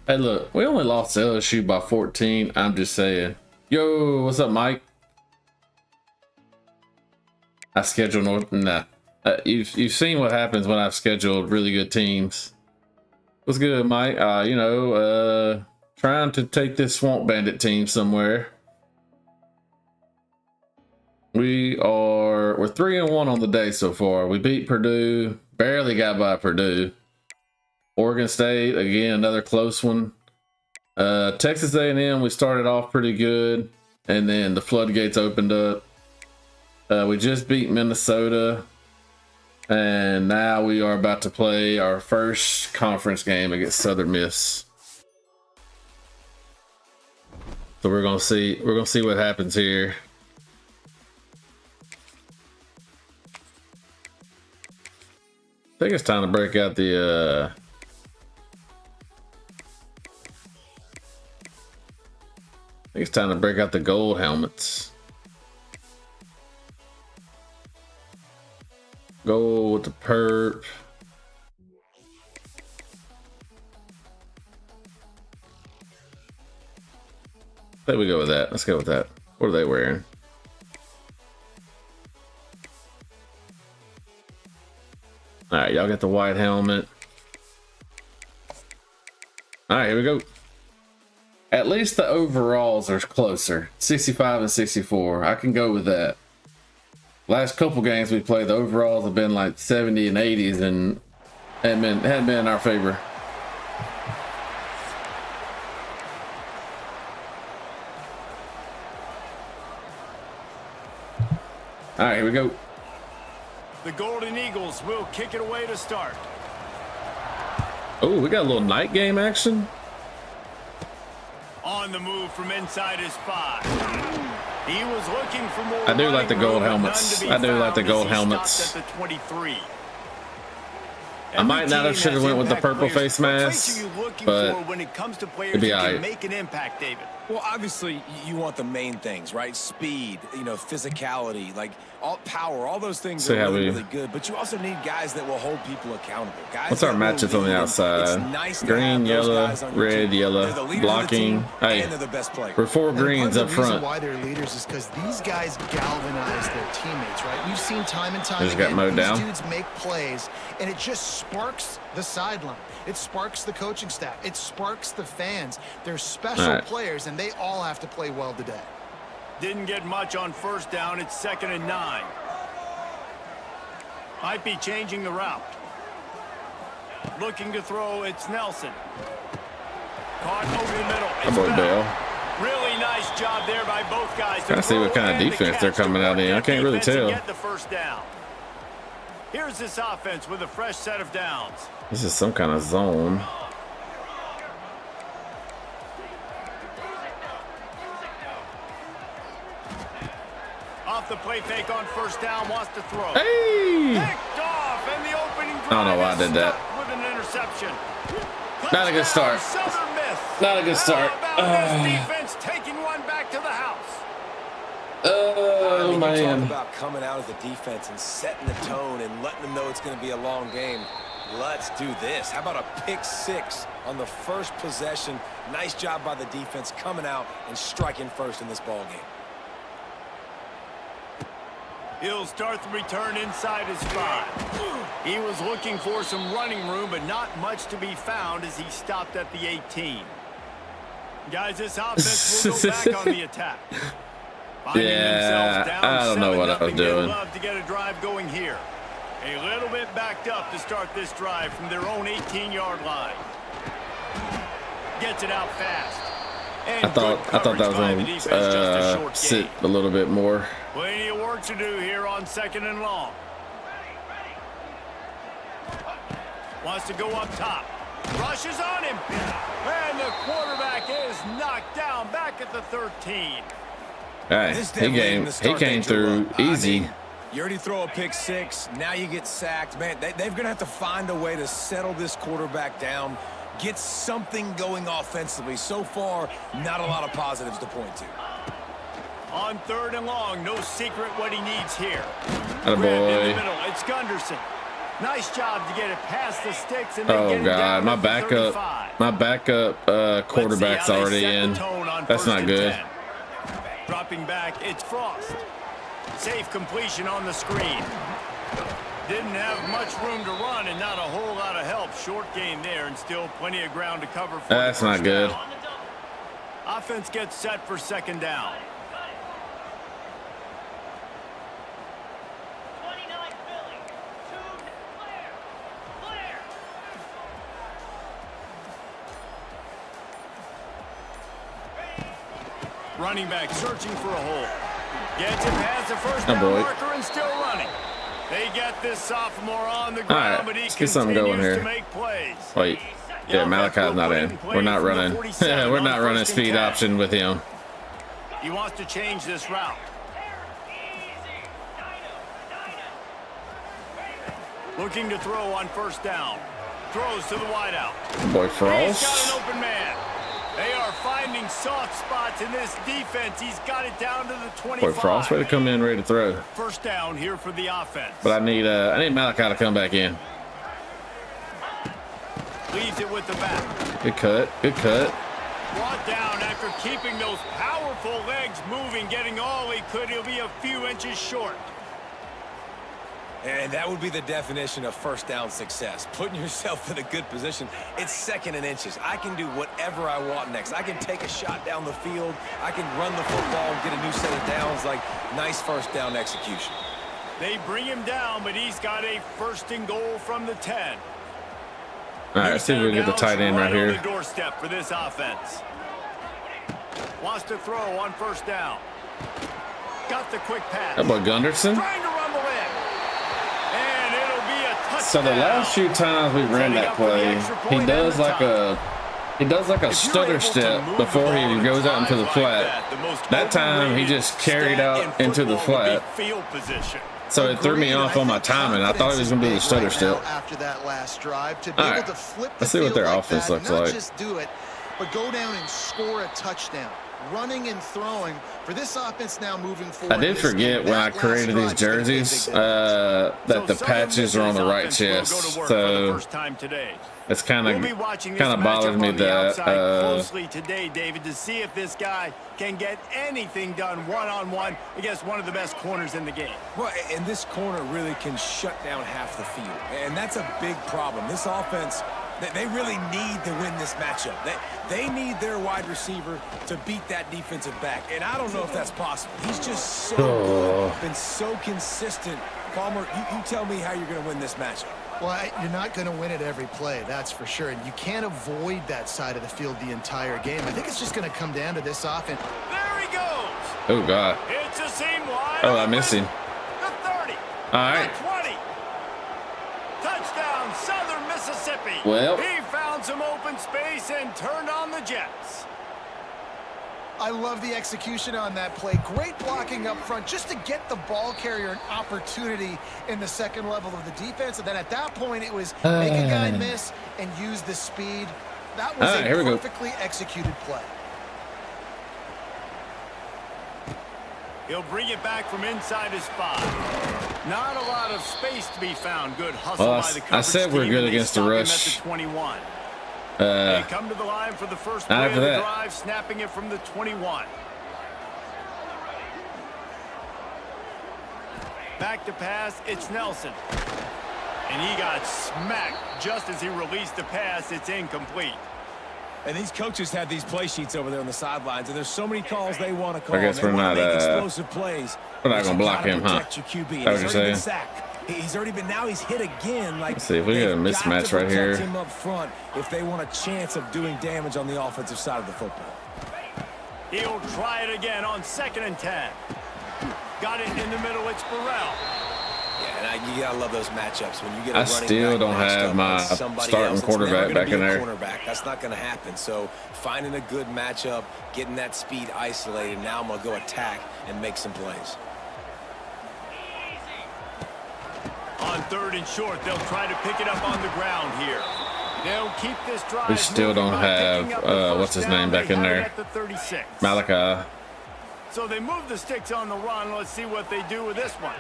Hey, look, we only lost to LSU by 14. I'm just saying. Yo, what's up, Mike? I schedule North. Nah, you've seen what happens when I've scheduled really good teams. What's good, Mike? You know, trying to take this Swamp Bandit team somewhere. We're 3-1 on the day so far. We beat Purdue, barely got by Purdue. Oregon State, again, another close one. Texas A&M, we started off pretty good, and then the floodgates opened up. We just beat Minnesota, and now we are about to play our first conference game against Southern Miss. So we're gonna see what happens here. I think it's time to break out the I think it's time to break out the gold helmets. Gold with the perp. There we go with that. Let's go with that. What are they wearing? All right, y'all get the white helmet. All right, here we go. At least the overalls are closer. 65 and 64. I can go with that. Last couple games we played, the overalls have been like 70 and 80s and hadn't been in our favor. All right, here we go. The Golden Eagles will kick it away to start. Oh, we got a little night game action. On the move from inside his 5. He was looking for more. I do like the gold helmets. I do like the gold helmets. At the 23. I might not have should have went with the purple face mask, but when it comes to players it'd be who all can right. make an impact, David. Well, obviously, you want the main things, right? Speed, you know, physicality, like all power, all those things See are how really, we- really good. But you also need guys that will hold people accountable. Guys What's our that will matchups on the lead, and outside? it's nice to Green, have those yellow, guys on your red, team. yellow, They're the leaders of the blocking. team, Hey, and they're the best players. we're 4 greens up The reason front. why they're leaders is because these guys galvanize their teammates, right? We've seen time and time Just got again, mowed these down. dudes make plays, and it just sparks the sideline. It sparks the coaching staff. It sparks the fans. They're special All right. players, and they all have to play well today. Didn't get much on first down. It's 2nd and 9. Might be changing the route. Looking to throw, it's Nelson. Caught over the middle. How It's about Bell. Bell? Really nice job there by both guys. Trying to see what kind of defense they're coming out in. I can't really tell. Get the first down. Here's this offense with a fresh set of downs. This is some kind of zone. Off the play fake on first down, wants to throw. Hey! Picked off, and the opening drive I don't know why I did that. with an interception. Not a good start. Southern Miss. Not a good start. How about this defense taking one back to the house? Oh, You talk man. about coming out as a defense and setting the tone and letting them know it's going to be a long game. Let's do this. How about a pick 6 on the first possession? Nice job by the defense coming out and striking first in this ball game. He'll start the return inside his 5. He was looking for some running room, but not much to be found as he stopped at the 18. Guys, this offense will go back on the attack. Yeah, I don't know what I was doing. They'd love to get a drive going here. A little bit backed up to start this drive from their own 18-yard line. Gets it out fast. And I thought that was going to sit a little bit more. Plenty of work to do here on 2nd and long. Wants to go up top. Rushes on him. And the quarterback is knocked down back at the 13. Hey, he came through easy. You already throw a pick 6. Now you get sacked. Man, they're going to have to find a way to settle this quarterback down, get something going offensively. So far, not a lot of positives to point to. On 3rd and long, no secret what he needs here. Atta boy. In the middle, it's Gunderson. Nice job to get it past the sticks and then get it down my to backup quarterback's already in. That's not good. Dropping back, it's Frost. Safe completion on the screen. Didn't have much room to run and not a whole lot of help. Short gain there and still plenty of ground to cover for That's not good. down. Offense gets set for 2nd down. Running back searching for a hole. Gets it past the first down marker and still running. They get this sophomore on the ground, but he continues to make plays. Wait, yeah, Malachi's not in. We're not running. We're not running speed option with him. He wants to change this route. Looking to throw on 1st down. Throws to the wideout. Boy, Frost. He's got an open man. They are finding soft spots in this defense. He's got it down to the 25. Boy, Frost ready to come in, ready to throw. 1st down here for the offense. But I need Malachi to come back in. Leaves it with the back. Good cut. Good cut. Brought down after keeping those powerful legs moving, getting all he could. He'll be a few inches short. And that would be the definition of 1st down success. Putting yourself in a good position. It's 2nd and inches. I can do whatever I want next. I can take a shot down the field. I can run the football and get a new set of downs. Like, nice 1st down execution. They bring him down, but he's got a 1st and goal from the 10. All right, let's see if we can get the tight end right here. On the doorstep for this offense. Wants to throw on 1st down. Got the quick pass. That boy Gunderson. Trying to rumble in. And it'll be a touchdown. So the last few times we ran that play, he does like a stutter step before he goes out into the flat. That time he just carried out into the flat. So it threw me off on my timing. I thought he was going to do the stutter step. After that last drive, to be All right, able to flip the let's see what their field offense like looks that, like. not just do it, but go down and score a touchdown. Running and throwing for this offense now moving forward. I did forget when I created these jerseys that the patches are on the right chest, so it's kind of bothers me that closely today, David, to see if this guy can get anything done one-on-one against one of the best corners in the game. Well, and this corner really can shut down half the field, and that's a big problem. This offense, they really need to win this matchup. They need their wide receiver to beat that defensive back, and I don't know if that's possible. He's just so good, been so consistent. Palmer, you tell me how you're going to win this matchup. Well, you're not going to win it every play, that's for sure. And you can't avoid that side of the field the entire game. I think it's just going to come down to this offense. There he goes. Oh, God. It's a seam wide. Oh, I missed him. The 30. All right. The 20. Touchdown, Southern Mississippi. Well. He found some open space and turned on the Jets. I love the execution on that play. Great blocking up front just to get the ball carrier an opportunity in the second level of the defense. And then at that point, it was make a guy miss and use the speed. That was a perfectly executed play. He'll bring it back from inside his 5. Not a lot of space to be found. Good hustle by the coverage. I said we're good against the rush. At the 21. They come to the line for the first play of the drive, snapping it from the 21. Back to pass, it's Nelson. And he got smacked just as he released the pass. It's incomplete. And these coaches have these play sheets over there on the sidelines, and there's so many calls they want to call. I guess we're not explosive plays. we're not gonna block him, huh? Your QB. That what you're saying? He's already been, now he's hit again. Like, let's see if we get a mismatch right here. Him up front if they want a chance of doing damage on the offensive side of the football. He'll try it again on 2nd and 10. Got it in the middle. It's Burrell. Yeah, and you gotta love those matchups when you get. I still don't have my starting quarterback back in there. That's not going to happen. So finding a good matchup, getting that speed isolated. Now I'm gonna go attack and make some plays. On 3rd and short, they'll try to pick it up on the ground here. They'll keep this drive. We still don't have what's his name back in there. The 36. Malachi. So they move the sticks on the run. Let's see what they do with this one.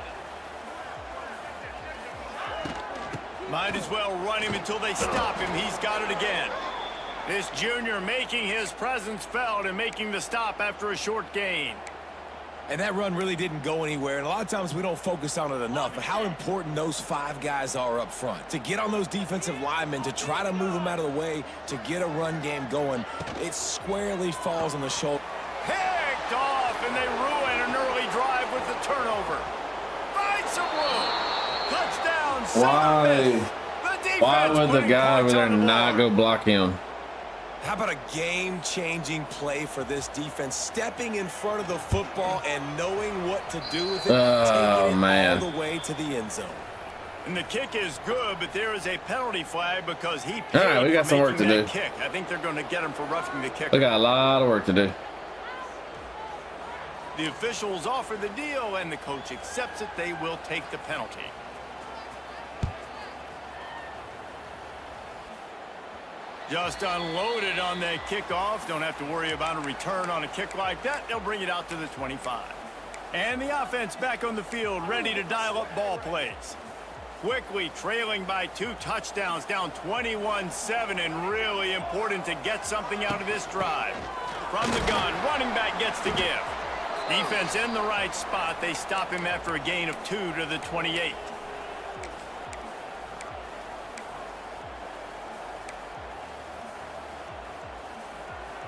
Might as well run him until they stop him. He's got it again. This junior making his presence felt and making the stop after a short gain. And that run really didn't go anywhere, and a lot of times we don't focus on it enough, but how important those 5 guys are up front. To get on those defensive linemen, to try to move them out of the way, to get a run game going, it squarely falls on the shoulder. Picked off, and they ruin an early drive with the turnover. Find some room. Touchdown. Why would the guy over there not go block him? How about a game-changing play for this defense, stepping in front of the football and knowing what to do with it, taking it all the way to the end zone. And the kick is good, but there is a penalty flag because he all right, we got some work to do. Kick. I think they're going to get him for roughing the kicker. We got a lot of work to do. The officials offer the deal, and the coach accepts it. They will take the penalty. Just unloaded on that kickoff. Don't have to worry about a return on a kick like that. They'll bring it out to the 25. And the offense back on the field, ready to dial up ball plays. Quickly trailing by 2 touchdowns, down 21-7, and really important to get something out of this drive. From the gun, running back gets the give. Defense in the right spot. They stop him after a gain of 2 to the 28.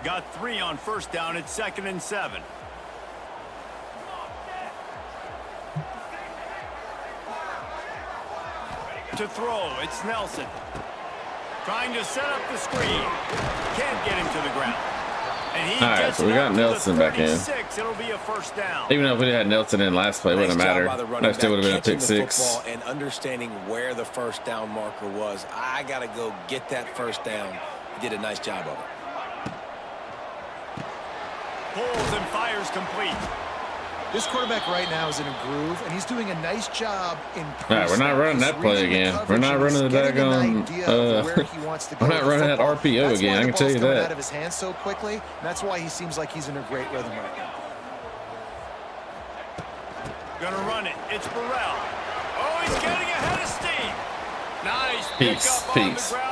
Got 3 on 1st down. It's 2nd and 7. To throw, it's Nelson. Trying to set up the screen. Can't get him to the ground. And he all right, so we got Nelson back in. It'll be a 1st down. Even if we had Nelson in last play, it wouldn't matter. That still would have been a pick 6. And understanding where the 1st down marker was. I got to go get that 1st down. He did a nice job of it. Pulls and fires complete. This quarterback right now is in a groove, and he's doing a nice job in. All right, we're not running that play again. We're not running the daggone. We're not running that RPO again. I can tell you that. Out of his hands so quickly. That's why he seems like he's in a great rhythm right now. Gonna run it. It's Burrell. Oh, he's getting ahead of steam. Nice.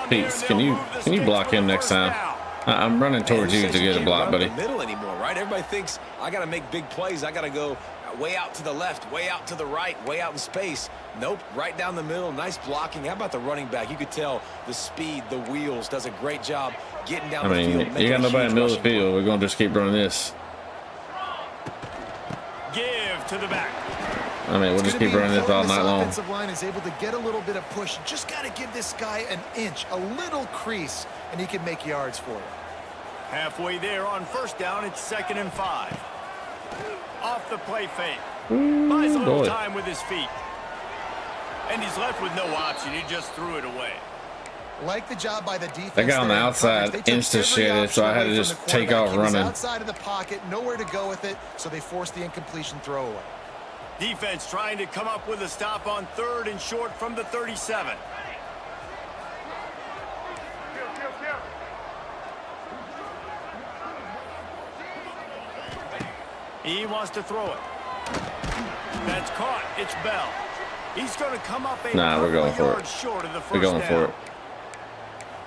Peace. Can you block him next time? I'm running towards you to get a block, buddy. Middle anymore, right? Everybody thinks I got to make big plays. I got to go way out to the left, way out to the right, way out in space. Nope, right down the middle. Nice blocking. How about the running back? You could tell the speed, the wheels, does a great job getting down the field. You got nobody in the middle of the field. We're going to just keep running this. Give to the back. I mean, we'll just keep running this all night long. The offensive line is able to get a little bit of push. Just got to give this guy an inch, a little crease, and he can make yards for you. Halfway there on 1st down, it's 2nd and 5. Off the play fake. Buys a little time with his feet. And he's left with no option. He just threw it away. Like the job by the defense. That guy on the outside insta-shitted, so I had to just take off running. Outside of the pocket, nowhere to go with it, so they forced the incompletion throwaway. Defense trying to come up with a stop on 3rd and short from the 37. He wants to throw it. That's caught. It's Bell. He's going to come up a we're going for it. short of the 1st we're going down. for it.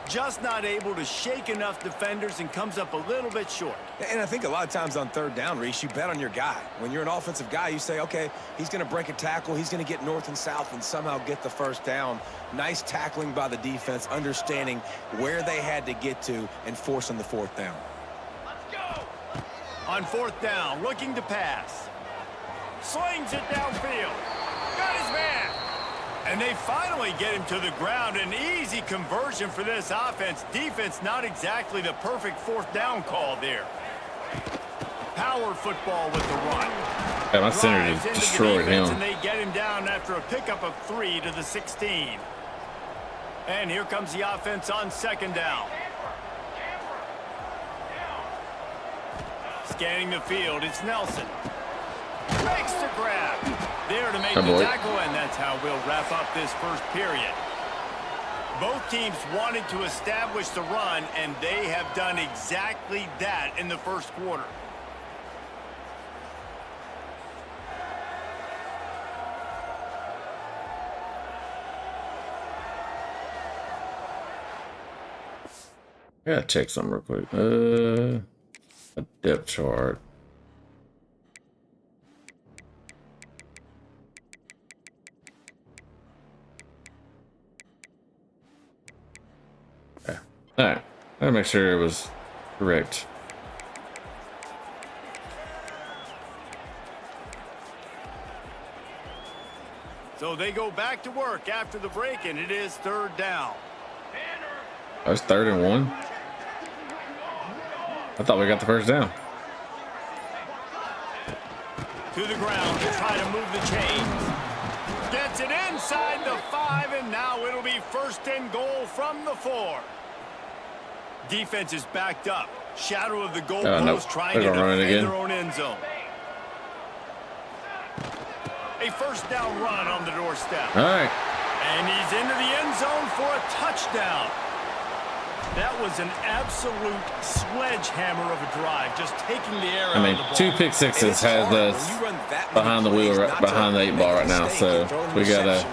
Just not able to shake enough defenders and comes up a little bit short. And I think a lot of times on third down, Reese, you bet on your guy. When you're an offensive guy, you say, okay, he's going to break a tackle. He's going to get north and south and somehow get the first down. Nice tackling by the defense, understanding where they had to get to and forcing the fourth down. On fourth down, looking to pass. Slings it downfield. Got his man. And they finally get him to the ground. An easy conversion for this offense. Defense not exactly the perfect fourth down call there. Power football with the run. Yeah, my center just destroyed him. And they get him down after a pickup of 3 to the 16. And here comes the offense on second down. Scanning the field, it's Nelson. Makes the grab. There to make the tackle, and that's how we'll wrap up this first period. Both teams wanted to establish the run, and they have done exactly that in the first quarter. I gotta check something real quick. A depth chart. Okay. All right. I gotta make sure it was correct. So they go back to work after the break, and it is third down. That's 3rd and 1. I thought we got the first down. To the ground to try to move the chains. Gets it inside the 5, and now it'll be first and goal from the 4. Defense is backed up. Shadow of the goal post trying to defend their own end zone. A first down run on the doorstep. All right. And he's into the end zone for a touchdown. That was an absolute sledgehammer of a drive, just taking the air out of the ball. 2 pick sixes has us behind the wheel, behind the 8 ball right now. So we gotta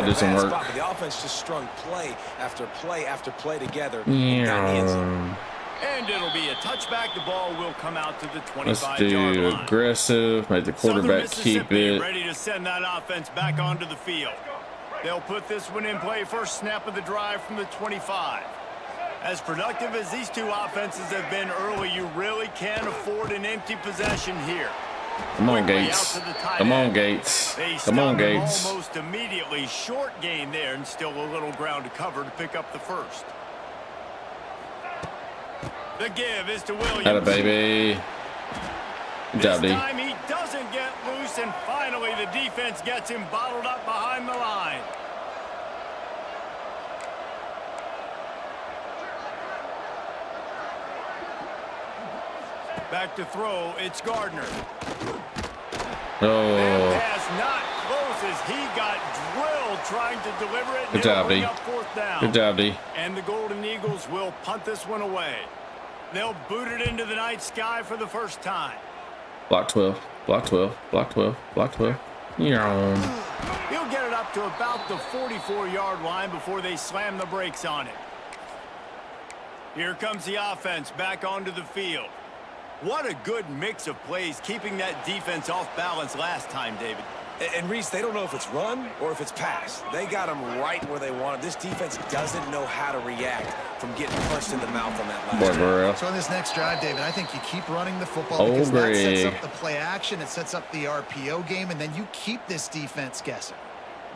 do some work. The offense just strung play after play after play together. And it'll be a touchback. The ball will come out to the 25-yard line. Let's do aggressive, make the quarterback keep it. Ready to send that offense back onto the field. They'll put this one in play first snap of the drive from the 25. As productive as these two offenses have been early, you really can't afford an empty possession here. Come on, Gates. Come on, Gates. Come on, Gates. Almost immediately, short gain there, and still a little ground to cover to pick up the first. The give is to Williams. Atta baby. Good job, D. This time he doesn't get loose, and finally the defense gets him bottled up behind the line. Back to throw, it's Gardner. Oh. That pass not close as he got drilled trying to deliver it. Good job, D. Good job, D. And the Golden Eagles will punt this one away. They'll boot it into the night sky for the first time. Block 12. Block 12. Block 12. Block 12. Yeah. He'll get it up to about the 44-yard line before they slam the brakes on it. Here comes the offense back onto the field. What a good mix of plays, keeping that defense off balance last time, David. And Reese, they don't know if it's run or if it's pass. They got them right where they want it. This defense doesn't know how to react from getting punched in the mouth on that last drive. So on this next drive, David, I think you keep running the football because that sets up the play action, it sets up the RPO game, and then you keep this defense guessing.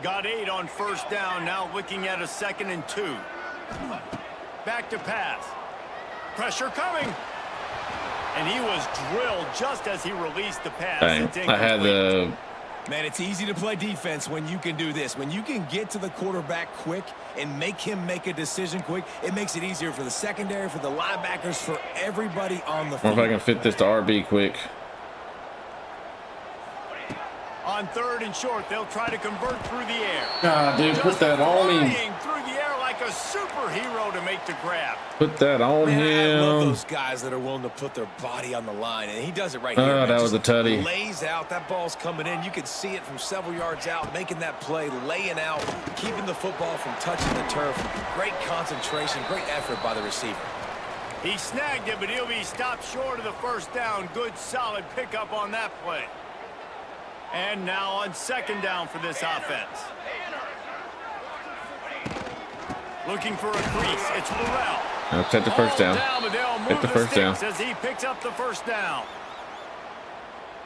Got 8 on first down, now looking at a 2nd and 2. Back to pass. Pressure coming. And he was drilled just as he released the pass. I had the... Man, it's easy to play defense when you can do this. When you can get to the quarterback quick and make him make a decision quick, it makes it easier for the secondary, for the linebackers, for everybody on the field. Or if I can fit this to RB quick. On 3rd and short, they'll try to convert through the air. God, dude, put that on me. Through the air like a superhero to make the grab. Put that on Man, I love him. those guys that are willing to put their body on the line, and he does it right Oh, here. that man. was a tutty. Lays out. That ball's coming in. You can see it from several yards out, making that play, laying out, keeping the football from touching the turf. Great concentration, great effort by the receiver. He snagged it, but he'll be stopped short of the first down. Good, solid pickup on that play. And now on second down for this offense. Looking for a crease. It's Burrell. I'll take the first down. Get the first down. As he picks up the first down.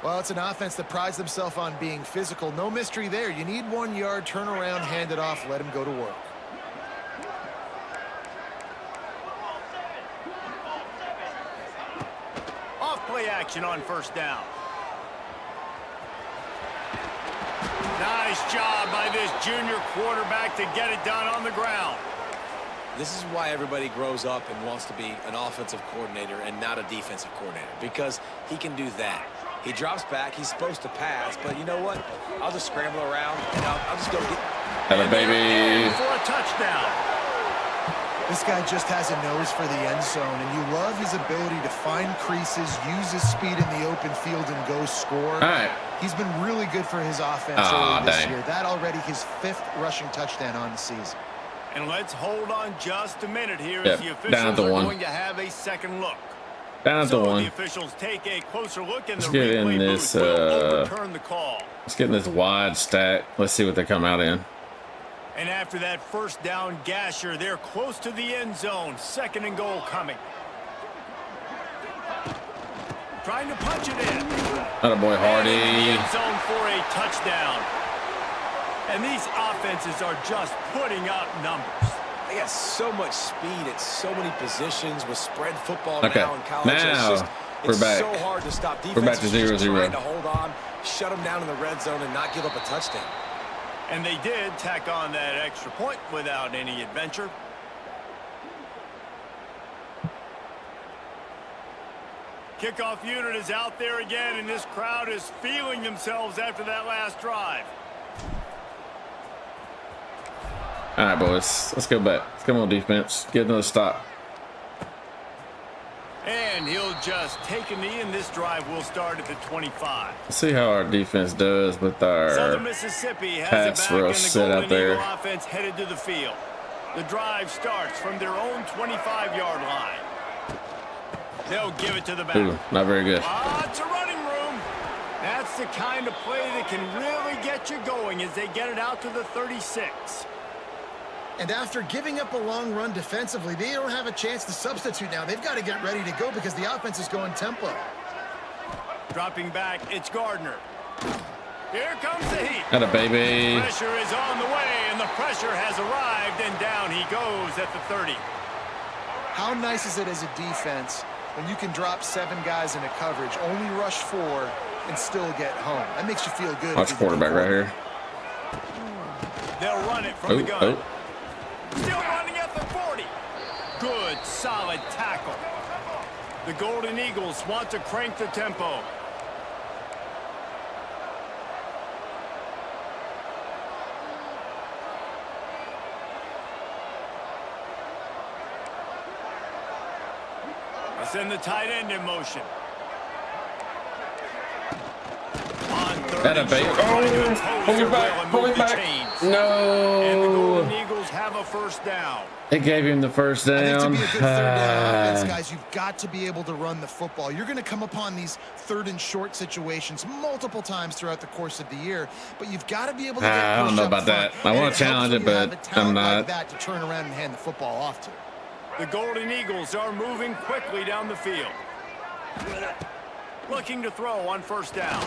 Well, it's an offense that prides themselves on being physical. No mystery there. You need 1 yard, turn around, hand it off, let him go to work. Off play action on first down. Nice job by this junior quarterback to get it done on the ground. This is why everybody grows up and wants to be an offensive coordinator and not a defensive coordinator, because he can do that. He drops back. He's supposed to pass, but you know what? I'll just scramble around, and I'll just go get... Hello, baby. For a touchdown. This guy just has a nose for the end zone, and you love his ability to find creases, use his speed in the open field, and go score. All right. He's been really good for his offense early this year. That already his 5th rushing touchdown on the season. And let's hold on just a minute here Yep, as the down at officials the are one. going to have a second look. Down at the So one. the officials take a closer look and Let's the get in replay this, booth will overturn the call. Let's get in this wide stack. Let's see what they come out in. And after that first down gasher, they're close to the end zone. Second and goal coming. Trying to punch it in. Attaboy, Hardy. End zone for a touchdown. And these offenses are just putting up numbers. They got so much speed at so many positions with spread football Okay, now in college. now we're it's back. so hard to stop defenses. We're back to 0-0. Trying to hold on, shut them down in the red zone, and not give up a touchdown. And they did tack on that extra point without any adventure. Kickoff unit is out there again, and this crowd is feeling themselves after that last drive. All right, boys. Let's go back. Come on, defense. Get another stop. And he'll just take a knee, and this drive will start at the 25. Let's see how our defense does with Southern our Mississippi has pass it back, and rush the set out Golden there. Eagle offense headed to the field. The drive starts from their own 25-yard line. They'll give it to the back. Ooh, not very good. Lots of running room. That's the kind of play that can really get you going as they get it out to the 36. And after giving up a long run defensively, they don't have a chance to substitute now. They've got to get ready to go because the offense is going tempo. Dropping back, it's Gardner. Here comes the heat. Got a baby. Pressure is on the way, and the pressure has arrived, and down he goes at the 30. How nice is it as a defense when you can drop 7 guys into coverage, only rush 4, and still get home? That makes you feel good. Watch quarterback right here. They'll run it from the gun. Oh. Still running at the 40. Good, solid tackle. The Golden Eagles want to crank the tempo. They send the tight end in motion. Got a baby. Oh, pull it back. Pull it back. And the Golden No. Eagles have a first down. It gave him the first I think to down. be a good third down offense, guys, you've got to be able to run the football. You're going to come upon these third and short situations multiple times throughout the course of the year, but you've got to be able to get I don't push know up about front. that. I And want to challenge helps it, when you have but a talent I'm like not. that to turn around and hand the football off to. The Golden Eagles are moving quickly down the field. Looking to throw on first down.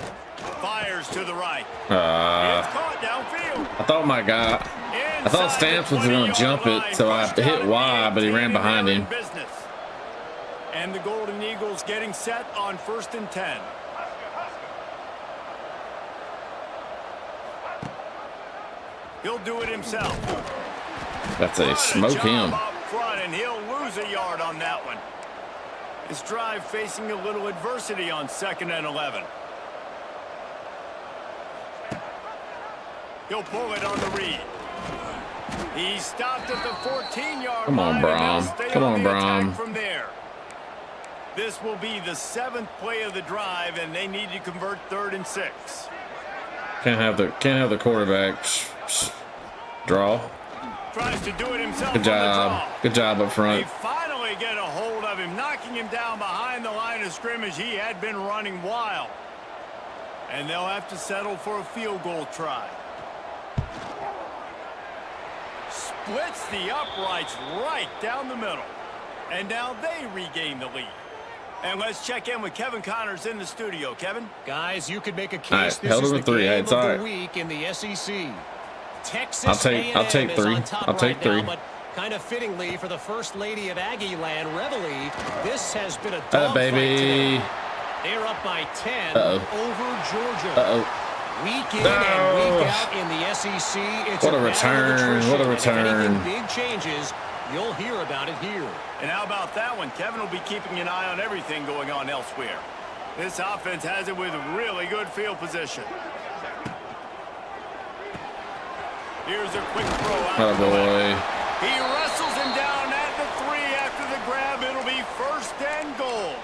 Fires to the right. It's caught downfield. I thought my guy. I thought Stamps was going to jump it, so I hit Y, but he ran behind him. And the Golden Eagles getting set on 1st and 10. He'll do it himself. That's a smoke him. Up front, and he'll lose a yard on that one. His drive facing a little adversity on 2nd and 11. He'll pull it on the read. He stopped at the 14-yard Come on, line. Brom. Come on, Brom. From there. This will be the 7th play of the drive, and they need to convert 3rd and 6. Can't have the quarterback draw. Tries to do it himself. Good job. Good job up front. They finally get a hold of him, knocking him down behind the line of scrimmage. He had been running wild. And they'll have to settle for a field goal try. Splits the uprights right down the middle. And now they regain the lead. And let's check in with Kevin Connors in the studio. Kevin? Guys, you could make a All case right, this held is him the at 3. game It's of all the right. week in the SEC. Texas I'll take A&M is 3. on top I'll take right 3. now, but kind of fittingly for the First Lady of Aggie Land, Reveille, this has been a Oh, dogfight baby. today. They're up by 10 over Georgia. Uh-oh. Week in and week out in the SEC, it's What a battle of return. attrition. What a And if anything return. big changes, you'll hear about it here. And how about that one? Kevin will be keeping an eye on everything going on elsewhere. This offense has it with really good field position. Here's a quick throw out. Oh, boy. He wrestles him down at the 3 after the grab. It'll be 1st and goal.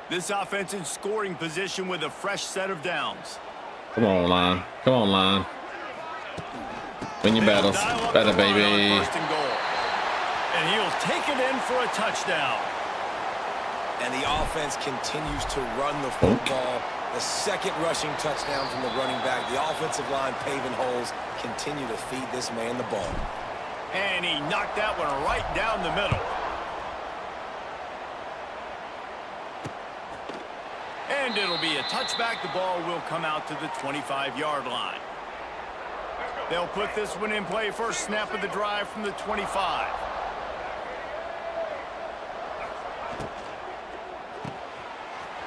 This offense in scoring position with a fresh set of downs. Come on, line. Come on, line. Win your battles. Better, baby. 1st and goal. And he'll take it in for a touchdown. And the offense continues to run the football. The 2nd rushing touchdown from the running back. The offensive line paving holes. Continue to feed this man the ball. And he knocked that one right down the middle. And it'll be a touchback. The ball will come out to the 25-yard line. They'll put this one in play. First snap of the drive from the 25.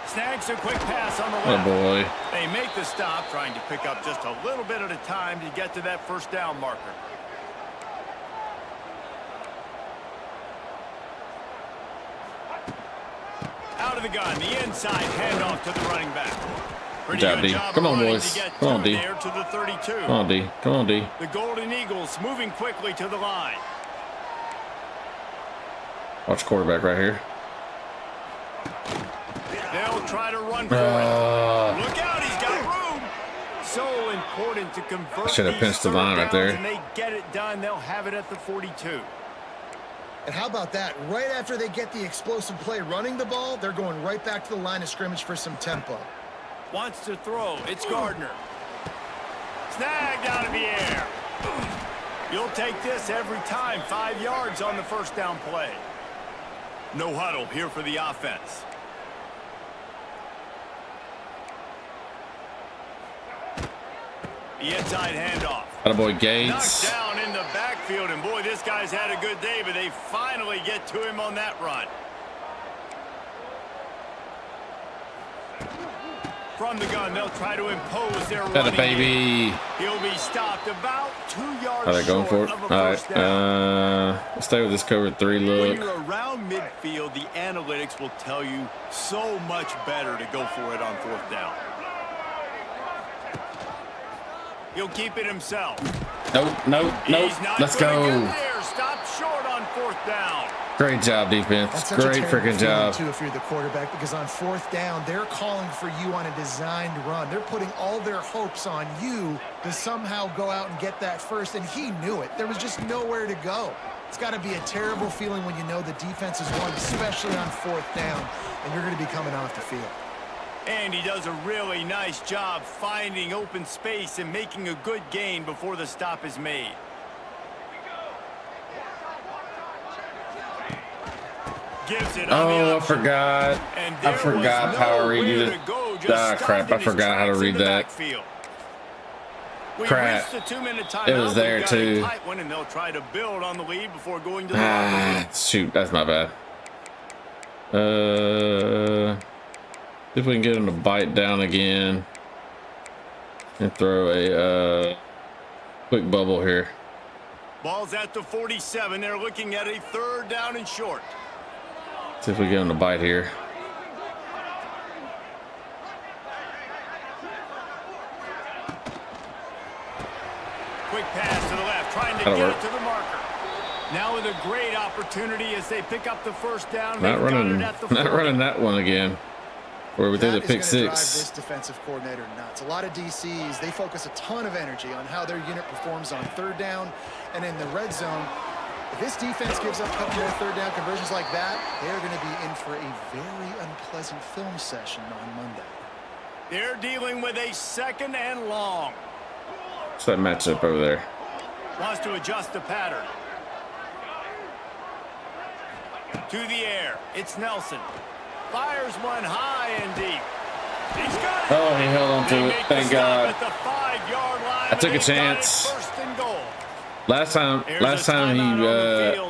Snags a quick pass on the left. Oh, boy. They make the stop, trying to pick up just a little bit at a time to get to that 1st down marker. Out of the gun, the inside handoff to the running back. Good job, D. Come on, boys. Come on, D. There to the 32. Come on, D. Come on, D. The Golden Eagles moving quickly to the line. Watch quarterback right here. They'll try to run for it. Look out, he's got room. So important to convert. Should have pinched the line right there. And they get it done. They'll have it at the 42. And how about that? Right after they get the explosive play running the ball, they're going right back to the line of scrimmage for some tempo. Wants to throw. It's Gardner. Snagged out of the air. You'll take this every time. 5 yards on the 1st down play. No huddle here for the offense. The inside handoff. Attaboy, Gates. Knocked down in the backfield, and boy, this guy's had a good day, but they finally get to him on that run. From the gun, they'll try to impose their Better, running baby. game. He'll be stopped about 2 yards All right, going for it. short of All a right. first down. Let's stay with this cover 3 When look. you're around midfield, the analytics will tell you so much better to go for it on 4th down. He'll keep it himself. Nope. He's not Let's gonna go. get there. Stop short on 4th down. Great job, defense. That's such Great a terrible freaking feeling, job. too, if you're the quarterback, because on 4th down, they're calling for you on a designed run. They're putting all their hopes on you to somehow go out and get that first, and he knew it. There was just nowhere to go. It's got to be a terrible feeling when you know the defense is won, especially on 4th down, and you're going to be coming off the field. And he does a really nice job finding open space and making a good gain before the stop is made. Gives it on the Oh, I option. forgot. And I there forgot was how to read nowhere it. to go, just Ah, stopped crap. in I his forgot how to tracks in read the that. backfield. We Crap. reached the 2-minute timeout. It was there, We've got a too. tight one, and they'll try to build on the lead before going to the locker room. Shoot, that's my bad. See if we can get him to bite down again and throw a quick bubble here. Ball's at the 47. They're looking at a 3rd down and short. See if we get him to bite here. Quick pass to the left, trying to That'll get work. it to the marker. Now with a great opportunity as they pick up the first down. Not They've got running, it at the not 40. running that one again. Where we did the That is pick gonna drive six. this defensive coordinator nuts. A lot of DCs, they focus a ton of energy on how their unit performs on third down and in the red zone. If this defense gives up a couple more third down conversions like that, they're going to be in for a very unpleasant film session on Monday. They're dealing with a 2nd and long. What's that matchup over there? Wants to adjust the pattern. To the air. It's Nelson. Fires one high and deep. He's got it. Oh, he held on They to it. make the Thank stop God. at the 5-yard line, I took a and they've got it chance. 1st and goal. Last time he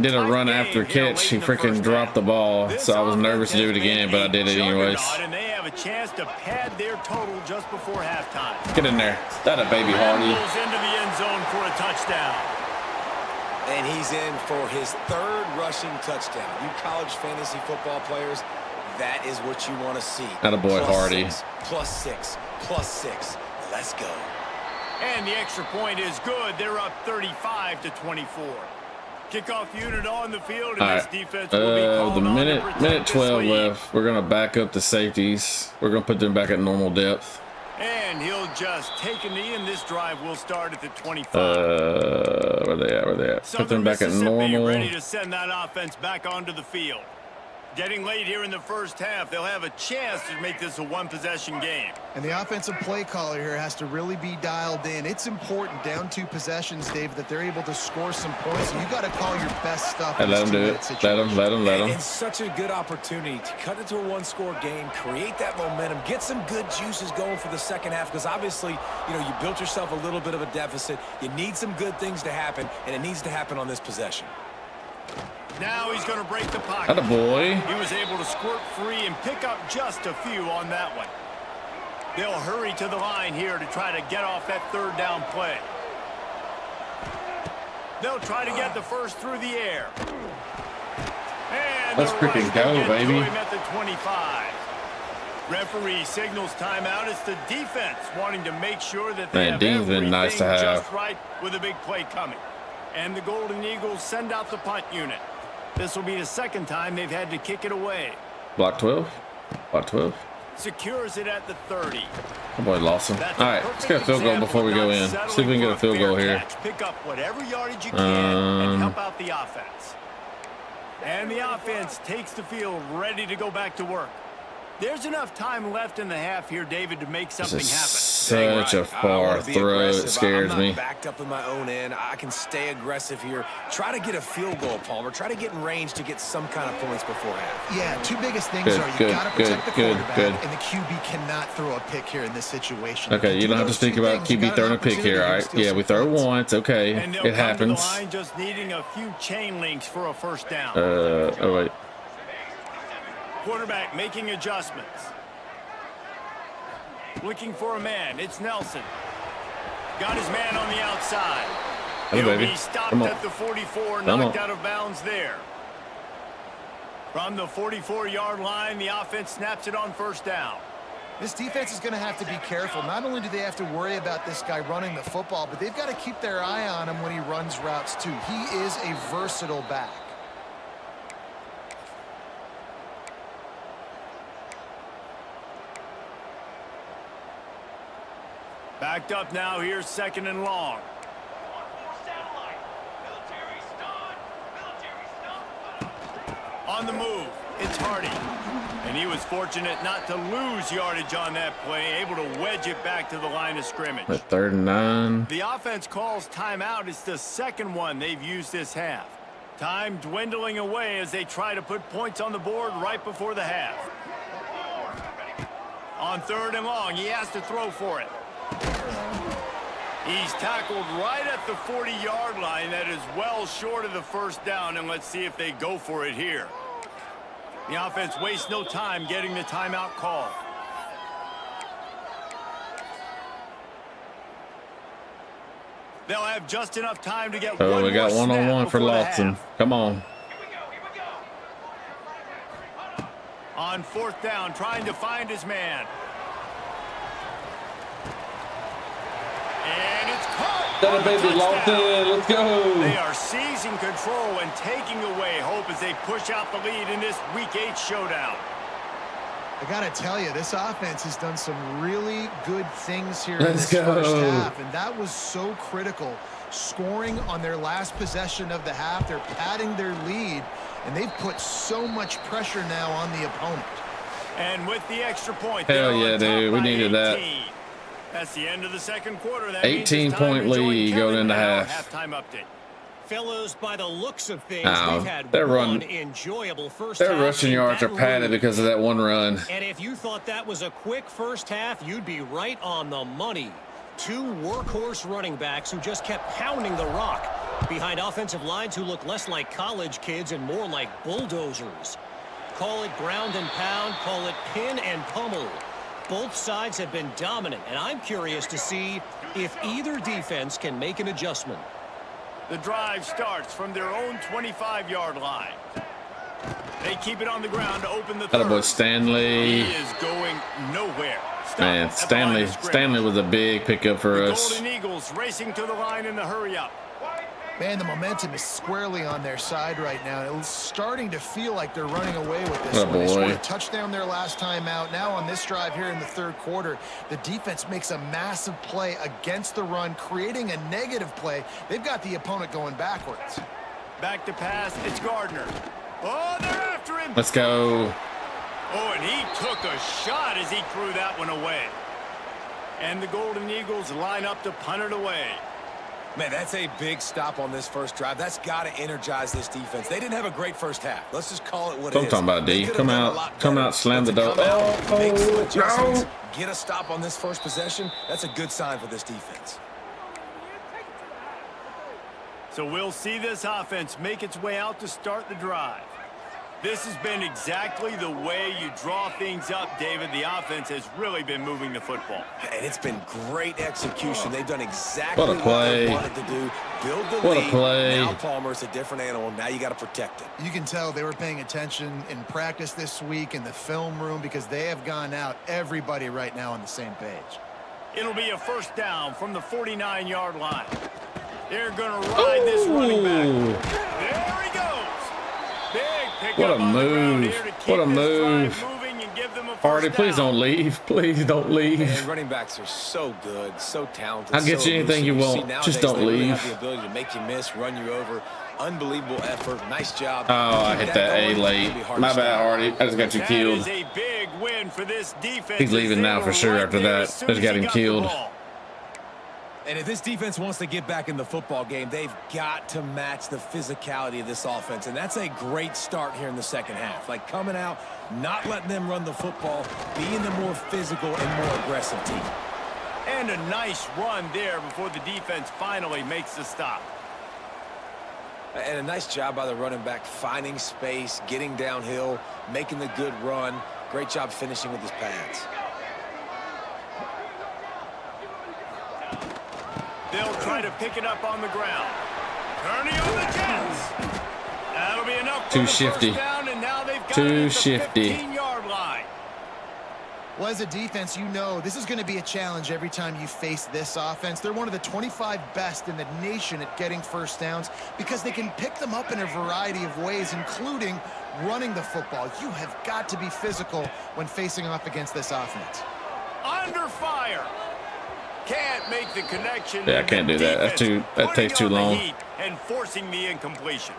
did a run after catch, he freaking dropped the ball, so I was nervous to do it again, but I did it anyways. And they have a chance to pad their total just before halftime. Get in there. That a baby Hardy. Rolls into the end zone for a touchdown. And he's in for his 3rd rushing touchdown. You college fantasy football players, that is what you want to see. Attaboy, Hardy. +6. Let's go. And the extra point is good. They're up 35-24. Kickoff unit on the field, and All this right. defense will be called The on to minute protect this 12 lead. left. We're gonna back up the safeties. We're gonna put them back at normal depth. And he'll just take a knee, and this drive will start at the 25. Where they at? Where they at? Put Southern them back at Mississippi normal. ready to send that offense back onto the field. Getting late here in the first half, they'll have a chance to make this a one-possession game. And the offensive play caller here has to really be dialed in. It's important down 2 possessions, Dave, that they're able to score some points. You got to call your best stuff. Hey, in let this them do 2-minute it. situation. Let them. It's such a good opportunity to cut into a 1-score game, create that momentum, get some good juices going for the second half, because obviously, you built yourself a little bit of a deficit. You need some good things to happen, and it needs to happen on this possession. Now he's going to break the pocket. Attaboy. He was able to squirt free and pick up just a few on that one. They'll hurry to the line here to try to get off that 3rd down play. They'll try to get the first through the air. And Let's the freaking rush go, will get to baby. him at the 25. Referee signals timeout. It's the defense wanting to make sure that they Man, have Dean's been nice to everything have. just right with a big play coming. And the Golden Eagles send out the punt unit. This will be the 2nd time they've had to kick it away. Block 12. Block 12. Secures it at the 30. Oh boy, Lawson. All That's a right, let's get a perfect field goal example before we of go not in. See if we settling can get for a field fair goal here. catch. Pick up whatever yardage you can and help out the offense. And the offense takes the field ready to go back to work. There's enough time left in the half here, David, to make This something is happen. such a I far wanna be throw. It aggressive. scares I'm me. not backed up in my own end. I can stay aggressive here. Try to get a field goal, Palmer. Try to get in range to get some kind of points before half. Yeah, 2 biggest things Good, are you good, got to protect the good, quarterback, good. and the QB cannot throw a pick here in this situation. Okay, If you do don't have to those speak 2 about things, you QB got an throwing a pick opportunity here, to all right? steal Yeah, some we throw points. once. Okay, And they'll it come to the happens. line just needing a few chain links for a first down. Oh wait. Quarterback making adjustments. Looking for a man. It's Nelson. Got his man on the outside. Hey, He'll baby. be stopped Come on. at the 44, Come knocked on. out of bounds there. From the 44-yard line, the offense snaps it on first down. This defense is going to have to be careful. Not only do they have to worry about this guy running the football, but they've got to keep their eye on him when he runs routes too. He is a versatile back. Backed up now, here's 2nd and long. More satellite. Military stun. On the move, it's Hardy. And he was fortunate not to lose yardage on that play, able to wedge it back to the line of scrimmage. At 3rd and 9. The offense calls timeout. It's the 2nd one they've used this half. Time dwindling away as they try to put points on the board right before the half. On 3rd and long, he has to throw for it. He's tackled right at the 40-yard line. That is well short of the first down, and let's see if they go for it here. The offense wastes no time getting the timeout call. They'll have just enough time to get Oh, one we got more snap one-on-one for before the Lawson. half. Come on. Here we go. Here we go. On 4th down, trying to find his man. And it's caught. That baby locked in. Let's go. They are seizing control and taking away hope as they push out the lead in this Week 8 showdown. I got to tell you, this offense has done some really good things here in Let's this first go. half, and that was so critical. Scoring on their last possession of the half, they're padding their lead, and they've put so much pressure now on the opponent. And with the extra point, Hell they're yeah, on top dude. We by needed that. 18. That's the end of the second quarter. That 18-point lead going into half. Halftime update. Fellows, by the looks of things, Oh, we've had their one run- enjoyable first Their half. rushing in yards are Baton padded Rouge. because of that one run. And if you thought that was a quick first half, you'd be right on the money. Two workhorse running backs who just kept pounding the rock behind offensive lines who look less like college kids and more like bulldozers. Call it ground and pound, call it pin and pummel. Both sides have been dominant, and I'm curious to see if either defense can make an adjustment. The drive starts from their own 25-yard line. They keep it on the ground to open the third. Attaboy Stanley. He is going nowhere. Stop Man, at the line of scrimmage. Stanley was a big pickup for The us. Golden Eagles racing to the line in the hurry-up. Man, the momentum is squarely on their side right now. It's starting to feel like they're running away with this Oh, one. They scored boy. a touchdown their last time out. Now on this drive here in the third quarter, the defense makes a massive play against the run, creating a negative play. They've got the opponent going backwards. Back to pass. It's Gardner. Oh, they're after him. Let's go. Oh, and he took a shot as he threw that one away. And the Golden Eagles line up to punt it away. Man, that's a big stop on this first drive. That's got to energize this defense. They didn't have a great first half. Let's just call it what So it I'm is. talking about, They D. could Come have done a out, lot come better. out, slam But the to door. come out, make some adjustments, no. get a stop on this first possession, that's a good sign for this defense. So we'll see this offense make its way out to start the drive. This has been exactly the way you draw things up, David. The offense has really been moving the football. And it's been great execution. They've done exactly What a play. they wanted to do. Build the What a lead. play. Now Palmer's a different animal. Now you got to protect it. You can tell they were paying attention in practice this week in the film room because they have gone out, everybody right now on the same page. It'll be a first down from the 49-yard line. They're going to ride this running back. There he goes. Big pickup What a on the ground move. here to keep What a this move. drive moving and give them a first Hardy, please down. don't leave. Please don't leave. And running backs are so good, so talented. I'll get so you anything you elusive. want. See, Just nowadays, don't they really leave. have the ability to make you miss, run you over. Unbelievable effort. Nice job. Oh, I Keep hit that A going. late. It'll be hard My to bad, stop. Hardy. I just got you That killed. is a big win for this defense. He's leaving as they now were for sure right after there that. as soon Just as got he him the killed. ball. And if this defense wants to get back in the football game, they've got to match the physicality of this offense. And that's a great start here in the second half. Like coming out, not letting them run the football, being the more physical and more aggressive team. And a nice run there before the defense finally makes the stop. And a nice job by the running back, finding space, getting downhill, making the good run. Great job finishing with his pads. They'll try to pick it up on the ground. Turning on the Jets. That'll be enough for Too the shifty. first down, and now they've got Too it at the shifty. 15-yard line. Well, as a defense, you know this is going to be a challenge every time you face this offense. They're one of the 25 best in the nation at getting first downs because they can pick them up in a variety of ways, including running the football. You have got to be physical when facing off against this offense. Under fire. Can't make the connection. Yeah, I can't do that. That's Defense that takes too putting on the long. heat and forcing the incompletion.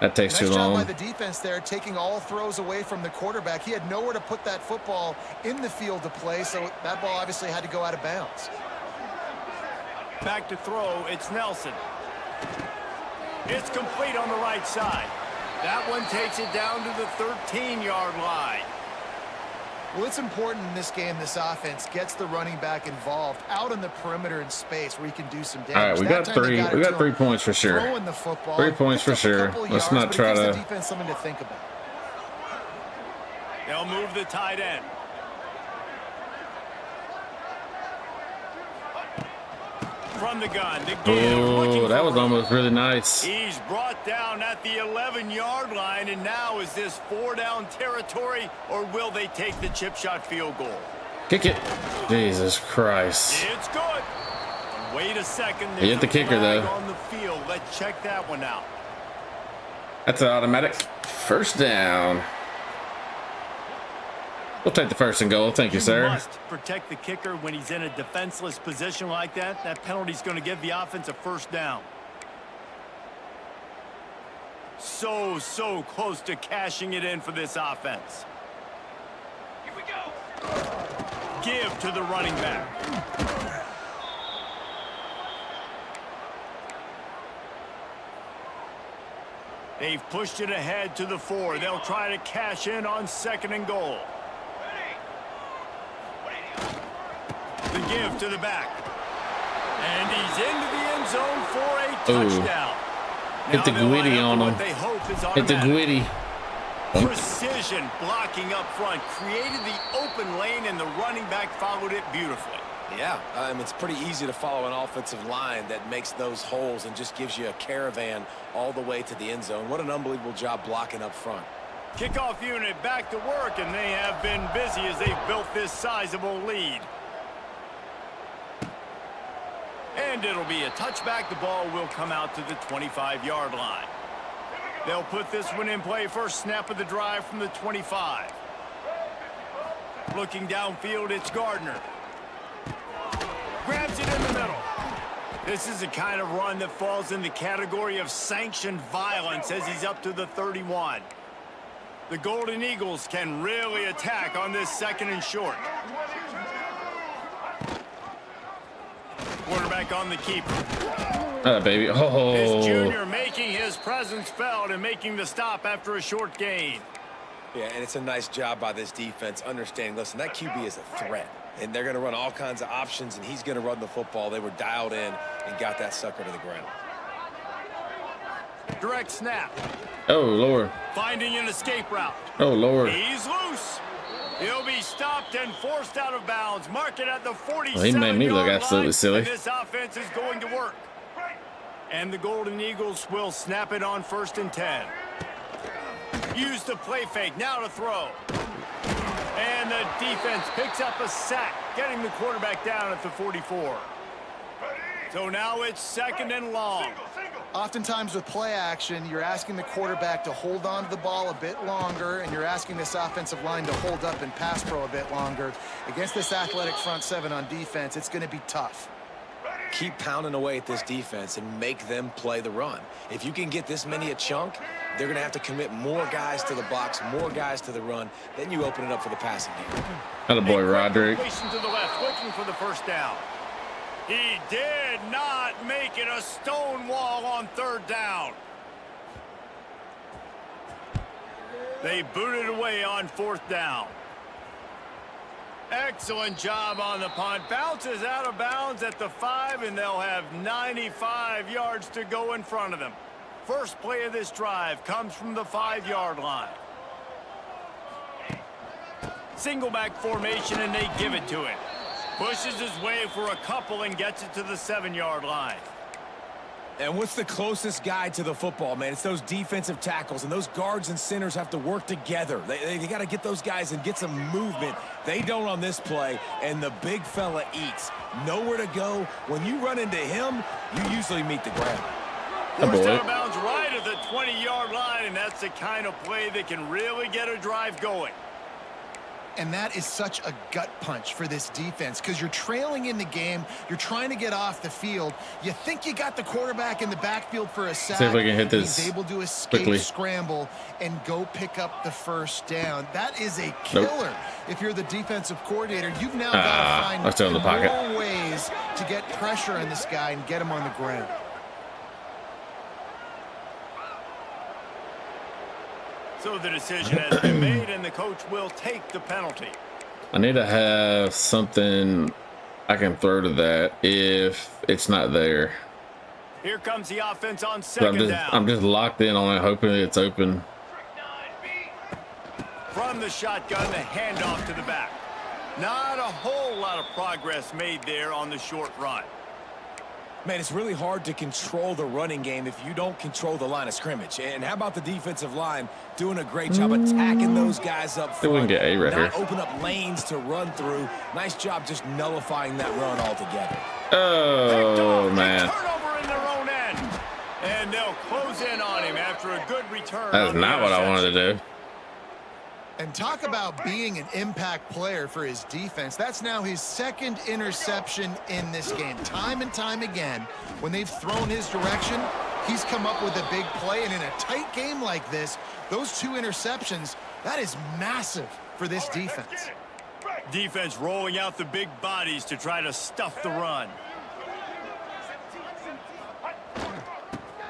That takes too Nice job by long. the defense there, taking all throws away from the quarterback. He had nowhere to put that football in the field to play, so that ball obviously had to go out of bounds. Back to throw, it's Nelson. It's complete on the right side. That one takes it down to the 13-yard line. Well, it's important in this game this offense gets the running back involved out on the perimeter in space where he can do some damage. All right, we That got time they three. it We to got 3 him, points for sure. throwing the football. 3 points Picked for up a sure. couple Let's yards, not but it try gives the to. defense something to think about. They'll move the tight end. from the gun. Oh, that was almost really nice. He's brought down at the 11-yard line, and now is this 4-down territory, or will they take the chip shot field goal? Kick it. Jesus Christ. It's good. Wait a second. He hit the kicker, though. On the field. Let's check that one out. That's an automatic first down. We'll take the first and goal. Thank you, sir. Must protect the kicker when he's in a defenseless position like that. That penalty's going to give the offense a first down. So close to cashing it in for this offense. Here we go. Give to the running back. They've pushed it ahead to the 4. They'll try to cash in on 2nd and goal. The give to the back. And he's into the end zone for a touchdown. Hit the Gwitty on him. Hit the Gwitty. Precision blocking up front. Created the open lane, and the running back followed it beautifully. Yeah, it's pretty easy to follow an offensive line that makes those holes and just gives you a caravan all the way to the end zone. What an unbelievable job blocking up front. Kickoff unit back to work, and they have been busy as they've built this sizable lead. And it'll be a touchback. The ball will come out to the 25-yard line. They'll put this one in play. First snap of the drive from the 25. Looking downfield, it's Gardner. Grabs it in the middle. This is the kind of run that falls in the category of sanctioned violence as he's up to the 31. The Golden Eagles can really attack on this 2nd and short. Quarterback on the keeper. Baby. This Oh. junior making his presence felt and making the stop after a short gain. Yeah, and it's a nice job by this defense understanding, listen, that QB is a threat. And they're going to run all kinds of options, and he's going to run the football. They were dialed in and got that sucker to the ground. Direct snap. Oh, Lord. Finding an escape route. Oh, Lord. He's loose. He'll be stopped and forced out of bounds. Mark it at the 47-yard line. He made me look absolutely silly. And this offense is going to work. And the Golden Eagles will snap it on 1st and 10. Use the play fake. Now to throw. And the defense picks up a sack, getting the quarterback down at the 44. So now it's 2nd and long. Oftentimes with play action, you're asking the quarterback to hold on to the ball a bit longer, and you're asking this offensive line to hold up and pass pro a bit longer. Against this athletic front 7 on defense, it's going to be tough. Keep pounding away at this defense and make them play the run. If you can get this many a chunk, they're going to have to commit more guys to the box, more guys to the run. Then you open it up for the passing game. Attaboy, Roderick. To the left, looking for the first down. He did not make it a stone wall on 3rd down. They booted away on 4th down. Excellent job on the punt. Bounces out of bounds at the 5, and they'll have 95 yards to go in front of them. First play of this drive comes from the 5-yard line. Single back formation, and they give it to him. Pushes his way for a couple and gets it to the 7-yard line. And what's the closest guy to the football, man? It's those defensive tackles, and those guards and centers have to work together. They got to get those guys and get some movement. They don't on this play, and the big fella eats. Nowhere to go. When you run into him, you usually meet the ground. Forced out of bounds right at the 20-yard line, and that's the kind of play that can really get a drive going. And that is such a gut punch for this defense because you're trailing in the game. You're trying to get off the field. You think you got the quarterback in the backfield for a sack. See if we can hit this. He's able to escape, quickly. Scramble, and go pick up the first down. That is a killer. Nope. If you're the defensive coordinator, you've now got to let's throw in the pocket. find more ways to get pressure on this guy and get him on the ground. So the decision has been made, and the coach will take the penalty. I need to have something I can throw to that if it's not there. Here comes the offense on So 2nd down. I'm just locked in on it, hoping it's open. From the shotgun, the handoff to the back. Not a whole lot of progress made there on the short run. Man, it's really hard to control the running game if you don't control the line of scrimmage. And how about the defensive line doing a great job attacking those guys up front? We can get A right here. Not open up lanes to run through. Nice job just nullifying that run altogether. Oh, man. Turnover in their own end. And they'll close in on him after a good return. That's not what I wanted to do. And talk about being an impact player for his defense. That's now his second interception in this game. Time and time again, when they've thrown his direction, he's come up with a big play. And in a tight game like this, those 2 interceptions, that is massive for this defense. Defense rolling out the big bodies to try to stuff the run.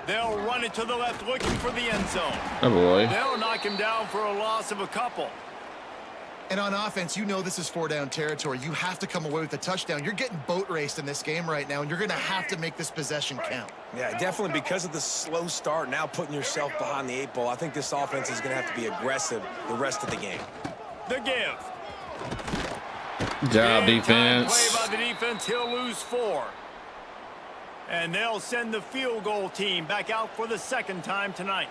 They'll run it to the left, looking for the end zone. Oh, boy. They'll knock him down for a loss of a couple. And on offense, you know this is 4-down territory. You have to come away with a touchdown. You're getting boat raced in this game right now, and you're going to have to make this possession count. Yeah, definitely because of the slow start, now putting yourself behind the 8 ball, I think this offense is going to have to be aggressive the rest of the game. The give. Good job, Big time defense. Play by the defense. He'll lose 4. And they'll send the field goal team back out for the second time tonight.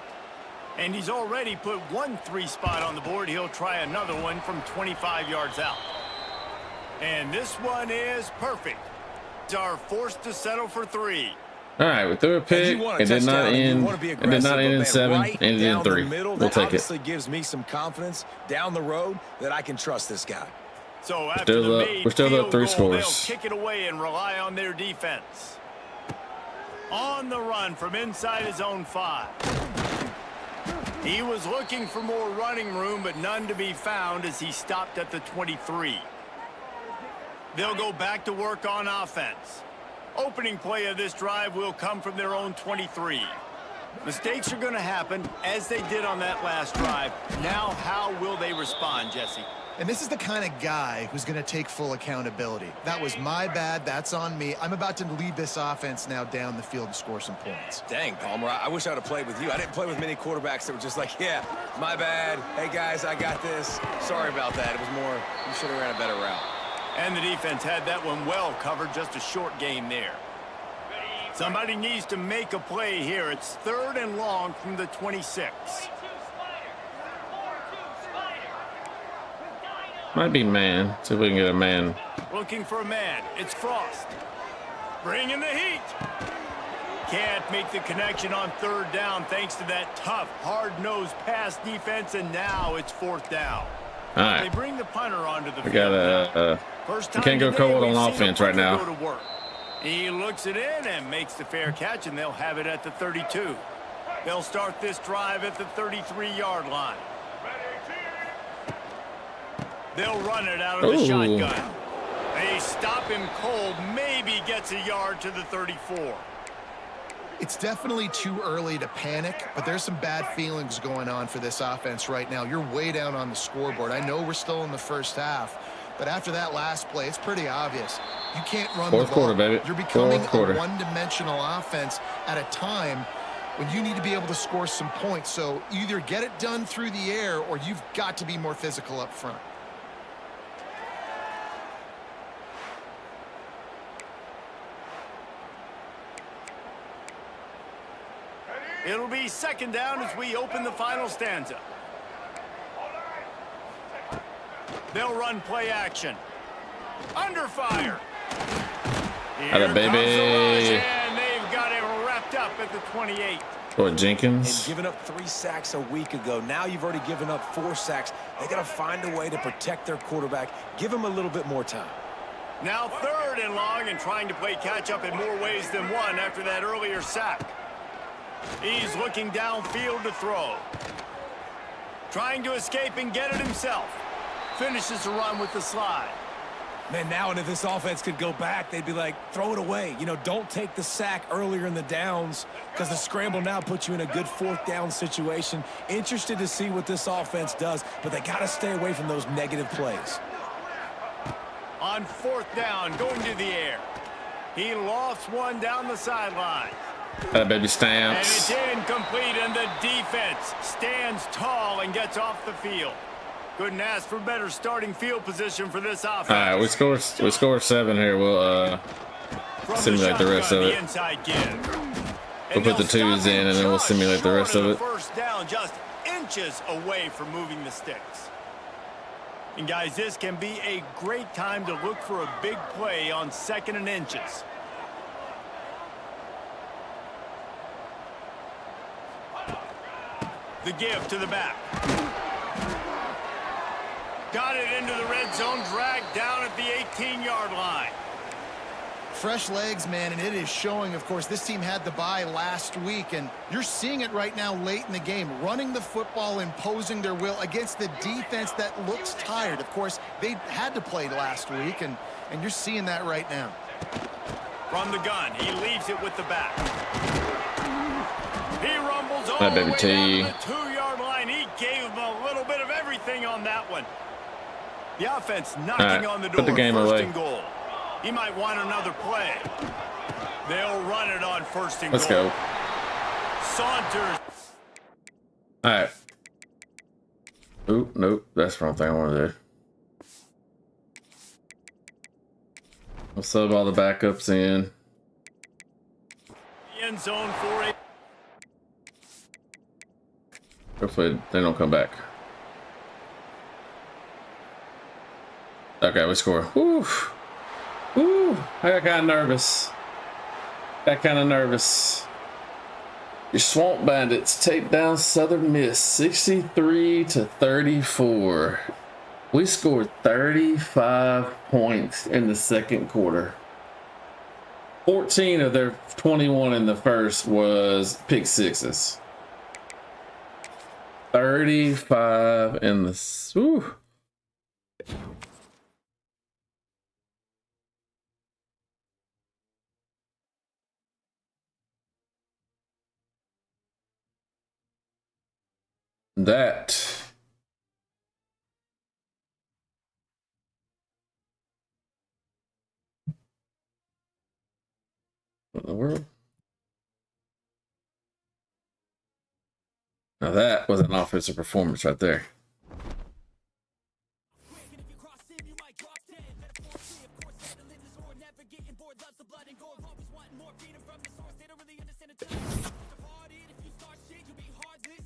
And he's already put 1 3 spot on the board. He'll try another one from 25 yards out. And this one is perfect. They are forced to settle for 3. All right, we threw a pick. It did not end. It did not end in 7. It ended in 3. We'll take it. Obviously gives me some confidence down the road that I can trust this guy. So after we're still up 3 goal, scores. they'll kick it away and rely on their defense. On the run from inside his own 5. He was looking for more running room, but none to be found as he stopped at the 23. They'll go back to work on offense. Opening play of this drive will come from their own 23. Mistakes are going to happen, as they did on that last drive. Now, how will they respond, Jesse? And this is the kind of guy who's going to take full accountability. That was my bad. That's on me. I'm about to lead this offense now down the field and score some points. Dang, Palmer, I wish I would have played with you. I didn't play with many quarterbacks that were just like, yeah, my bad. Hey, guys, I got this. Sorry about that. It was more, you should have ran a better route. And the defense had that one well covered. Just a short game there. Somebody needs to make a play here. It's 3rd and long from the 26. Might be man. See if we can get a man. Looking for a man. It's Frost. Bringing the heat. Can't make the connection on 3rd down thanks to that tough, hard-nosed pass defense, and now it's 4th down. All right. They bring the punter onto the We field. got First we time can't go today cold we've on seen offense a right punter now. go to work. He looks it in and makes the fair catch, and they'll have it at the 32. They'll start this drive at the 33-yard line. They'll run it out of the shotgun. They stop him cold, maybe gets a yard to the 34. It's definitely too early to panic, but there's some bad feelings going on for this offense right now. You're way down on the scoreboard. I know we're still in the first half, but after that last play, it's pretty obvious. You can't run the ball. Fourth quarter, baby. You're becoming Fourth quarter. a one-dimensional offense at a time when you need to be able to score some points. So either get it done through the air or you've got to be more physical up front. It'll be 2nd down as we open the final stanza. They'll run play action. Under fire. Here Atta baby. comes the rush, and they've got it wrapped up at the 28. Or Jenkins. And giving up 3 sacks a week ago. Now you've already given up 4 sacks. They got to find a way to protect their quarterback. Give him a little bit more time. Now 3rd and long, and trying to play catch up in more ways than one after that earlier sack. He's looking downfield to throw. Trying to escape and get it himself. Finishes the run with the slide. Man, now and if this offense could go back, they'd be like, throw it away. You know, don't take the sack earlier in the downs because the scramble now puts you in a good 4th down situation. Interested to see what this offense does, but they got to stay away from those negative plays. On 4th down, going to the air. He lofts one down the sideline. That baby And stamps. it's incomplete, and the defense stands tall and gets off the field. Couldn't ask for better starting field position for this offense. All right, we scored 7 here. We'll simulate the rest of it. We'll put the twos in and then we'll simulate the rest of it. First down, just inches away from moving the sticks. And guys, this can be a great time to look for a big play on 2nd and inches. The give to the back. Got it into the red zone, dragged down at the 18-yard line. Fresh legs, man, and it is showing. Of course, this team had the bye last week, and you're seeing it right now late in the game, running the football, imposing their will against the defense that looks tired. Of course, they had to play last week, and you're seeing that right now. From the gun, he leaves it with the back. He rumbles all That the baby way T. down to the 2-yard line. He gave him a little bit of everything on that one. The offense knocking on the door. Put the game first away. and goal. He might want another play. They'll run it on 1st and Let's goal. go. Saunders. All right. Oop, nope. That's the wrong thing I want to do. We'll sub all the backups in. End zone for it. Hopefully they don't come back. Okay, we score. Woo. Woo. I got kind of nervous. Got kind of nervous. Your Swamp Bandits take down Southern Miss 63-34. We scored 35 points in the second quarter. 14 of their 21 in the first was pick sixes. 35 in the... Whew. That... What in the world? Now that was an offensive performance right there.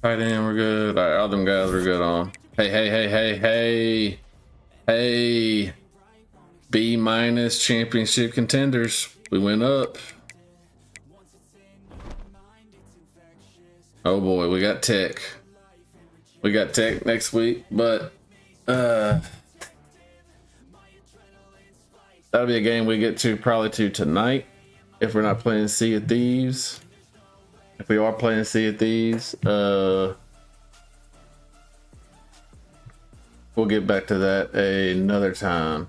Tight end, we're good. All right, all them guys we're good on. Hey. B- championship contenders. We went up. Oh boy, we got Tech. We got Tech next week, but that'll be a game we get to probably to tonight if we're not playing Sea of Thieves. If we are playing Sea of Thieves, we'll get back to that another time.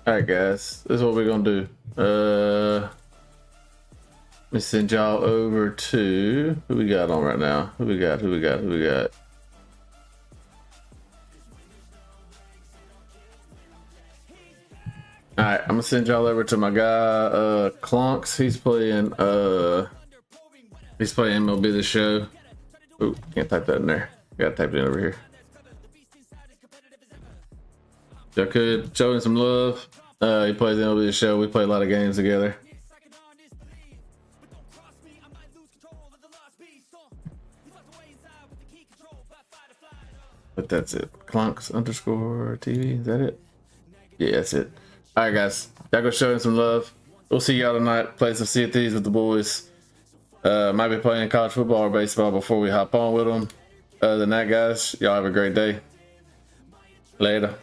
Alright guys, this is what we're gonna do. Let me send y'all over to who we got on right now. Who we got? Alright, I'm gonna send y'all over to my guy Clonks. He's playing MLB The Show. Ooh, can't type that in there. Gotta type it in over here. Y'all could show him some love. He plays MLB The Show. We play a lot of games together. But that's it. Clonks_TV. Is that it? Yeah, that's it. All right, guys. Y'all go show him some love. We'll see y'all tonight. Play some Sea of Thieves with the boys. Might be playing college football or baseball before we hop on with them. Other than that, guys, y'all have a great day. Later.